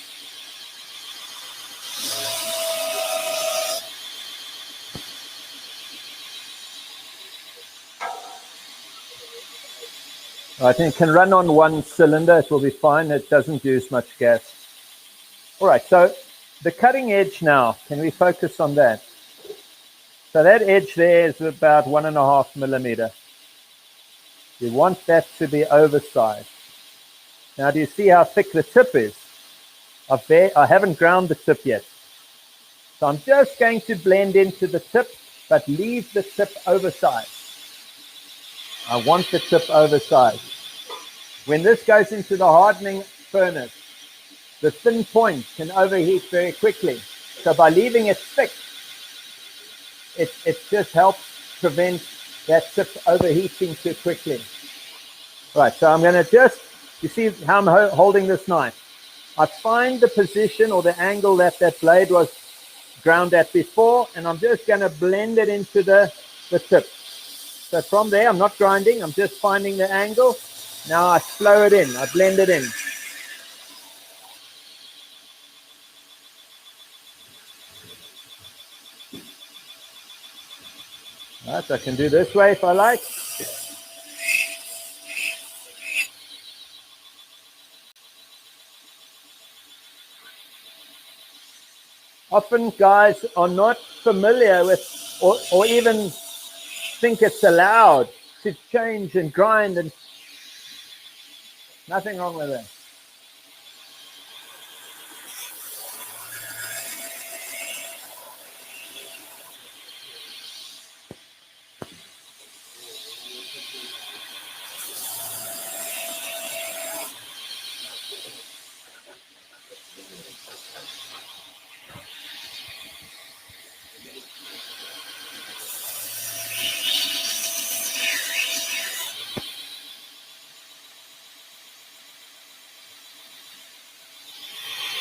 Speaker 1: I think it can run on one cylinder. It will be fine. It doesn't use much gas. All right, so the cutting edge now, can we focus on that? So that edge there is about 1.5 millimeter. You want that to be oversized. Now, do you see how thick the tip is? I haven't ground the tip yet. So I'm just going to blend into the tip, but leave the tip oversized. I want the tip oversized. When this goes into the hardening furnace, the thin point can overheat very quickly. So by leaving it thick, it just helps prevent that tip overheating too quickly. Right, so I'm going to just, you see how I'm holding this knife? I find the position or the angle that that blade was ground at before, and I'm just going to blend it into the tip. So from there, I'm not grinding, I'm just finding the angle. Now I flow it in, I blend it in. Right, I can do this way if I like. Often guys are not familiar with, or even think it's allowed to change and grind, and nothing wrong with that.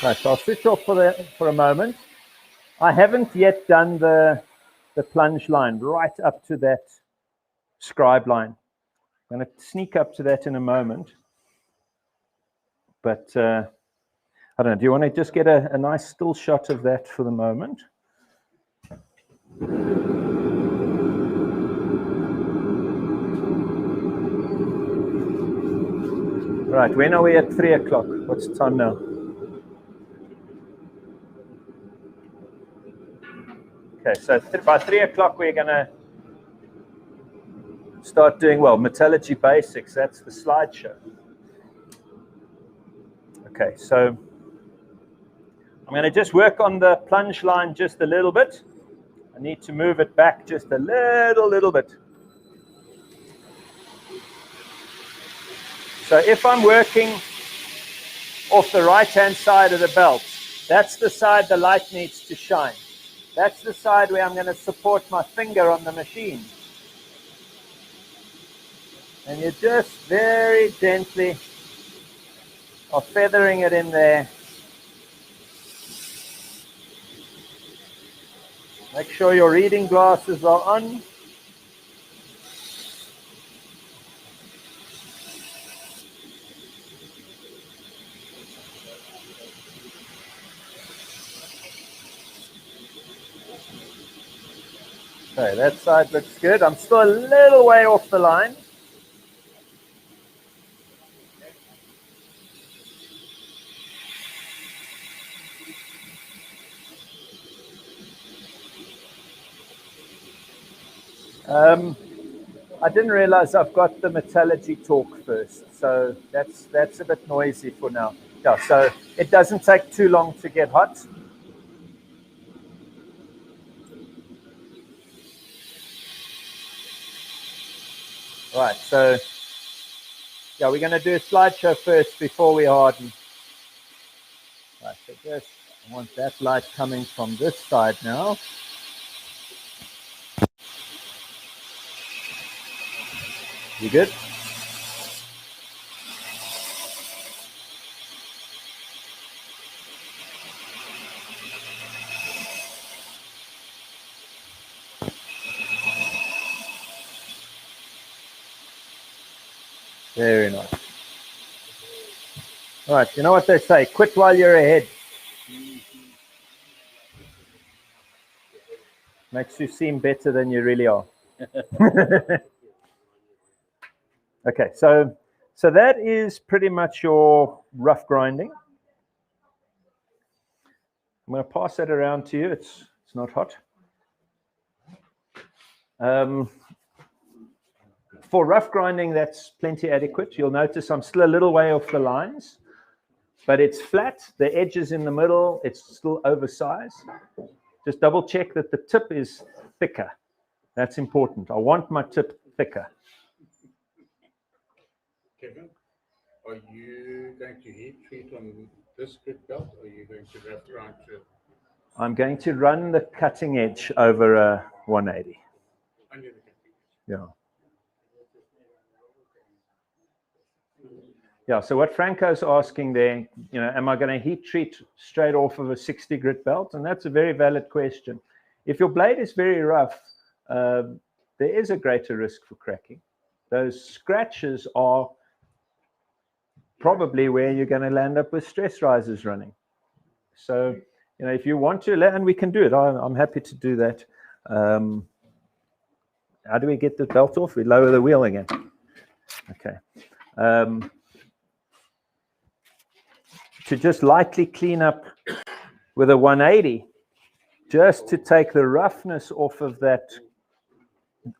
Speaker 1: Right, so I'll switch off for a moment. I haven't yet done the plunge line right up to that scribe line. I'm going to sneak up to that in a moment. But I don't know, do you want to just get a nice still shot of that for the moment? Right, when are we at 3 o'clock? What's the time now? Okay, so by 3 o'clock we're going to start doing, well, metallurgy basics. That's the slideshow. Okay, so I'm going to just work on the plunge line just a little bit. I need to move it back just a little bit. So if I'm working off the right-hand side of the belt, that's the side the light needs to shine. That's the side where I'm going to support my finger on the machine. And you just very gently are feathering it in there. Make sure your reading glasses are on. Okay, that side looks good. I'm still a little way off the line. I didn't realize I've got the metallurgy talk first, so that's a bit noisy for now. Yeah, so it doesn't take too long to get hot. Right, so yeah, we're going to do a slideshow first before we harden. Right, so just I want that light coming from this side now. You good? Very nice. All right, you know what they say, quit while you're ahead. Makes you seem better than you really are. Okay, so that is pretty much your rough grinding. I'm going to pass that around to you. It's not hot. For rough grinding, that's plenty adequate. You'll notice I'm still a little way off the lines, but it's flat. The edge is in the middle. It's still oversized. Just double check that the tip is thicker. That's important. I want my tip thicker.
Speaker 8: Kevin, are you going to heat treat on this grit belt, or are you going to wrap around to
Speaker 1: I'm going to run the cutting edge over a 180.
Speaker 8: under the cutting?
Speaker 1: Yeah. Yeah, so what Franco's asking there, you know, am I going to heat treat straight off of a 60 grit belt? And that's a very valid question. If your blade is very rough, there is a greater risk for cracking. Those scratches are probably where you're going to land up with stress risers running. So, you know, if you want to, and we can do it, I'm happy to do that. How do we get the belt off? We lower the wheel again. Okay. To just lightly clean up with a 180, just to take the roughness off of that,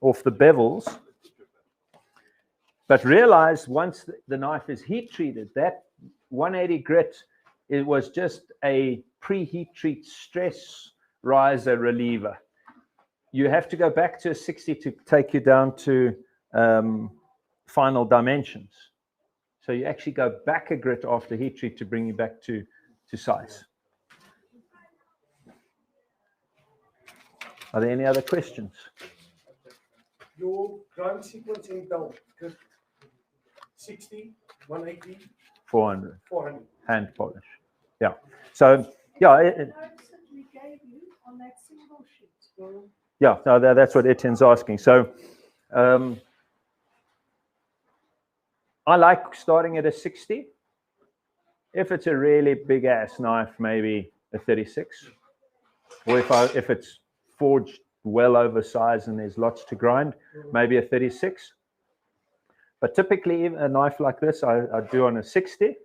Speaker 1: off the bevels. But realize once the knife is heat treated, that 180 grit, it was just a pre-heat treat stress riser reliever. You have to go back to a 60 to take you down to final dimensions. So you actually go back a grit after heat treat to bring you back to size. Are there any other questions?
Speaker 3: Your grind sequencing belt, 60, 180,
Speaker 1: 400.
Speaker 3: 400.
Speaker 1: Hand polish. Yeah. So, yeah.
Speaker 6: Notice that we gave you on that single sheet.
Speaker 1: Yeah, no, that's what Etienne's asking. So, I like starting at a 60. If it's a really big ass knife, maybe a 36. Or if it's forged well oversized and there's lots to grind, maybe a 36. But typically a knife like this, I do on a 60,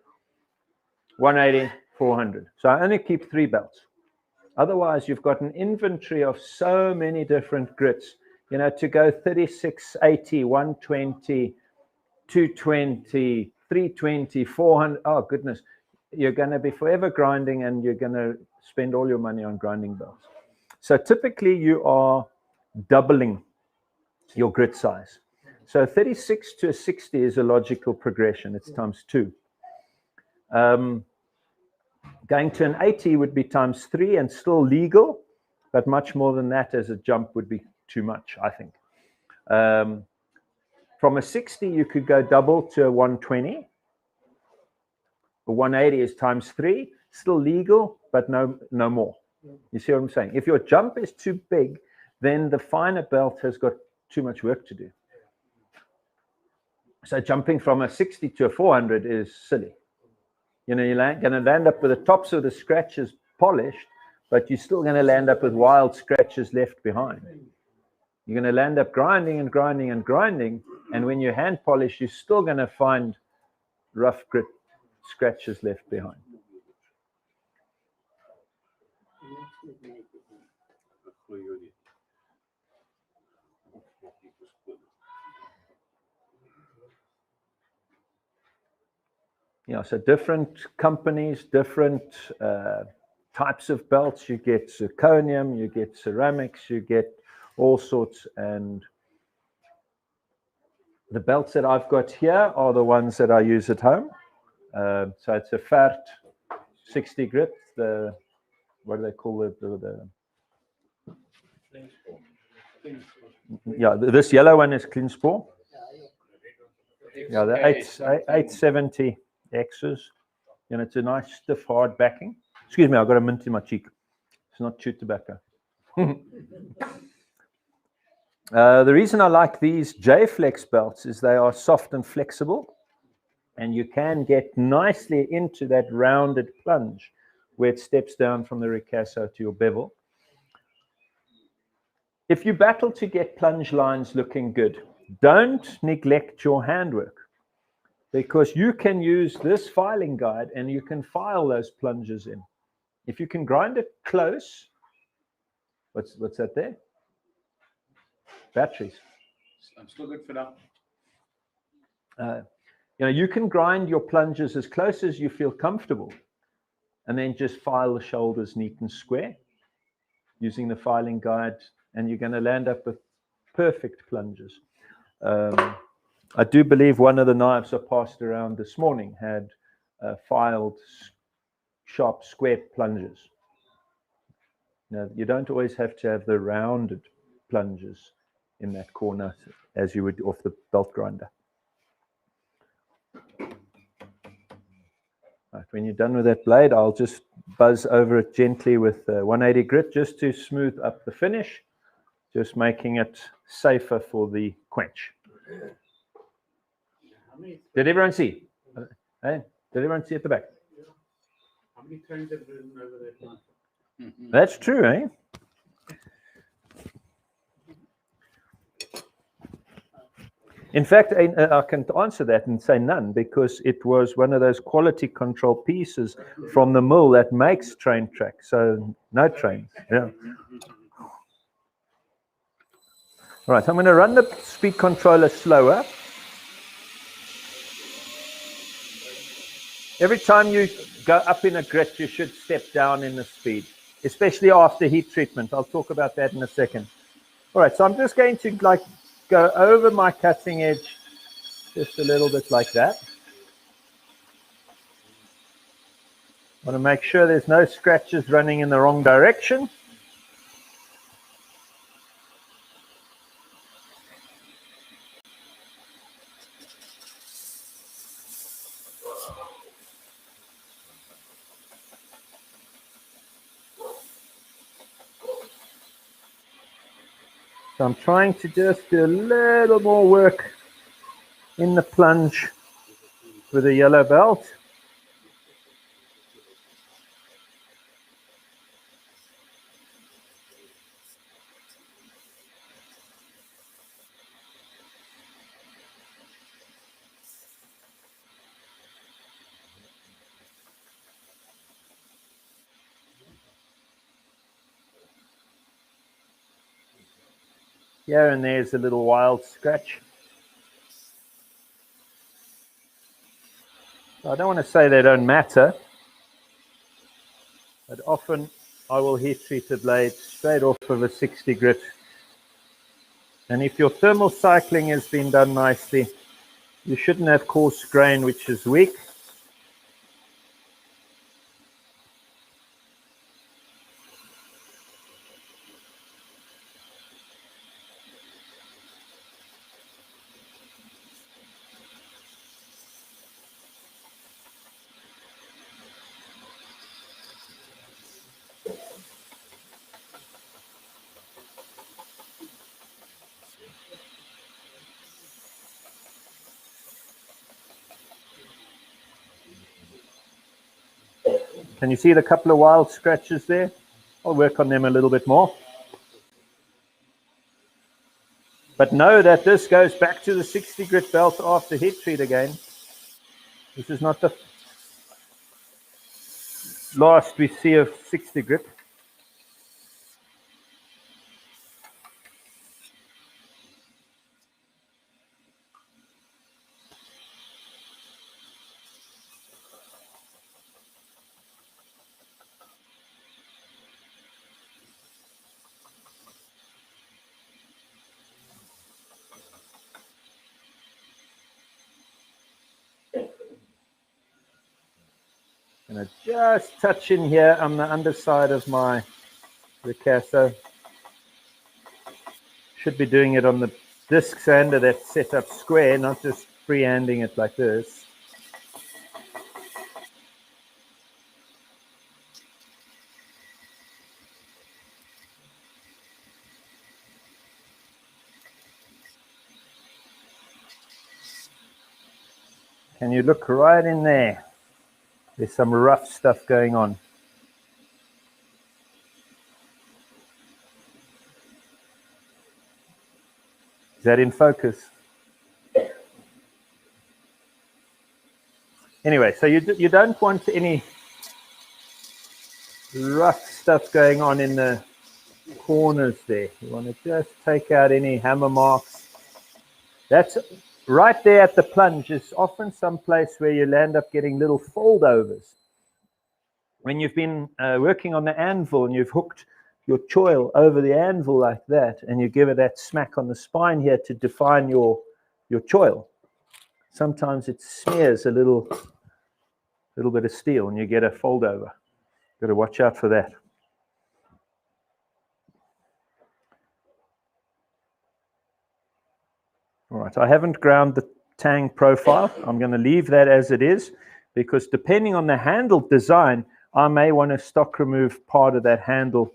Speaker 1: 180, 400. So I only keep 3 belts. Otherwise, you've got an inventory of so many different grits. You know, to go 36, 80, 120, 220, 320, 400. Oh, goodness. You're going to be forever grinding and you're going to spend all your money on grinding belts. So typically you are doubling your grit size. So 36 to a 60 is a logical progression. It's times 2. Going to an 80 would be times 3 and still legal, but much more than that as a jump would be too much, I think. From a 60, you could go double to a 120. A 180 is times 3, still legal, but no more. You see what I'm saying? If your jump is too big, then the finer belt has got too much work to do. So jumping from a 60 to a 400 is silly. You know, you're going to land up with the tops of the scratches polished, but you're still going to land up with wild scratches left behind. You're going to land up grinding and grinding and grinding, and when you hand polish, you're still going to find rough grit scratches left behind. Yeah, so different companies, different types of belts. You get zirconium, you get ceramics, you get all sorts. And the belts that I've got here are the ones that I use at home. So it's a Fert 60 grit. What do they call it? Yeah, this yellow one is clean spore. Yeah, the 870 X's. And it's a nice stiff hard backing. Excuse me, I've got a mint in my cheek. It's not chew tobacco. The reason I like these J-Flex belts is they are soft and flexible, and you can get nicely into that rounded plunge where it steps down from the ricasso to your bevel. If you battle to get plunge lines looking good, don't neglect your handwork, because you can use this filing guide and you can file those plunges in. If you can grind it close, what's that there? Batteries.
Speaker 2: I'm still good for now.
Speaker 1: You can grind your plunges as close as you feel comfortable, and then just file the shoulders neat and square using the filing guide, and you're going to land up with perfect plunges. I do believe one of the knives I passed around this morning had filed sharp square plunges. Now, you don't always have to have the rounded plunges in that corner as you would off the belt grinder. Right, when you're done with that blade, I'll just buzz over it gently with 180 grit just to smooth up the finish, just making it safer for the quench. Did everyone see? Hey, did everyone see at the back?
Speaker 8: How many times have you ridden over that knife?
Speaker 1: That's true, eh? In fact, I can answer that and say none, because it was one of those quality control pieces from the mill that makes train track. So no trains. Yeah. All right, so I'm going to run the speed controller slower. Every time you go up in a grit, you should step down in the speed, especially after heat treatment. I'll talk about that in a second. All right, so I'm just going to go over my cutting edge just a little bit like that. I want to make sure there's no scratches running in the wrong direction. So I'm trying to just do a little more work in the plunge with a yellow belt. Here and there's a little wild scratch. I don't want to say they don't matter, but often I will heat treat the blade straight off of a 60 grit. And if your thermal cycling has been done nicely, you shouldn't have coarse grain which is weak. Can you see the couple of wild scratches there? I'll work on them a little bit more. But know that this goes back to the 60 grit belt after heat treat again. This is not the last we see of 60 grit. And I just touch in here on the underside of my ricasso. Should be doing it on the disc sander that's set up square, not just freehanding it like this. Can you look right in there? There's some rough stuff going on. Is that in focus? Anyway, so you don't want any rough stuff going on in the corners there. You want to just take out any hammer marks. That's right there at the plunge is often some place where you'll end up getting little foldovers. When you've been working on the anvil and you've hooked your choil over the anvil like that, and you give it that smack on the spine here to define your choil, sometimes it smears a little bit of steel and you get a foldover. Got to watch out for that. All right, I haven't ground the Tang profile. I'm going to leave that as it is, because depending on the handle design, I may want to stock remove part of that handle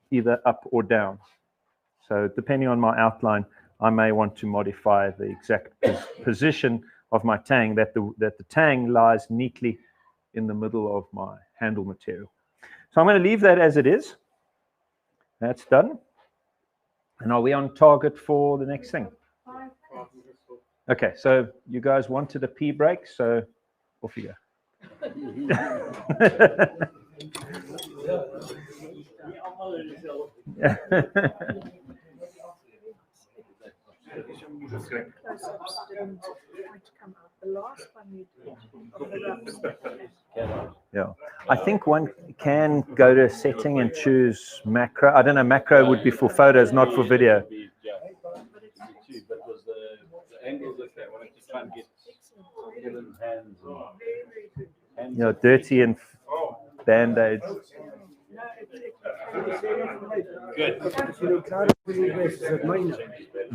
Speaker 1: either up or down. So depending on my outline, I may want to modify the exact position of my Tang, that the Tang lies neatly in the middle of my handle material. So I'm going to leave that as it is. That's done. And are we on target for the next thing? Okay, so you guys wanted a pee break, so off you go.
Speaker 6: Close-ups didn't quite come out. The last one you did of the roughs.
Speaker 1: Yeah, I think one can go to setting and choose macro. I don't know, macro would be for photos, not for video.
Speaker 7: But was the angles okay? I wanted to try and get Kevin's hands and
Speaker 1: You know, dirty and band-aids.
Speaker 7: good.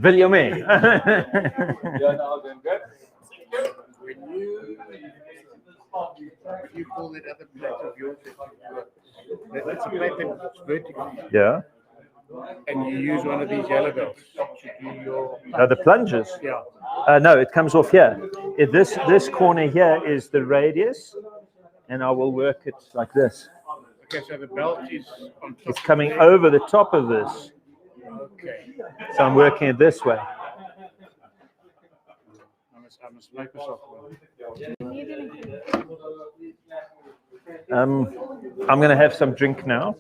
Speaker 1: Wil je mee?
Speaker 7: Yeah, no, then good.
Speaker 8: When you call that other plate of yours, that's a plate that's vertical,
Speaker 1: Yeah.
Speaker 8: and you use one of these yellow belts to do your,
Speaker 1: The plunges.
Speaker 8: yeah.
Speaker 1: No, it comes off here. This corner here is the radius, and I will work it like this.
Speaker 8: Okay, so the belt is on top.
Speaker 1: It's coming over the top of this.
Speaker 8: Okay.
Speaker 1: So I'm working it this way.
Speaker 8: I must make myself one.
Speaker 1: I'm going to have some drink now.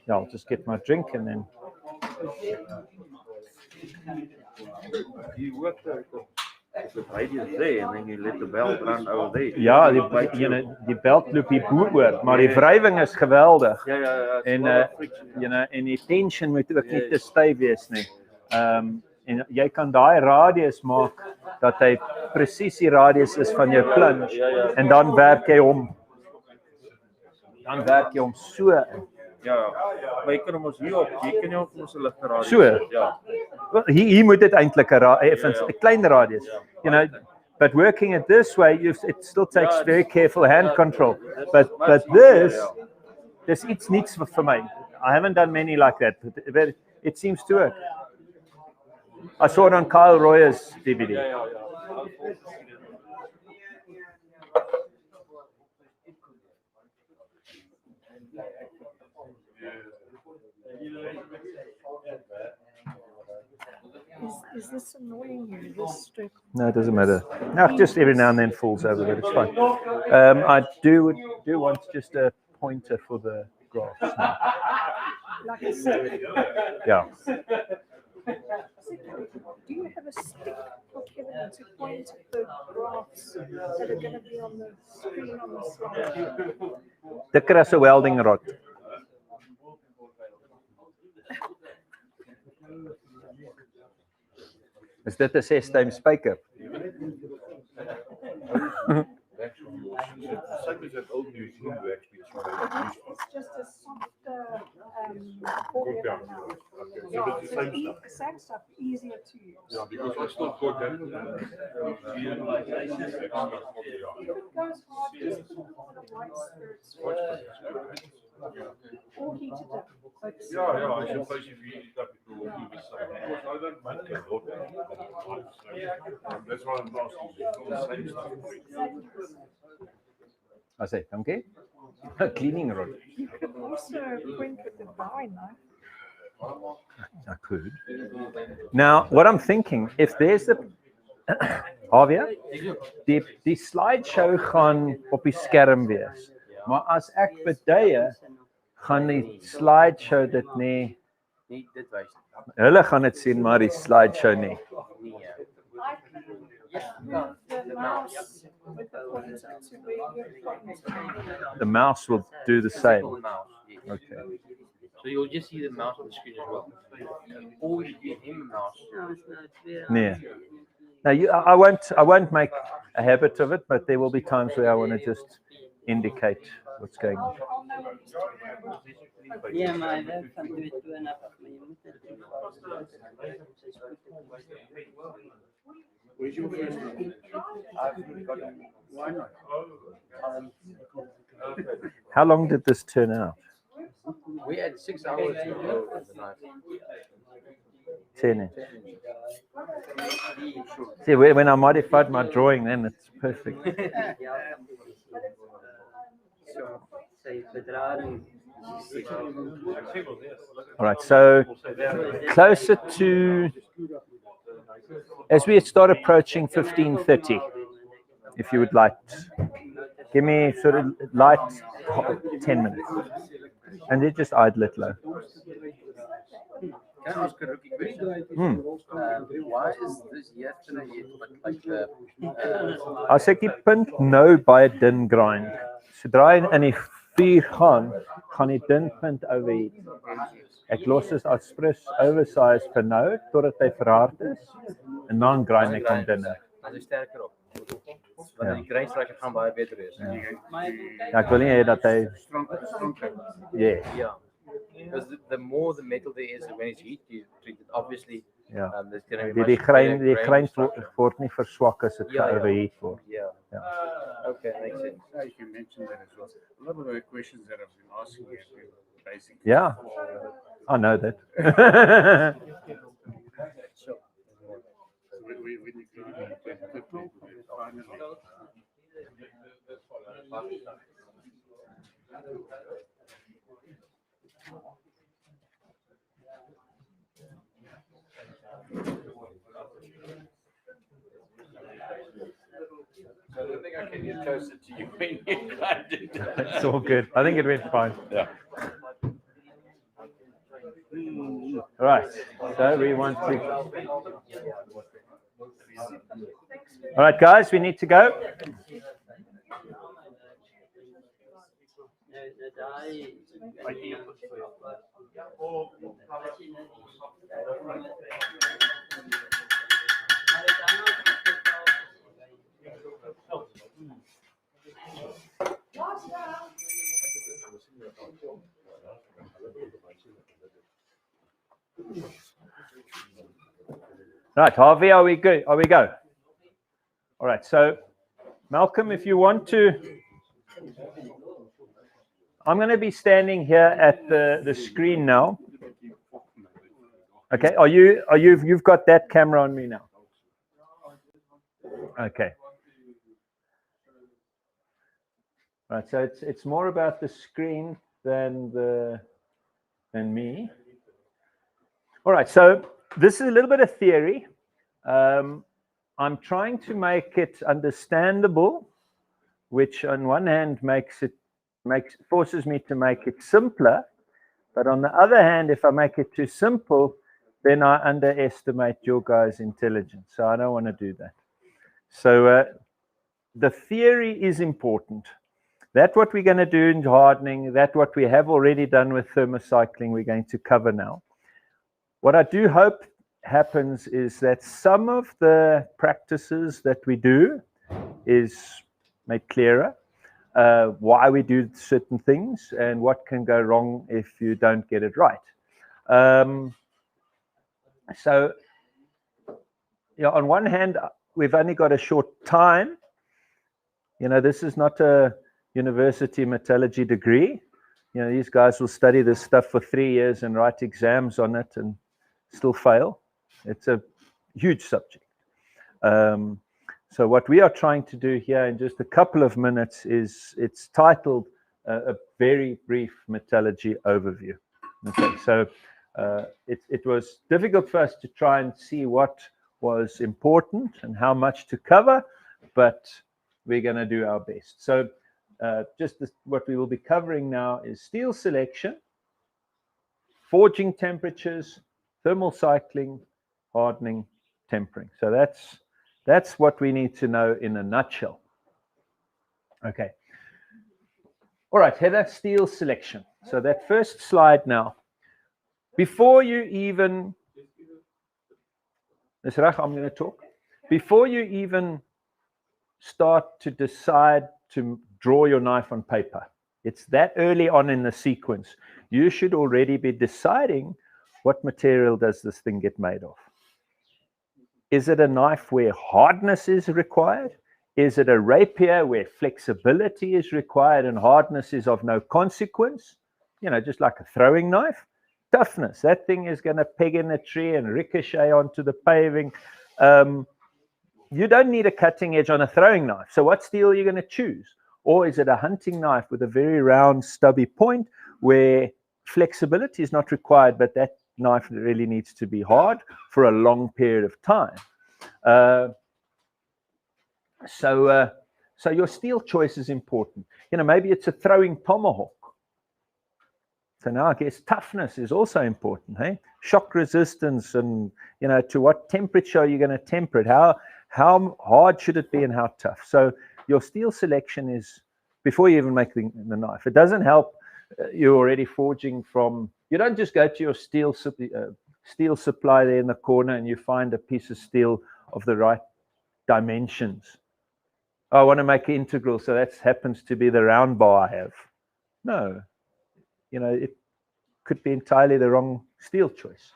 Speaker 1: Yeah, I'll just get my drink and then.
Speaker 9: You work the radius there and then you let the belt run over there.
Speaker 1: Ja, die belt loop hier bo-oor, maar die wrywing is geweldig.
Speaker 9: Ja.
Speaker 1: En die tension moet ook nie te styf wees nie. En jy kan daai radius maak dat hy presies die radius is van jou plunge en dan werk jy hom. Dan werk jy hom so in.
Speaker 9: Ja, maar jy kan hom ons hier op, jy kan jou ons 'n ligte radius.
Speaker 1: So.
Speaker 9: Ja.
Speaker 1: Well, hier moet dit eintlik 'n klein radius. You know, but working it this way, it still takes very careful hand control. But there's iets niets for me. I haven't done many like that, but it seems to work. I saw it on Kyle Royer's DVD.
Speaker 6: Is this annoying you, this strip?
Speaker 1: No, it doesn't matter. No, just every now and then falls over, but it's fine. I do want just a pointer for the graphs now.
Speaker 6: Like a stick?
Speaker 1: Yeah.
Speaker 6: Do you have a stick for Kevin to point the graphs that are going to be on the screen on the slide?
Speaker 1: Dikker as 'n welding rod. Is dit 'n 6-duim spyker?
Speaker 6: It's just a softer accordion now. Yeah,
Speaker 4: So it's the same
Speaker 6: it's
Speaker 4: stuff.
Speaker 6: same stuff, easier to use.
Speaker 4: Yeah, because I still got that.
Speaker 6: If it goes hard, just put a little bit of white spirits or heat it up.
Speaker 4: Yeah, I suppose if you heat it up, it will do the same. Of course, I don't make a lot. That's why I'm asking you. It's all the same stuff.
Speaker 1: I say, okay. Cleaning rod.
Speaker 6: You could also print with the Bowie knife.
Speaker 1: I could. Now, what I'm thinking, if there's a Harvey, die slideshow gaan op die skerm wees. Maar as ek beduie, gaan die slideshow dit nie.
Speaker 10: Nie dit wys nie.
Speaker 1: Hulle gaan dit sien, maar die slideshow nie.
Speaker 6: The mouse with the pointer to where you're pointing.
Speaker 1: The mouse will do the same.
Speaker 10: The mouse, yes.
Speaker 1: Okay.
Speaker 10: So you'll just see the mouse on the screen as well. Or you get him a mouse.
Speaker 1: Nee. Now I won't make a habit of it, but there will be times where I want to just indicate what's going on.
Speaker 11: Ja, maar hij werkt van 2 en af, maar je moet het
Speaker 8: Where's your first one? Why not?
Speaker 1: How long did this turn out?
Speaker 10: We had 6 hours to go with the knife.
Speaker 1: 10 inch. See, when I modified my drawing, then it's perfect. All right, so closer to, as we start approaching 15:30, if you would like, give me sort of light 10 minutes, and then just idle it low.
Speaker 10: Can I ask a rookie question? Why is this yesterday like the...
Speaker 1: As ek die punt nou baie dun grind, sodra hy in die vuur gaan die dun punt overheat. Ek los dit as spris oversize vir nou totdat hy verhard is en dan grind ek hom dunner.
Speaker 10: As hy sterker op. Want die grindstryker gaan baie beter wees.
Speaker 1: Ja, ek wil nie hê dat hy
Speaker 10: Yeah. Because the more the metal there is, when it's heat treated, obviously,
Speaker 1: ja.
Speaker 10: There's going to be
Speaker 1: Die grein word nie verswak as dit geoverheat word.
Speaker 10: Yeah. Okay, makes sense.
Speaker 8: You mentioned that as well. A lot of the questions that I've been asking you have been basically.
Speaker 1: Yeah, I know that.
Speaker 7: I don't think I can get closer to you when you grind it.
Speaker 1: It's all good. I think it went fine.
Speaker 7: Yeah.
Speaker 1: All right. So we want to. All right, guys, we need to go. Right, Harvey, are we good? Are we go? All right, so Malcolm, if you want to, I'm going to be standing here at the screen now. Okay, you've got that camera on me now. Okay. Right, so it's more about the screen than me. All right, so this is a little bit of theory. I'm trying to make it understandable, which on one hand forces me to make it simpler, but on the other hand, if I make it too simple, then I underestimate your guys' intelligence. So I don't want to do that. So the theory is important. That's what we're going to do in hardening. That's what we have already done with thermocycling. We're going to cover now. What I do hope happens is that some of the practices that we do is made clearer, why we do certain things and what can go wrong if you don't get it right. So, yeah, on one hand, we've only got a short time. You know, this is not a university metallurgy degree. You know, these guys will study this stuff for 3 years and write exams on it and still fail. It's a huge subject. So what we are trying to do here in just a couple of minutes is, it's titled a very brief metallurgy overview. Okay, so it was difficult for us to try and see what was important and how much to cover, but we're going to do our best. So what we will be covering now is steel selection, forging temperatures, thermal cycling, hardening, tempering. So that's what we need to know in a nutshell. Okay. All right, Heather, steel selection. So that first slide now. Before you even, I'm going to talk. Before you even start to decide to draw your knife on paper, it's that early on in the sequence, you should already be deciding what material does this thing get made of. Is it a knife where hardness is required? Is it a rapier where flexibility is required and hardness is of no consequence? You know, just like a throwing knife. Toughness, that thing is going to peg in a tree and ricochet onto the paving. You don't need a cutting edge on a throwing knife. So what steel are you going to choose? Or is it a hunting knife with a very round, stubby point where flexibility is not required, but that knife really needs to be hard for a long period of time? So your steel choice is important. You know, maybe it's a throwing tomahawk. So now I guess toughness is also important, hey? Shock resistance, and you know, to what temperature are you going to temper it? How hard should it be and how tough? So your steel selection is before you even make the knife. It doesn't help you're already forging from. You don't just go to your steel supply there in the corner and you find a piece of steel of the right dimensions. Oh, I want to make an integral, so that happens to be the round bar I have. No. You know, it could be entirely the wrong steel choice.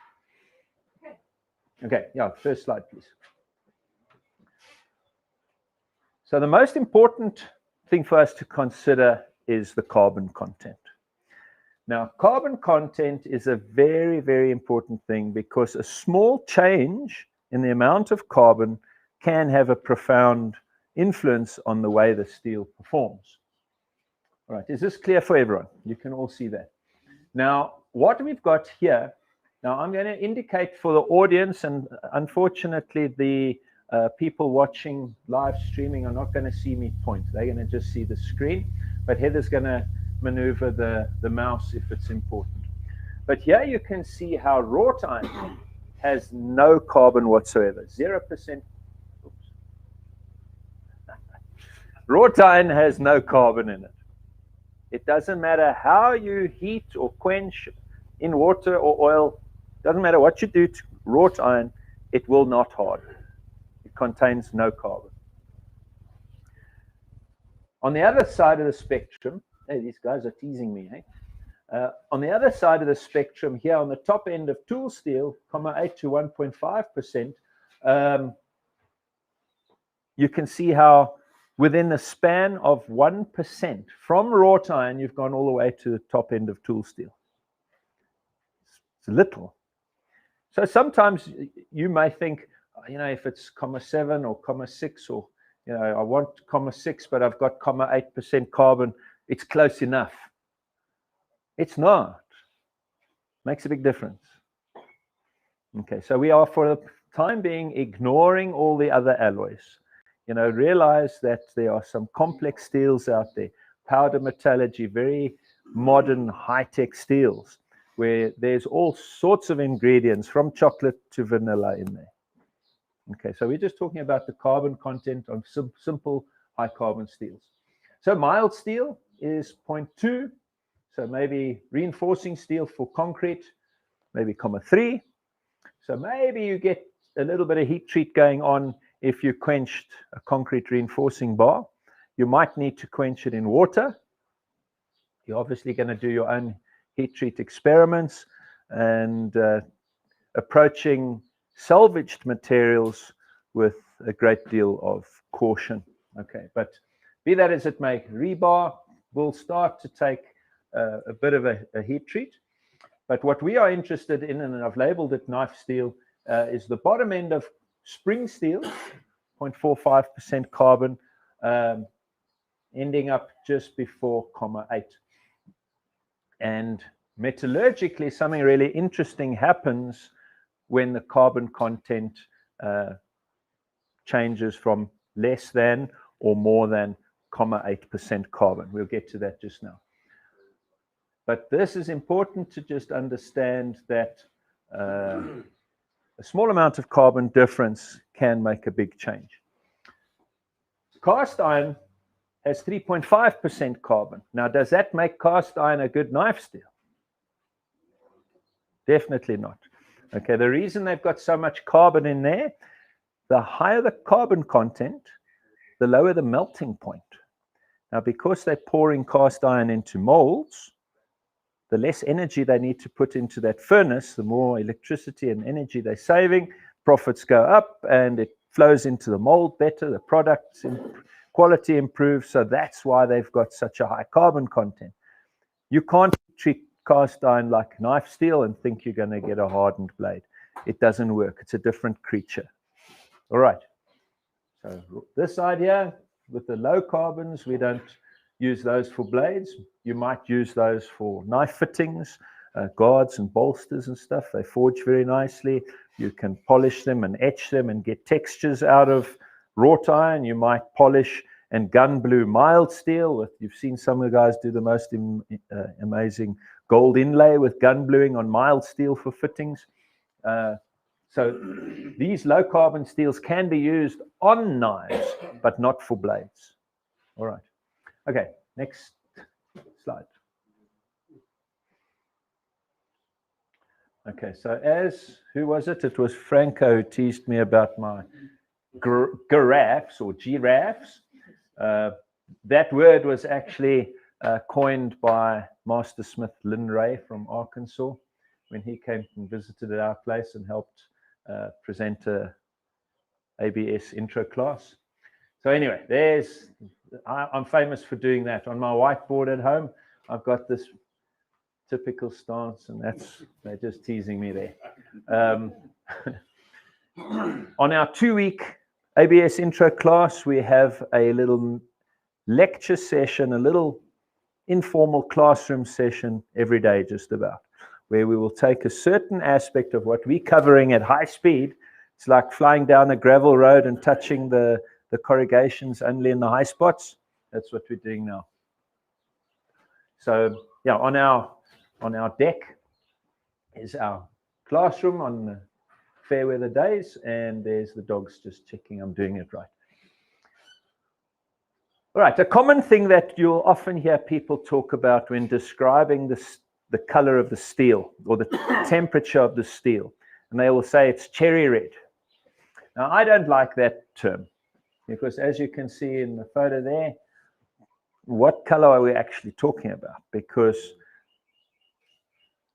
Speaker 1: Okay, yeah, first slide, please. So the most important thing for us to consider is the carbon content. Now, carbon content is a very, very important thing because a small change in the amount of carbon can have a profound influence on the way the steel performs. All right, is this clear for everyone? You can all see that. Now, what we've got here, now I'm going to indicate for the audience, and unfortunately the people watching live streaming are not going to see me point. They're going to just see the screen, but Heather's going to maneuver the mouse if it's important. But here you can see how wrought iron has no carbon whatsoever, 0%. Oops. Wrought iron has no carbon in it. It doesn't matter how you heat or quench in water or oil. Doesn't matter what you do to wrought iron, it will not harden. It contains no carbon. On the other side of the spectrum, hey, these guys are teasing me, hey? On the other side of the spectrum, here on the top end of tool steel, 0.8 to 1.5%, you can see how within the span of 1% from wrought iron, you've gone all the way to the top end of tool steel. It's little. So sometimes you may think, you know, if it's 0.7 or 0.6, or, you know, I want 0.6, but I've got 0.8% carbon, it's close enough. It's not. Makes a big difference. Okay, so we are for the time being ignoring all the other alloys. You know, realize that there are some complex steels out there, powder metallurgy, very modern high-tech steels, where there's all sorts of ingredients from chocolate to vanilla in there. Okay, so we're just talking about the carbon content on simple high-carbon steels. So mild steel is 0.2, so maybe reinforcing steel for concrete, maybe 0.3. So maybe you get a little bit of heat treat going on if you quenched a concrete reinforcing bar. You might need to quench it in water. You're obviously going to do your own heat treat experiments, and approaching salvaged materials with a great deal of caution. Okay, but be that as it may, rebar will start to take a bit of a heat treat. But what we are interested in, and I've labeled it knife steel, is the bottom end of spring steel, 0.45% carbon, ending up just before 0.8. And metallurgically, something really interesting happens when the carbon content changes from less than or more than 0.8% carbon. We'll get to that just now. But this is important to just understand that a small amount of carbon difference can make a big change. Cast iron has 3.5% carbon. Now, does that make cast iron a good knife steel? Definitely not. Okay, the reason they've got so much carbon in there, the higher the carbon content, the lower the melting point. Now, because they're pouring cast iron into molds, the less energy they need to put into that furnace, the more electricity and energy they're saving, profits go up, and it flows into the mold better, the product quality improves, so that's why they've got such a high carbon content. You can't treat cast iron like knife steel and think you're going to get a hardened blade. It doesn't work. It's a different creature. All right. So this side here, with the low carbons, we don't use those for blades. You might use those for knife fittings, guards and bolsters and stuff. They forge very nicely. You can polish them and etch them and get textures out of wrought iron. You might polish and gun blue mild steel. You've seen some of the guys do the most amazing gold inlay with gun bluing on mild steel for fittings. So these low carbon steels can be used on knives, but not for blades. All right. Okay, next slide. Okay, so who was it? It was Franco who teased me about my giraffes or giraffes. That word was actually coined by Master Smith Lynn Ray from Arkansas when he came and visited at our place and helped present a ABS intro class. So anyway, I'm famous for doing that. On my whiteboard at home, I've got this typical stance, and they're just teasing me there. On our 2-week ABS intro class, we have a little lecture session, a little informal classroom session every day just about, where we will take a certain aspect of what we're covering at high speed. It's like flying down a gravel road and touching the corrugations only in the high spots. That's what we're doing now. So yeah, on our deck is our classroom on the fair weather days, and there's the dogs just checking I'm doing it right. All right, a common thing that you'll often hear people talk about when describing the color of the steel or the temperature of the steel, and they will say it's cherry red. Now, I don't like that term, because as you can see in the photo there, what color are we actually talking about? Because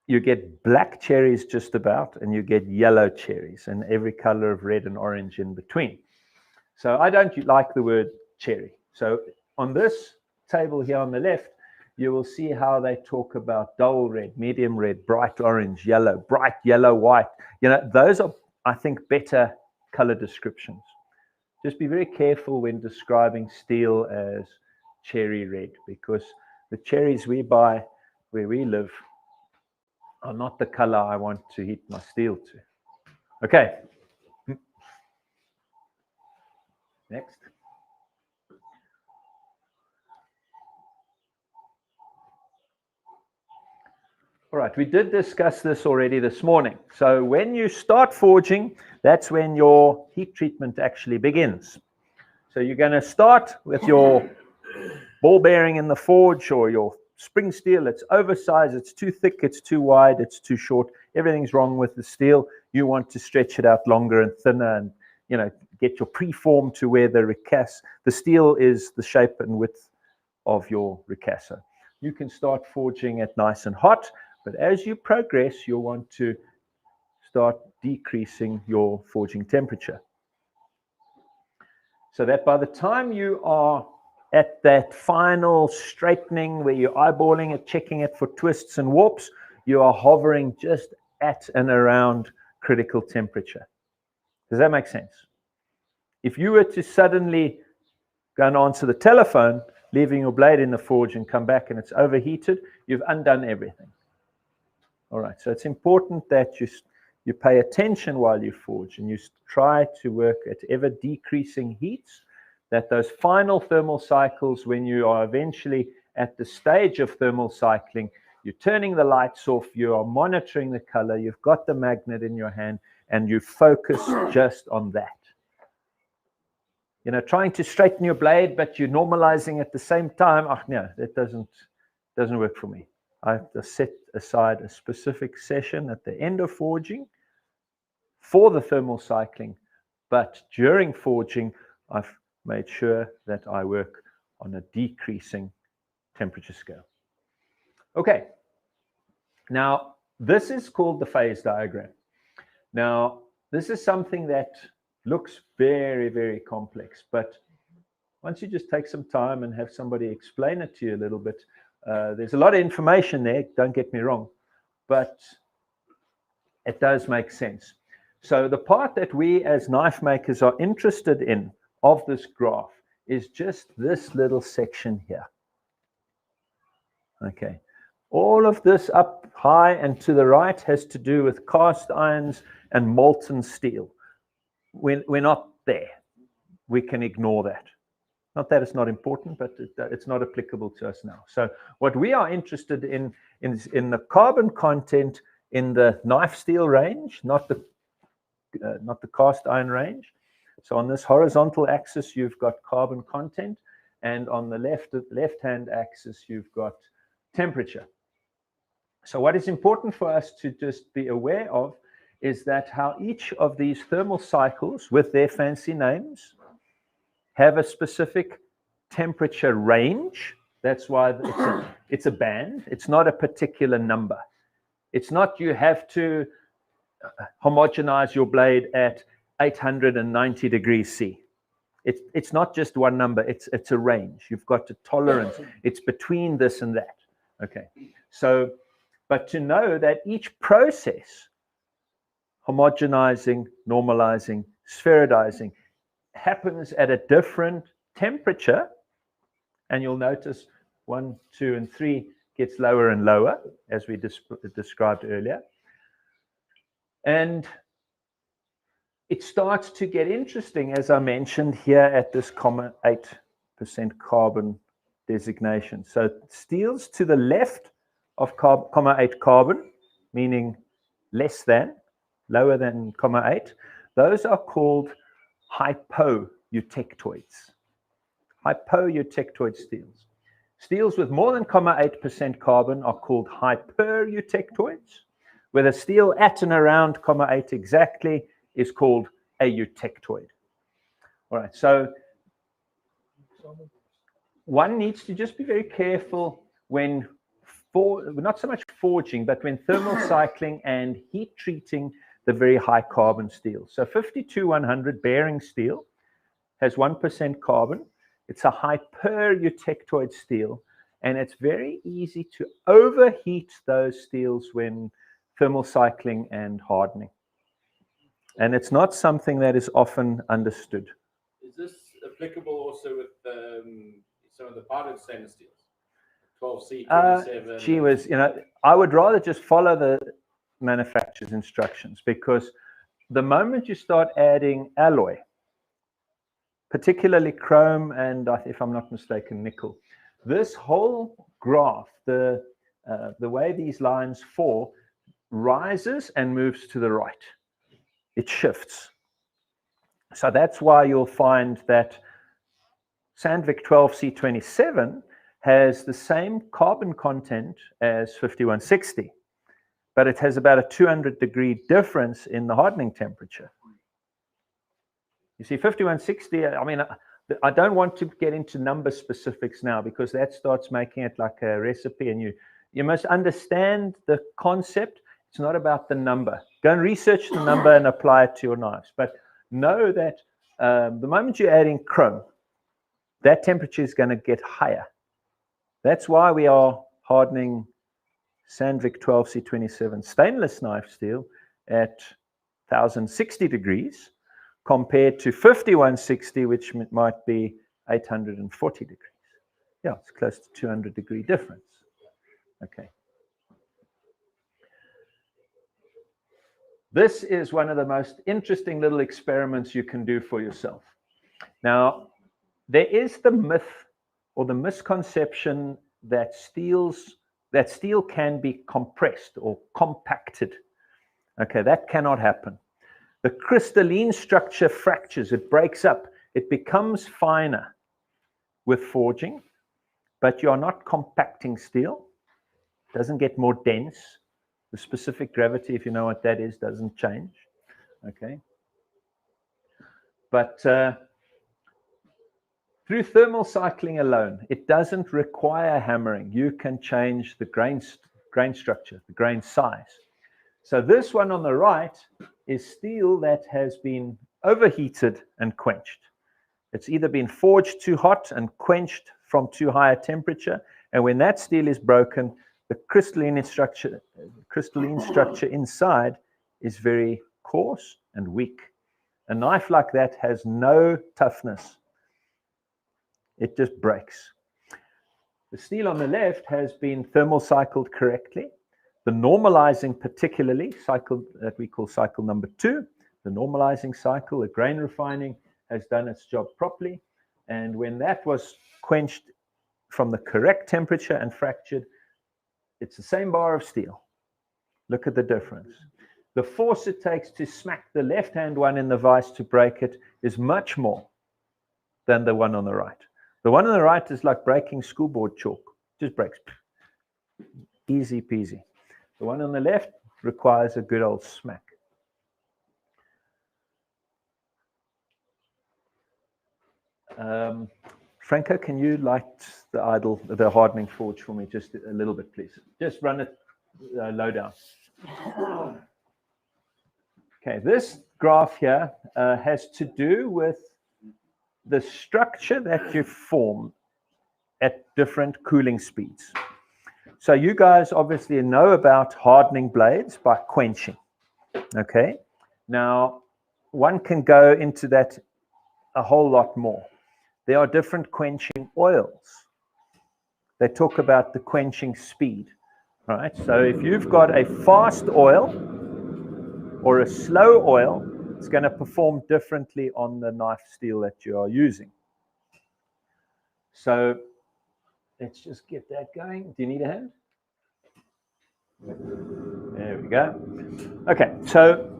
Speaker 1: you get black cherries just about, and you get yellow cherries, and every color of red and orange in between. So I don't like the word cherry. So on this table here on the left, you will see how they talk about dull red, medium red, bright orange, yellow, bright yellow, white. You know, those are, I think, better color descriptions. Just be very careful when describing steel as cherry red, because the cherries we buy where we live are not the color I want to heat my steel to. Okay. Next. All right, we did discuss this already this morning. So when you start forging, that's when your heat treatment actually begins. So you're going to start with your ball bearing in the forge, or your spring steel. It's oversized, it's too thick, it's too wide, it's too short. Everything's wrong with the steel. You want to stretch it out longer and thinner, and get your preform to where the steel is the shape and width of your ricasso. You can start forging it nice and hot, but as you progress, you'll want to start decreasing your forging temperature. So that by the time you are at that final straightening where you're eyeballing it, checking it for twists and warps, you are hovering just at and around critical temperature. Does that make sense? If you were to suddenly go and answer the telephone, leaving your blade in the forge and come back and it's overheated, you've undone everything. All right, so it's important that you pay attention while you forge and you try to work at ever decreasing heats, that those final thermal cycles, when you are eventually at the stage of thermal cycling, you're turning the lights off, you are monitoring the color, you've got the magnet in your hand, and you focus just on that. You know, trying to straighten your blade, but you're normalizing at the same time. Oh, no, that doesn't work for me. I have to set aside a specific session at the end of forging for the thermal cycling, but during forging, I've made sure that I work on a decreasing temperature scale. Okay, now this is called the phase diagram. Now, this is something that looks very, very complex, but once you just take some time and have somebody explain it to you a little bit, there's a lot of information there, don't get me wrong, but it does make sense. So the part that we as knife makers are interested in of this graph is just this little section here. Okay, all of this up high and to the right has to do with cast irons and molten steel. We're not there. We can ignore that. Not that it's not important, but it's not applicable to us now. So what we are interested in is in the carbon content in the knife steel range, not the cast iron range. So on this horizontal axis, you've got carbon content, and on the left-hand axis, you've got temperature. So what is important for us to just be aware of is that how each of these thermal cycles, with their fancy names, have a specific temperature range. That's why it's a band. It's not a particular number. It's not you have to homogenize your blade at 890 degrees C. It's not just one number. It's a range. You've got a tolerance. It's between this and that. Okay. So, but to know that each process, homogenizing, normalizing, spheroidizing, happens at a different temperature, and you'll notice 1, 2, and 3 gets lower and lower, as we described earlier. And it starts to get interesting, as I mentioned here at this 8% carbon designation. So steels to the left of 8 carbon, meaning less than, lower than 8, those are called hypoeutectoids. Hypoeutectoid steels. Steels with more than 8% carbon are called hypereutectoids, where the steel at and around 8 exactly is called a eutectoid. All right, so one needs to just be very careful when, not so much forging, but when thermal cycling and heat treating the very high carbon steel. So 52100 bearing steel has 1% carbon. It's a hypereutectoid steel, and it's very easy to overheat those steels when thermal cycling and hardening. And it's not something that is often understood.
Speaker 7: Is this applicable also with some of the powdered stainless steels? 12C, 27?
Speaker 1: Gee whiz, I would rather just follow the manufacturer's instructions, because the moment you start adding alloy, particularly chrome and, if I'm not mistaken, nickel, this whole graph, the way these lines fall, rises and moves to the right. It shifts. So that's why you'll find that Sandvik 12C27 has the same carbon content as 5160, but it has about a 200-degree difference in the hardening temperature. You see, 5160, I mean, I don't want to get into number specifics now, because that starts making it like a recipe, and you must understand the concept It's not about the number. Go and research the number and apply it to your knives. But know that the moment you're adding chrome, that temperature is going to get higher. That's why we are hardening Sandvik 12C27 stainless knife steel at 1060 degrees compared to 5160, which might be 840 degrees. Yeah, it's close to 200-degree difference. Okay. This is one of the most interesting little experiments you can do for yourself. Now, there is the myth or the misconception that steel can be compressed or compacted. Okay, that cannot happen. The crystalline structure fractures, it breaks up, it becomes finer with forging, but you are not compacting steel. It doesn't get more dense. The specific gravity, if you know what that is, doesn't change. Okay. But through thermal cycling alone, it doesn't require hammering. You can change the grain structure, the grain size. So this one on the right is steel that has been overheated and quenched. It's either been forged too hot and quenched from too high a temperature, and when that steel is broken, the crystalline structure inside is very coarse and weak. A knife like that has no toughness. It just breaks. The steel on the left has been thermal cycled correctly. The normalizing particularly, cycle that we call cycle number 2, the normalizing cycle, the grain refining, has done its job properly. And when that was quenched from the correct temperature and fractured, it's the same bar of steel. Look at the difference. The force it takes to smack the left-hand one in the vise to break it is much more than the one on the right. The one on the right is like breaking schoolboard chalk. Just breaks. Easy peasy. The one on the left requires a good old smack. Franco, can you light the hardening forge for me just a little bit, please? Just run it low down. Okay, this graph here has to do with the structure that you form at different cooling speeds. So you guys obviously know about hardening blades by quenching. Okay, now one can go into that a whole lot more. There are different quenching oils. They talk about the quenching speed, right? So if you've got a fast oil or a slow oil, it's going to perform differently on the knife steel that you are using. So let's just get that going. Do you need a hand? There we go. Okay, so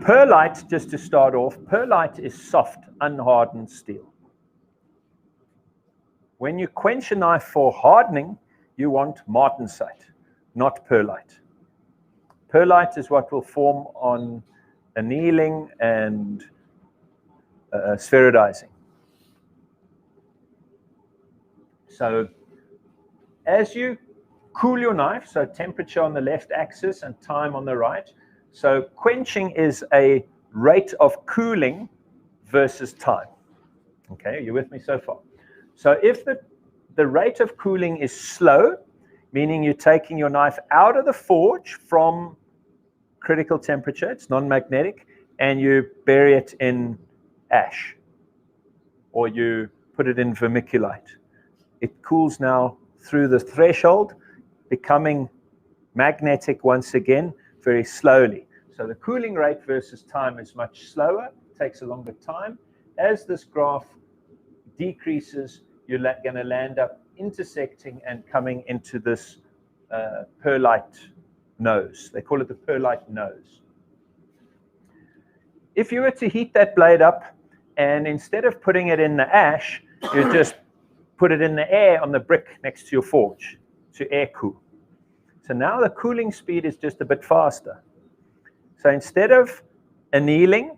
Speaker 1: perlite, just to start off, perlite is soft, unhardened steel. When you quench a knife for hardening, you want martensite, not perlite. Perlite is what will form on annealing and spherodizing. So as you cool your knife, so temperature on the left axis and time on the right, so quenching is a rate of cooling versus time. Okay, are you with me so far? So if the rate of cooling is slow, meaning you're taking your knife out of the forge from critical temperature, it's non-magnetic, and you bury it in ash, or you put it in vermiculite. It cools now through the threshold, becoming magnetic once again, very slowly. So the cooling rate versus time is much slower, takes a longer time. As this graph decreases, you're going to land up intersecting and coming into this perlite nose. They call it the perlite nose. If you were to heat that blade up, and instead of putting it in the ash, you just put it in the air on the brick next to your forge to air cool. So now the cooling speed is just a bit faster. So instead of annealing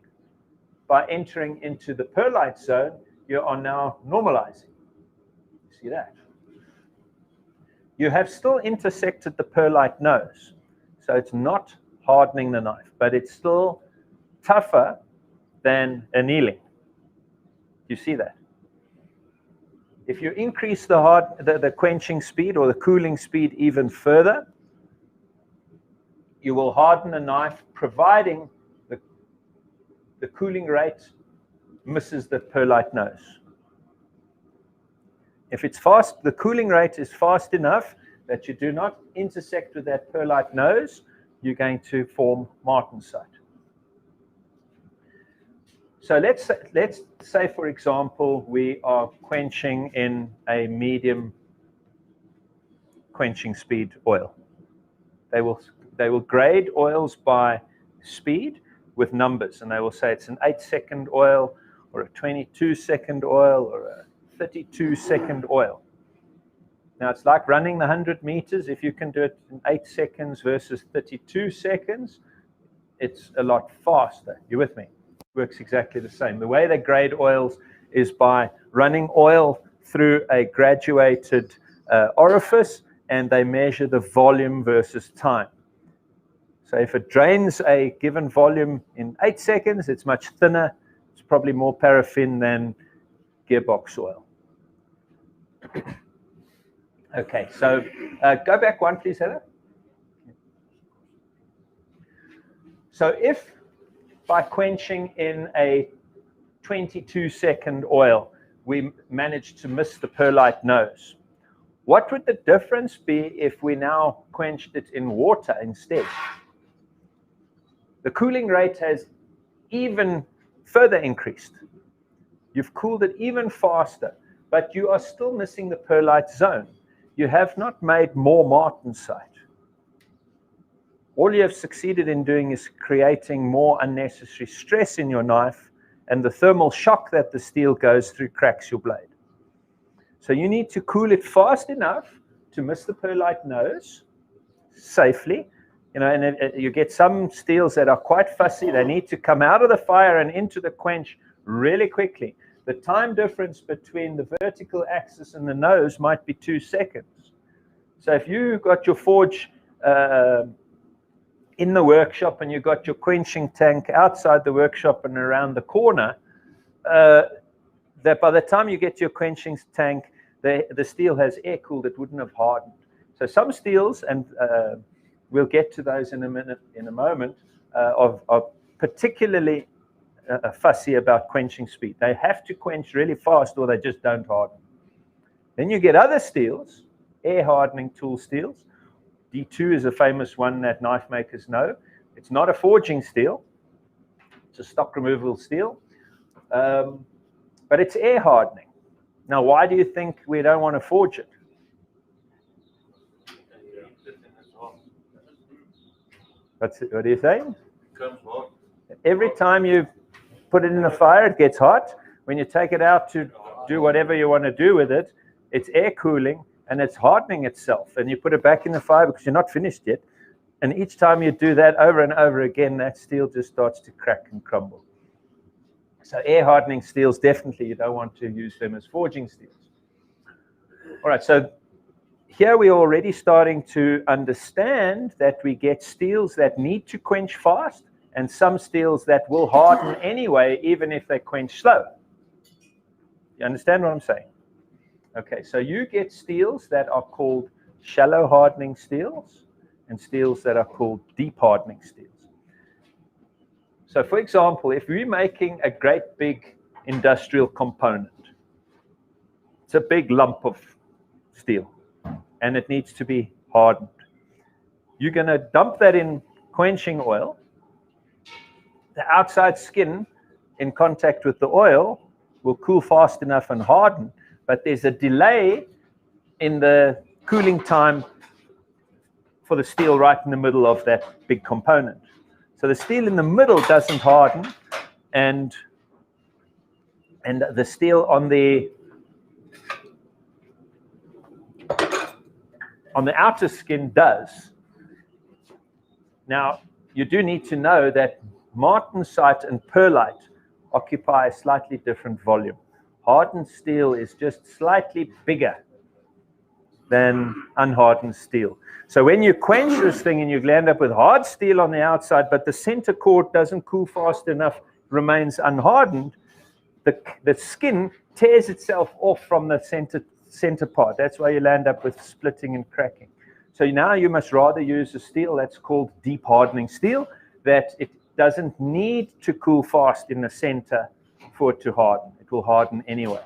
Speaker 1: by entering into the perlite zone, you are now normalizing. See that? you have still intersected the perlite nose. So it's not hardening the knife, but it's still tougher than annealing. You see that? If you increase the quenching speed or the cooling speed even further, you will harden a knife, providing the cooling rate misses the perlite nose. If it's fast, the cooling rate is fast enough that you do not intersect with that perlite nose, you're going to form martensite. So let's say, for example, we are quenching in a medium quenching speed oil. They will grade oils by speed with numbers, and they will say it's an 8-second oil, or a 22-second oil, or a 32-second oil. Now it's like running the 100 meters. If you can do it in 8 seconds versus 32 seconds, it's a lot faster. You with me? It works exactly the same. The way they grade oils is by running oil through a graduated orifice, and they measure the volume versus time. So if it drains a given volume in 8 seconds, it's much thinner. It's probably more paraffin than gearbox oil. Okay, so go back one, please, Heather. So if by quenching in a 22-second oil, we managed to miss the perlite nose, what would the difference be if we now quenched it in water instead? The cooling rate has even further increased. You've cooled it even faster, but you are still missing the perlite zone. You have not made more martensite. All you have succeeded in doing is creating more unnecessary stress in your knife, and the thermal shock that the steel goes through cracks your blade. So you need to cool it fast enough to miss the perlite nose safely. You know, and you get some steels that are quite fussy. They need to come out of the fire and into the quench really quickly. The time difference between the vertical axis and the nose might be 2 seconds. So if you got your forge in the workshop and you got your quenching tank outside the workshop and around the corner, that by the time you get to your quenching tank, the steel has air cooled, it wouldn't have hardened. So some steels, and we'll get to those in a moment, are particularly fussy about quenching speed. They have to quench really fast or they just don't harden. Then you get other steels, air hardening tool steels. D2 is a famous one that knife makers know. It's not a forging steel. It's a stock removable steel. But it's air hardening. Now, why do you think we don't want to forge it? What are you saying? Every time you put it in the fire, it gets hot. When you take it out to do whatever you want to do with it, it's air cooling and it's hardening itself. And you put it back in the fire because you're not finished yet. And each time you do that over and over again, that steel just starts to crack and crumble. So air hardening steels, definitely you don't want to use them as forging steels. All right, so here we're already starting to understand that we get steels that need to quench fast and some steels that will harden anyway, even if they quench slow. You understand what I'm saying? Okay, so you get steels that are called shallow hardening steels and steels that are called deep hardening steels. So for example, if we're making a great big industrial component, it's a big lump of steel and it needs to be hardened. You're going to dump that in quenching oil. The outside skin in contact with the oil will cool fast enough and harden, but there's a delay in the cooling time for the steel right in the middle of that big component. So the steel in the middle doesn't harden, and the steel on the outer skin does. Now, you do need to know that martensite and perlite occupy a slightly different volume. Hardened steel is just slightly bigger than unhardened steel. So when you quench this thing and you land up with hard steel on the outside, but the center core doesn't cool fast enough, remains unhardened, the skin tears itself off from the center part. That's why you land up with splitting and cracking. So now you must rather use a steel that's called deep hardening steel, that it doesn't need to cool fast in the center for it to harden. It will harden anyway.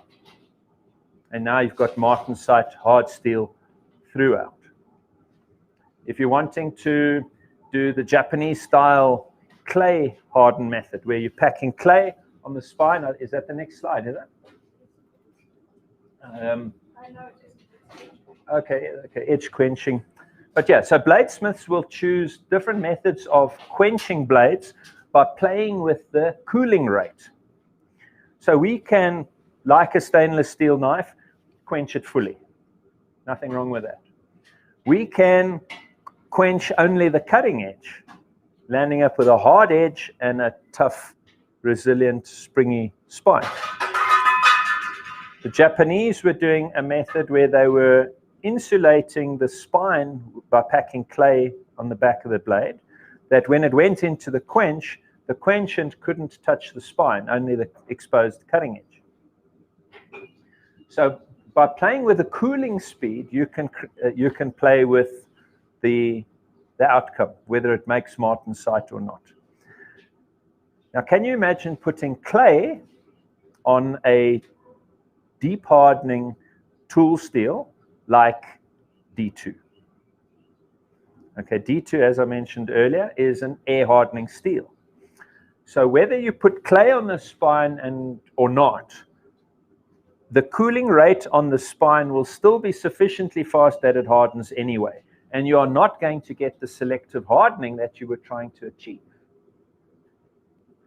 Speaker 1: And now you've got martensite hard steel throughout. If you're wanting to do the Japanese style clay harden method, where you're packing clay on the spine, is that the next slide, is it? Okay, edge quenching. But yeah, so bladesmiths will choose different methods of quenching blades by playing with the cooling rate. So we can, like a stainless steel knife, quench it fully. Nothing wrong with that. We can quench only the cutting edge, landing up with a hard edge and a tough, resilient, springy spine. The Japanese were doing a method where they were insulating the spine by packing clay on the back of the blade, that when it went into the quenchant couldn't touch the spine, only the exposed cutting edge. So by playing with the cooling speed, you can play with the outcome, whether it makes martensite or not. Now, can you imagine putting clay on a deep hardening tool steel like D2? Okay, D2, as I mentioned earlier, is an air hardening steel. So whether you put clay on the spine or not, the cooling rate on the spine will still be sufficiently fast that it hardens anyway. And you are not going to get the selective hardening that you were trying to achieve.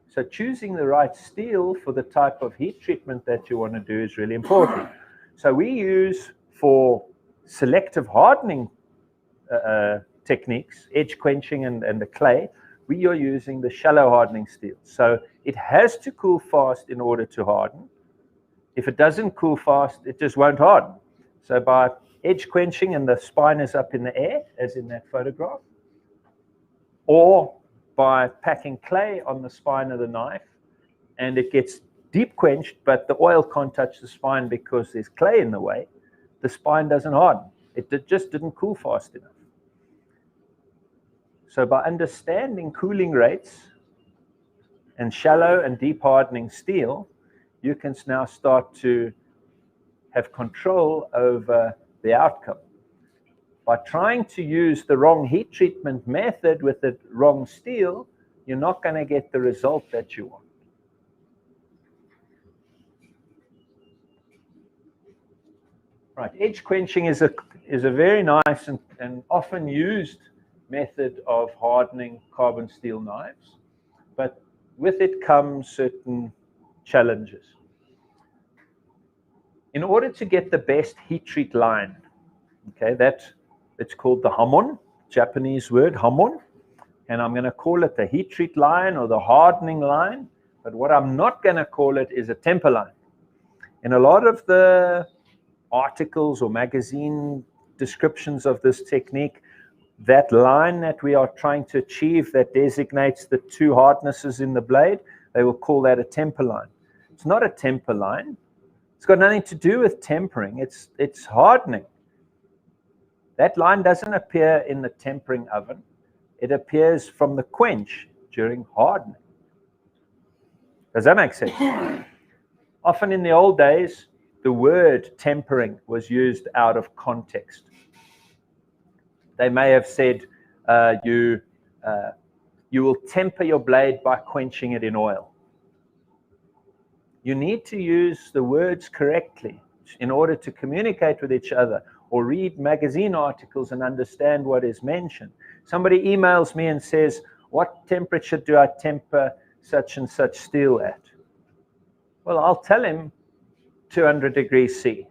Speaker 1: So choosing the right steel for the type of heat treatment that you want to do is really important. So we use, for selective hardening techniques, edge quenching and the clay, we are using the shallow hardening steel. So it has to cool fast in order to harden. If it doesn't cool fast, it just won't harden. So by edge quenching and the spine is up in the air, as in that photograph, or by packing clay on the spine of the knife and it gets deep quenched, but the oil can't touch the spine because there's clay in the way, the spine doesn't harden. It just didn't cool fast enough. So by understanding cooling rates and shallow and deep hardening steel, you can now start to have control over the outcome. By trying to use the wrong heat treatment method with the wrong steel, you're not going to get the result that you want. Right, edge quenching is a very nice and often used method of hardening carbon steel knives, but with it comes certain challenges. In order to get the best heat treat line, okay, it's called the hamon, Japanese word hamon, and I'm going to call it the heat treat line or the hardening line, but what I'm not going to call it is a temper line. In a lot of the articles or magazine descriptions of this technique, that line that we are trying to achieve that designates the two hardnesses in the blade, they will call that a temper line. It's not a temper line. It's got nothing to do with tempering. It's hardening. That line doesn't appear in the tempering oven. It appears from the quench during hardening. Does that make sense? Often in the old days, the word tempering was used out of context. They may have said, you will temper your blade by quenching it in oil. You need to use the words correctly in order to communicate with each other or read magazine articles and understand what is mentioned. Somebody emails me and says, what temperature do I temper such and such steel at? Well, I'll tell him 200 degrees C.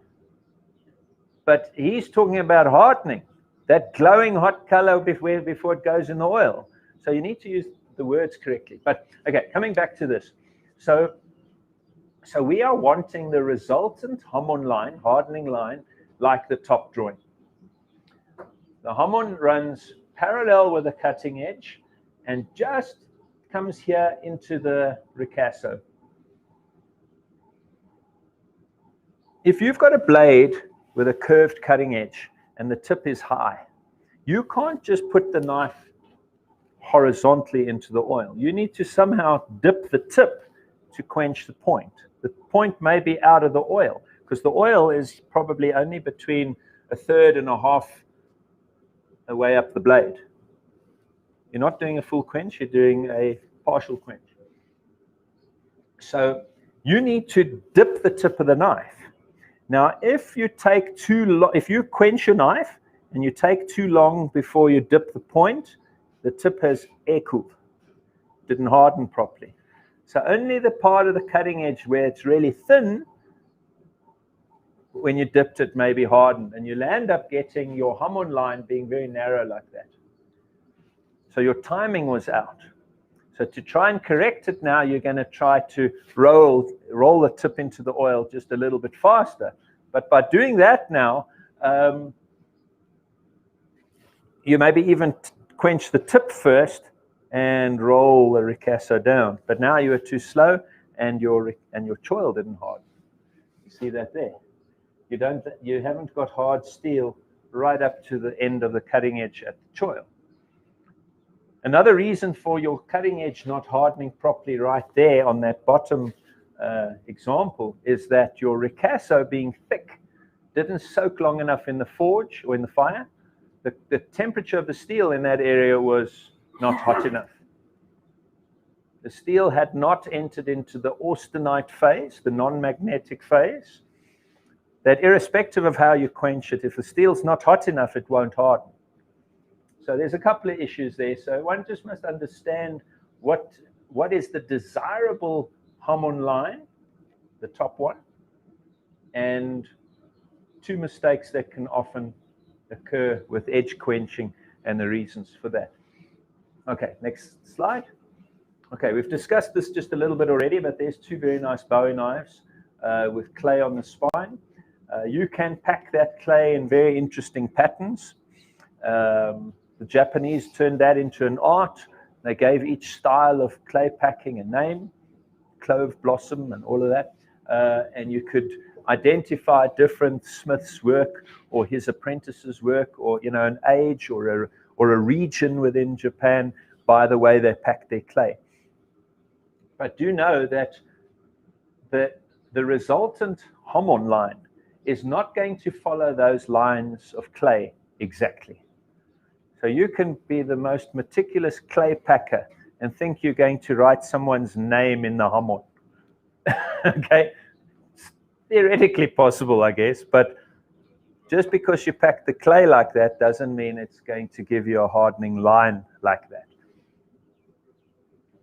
Speaker 1: But he's talking about hardening, that glowing hot color before it goes in the oil. So you need to use the words correctly. But okay, coming back to this. So we are wanting the resultant hamon line, hardening line, like the top drawing. The Hammond runs parallel with the cutting edge and just comes here into the ricasso. If you've got a blade with a curved cutting edge and the tip is high, you can't just put the knife horizontally into the oil. You need to somehow dip the tip to quench the point. The point may be out of the oil because the oil is probably only between 1/3 and 1/2 away up the blade. You're not doing a full quench, you're doing a partial quench. So you need to dip the tip of the knife. Now, if you take too long, if you quench your knife and you take too long before you dip the point, the tip has air cooled, didn't harden properly. So only the part of the cutting edge where it's really thin, when you dipped it, may be hardened, and you'll end up getting your Hammond line being very narrow like that. So your timing was out. So to try and correct it now, you're going to try to roll the tip into the oil just a little bit faster. But by doing that now, you maybe even quench the tip first and roll the ricasso down. But now you were too slow, and your choil didn't harden. You see that there? You haven't got hard steel right up to the end of the cutting edge at the choil. Another reason for your cutting edge not hardening properly right there on that bottom example is that your ricasso, being thick, didn't soak long enough in the forge or in the fire. The temperature of the steel in that area was not hot enough. The steel had not entered into the austenite phase, the non-magnetic phase, that irrespective of how you quench it, if the steel's not hot enough, it won't harden. So there's a couple of issues there. So one just must understand what is the desirable Hammond line, the top one, and two mistakes that can often occur with edge quenching and the reasons for that. Okay, next slide. Okay, we've discussed this just a little bit already, but there's two very nice Bowie knives with clay on the spine. You can pack that clay in very interesting patterns. The Japanese turned that into an art. They gave each style of clay packing a name, clove blossom and all of that. And you could identify different smiths' work or his apprentices' work, or an age or a region within Japan by the way they pack their clay. But do know that the resultant Hammond line is not going to follow those lines of clay exactly. So you can be the most meticulous clay packer and think you're going to write someone's name in the Hammond. Okay, it's theoretically possible, I guess, but just because you pack the clay like that doesn't mean it's going to give you a hardening line like that.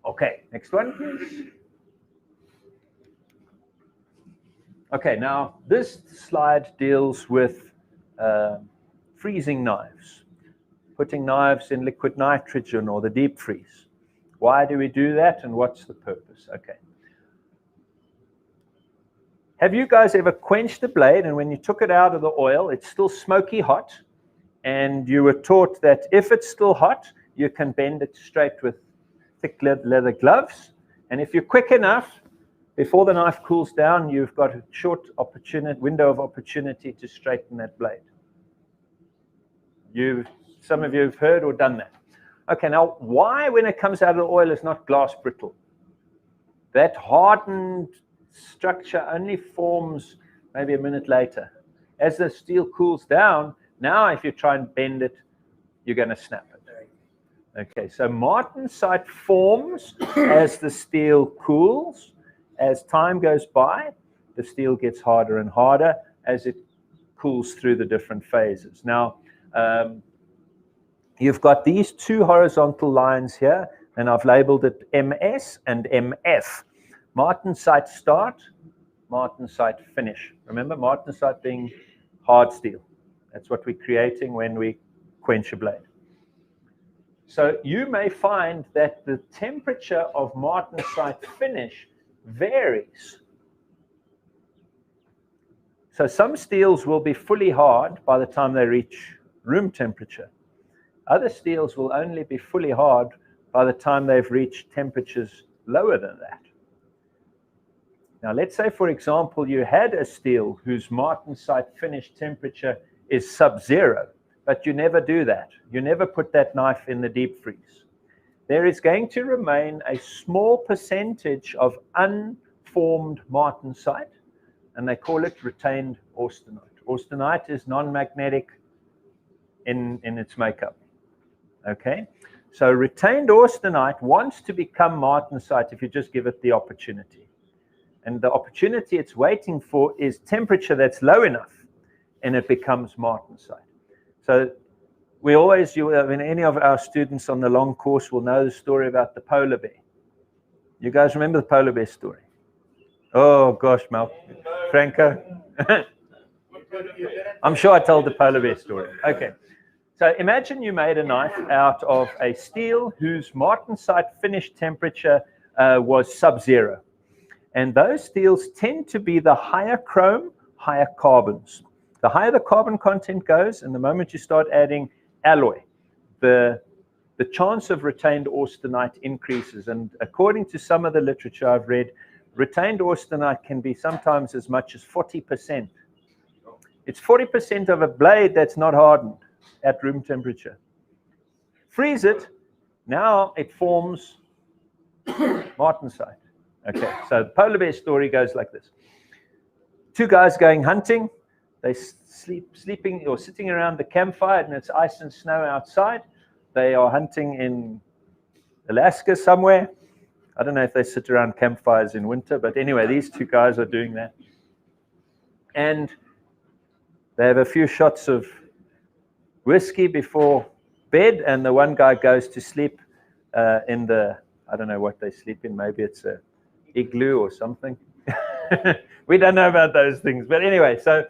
Speaker 1: Okay, next one, please. Okay, now this slide deals with freezing knives, putting knives in liquid nitrogen or the deep freeze. Why do we do that, and what's the purpose? Okay. Have you guys ever quenched a blade, and when you took it out of the oil, it's still smoky hot, and you were taught that if it's still hot, you can bend it straight with thick leather gloves, and if you're quick enough, before the knife cools down, you've got a short window of opportunity to straighten that blade. Some of you have heard or done that. Okay, now why, when it comes out of the oil, is not glass brittle? That hardened structure only forms maybe a minute later. As the steel cools down, now if you try and bend it, you're going to snap it. Okay, so martensite forms as the steel cools. As time goes by, the steel gets harder and harder as it cools through the different phases. Now, you've got these two horizontal lines here, and I've labeled it MS and MF. Martensite start, martensite finish. Remember, martensite being hard steel. That's what we're creating when we quench a blade. So you may find that the temperature of martensite finish varies. So some steels will be fully hard by the time they reach room temperature. Other steels will only be fully hard by the time they've reached temperatures lower than that. Now, let's say, for example, you had a steel whose martensite finish temperature is sub-zero, but you never do that. You never put that knife in the deep freeze. There is going to remain a small percentage of unformed martensite, and they call it retained austenite. Austenite is non-magnetic in its makeup. Okay? So retained austenite wants to become martensite if you just give it the opportunity. And the opportunity it's waiting for is temperature that's low enough, and it becomes martensite. So we always, any of our students on the long course will know the story about the polar bear. You guys remember the polar bear story? Oh gosh, Franco. I'm sure I told the polar bear story. Okay. So imagine you made a knife out of a steel whose martensite finish temperature was sub-zero. And those steels tend to be the higher chrome, higher carbons. The higher the carbon content goes, and the moment you start adding alloy, the chance of retained austenite increases. And according to some of the literature I've read, retained austenite can be sometimes as much as 40%. It's 40% of a blade that's not hardened at room temperature. Freeze it, now it forms martensite. Okay, so the polar bear story goes like this. Two guys going hunting, they sleeping or sitting around the campfire, and it's ice and snow outside. They are hunting in Alaska somewhere. I don't know if they sit around campfires in winter, but anyway, these two guys are doing that. And they have a few shots of whiskey before bed, and the one guy goes to sleep in the, I don't know what they sleep in, maybe it's a igloo or something. We don't know about those things. But anyway, so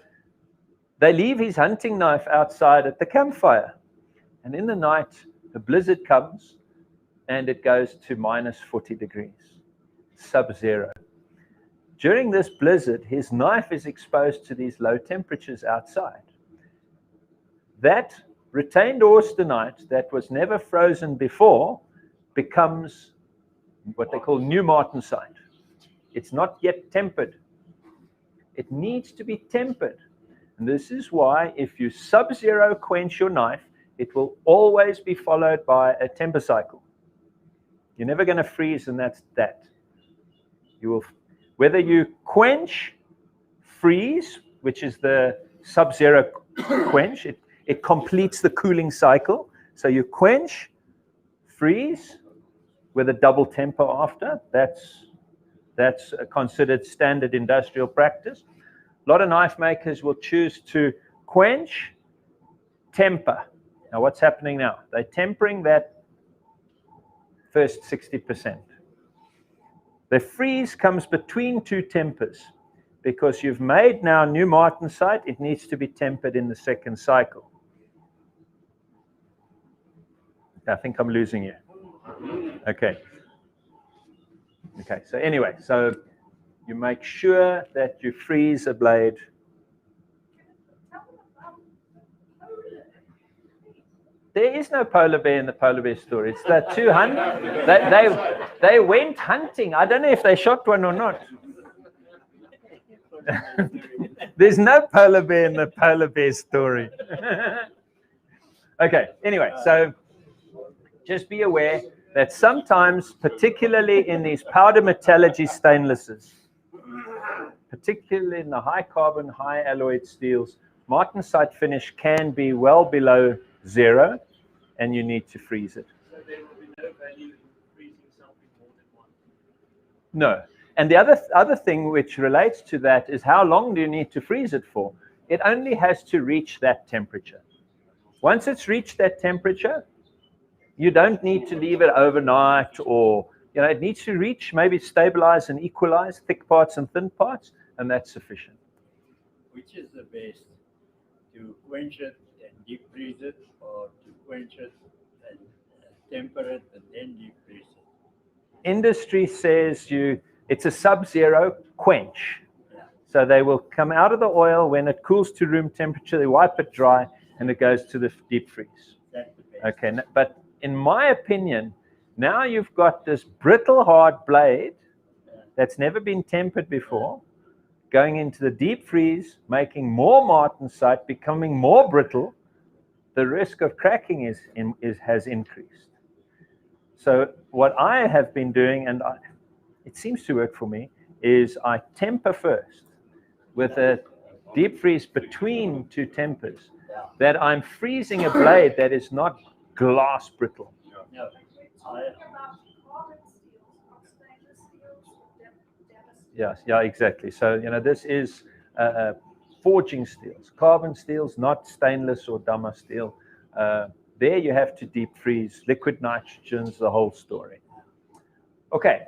Speaker 1: they leave his hunting knife outside at the campfire. And in the night, a blizzard comes, and it goes to minus 40 degrees, sub-zero. During this blizzard, his knife is exposed to these low temperatures outside. That retained austenite that was never frozen before becomes what they call new martensite. It's not yet tempered. It needs to be tempered. And this is why if you sub-zero quench your knife, it will always be followed by a temper cycle. You're never going to freeze, and that's that. You will, whether you quench, freeze, which is the sub-zero quench, it completes the cooling cycle. So you quench, freeze with a double temper after. That's considered standard industrial practice. A lot of knife makers will choose to quench, temper. Now what's happening now? They're tempering that first 60%. The freeze comes between two tempers because you've made now new martensite. It needs to be tempered in the second cycle. I think I'm losing you. Okay. Okay, so anyway, so you make sure that you freeze a blade. There is no polar bear in the polar bear story. It's the two hunters. They went hunting. I don't know if they shot one or not. There's no polar bear in the polar bear story. Okay, anyway, so just be aware that sometimes, particularly in these powder metallurgy stainlesses, particularly in the high carbon, high alloyed steels, martensite finish can be well below zero, and you need to freeze it.
Speaker 7: So there will be no value in freezing something more than one?
Speaker 1: No. And the other thing which relates to that is how long do you need to freeze it for? It only has to reach that temperature. Once it's reached that temperature, you don't need to leave it overnight, or it needs to reach, maybe stabilize and equalize thick parts and thin parts, and that's sufficient.
Speaker 12: Which is the best, to quench it and deep freeze it, or to quench it and temper it and then deep freeze it?
Speaker 1: Industry says it's a sub-zero quench. So they will come out of the oil when it cools to room temperature, they wipe it dry, and it goes to the deep freeze.
Speaker 12: That's the best.
Speaker 1: Okay, but in my opinion, now you've got this brittle hard blade that's never been tempered before, going into the deep freeze, making more martensite, becoming more brittle. The risk of cracking has increased. So what I have been doing, and it seems to work for me, is I temper first with a deep freeze between two tempers, that I'm freezing a blade that is not glass brittle.
Speaker 12: No,
Speaker 1: Yes, yeah, exactly. So, this is forging steels, carbon steels, not stainless or Dama steel. There you have to deep freeze, liquid nitrogens, the whole story. Okay.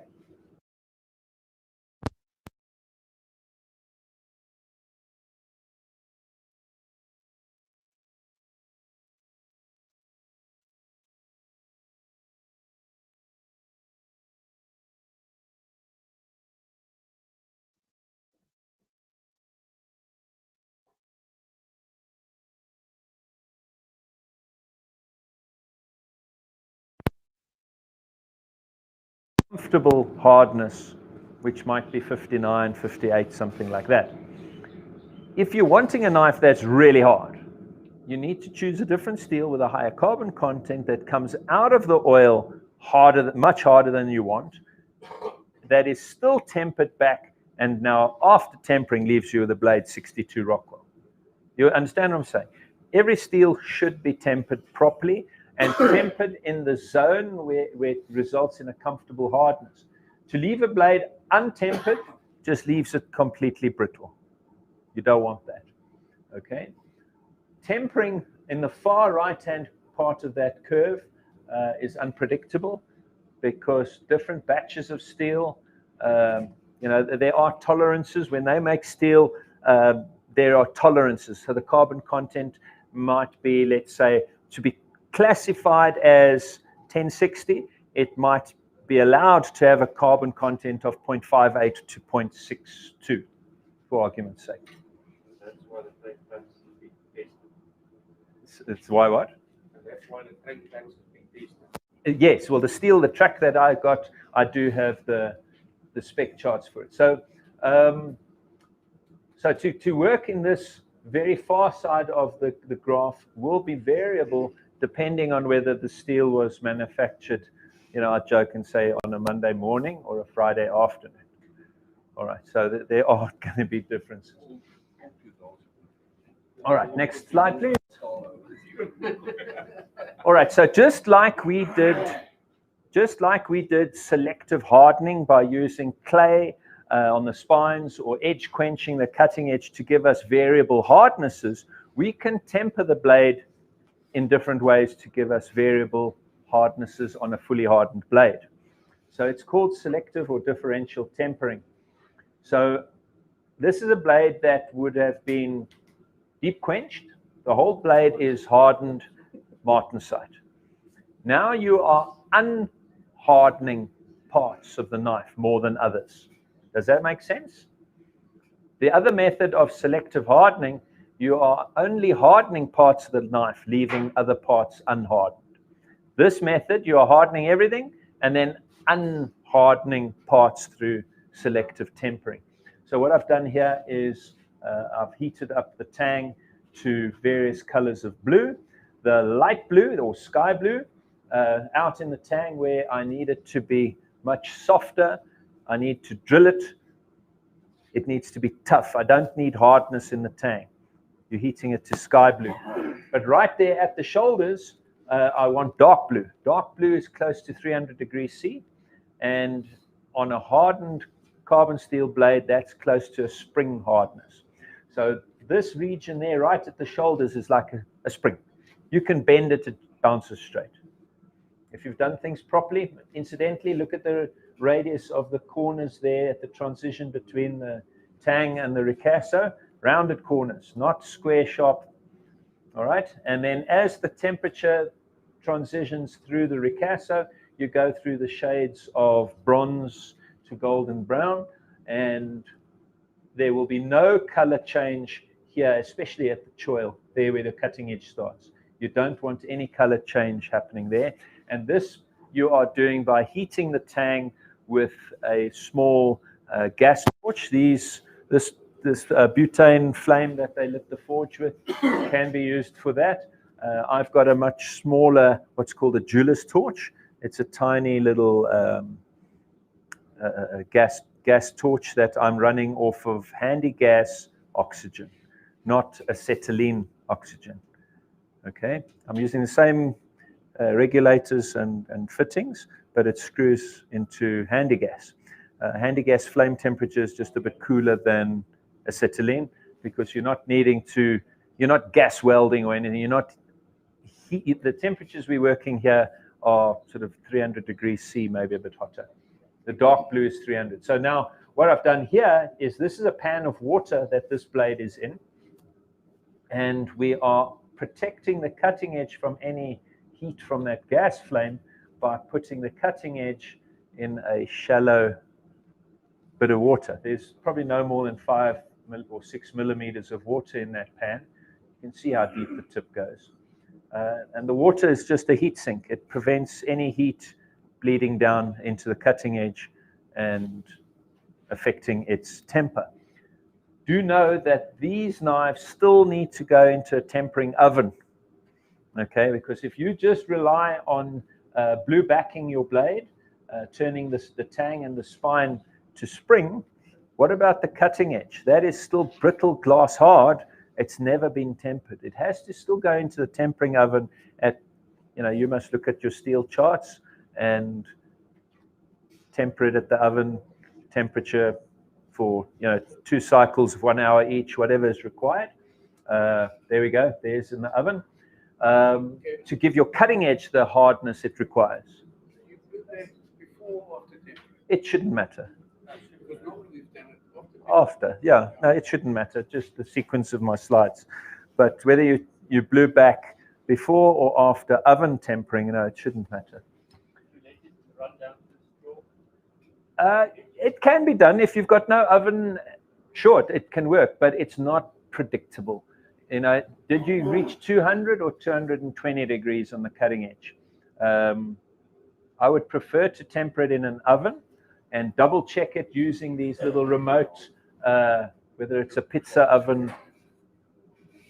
Speaker 1: Comfortable hardness, which might be 59, 58, something like that. If you're wanting a knife that's really hard, you need to choose a different steel with a higher carbon content that comes out of the oil much harder than you want, that is still tempered back, and now after tempering leaves you with a blade 62 Rockwell. You understand what I'm saying? Every steel should be tempered properly and tempered in the zone where it results in a comfortable hardness. To leave a blade untempered just leaves it completely brittle. You don't want that. Okay? Tempering in the far right-hand part of that curve is unpredictable because different batches of steel, there are tolerances. When they make steel, there are tolerances. So the carbon content might be, let's say, to be classified as 1060, it might be allowed to have a carbon content of 0.58 to 0.62, for argument's sake.
Speaker 9: That's why the plate tanks has been tested.
Speaker 1: It's why what?
Speaker 9: And that's why the plate tanks has been tested.
Speaker 1: Yes, well, the track that I got, I do have the spec charts for it. So, to work in this very far side of the graph will be variable depending on whether the steel was manufactured, I joke and say on a Monday morning or a Friday afternoon. All right, so there are going to be differences. All right, next slide, please. All right, so just like we did selective hardening by using clay on the spines or edge quenching the cutting edge to give us variable hardnesses, we can temper the blade in different ways to give us variable hardnesses on a fully hardened blade. So it's called selective or differential tempering. So this is a blade that would have been deep quenched. The whole blade is hardened martensite. Now you are unhardening parts of the knife more than others. Does that make sense? The other method of selective hardening, you are only hardening parts of the knife, leaving other parts unhardened. This method, you are hardening everything and then unhardening parts through selective tempering. So what I've done here is I've heated up the Tang to various colors of blue. The light blue or sky blue out in the Tang where I need it to be much softer. I need to drill it. It needs to be tough. I don't need hardness in the Tang. You're heating it to sky blue. But right there at the shoulders, I want dark blue. Dark blue is close to 300 degrees C. And on a hardened carbon steel blade, that's close to a spring hardness. So this region there, right at the shoulders, is like a spring. You can bend it, it bounces straight. If you've done things properly, incidentally, look at the radius of the corners there at the transition between the Tang and the ricasso. Rounded corners, not square sharp. All right, and then as the temperature transitions through the ricasso, you go through the shades of bronze to golden brown, and there will be no color change here, especially at the choil, there where the cutting edge starts. You don't want any color change happening there. And this you are doing by heating the tang with a small gas torch. This butane flame that they lit the forge with can be used for that. I've got a much smaller, what's called a jeweler's torch. It's a tiny little gas torch that I'm running off of handy gas oxygen, not acetylene oxygen. Okay, I'm using the same regulators and fittings, but it screws into handy gas. Handy gas flame temperature is just a bit cooler than acetylene because you're not gas welding or anything. You're not the temperatures we're working here are sort of 300 degrees C, maybe a bit hotter. The dark blue is 300. So now what I've done here is this is a pan of water that this blade is in, and we are protecting the cutting edge from any heat from that gas flame by putting the cutting edge in a shallow bit of water. There's probably no more than 5 or 6 millimeters of water in that pan. You can see how deep the tip goes. And the water is just a heat sink. It prevents any heat bleeding down into the cutting edge and affecting its temper. Do know that these knives still need to go into a tempering oven, okay? Because if you just rely on blue backing your blade, turning the tang and the spine to spring, what about the cutting edge? That is still brittle glass hard. It's never been tempered. It has to still go into the tempering oven at, you must look at your steel charts and temper it at the oven temperature for 2 cycles of 1 hour each, whatever is required. There we go. There's in the oven to give your cutting edge the hardness it requires.
Speaker 8: You put that before or after tempering?
Speaker 1: It shouldn't matter.
Speaker 8: Because normally we've done it
Speaker 1: After, yeah. No, it shouldn't matter. Just the sequence of my slides. But whether you blew back before or after oven tempering, it shouldn't matter. It can be done if you've got no oven. Sure, it can work, but it's not predictable. Did you reach 200 or 220 degrees on the cutting edge? I would prefer to temper it in an oven and double check it using these little remote, whether it's a pizza oven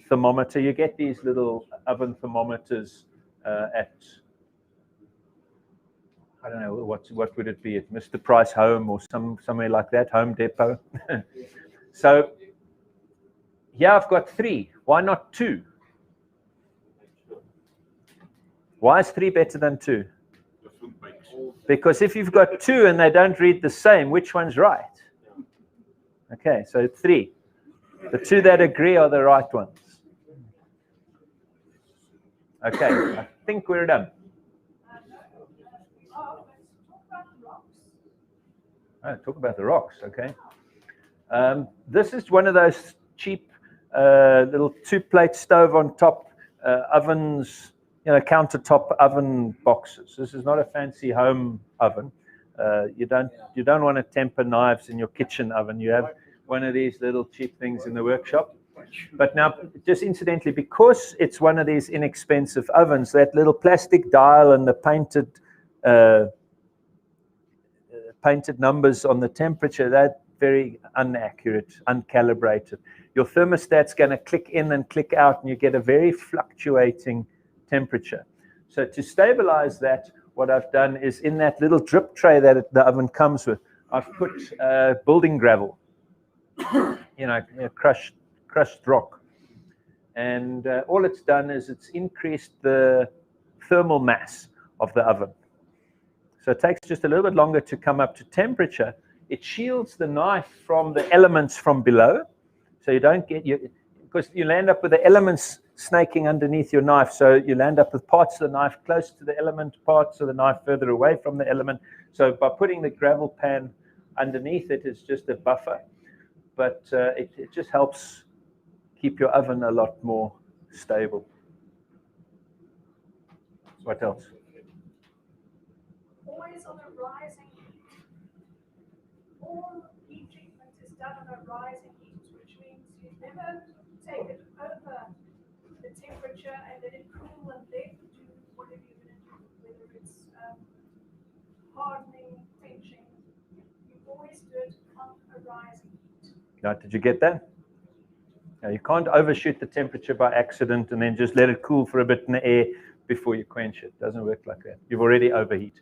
Speaker 1: thermometer. You get these little oven thermometers at, I don't know, what would it be, at Mr. Price Home or somewhere like that, Home Depot. So here I've got 3. Why not 2? Why is 3 better than 2? Because if you've got 2 and they don't read the same, which one's right? Okay, so 3. The 2 that agree are the right ones. Okay, I think we're done. Oh, talk about the rocks, okay. This is one of those cheap little 2-plate stove on top ovens, countertop oven boxes. This is not a fancy home oven. You don't want to temper knives in your kitchen oven. You have one of these little cheap things in the workshop. But now, just incidentally, because it's one of these inexpensive ovens, that little plastic dial and the painted numbers on the temperature, they're very inaccurate, uncalibrated. Your thermostat's going to click in and click out, and you get a very fluctuating temperature. So to stabilize that, what I've done is in that little drip tray that the oven comes with, I've put building gravel, crushed rock. And all it's done is it's increased the thermal mass of the oven. So it takes just a little bit longer to come up to temperature. It shields the knife from the elements from below. So you don't get, because you'll end up with the elements snaking underneath your knife. So you'll end up with parts of the knife close to the element, parts of the knife further away from the element. So by putting the gravel pan underneath it, it's just a buffer. But it just helps keep your oven a lot more stable. What else?
Speaker 6: Always on a rising heat. All heat treatment is done on a rising heat, which means you never take it over the temperature and let it cool and then do whatever you're going to do, whether it's hardening, quenching. You always do it on a rising heat.
Speaker 1: Now, did you get that? Now, you can't overshoot the temperature by accident and then just let it cool for a bit in the air before you quench it. It doesn't work like that. You've already overheated.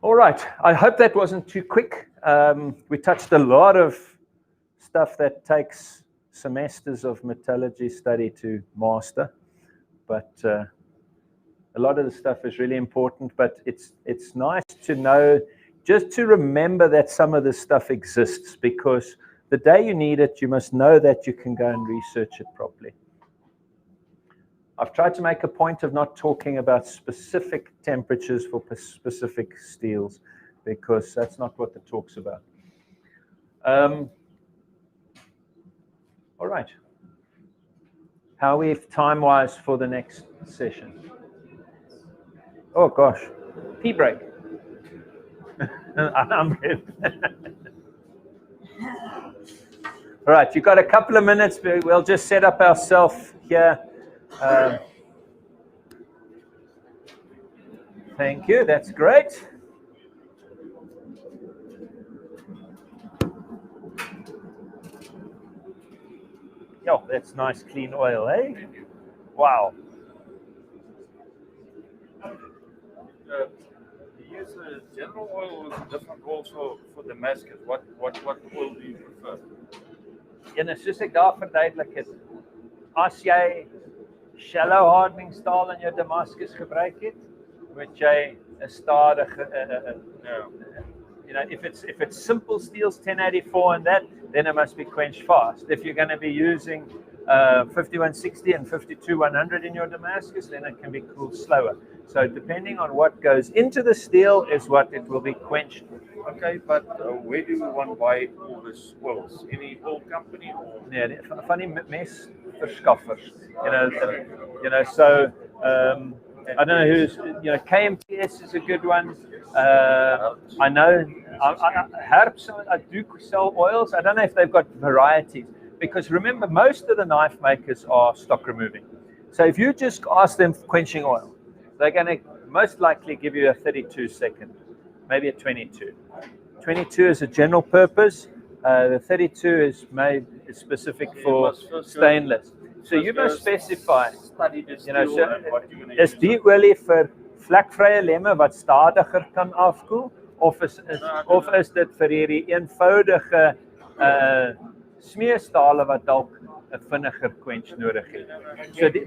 Speaker 1: All right. I hope that wasn't too quick. We touched a lot of stuff that takes semesters of metallurgy study to master, but a lot of the stuff is really important. But it's nice to know, just to remember that some of this stuff exists, because the day you need it, you must know that you can go and research it properly. I've tried to make a point of not talking about specific temperatures for specific steels, because that's not what the talk's about. All right. How are we time-wise for the next session? Oh, gosh. Tea break. I'm good. All right, you've got a couple of minutes. We'll just set up ourselves here. Thank you. That's great. Oh, that's nice, clean oil, eh? Wow.
Speaker 9: You use a general oil or a different oil for Damascus? What oil do you prefer?
Speaker 1: En soos ek daar verduidelik het, as jy shallow hardening staal in jou Damascus gebruik het, moet jy 'n stadige you know, if it's simple steels 1084 and that, then it must be quenched fast. If you're going to be using 5160 and 52100 in your Damascus, then it can be cooled slower. So depending on what goes into the steel is what it will be quenched with.
Speaker 9: Okay, but where do one buy all this oils? Any oil company or?
Speaker 1: Nee, van die mesverskaffers. You know, so I don't know who's, you know, KMPS is a good one. I know Herbs, I do sell oils. I don't know if they've got varieties, because remember, most of the knife makers are stock removing. So if you just ask them for quenching oil, they're going to most likely give you a 32 second, maybe a 22. 22 is a general purpose. The 32 is made specific for stainless. So you must specify, you know, so is die olie vir vlekvrye lemme wat stadiger kan afkoel, of is dit vir hierdie eenvoudige smeerstale wat dalk 'n vinniger quench nodig het? So die,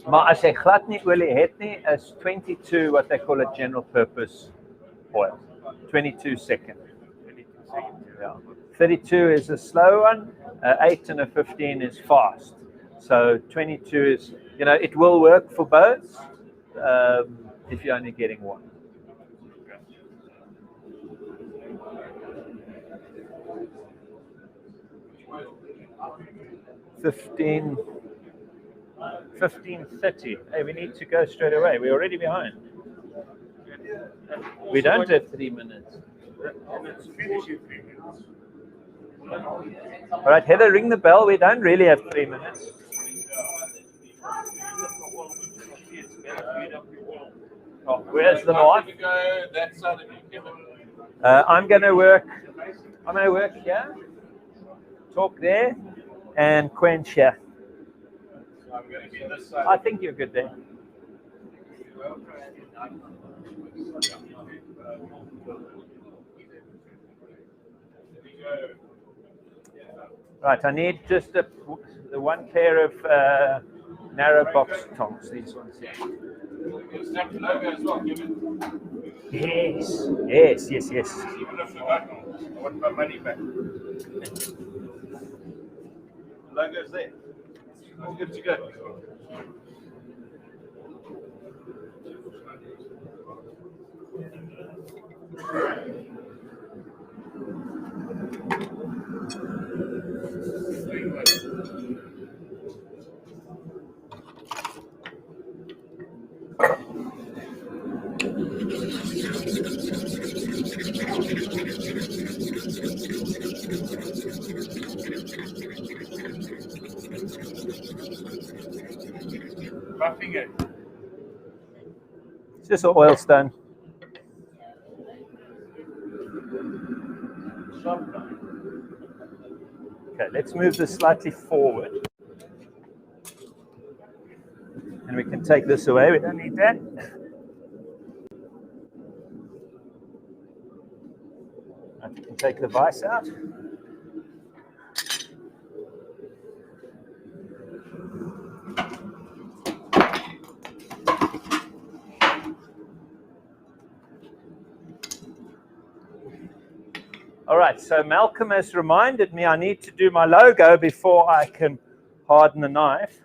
Speaker 1: maar as jy glad nie olie het nie, is 22 what they call a general purpose oil. 22 second. Yeah. 32 is a slow one, 8 and a 15 is fast. So 22 is, you know, it will work for both if you're only getting one. Okay. 15:30. Hey, we need to go straight away. We're already behind. We don't have 3 minutes. All right, Heather, ring the bell. We don't really have 3 minutes. Oh, where's the knife? I'm going to work here, talk there, and quench here. I think you're good there. Right, I need just the one pair of narrow box tongs, these ones here. Yes.
Speaker 9: I want my money back. Logo's there. All good to go. Buffing it.
Speaker 1: It's just an oil stone. Okay, let's move this slightly forward. And we can take this away, we don't need that. And we can take the vise out. All right, so Malcolm has reminded me I need to do my logo before I can harden the knife.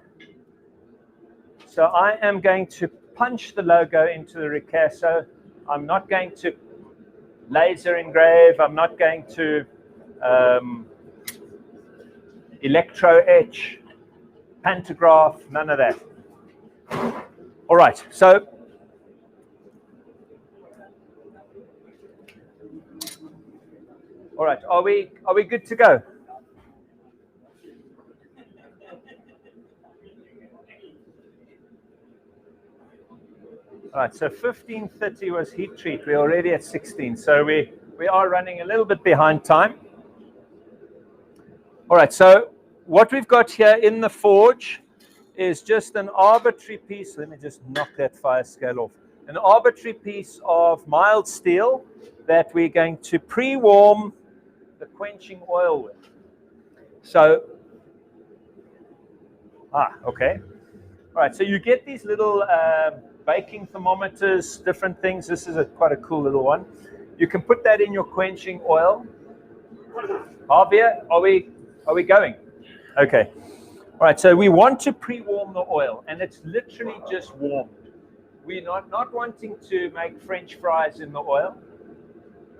Speaker 1: So I am going to punch the logo into the ricasso. I'm not going to laser engrave. I'm not going to electro etch, pantograph, none of that. All right, so all right, are we good to go? All right, so 15:30 was heat treat. We're already at 16, so we are running a little bit behind time. All right, so what we've got here in the forge is just an arbitrary piece. Let me just knock that fire scale off. An arbitrary piece of mild steel that we're going to pre-warm the quenching oil with. So, okay. All right, so you get these little baking thermometers, different things. This is quite a cool little one. You can put that in your quenching oil. Harvey, are we going? Okay. All right, so we want to pre-warm the oil, and it's literally just warmed. We're not wanting to make French fries in the oil.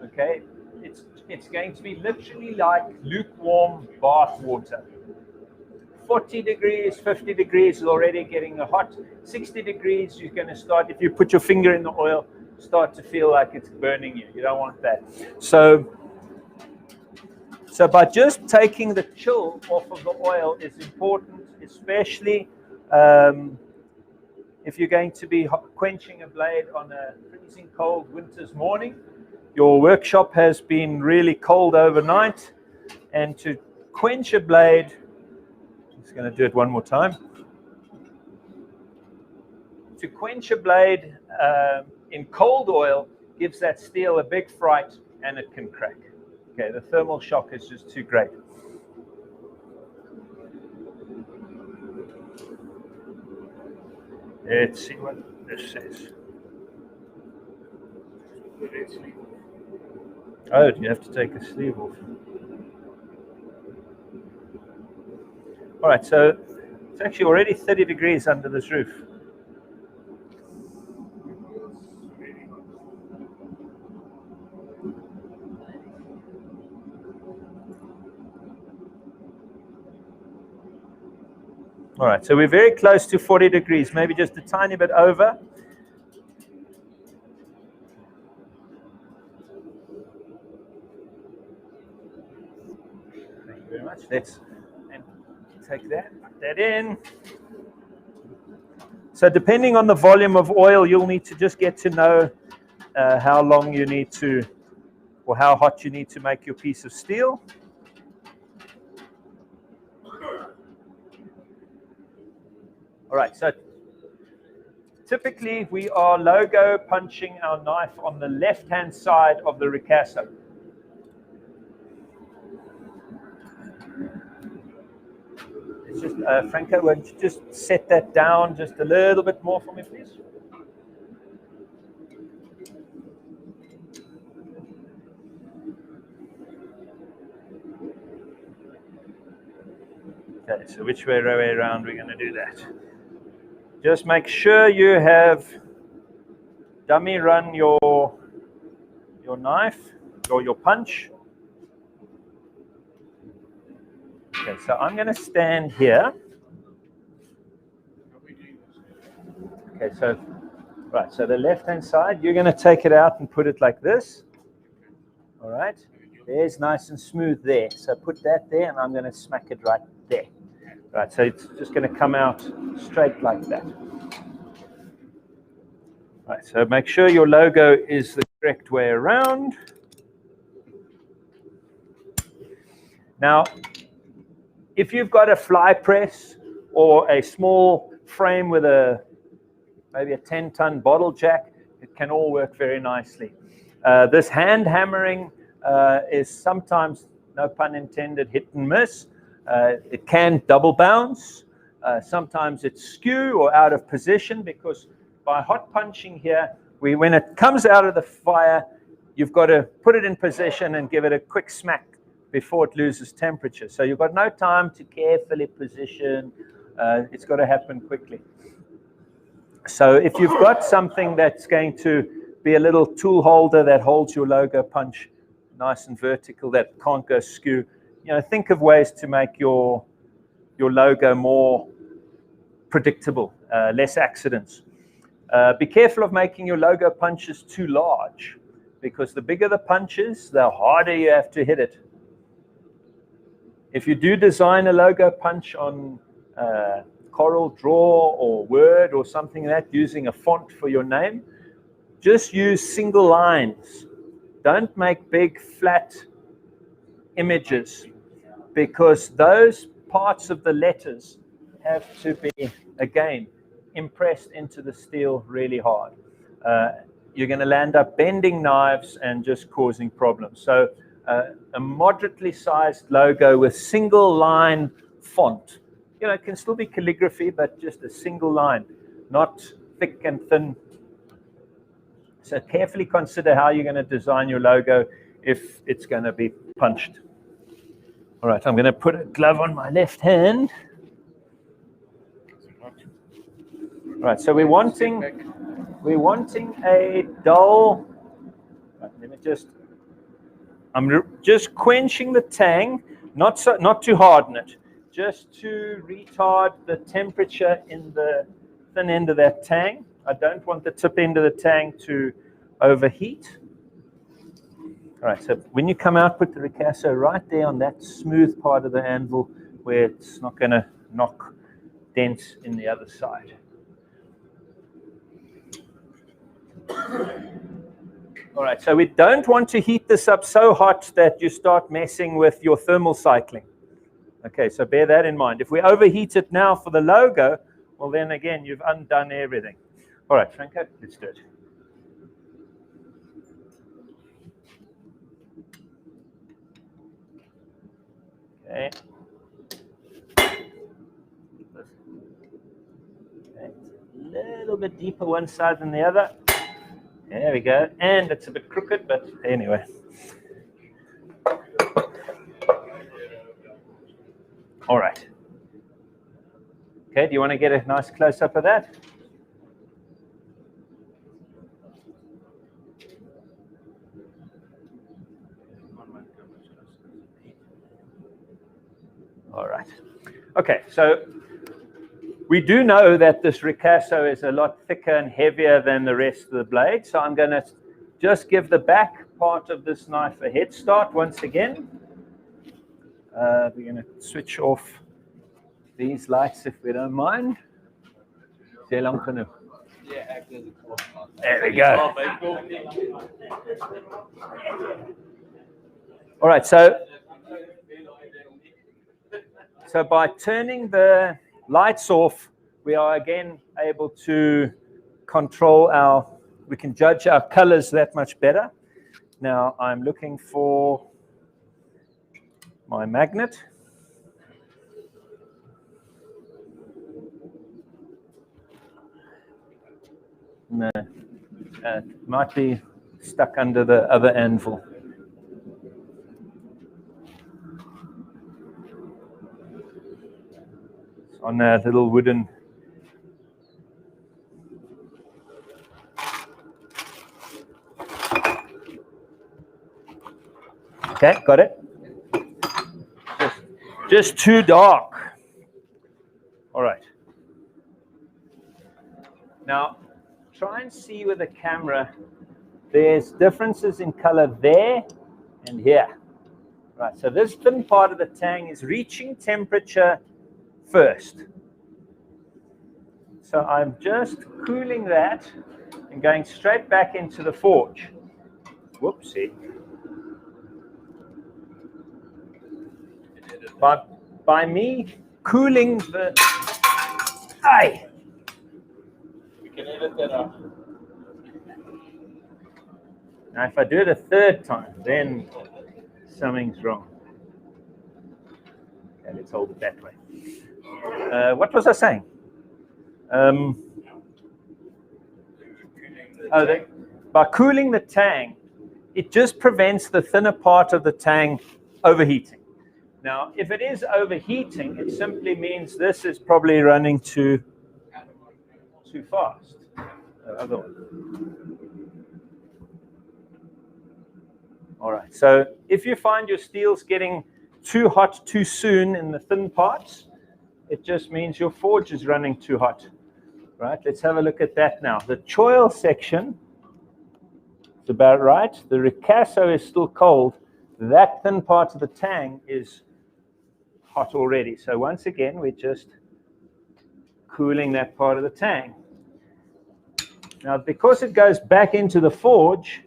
Speaker 1: Okay, it's going to be literally like lukewarm bath water. 40 degrees, 50 degrees is already getting hot. 60 degrees, you're going to start, if you put your finger in the oil, start to feel like it's burning you. You don't want that. So by just taking the chill off of the oil is important, especially if you're going to be quenching a blade on a freezing cold winter's morning. Your workshop has been really cold overnight, and to quench a blade, I'm just going to do it one more time. To quench a blade in cold oil gives that steel a big fright, and it can crack. Okay, the thermal shock is just too great. Let's see what this says. Oh, do you have to take a sleeve off? All right, so it's actually already 30 degrees under this roof. All right, so we're very close to 40 degrees, maybe just a tiny bit over. Thank you very much. Let's take that in. So depending on the volume of oil, you'll need to just get to know how long you need to, or how hot you need to make your piece of steel. All right, so typically we are logo punching our knife on the left-hand side of the ricasso. It's just, Franco, won't you just set that down just a little bit more for me, please? Okay, so which way around we're going to do that? Just make sure you have dummy run your knife or your punch. Okay, so I'm going to stand here. Okay, so right, so the left-hand side, you're going to take it out and put it like this. All right, there's nice and smooth there. So put that there, and I'm going to smack it right there. Right, so it's just going to come out straight like that. Right, so make sure your logo is the correct way around. Now, if you've got a fly press or a small frame with maybe a 10-ton bottle jack, it can all work very nicely. This hand hammering is sometimes, no pun intended, hit and miss. It can double bounce. Sometimes it's skew or out of position, because by hot punching here, when it comes out of the fire, you've got to put it in position and give it a quick smack before it loses temperature. So you've got no time to carefully position. It's got to happen quickly. So if you've got something that's going to be a little tool holder that holds your logo punch nice and vertical, that can't go skew, think of ways to make your logo more predictable, less accidents. Be careful of making your logo punches too large, because the bigger the punches, the harder you have to hit it. If you do design a logo punch on Coral Draw or Word or something like that, using a font for your name, just use single lines. Don't make big flat images, because those parts of the letters have to be, again, impressed into the steel really hard. You're going to land up bending knives and just causing problems. So a moderately sized logo with single line font. It can still be calligraphy, but just a single line, not thick and thin. So carefully consider how you're going to design your logo if it's going to be punched. All right, I'm going to put a glove on my left hand. All right, so we're wanting a dull. Right, let me just. I'm just quenching the tang, not to harden it, just to retard the temperature in the thin end of that tang. I don't want the tip end of the tang to overheat. All right, so when you come out, put the ricasso right there on that smooth part of the anvil where it's not going to knock dents in the other side. All right, so we don't want to heat this up so hot that you start messing with your thermal cycling. Okay, so bear that in mind. If we overheat it now for the logo, well, then again, you've undone everything. All right, Franco, let's do it. Okay. A little bit deeper one side than the other. There we go. And it's a bit crooked, but anyway. All right. Okay, do you want to get a nice close-up of that? All right. Okay, so we do know that this ricasso is a lot thicker and heavier than the rest of the blade, so I'm going to just give the back part of this knife a head start once again. We're going to switch off these lights if we don't mind. There we go. All right, so by turning the lights off, we are again able to control we can judge our colors that much better. Now I'm looking for my magnet. No, it might be stuck under the other anvil. It's on a little wooden. Okay, got it. Just too dark. All right. Now, try and see with the camera. There's differences in color there and here. Right, so this thin part of the tang is reaching temperature first. So I'm just cooling that and going straight back into the forge. Whoopsie. By me cooling the... Aye!
Speaker 7: We can edit that out.
Speaker 1: Now, if I do it a third time, then something's wrong. Okay, let's hold it that way. What was I saying? By cooling the tang, it just prevents the thinner part of the tang overheating. Now, if it is overheating, it simply means this is probably running too fast. Other one. All right, so if you find your steel's getting too hot too soon in the thin parts, it just means your forge is running too hot. Right, let's have a look at that now. The choil section is about right. The ricasso is still cold. That thin part of the tang is hot already. So once again, we're just cooling that part of the tang. Now, because it goes back into the forge,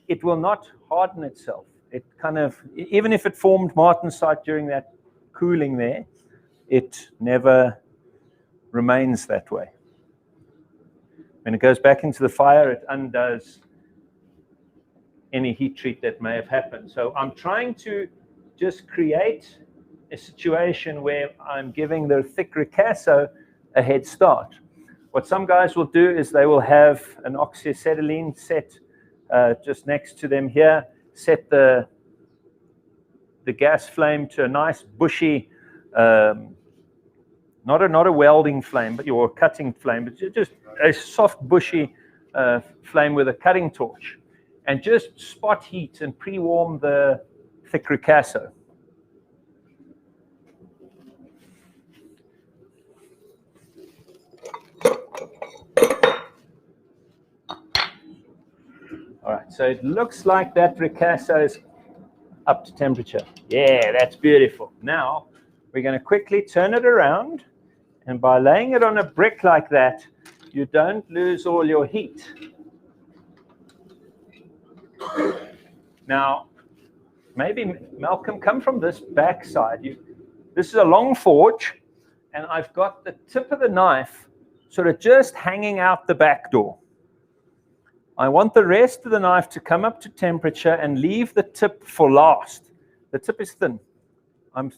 Speaker 1: it will not harden itself. It kind of, even if it formed martensite during that cooling there, it never remains that way. When it goes back into the fire, it undoes any heat treat that may have happened. So I'm trying to just create a situation where I'm giving the thick ricasso a head start. What some guys will do is they will have an oxyacetylene set just next to them here, set the gas flame to a nice bushy, not a welding flame, but your cutting flame, but just a soft bushy flame with a cutting torch, and just spot heat and pre-warm the thick ricasso. All right, so it looks like that ricasso is up to temperature. Yeah, that's beautiful. Now, we're going to quickly turn it around, and by laying it on a brick like that, you don't lose all your heat. Now, maybe, Malcolm, come from this back side. This is a long forge, and I've got the tip of the knife sort of just hanging out the back door. I want the rest of the knife to come up to temperature and leave the tip for last. The tip is thin. I'm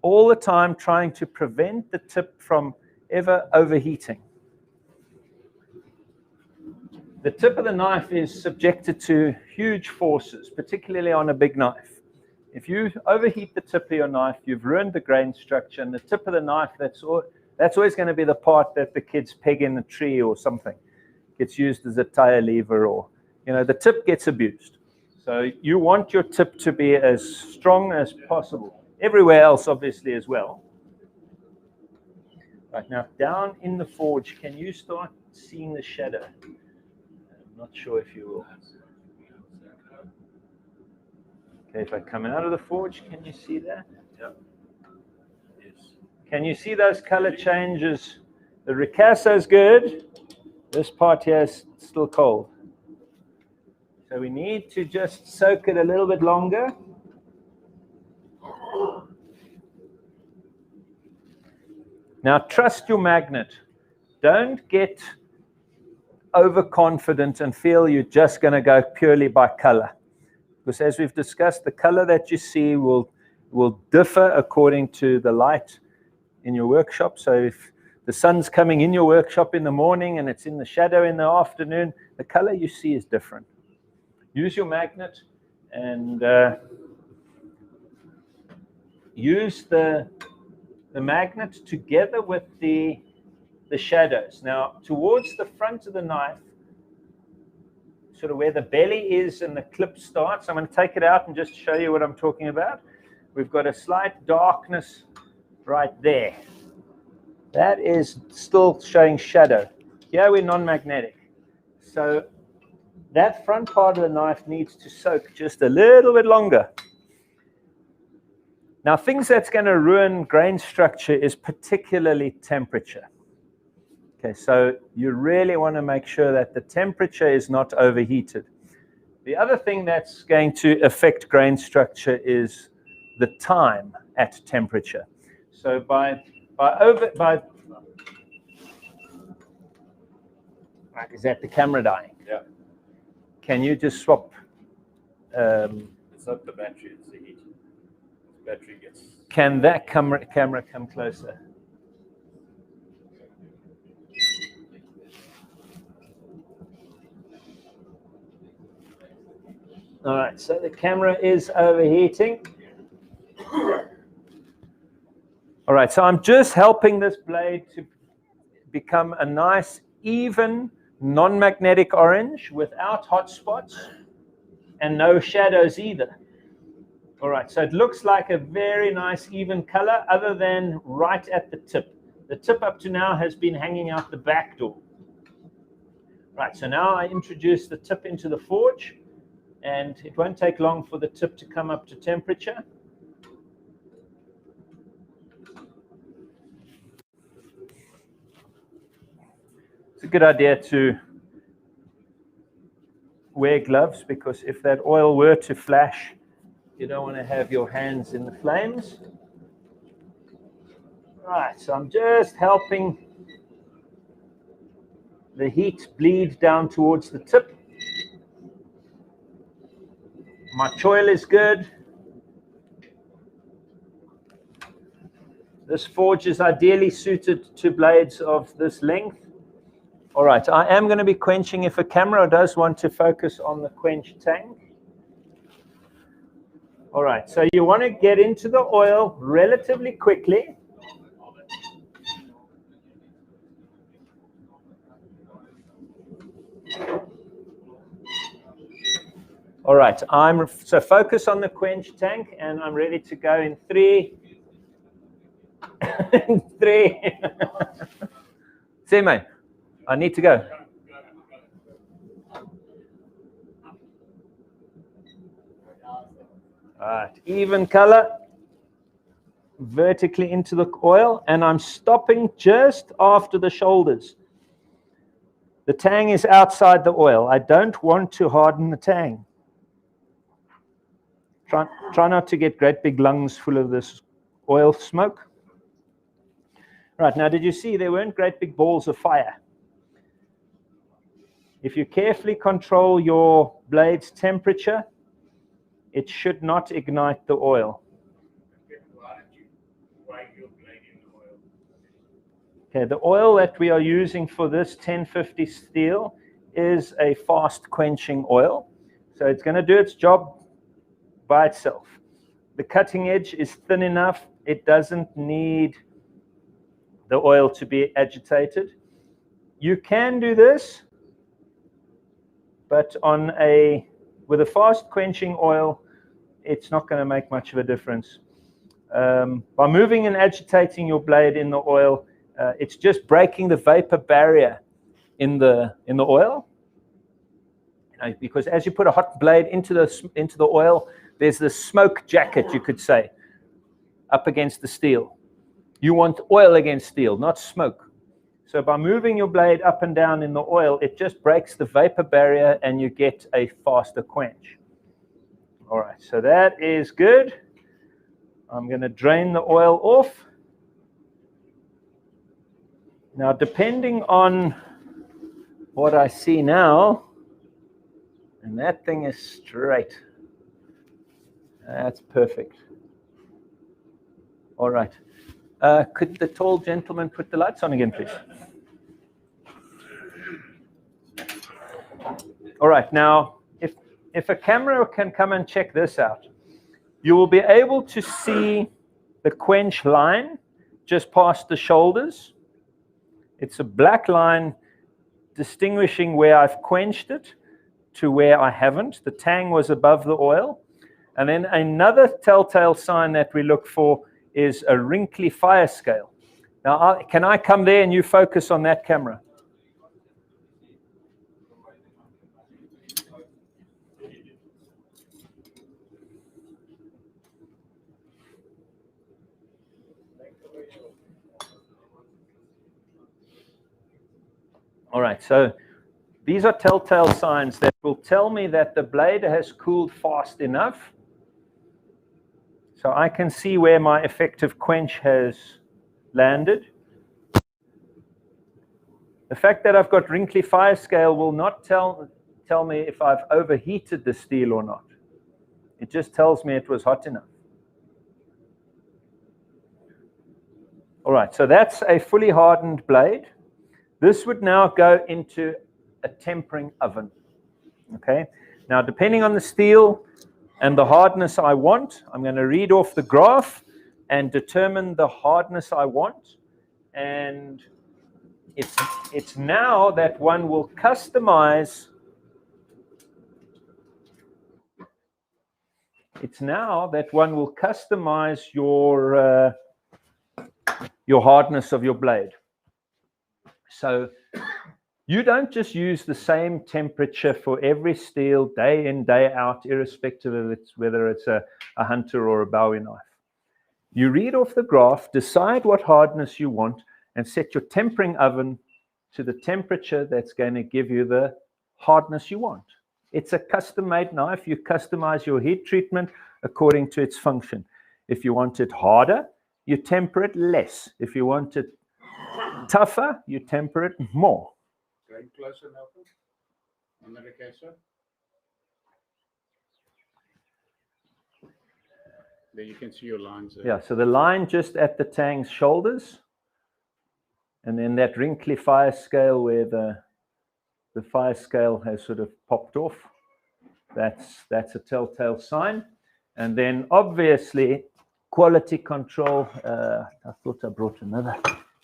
Speaker 1: all the time trying to prevent the tip from ever overheating. The tip of the knife is subjected to huge forces, particularly on a big knife. If you overheat the tip of your knife, you've ruined the grain structure, and the tip of the knife, that's always going to be the part that the kids peg in the tree or something. Gets used as a tire lever, or, the tip gets abused. So you want your tip to be as strong as possible. Everywhere else, obviously, as well. Right, now, down in the forge, can you start seeing the shadow? I'm not sure if you will. Okay, if I come out of the forge, can you see that?
Speaker 7: Yeah. Yes.
Speaker 1: Can you see those color changes? The ricasso is good. This part here is still cold. So we need to just soak it a little bit longer. Now trust your magnet. Don't get overconfident and feel you're just going to go purely by color. Because as we've discussed, the color that you see will differ according to the light in your workshop. So if the sun's coming in your workshop in the morning and it's in the shadow in the afternoon, the color you see is different. Use your magnet and use the magnet together with the shadows. Now, towards the front of the knife, sort of where the belly is and the clip starts, I'm going to take it out and just show you what I'm talking about. We've got a slight darkness right there. That is still showing shadow. Here we're non-magnetic. So that front part of the knife needs to soak just a little bit longer. Now, things that's going to ruin grain structure is particularly temperature. Okay, so you really want to make sure that the temperature is not overheated. The other thing that's going to affect grain structure is the time at temperature. So is that the camera dying?
Speaker 7: Yeah.
Speaker 1: Can you just swap?
Speaker 7: It's not the battery, it's the heat. The battery gets.
Speaker 1: Can that camera come closer? All right, so the camera is overheating. All right, so I'm just helping this blade to become a nice, even, non-magnetic orange without hot spots and no shadows either. All right, so it looks like a very nice, even color other than right at the tip. The tip up to now has been hanging out the back door. Right, so now I introduce the tip into the forge, and it won't take long for the tip to come up to temperature. It's a good idea to wear gloves, because if that oil were to flash, you don't want to have your hands in the flames. Right, so I'm just helping the heat bleed down towards the tip. My choil is good. This forge is ideally suited to blades of this length. All right, I am going to be quenching if a camera does want to focus on the quench tank. All right, so you want to get into the oil relatively quickly. All right, so focus on the quench tank, and I'm ready to go in 3, 3. See, mate, I need to go. All right, even color, vertically into the oil, and I'm stopping just after the shoulders. The tang is outside the oil. I don't want to harden the tang. Try not to get great big lungs full of this oil smoke. Right, now did you see there weren't great big balls of fire? If you carefully control your blade's temperature, it should not ignite the oil. Okay, the oil that we are using for this 1050 steel is a fast quenching oil. So it's going to do its job by itself. The cutting edge is thin enough. It doesn't need the oil to be agitated. You can do this, but with a fast quenching oil, it's not going to make much of a difference. By moving and agitating your blade in the oil, it's just breaking the vapor barrier in the oil. Because as you put a hot blade into the oil, there's this smoke jacket, you could say, up against the steel. You want oil against steel, not smoke. So by moving your blade up and down in the oil, it just breaks the vapor barrier and you get a faster quench. All right, so that is good. I'm going to drain the oil off. Now, depending on what I see now, and that thing is straight. That's perfect. All right. Could the tall gentleman put the lights on again, please? All right. Now, if a camera can come and check this out, you will be able to see the quench line just past the shoulders. It's a black line distinguishing where I've quenched it to where I haven't. The tang was above the oil. And then another telltale sign that we look for is a wrinkly fire scale. Now, can I come there and you focus on that camera? All right, so these are telltale signs that will tell me that the blade has cooled fast enough. So I can see where my effective quench has landed. The fact that I've got wrinkly fire scale will not tell me if I've overheated the steel or not. It just tells me it was hot enough. All right, so that's a fully hardened blade. This would now go into a tempering oven. Okay, now depending on the steel and the hardness I want, I'm going to read off the graph and determine the hardness I want. And it's now that one will customize. It's now that one will customize your hardness of your blade. So you don't just use the same temperature for every steel day in, day out, irrespective of whether it's a Hunter or a Bowie knife. You read off the graph, decide what hardness you want, and set your tempering oven to the temperature that's going to give you the hardness you want. It's a custom-made knife. You customize your heat treatment according to its function. If you want it harder, you temper it less. If you want it tougher, you temper it more.
Speaker 8: Going closer, Malcolm, on the ricasso. There you can see your lines there.
Speaker 1: Yeah, so the line just at the Tang's shoulders, and then that wrinkly fire scale where the fire scale has sort of popped off. That's a telltale sign. And then obviously quality control. I thought I brought another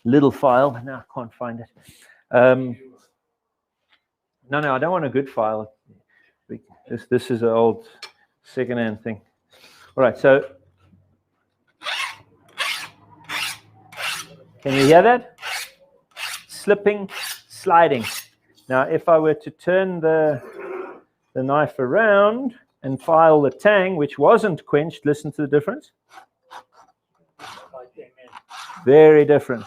Speaker 1: little file, but now I can't find it. No, I don't want a good file. This is an old second-hand thing. All right, so can you hear that? Slipping, sliding. Now, if I were to turn the knife around and file the Tang, which wasn't quenched, listen to the difference. Very different.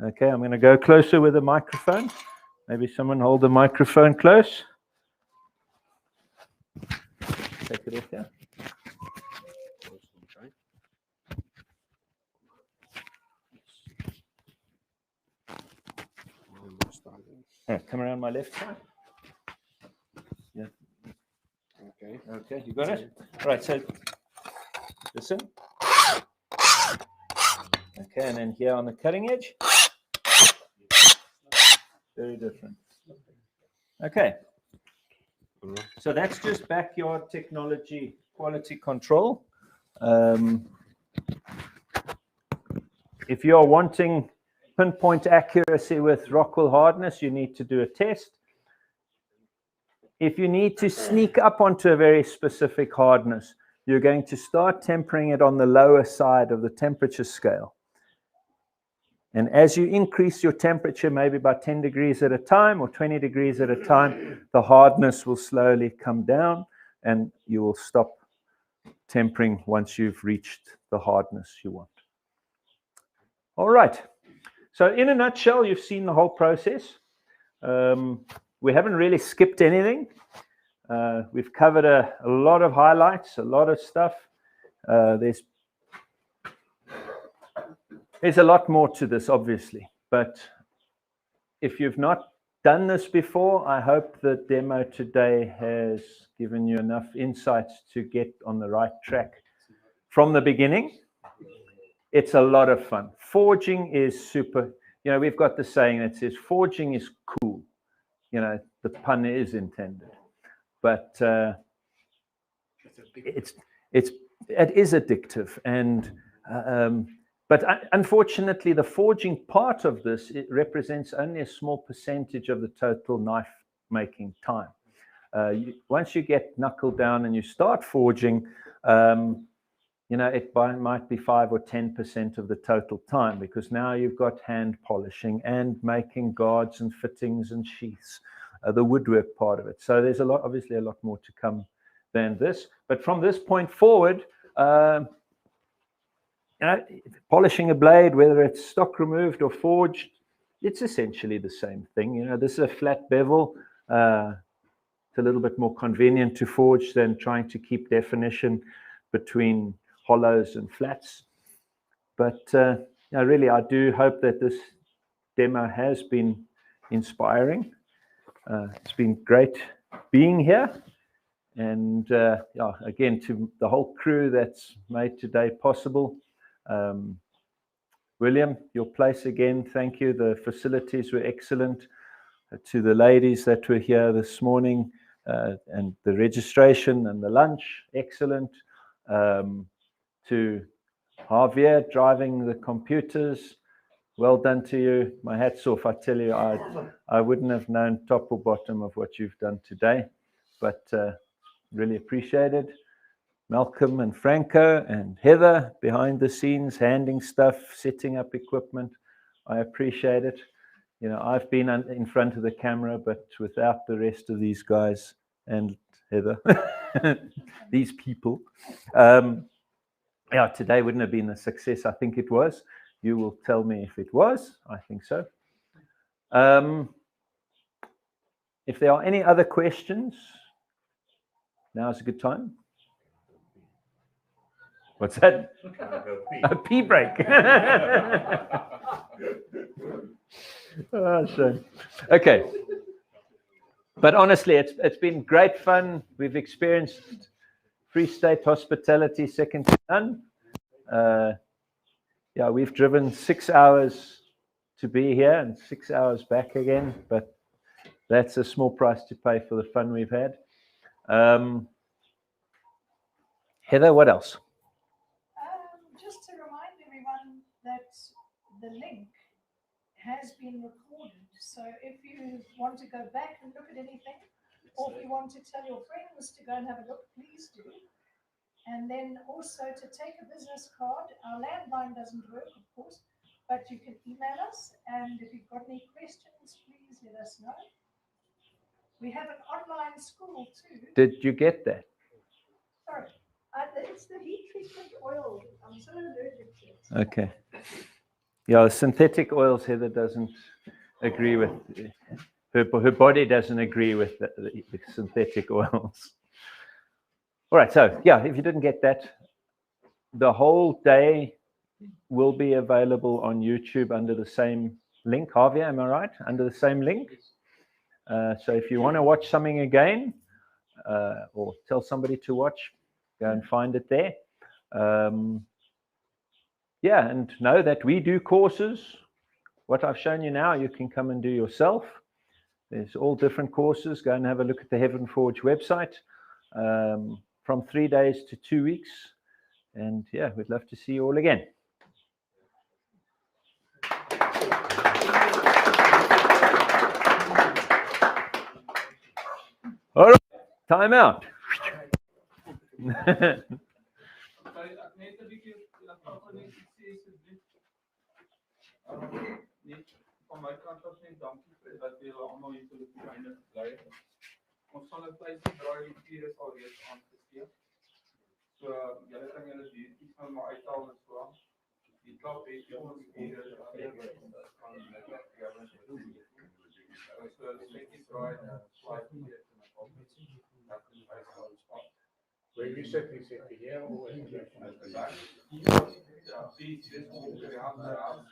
Speaker 1: Okay, I'm going to go closer with the microphone. Maybe someone hold the microphone close. Take it off here. Right, come around my left side. Yeah. Okay, you got it? All right, so listen. Okay, and then here on the cutting edge. Very different. Okay. So that's just backyard technology quality control. If you're wanting pinpoint accuracy with Rockwell hardness, you need to do a test. If you need to sneak up onto a very specific hardness, you're going to start tempering it on the lower side of the temperature scale. And as you increase your temperature, maybe by 10 degrees at a time or 20 degrees at a time, the hardness will slowly come down and you will stop tempering once you've reached the hardness you want. All right. So in a nutshell, you've seen the whole process. We haven't really skipped anything. We've covered a lot of highlights, a lot of stuff. There's a lot more to this, obviously. But if you've not done this before, I hope the demo today has given you enough insights to get on the right track from the beginning. It's a lot of fun. Forging is super. You know, we've got the saying that says forging is cool. You know, the pun is intended, but it is addictive. And but unfortunately, the forging part of this, it represents only a small percentage of the total knife making time. Once you get knuckled down and you start forging, you know, it might be 5 or 10% of the total time, because now you've got hand polishing and making guards and fittings and sheaths, the woodwork part of it. So there's obviously a lot more to come than this. But from this point forward, you know, polishing a blade, whether it's stock removed or forged, it's essentially the same thing. You know, this is a flat bevel. It's a little bit more convenient to forge than trying to keep definition between hollows and flats. But really, I do hope that this demo has been inspiring. It's been great being here. And again, to the whole crew that's made today possible. William, your place again, thank you. The facilities were excellent. To the ladies that were here this morning, and the registration and the lunch, excellent. To Javier driving the computers, well done to you. My hat's off. I tell you, I wouldn't have known top or bottom of what you've done today, but really appreciate it. Malcolm and Franco and Heather behind the scenes, handing stuff, setting up equipment. I appreciate it. You know, I've been in front of the camera, but without the rest of these guys and Heather, these people, today wouldn't have been the success I think it was. You will tell me if it was. I think so. If there are any other questions, now is a good time. What's that? A pee break. Oh, shame. Okay. But honestly, it's been great fun. We've experienced Free State hospitality second to none. We've driven 6 hours to be here and 6 hours back again, but that's a small price to pay for the fun we've had. Heather, what else?
Speaker 6: Just to remind everyone that the link has been recorded. So if you want to go back and look at anything, or if you want to tell your friends to go and have a look, please do. And then also to take a business card. Our landline doesn't work, of course, but you can email us. And if you've got any questions, please let us know. We have an online school too.
Speaker 1: Did you get that?
Speaker 6: Sorry. It's the heat treatment oil. I'm so allergic to it.
Speaker 1: Okay. Yeah, synthetic oils, Heather doesn't agree with. Her body doesn't agree with the synthetic oils. All right, so if you didn't get that, the whole day will be available on YouTube under the same link. Harvey, am I right? Under the same link. So if you want to watch something again, or tell somebody to watch, go and find it there. And know that we do courses. What I've shown you now, you can come and do yourself. There's all different courses. Go and have a look at the Heaven Forge website. From 3 days to 2 weeks. And we'd love to see you all again. All right, time out.
Speaker 2: Van my kant af net dankie vir dat julle almal hier tot die einde gebly het. Ons sal 'n tydjie draai die vure sal reeds aangesteek. So julle kan julle diertjies nou maar uithaal en so aan. Die klap het jy ons vure van so 'n netjie draai en swaai hier en op met dat die uithaal spot.
Speaker 8: Where you sitting here or in the back?
Speaker 2: Ja, dis ongeveer aan.